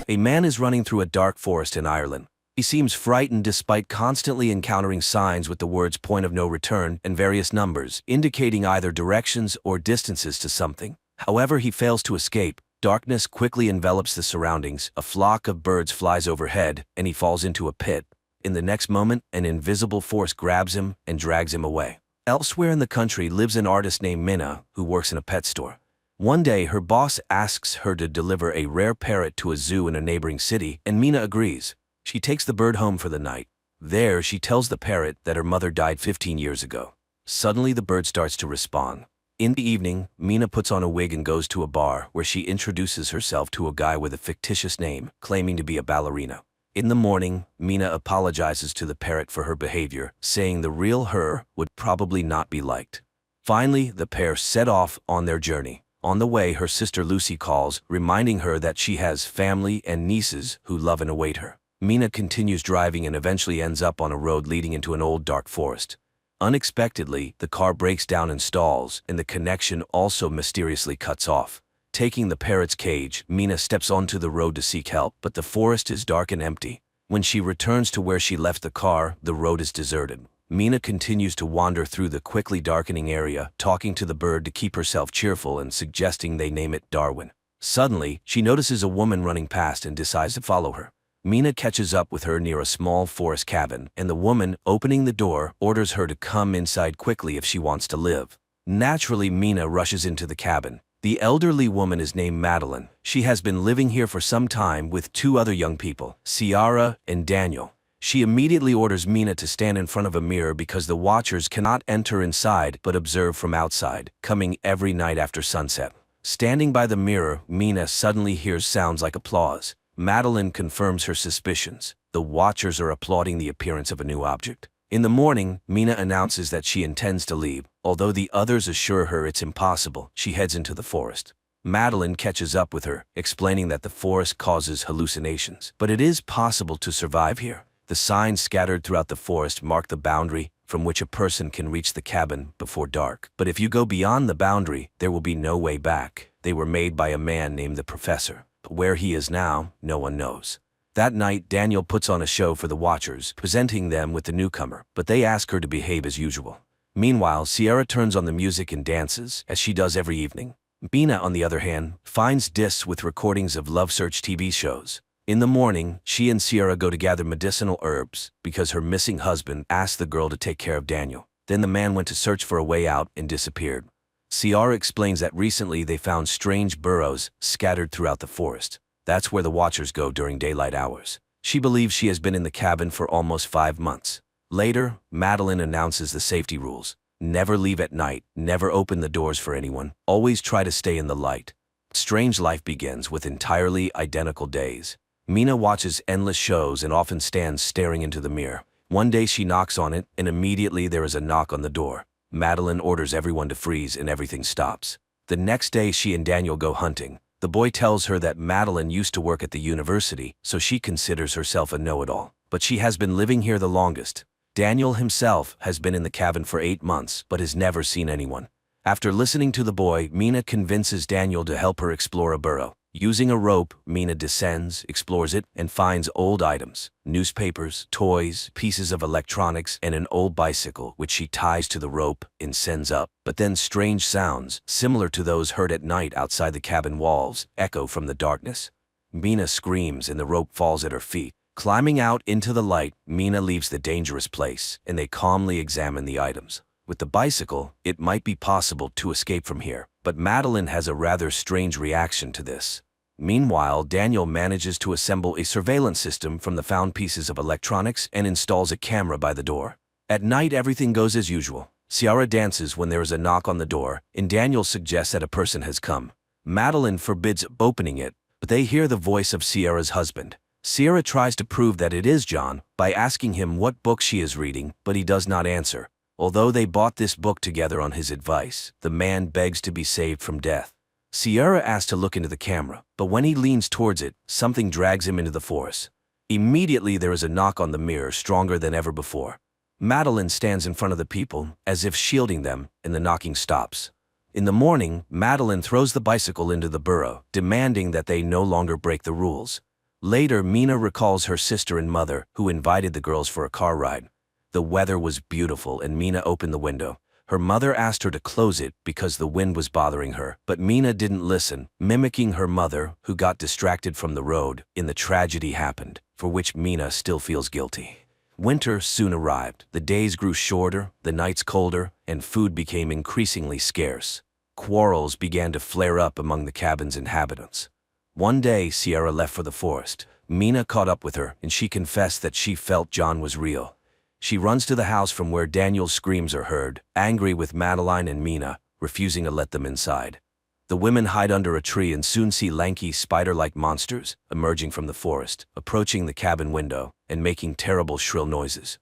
A man is running through a dark forest in Ireland. He seems frightened despite constantly encountering signs with the words "point of no return" and various numbers, indicating either directions or distances to something. However, he fails to escape. Darkness quickly envelops the surroundings, a flock of birds flies overhead, and he falls into a pit. In the next moment, an invisible force grabs him and drags him away. Elsewhere in the country lives an artist named Minna, who works in a pet store. One day, her boss asks her to deliver a rare parrot to a zoo in a neighboring city, and Minna agrees. She takes the bird home for the night. There, she tells the parrot that her mother died 15 years ago. Suddenly, the bird starts to respond. In the evening, Minna puts on a wig and goes to a bar where she introduces herself to a guy with a fictitious name, claiming to be a ballerina. In the morning, Minna apologizes to the parrot for her behavior, saying the real her would probably not be liked. Finally, the pair set off on their journey. On the way, her sister Lucy calls, reminding her that she has family and nieces who love and await her. Minna continues driving and eventually ends up on a road leading into an old dark forest. Unexpectedly, the car breaks down and stalls, and the connection also mysteriously cuts off. Taking the parrot's cage, Minna steps onto the road to seek help, but the forest is dark and empty. When she returns to where she left the car, the road is deserted. Minna continues to wander through the quickly darkening area, talking to the bird to keep herself cheerful and suggesting they name it Darwin. Suddenly, she notices a woman running past and decides to follow her. Minna catches up with her near a small forest cabin, and the woman, opening the door, orders her to come inside quickly if she wants to live. Naturally, Minna rushes into the cabin. The elderly woman is named Madeline. She has been living here for some time with two other young people, Ciara and Daniel. She immediately orders Minna to stand in front of a mirror because the watchers cannot enter inside but observe from outside, coming every night after sunset. Standing by the mirror, Minna suddenly hears sounds like applause. Madeline confirms her suspicions. The watchers are applauding the appearance of a new object. In the morning, Minna announces that she intends to leave. Although the others assure her it's impossible, she heads into the forest. Madeline catches up with her, explaining that the forest causes hallucinations. But it is possible to survive here. The signs scattered throughout the forest mark the boundary from which a person can reach the cabin before dark. But if you go beyond the boundary, there will be no way back. They were made by a man named the Professor. But where he is now, no one knows. That night, Daniel puts on a show for the watchers, presenting them with the newcomer, but they ask her to behave as usual. Meanwhile, Ciara turns on the music and dances, as she does every evening. Minna, on the other hand, finds discs with recordings of Love Search TV shows. In the morning, she and Ciara go to gather medicinal herbs, because her missing husband asked the girl to take care of Daniel. Then the man went to search for a way out and disappeared. Ciara explains that recently they found strange burrows scattered throughout the forest. That's where the watchers go during daylight hours. She believes she has been in the cabin for almost 5 months. Later, Madeline announces the safety rules. Never leave at night, never open the doors for anyone, always try to stay in the light. Strange life begins with entirely identical days. Minna watches endless shows and often stands staring into the mirror. One day she knocks on it, and immediately there is a knock on the door. Madeline orders everyone to freeze and everything stops. The next day she and Daniel go hunting. The boy tells her that Madeline used to work at the university, so she considers herself a know-it-all. But she has been living here the longest. Daniel himself has been in the cabin for 8 months, but has never seen anyone. After listening to the boy, Minna convinces Daniel to help her explore a burrow. Using a rope, Minna descends, explores it, and finds old items, newspapers, toys, pieces of electronics, and an old bicycle, which she ties to the rope and sends up. But then strange sounds, similar to those heard at night outside the cabin walls, echo from the darkness. Minna screams and the rope falls at her feet. Climbing out into the light, Minna leaves the dangerous place, and they calmly examine the items. With the bicycle, it might be possible to escape from here, but Madeline has a rather strange reaction to this. Meanwhile, Daniel manages to assemble a surveillance system from the found pieces of electronics and installs a camera by the door. At night, everything goes as usual. Ciara dances when there is a knock on the door, and Daniel suggests that a person has come. Madeline forbids opening it, but they hear the voice of Ciara's husband. Ciara tries to prove that it is John by asking him what book she is reading, but he does not answer. Although they bought this book together on his advice, the man begs to be saved from death. Ciara asks to look into the camera, but when he leans towards it, something drags him into the forest. Immediately there is a knock on the mirror stronger than ever before. Madeline stands in front of the people, as if shielding them, and the knocking stops. In the morning, Madeline throws the bicycle into the burrow, demanding that they no longer break the rules. Later, Minna recalls her sister and mother, who invited the girls for a car ride. The weather was beautiful and Minna opened the window. Her mother asked her to close it because the wind was bothering her, but Mina didn't listen, mimicking her mother, who got distracted from the road. The tragedy happened, for which Mina still feels guilty. Winter soon arrived. The days grew shorter, the nights colder, and food became increasingly scarce. Quarrels began to flare up among the cabin's inhabitants. One day, Sierra left for the forest. Mina caught up with her, and she confessed that she felt John was real. She runs to the house from where Daniel's screams are heard, angry with Madeline and Mina, refusing to let them inside. The women hide under a tree and soon see lanky, spider-like monsters emerging from the forest, approaching the cabin window, and making terrible shrill noises.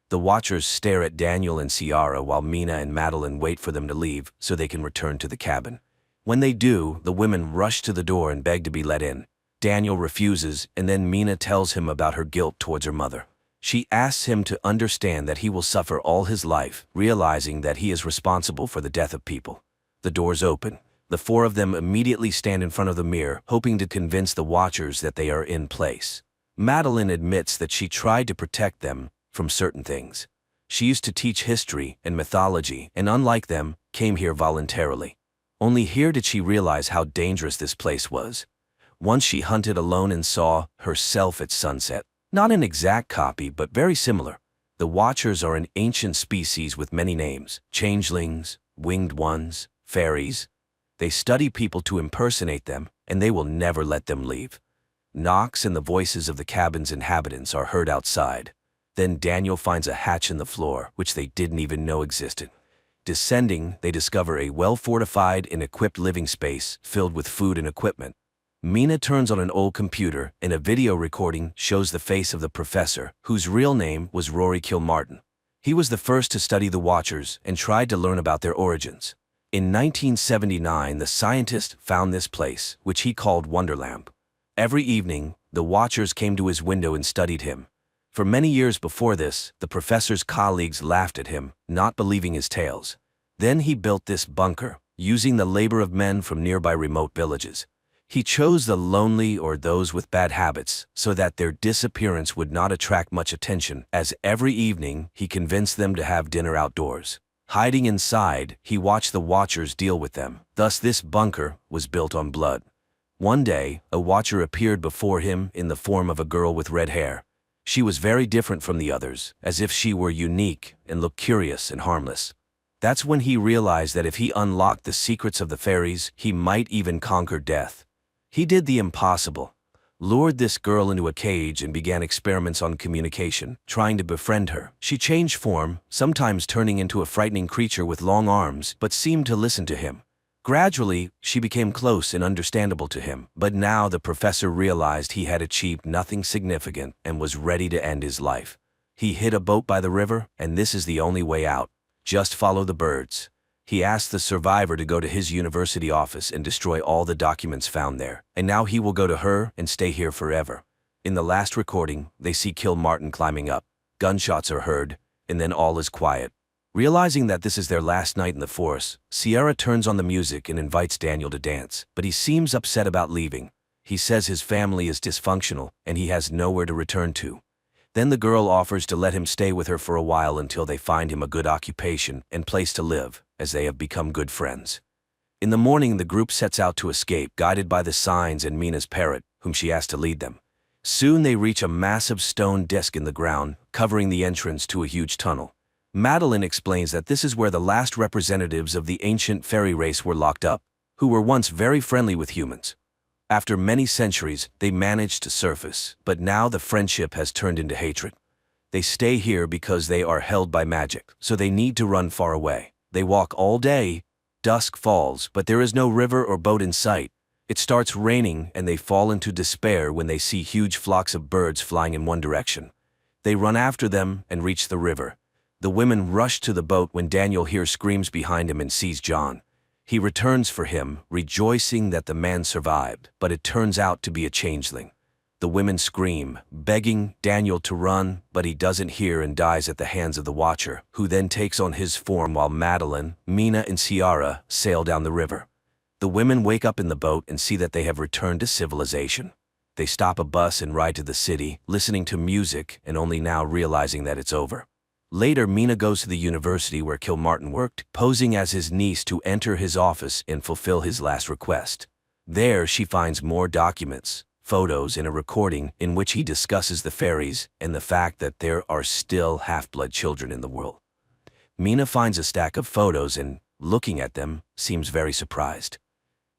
The watchers stare at Daniel and Sierra while Mina and Madeline wait for them to leave so they can return to the cabin. When they do, the women rush to the door and beg to be let in. Daniel refuses, and then Mina tells him about her guilt towards her mother. She asks him to understand that he will suffer all his life, realizing that he is responsible for the death of people. The doors open. The four of them immediately stand in front of the mirror, hoping to convince the watchers that they are in place. Madeline admits that she tried to protect them from certain things. She used to teach history and mythology, and unlike them, came here voluntarily. Only here did she realize how dangerous this place was. Once she hunted alone and saw herself at sunset. Not an exact copy, but very similar. The Watchers are an ancient species with many names: changelings, winged ones, fairies. They study people to impersonate them, and they will never let them leave. Knocks and the voices of the cabin's inhabitants are heard outside. Then Daniel finds a hatch in the floor, which they didn't even know existed. Descending, they discover a well-fortified and equipped living space filled with food and equipment. Mina turns on an old computer, and a video recording shows the face of the professor, whose real name was Rory Kilmartin. He was the first to study the Watchers and tried to learn about their origins. In 1979, the scientist found this place, which he called Wonderlamp. Every evening, the Watchers came to his window and studied him. For many years before this, the professor's colleagues laughed at him, not believing his tales. Then he built this bunker, using the labor of men from nearby remote villages. He chose the lonely or those with bad habits so that their disappearance would not attract much attention, as every evening he convinced them to have dinner outdoors. Hiding inside, he watched the Watchers deal with them. Thus this bunker was built on blood. One day, a Watcher appeared before him in the form of a girl with red hair. She was very different from the others, as if she were unique and looked curious and harmless. That's when he realized that if he unlocked the secrets of the fairies, he might even conquer death. He did the impossible, lured this girl into a cage and began experiments on communication, trying to befriend her. She changed form, sometimes turning into a frightening creature with long arms, but seemed to listen to him. Gradually, she became close and understandable to him, but now the professor realized he had achieved nothing significant and was ready to end his life. He hid a boat by the river, and this is the only way out. Just follow the birds. He asked the survivor to go to his university office and destroy all the documents found there, and now he will go to her and stay here forever. In the last recording, they see Kilmartin climbing up. Gunshots are heard, and then all is quiet. Realizing that this is their last night in the forest, Sierra turns on the music and invites Daniel to dance, but he seems upset about leaving. He says his family is dysfunctional, and he has nowhere to return to. Then the girl offers to let him stay with her for a while until they find him a good occupation and place to live, as they have become good friends. In the morning, the group sets out to escape, guided by the signs and Mina's parrot, whom she asked to lead them. Soon they reach a massive stone disc in the ground, covering the entrance to a huge tunnel. Madeline explains that this is where the last representatives of the ancient fairy race were locked up, who were once very friendly with humans. After many centuries, they managed to surface, but now the friendship has turned into hatred. They stay here because they are held by magic, so they need to run far away. They walk all day. Dusk falls, but there is no river or boat in sight. It starts raining, and they fall into despair when they see huge flocks of birds flying in one direction. They run after them and reach the river. The women rush to the boat when Daniel hears screams behind him and sees John. He returns for him, rejoicing that the man survived, but it turns out to be a changeling. The women scream, begging Daniel to run, but he doesn't hear and dies at the hands of the Watcher, who then takes on his form while Madeline, Mina, and Sierra sail down the river. The women wake up in the boat and see that they have returned to civilization. They stop a bus and ride to the city, listening to music and only now realizing that it's over. Later, Mina goes to the university where Kilmartin worked, posing as his niece to enter his office and fulfill his last request. There, she finds more documents, photos, and a recording in which he discusses the fairies and the fact that there are still half-blood children in the world. Mina finds a stack of photos and, looking at them, seems very surprised.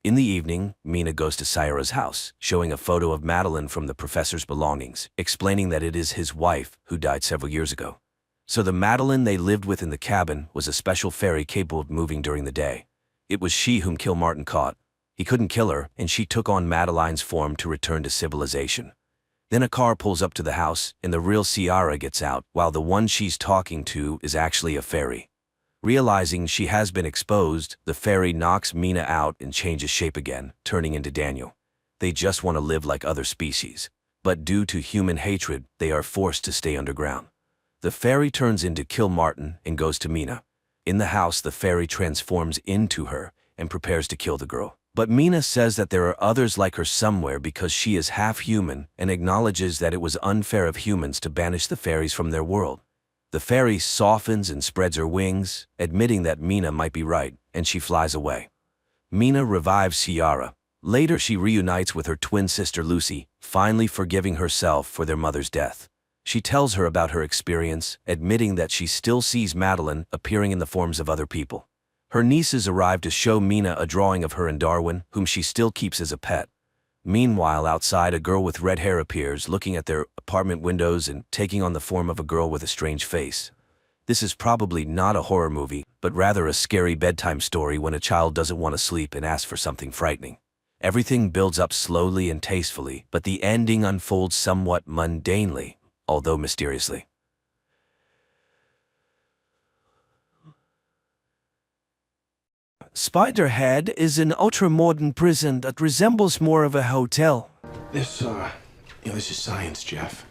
In the evening, Mina goes to Sayara's house, showing a photo of Madeline from the professor's belongings, explaining that it is his wife who died several years ago. So the Madeline they lived with in the cabin was a special fairy capable of moving during the day. It was she whom Kilmartin caught. He couldn't kill her, and she took on Madeline's form to return to civilization. Then a car pulls up to the house, and the real Ciara gets out, while the one she's talking to is actually a fairy. Realizing she has been exposed, the fairy knocks Mina out and changes shape again, turning into Daniel. They just want to live like other species, but due to human hatred, they are forced to stay underground. The fairy turns into Kilmartin and goes to Mina. In the house, the fairy transforms into her and prepares to kill the girl. But Mina says that there are others like her somewhere because she is half human and acknowledges that it was unfair of humans to banish the fairies from their world. The fairy softens and spreads her wings, admitting that Mina might be right, and she flies away. Mina revives Ciara. Later, she reunites with her twin sister Lucy, finally forgiving herself for their mother's death. She tells her about her experience, admitting that she still sees Madeline appearing in the forms of other people. Her nieces arrive to show Mina a drawing of her and Darwin, whom she still keeps as a pet. Meanwhile, outside, a girl with red hair appears, looking at their apartment windows and taking on the form of a girl with a strange face. This is probably not a horror movie, but rather a scary bedtime story when a child doesn't want to sleep and asks for something frightening. Everything builds up slowly and tastefully, but the ending unfolds somewhat mundanely, although mysteriously. Spiderhead is an ultra-modern prison that resembles more of a hotel. This is science, Jeff.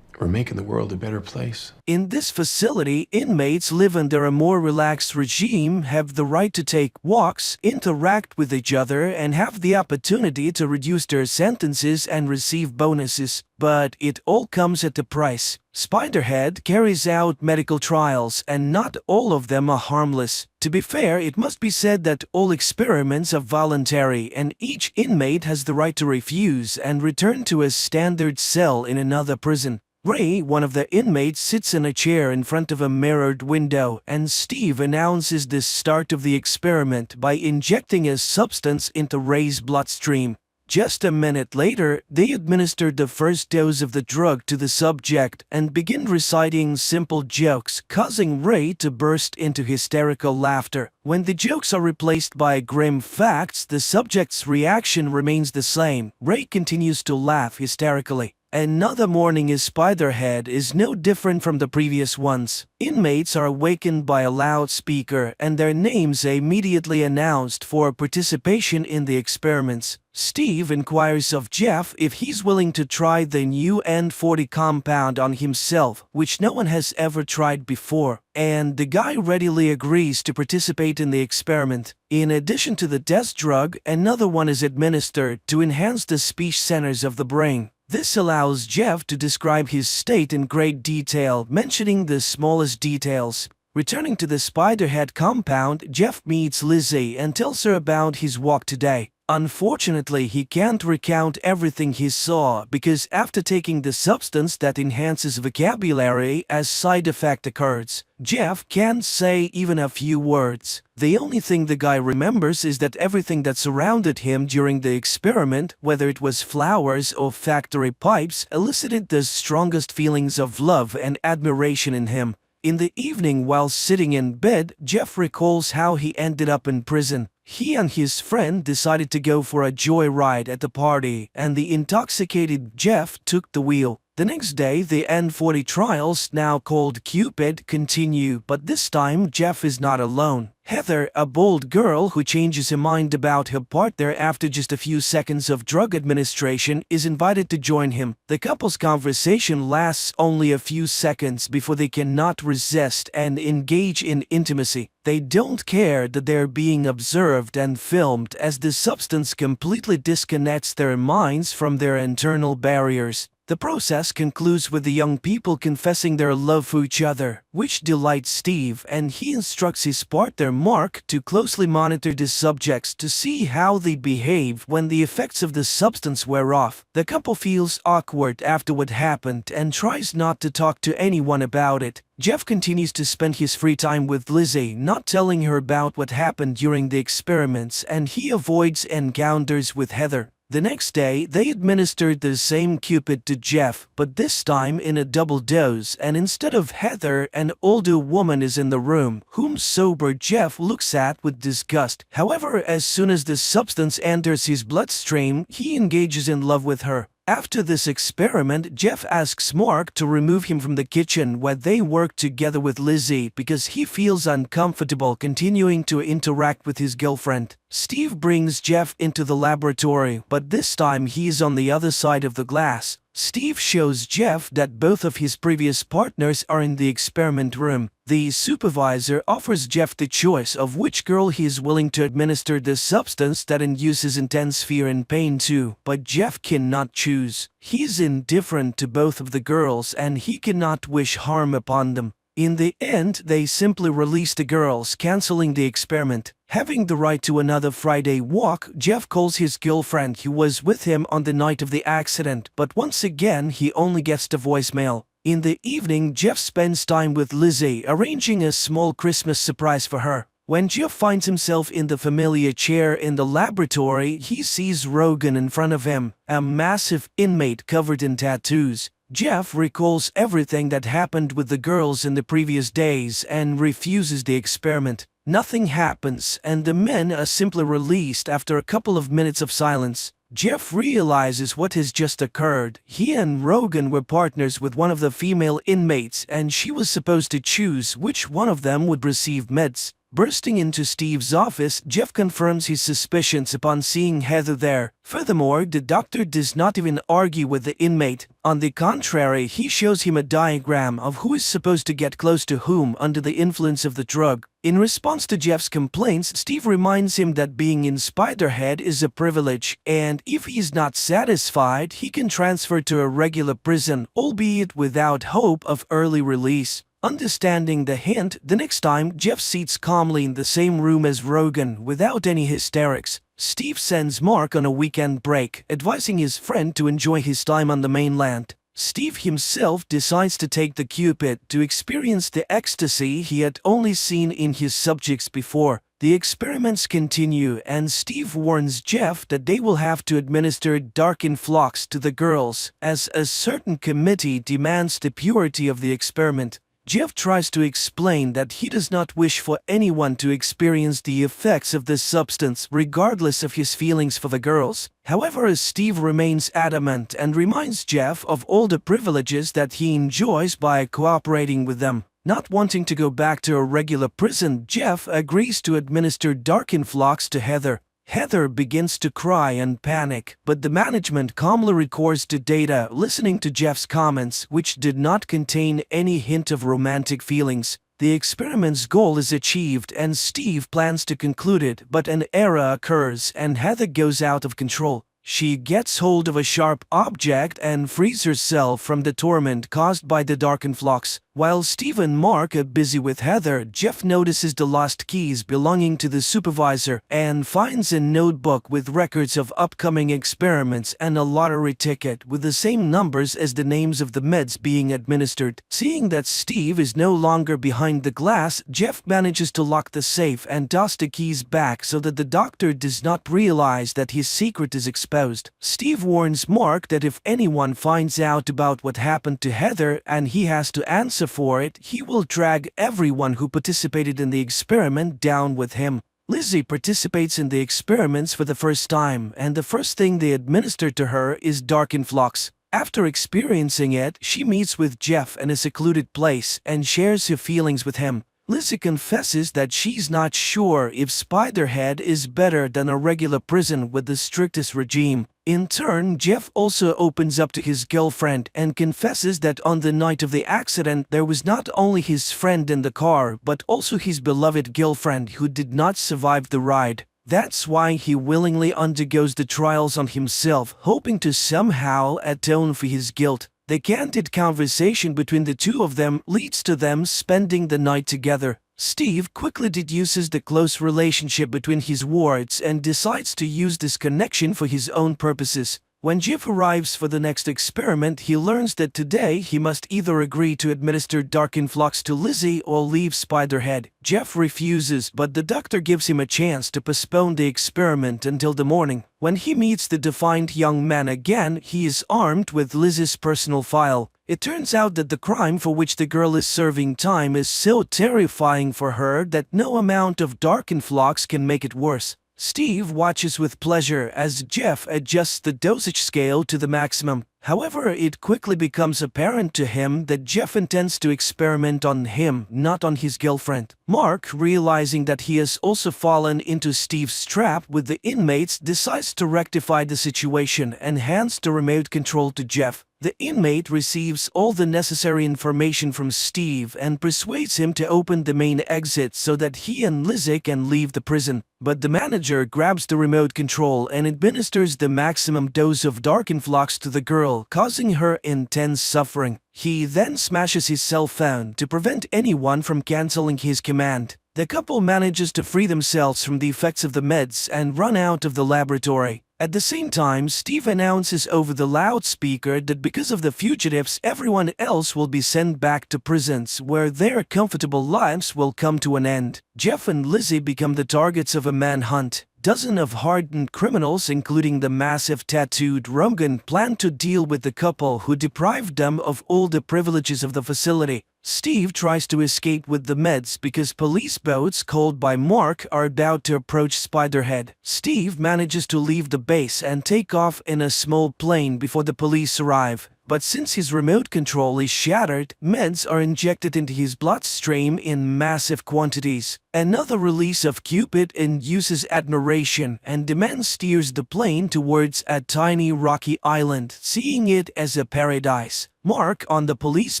We're making the world a better place. In this facility, inmates live under a more relaxed regime, have the right to take walks, interact with each other, and have the opportunity to reduce their sentences and receive bonuses. But it all comes at a price. Spiderhead carries out medical trials, and not all of them are harmless. To be fair, it must be said that all experiments are voluntary, and each inmate has the right to refuse and return to a standard cell in another prison. Ray, one of the inmates, sits in a chair in front of a mirrored window, and Steve announces the start of the experiment by injecting a substance into Ray's bloodstream. Just a minute later, they administered the first dose of the drug to the subject and begin reciting simple jokes, causing Ray to burst into hysterical laughter. When the jokes are replaced by grim facts, the subject's reaction remains the same. Ray continues to laugh hysterically. Another morning in Spiderhead is no different from the previous ones. Inmates are awakened by a loudspeaker and their names immediately announced for participation in the experiments. Steve inquires of Jeff if he's willing to try the new N40 compound on himself, which no one has ever tried before, and the guy readily agrees to participate in the experiment. In addition to the test drug, another one is administered to enhance the speech centers of the brain. This allows Jeff to describe his state in great detail, mentioning the smallest details. Returning to the Spiderhead compound, Jeff meets Lizzie and tells her about his walk today. Unfortunately, he can't recount everything he saw because after taking the substance that enhances vocabulary, a side effect occurs. Jeff can't say even a few words. The only thing the guy remembers is that everything that surrounded him during the experiment, whether it was flowers or factory pipes, elicited the strongest feelings of love and admiration in him. In the evening, while sitting in bed, Jeff recalls how he ended up in prison. He and his friend decided to go for a joyride at the party, and the intoxicated Jeff took the wheel. The next day, the N40 trials, now called Cupid, continue, but this time Jeff is not alone. Heather, a bold girl who changes her mind about her partner after just a few seconds of drug administration, is invited to join him. The couple's conversation lasts only a few seconds before they cannot resist and engage in intimacy. They don't care that they're being observed and filmed, as the substance completely disconnects their minds from their internal barriers. The process concludes with the young people confessing their love for each other, which delights Steve, and he instructs his partner Mark to closely monitor the subjects to see how they behave when the effects of the substance wear off. The couple feels awkward after what happened and tries not to talk to anyone about it. Jeff continues to spend his free time with Lizzie, not telling her about what happened during the experiments, and he avoids encounters with Heather. The next day, they administered the same Cupid to Jeff, but this time in a double dose, and instead of Heather, an older woman is in the room, whom sober Jeff looks at with disgust. However, as soon as the substance enters his bloodstream, he engages in love with her. After this experiment, Jeff asks Mark to remove him from the kitchen where they work together with Lizzie because he feels uncomfortable continuing to interact with his girlfriend. Steve brings Jeff into the laboratory, but this time he is on the other side of the glass. Steve shows Jeff that both of his previous partners are in the experiment room. The supervisor offers Jeff the choice of which girl he is willing to administer the substance that induces intense fear and pain to, but Jeff cannot choose. He is indifferent to both of the girls and he cannot wish harm upon them. In the end, they simply release the girls, canceling the experiment. Having the right to another Friday walk, Jeff calls his girlfriend who was with him on the night of the accident, but once again he only gets the voicemail. In the evening, Jeff spends time with Lizzie, arranging a small Christmas surprise for her. When Jeff finds himself in the familiar chair in the laboratory, he sees Rogan in front of him, a massive inmate covered in tattoos. Jeff recalls everything that happened with the girls in the previous days and refuses the experiment. Nothing happens, and the men are simply released after a couple of minutes of silence. Jeff realizes what has just occurred. He and Rogan were partners with one of the female inmates, and she was supposed to choose which one of them would receive meds. Bursting into Steve's office, Jeff confirms his suspicions upon seeing Heather there. Furthermore, the doctor does not even argue with the inmate. On the contrary, he shows him a diagram of who is supposed to get close to whom under the influence of the drug. In response to Jeff's complaints, Steve reminds him that being in Spiderhead is a privilege, and if he is not satisfied, he can transfer to a regular prison, albeit without hope of early release. Understanding the hint, the next time, Jeff sits calmly in the same room as Rogan without any hysterics. Steve sends Mark on a weekend break, advising his friend to enjoy his time on the mainland. Steve himself decides to take the Cupid to experience the ecstasy he had only seen in his subjects before. The experiments continue, and Steve warns Jeff that they will have to administer dark influx to the girls, as a certain committee demands the purity of the experiment. Jeff tries to explain that he does not wish for anyone to experience the effects of this substance regardless of his feelings for the girls. However, Steve remains adamant and reminds Jeff of all the privileges that he enjoys by cooperating with them. Not wanting to go back to a regular prison, Jeff agrees to administer dark influx to Heather. Heather begins to cry and panic, but the management calmly records the data, listening to Jeff's comments, which did not contain any hint of romantic feelings. The experiment's goal is achieved and Steve plans to conclude it, but an error occurs and Heather goes out of control. She gets hold of a sharp object and frees herself from the torment caused by the dark influx. While Steve and Mark are busy with Heather, Jeff notices the lost keys belonging to the supervisor and finds a notebook with records of upcoming experiments and a lottery ticket with the same numbers as the names of the meds being administered. Seeing that Steve is no longer behind the glass, Jeff manages to lock the safe and toss the keys back so that the doctor does not realize that his secret is exposed. Steve warns Mark that if anyone finds out about what happened to Heather and he has to answer for it, he will drag everyone who participated in the experiment down with him. Lizzie participates in the experiments for the first time, and the first thing they administer to her is dark influx. After experiencing it, she meets with Jeff in a secluded place and shares her feelings with him. Lizzie confesses that she's not sure if Spiderhead is better than a regular prison with the strictest regime. In turn, Jeff also opens up to his girlfriend and confesses that on the night of the accident there was not only his friend in the car but also his beloved girlfriend who did not survive the ride. That's why he willingly undergoes the trials on himself, hoping to somehow atone for his guilt. The candid conversation between the two of them leads to them spending the night together. Steve quickly deduces the close relationship between his wards and decides to use this connection for his own purposes. When Jeff arrives for the next experiment, he learns that today he must either agree to administer Dark Influx to Lizzie or leave Spiderhead. Jeff refuses, but the doctor gives him a chance to postpone the experiment until the morning. When he meets the defiant young man again, he is armed with Lizzie's personal file. It turns out that the crime for which the girl is serving time is so terrifying for her that no amount of Dark Influx can make it worse. Steve watches with pleasure as Jeff adjusts the dosage scale to the maximum. However, it quickly becomes apparent to him that Jeff intends to experiment on him, not on his girlfriend. Mark, realizing that he has also fallen into Steve's trap with the inmates, decides to rectify the situation and hands the remote control to Jeff. The inmate receives all the necessary information from Steve and persuades him to open the main exit so that he and Lizzie can leave the prison. But the manager grabs the remote control and administers the maximum dose of Dark Influx to the girl, causing her intense suffering. He then smashes his cell phone to prevent anyone from canceling his command. The couple manages to free themselves from the effects of the meds and run out of the laboratory. At the same time, Steve announces over the loudspeaker that because of the fugitives, everyone else will be sent back to prisons where their comfortable lives will come to an end. Jeff and Lizzie become the targets of a manhunt. Dozens of hardened criminals, including the massive tattooed Rogan, plan to deal with the couple who deprived them of all the privileges of the facility. Steve tries to escape with the meds because police boats called by Mark are about to approach Spiderhead. Steve manages to leave the base and take off in a small plane before the police arrive. But since his remote control is shattered, meds are injected into his bloodstream in massive quantities. Another release of Cupid induces admiration, and the man steers the plane towards a tiny rocky island, seeing it as a paradise. Mark, on the police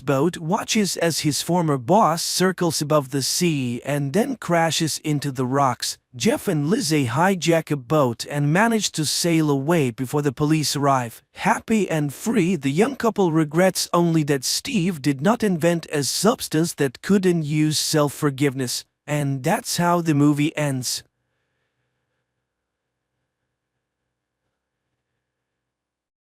boat, watches as his former boss circles above the sea and then crashes into the rocks. Jeff and Lizzie hijack a boat and manage to sail away before the police arrive. Happy and free, the young couple regrets only that Steve did not invent a substance that could induce self-forgiveness. And that's how the movie ends.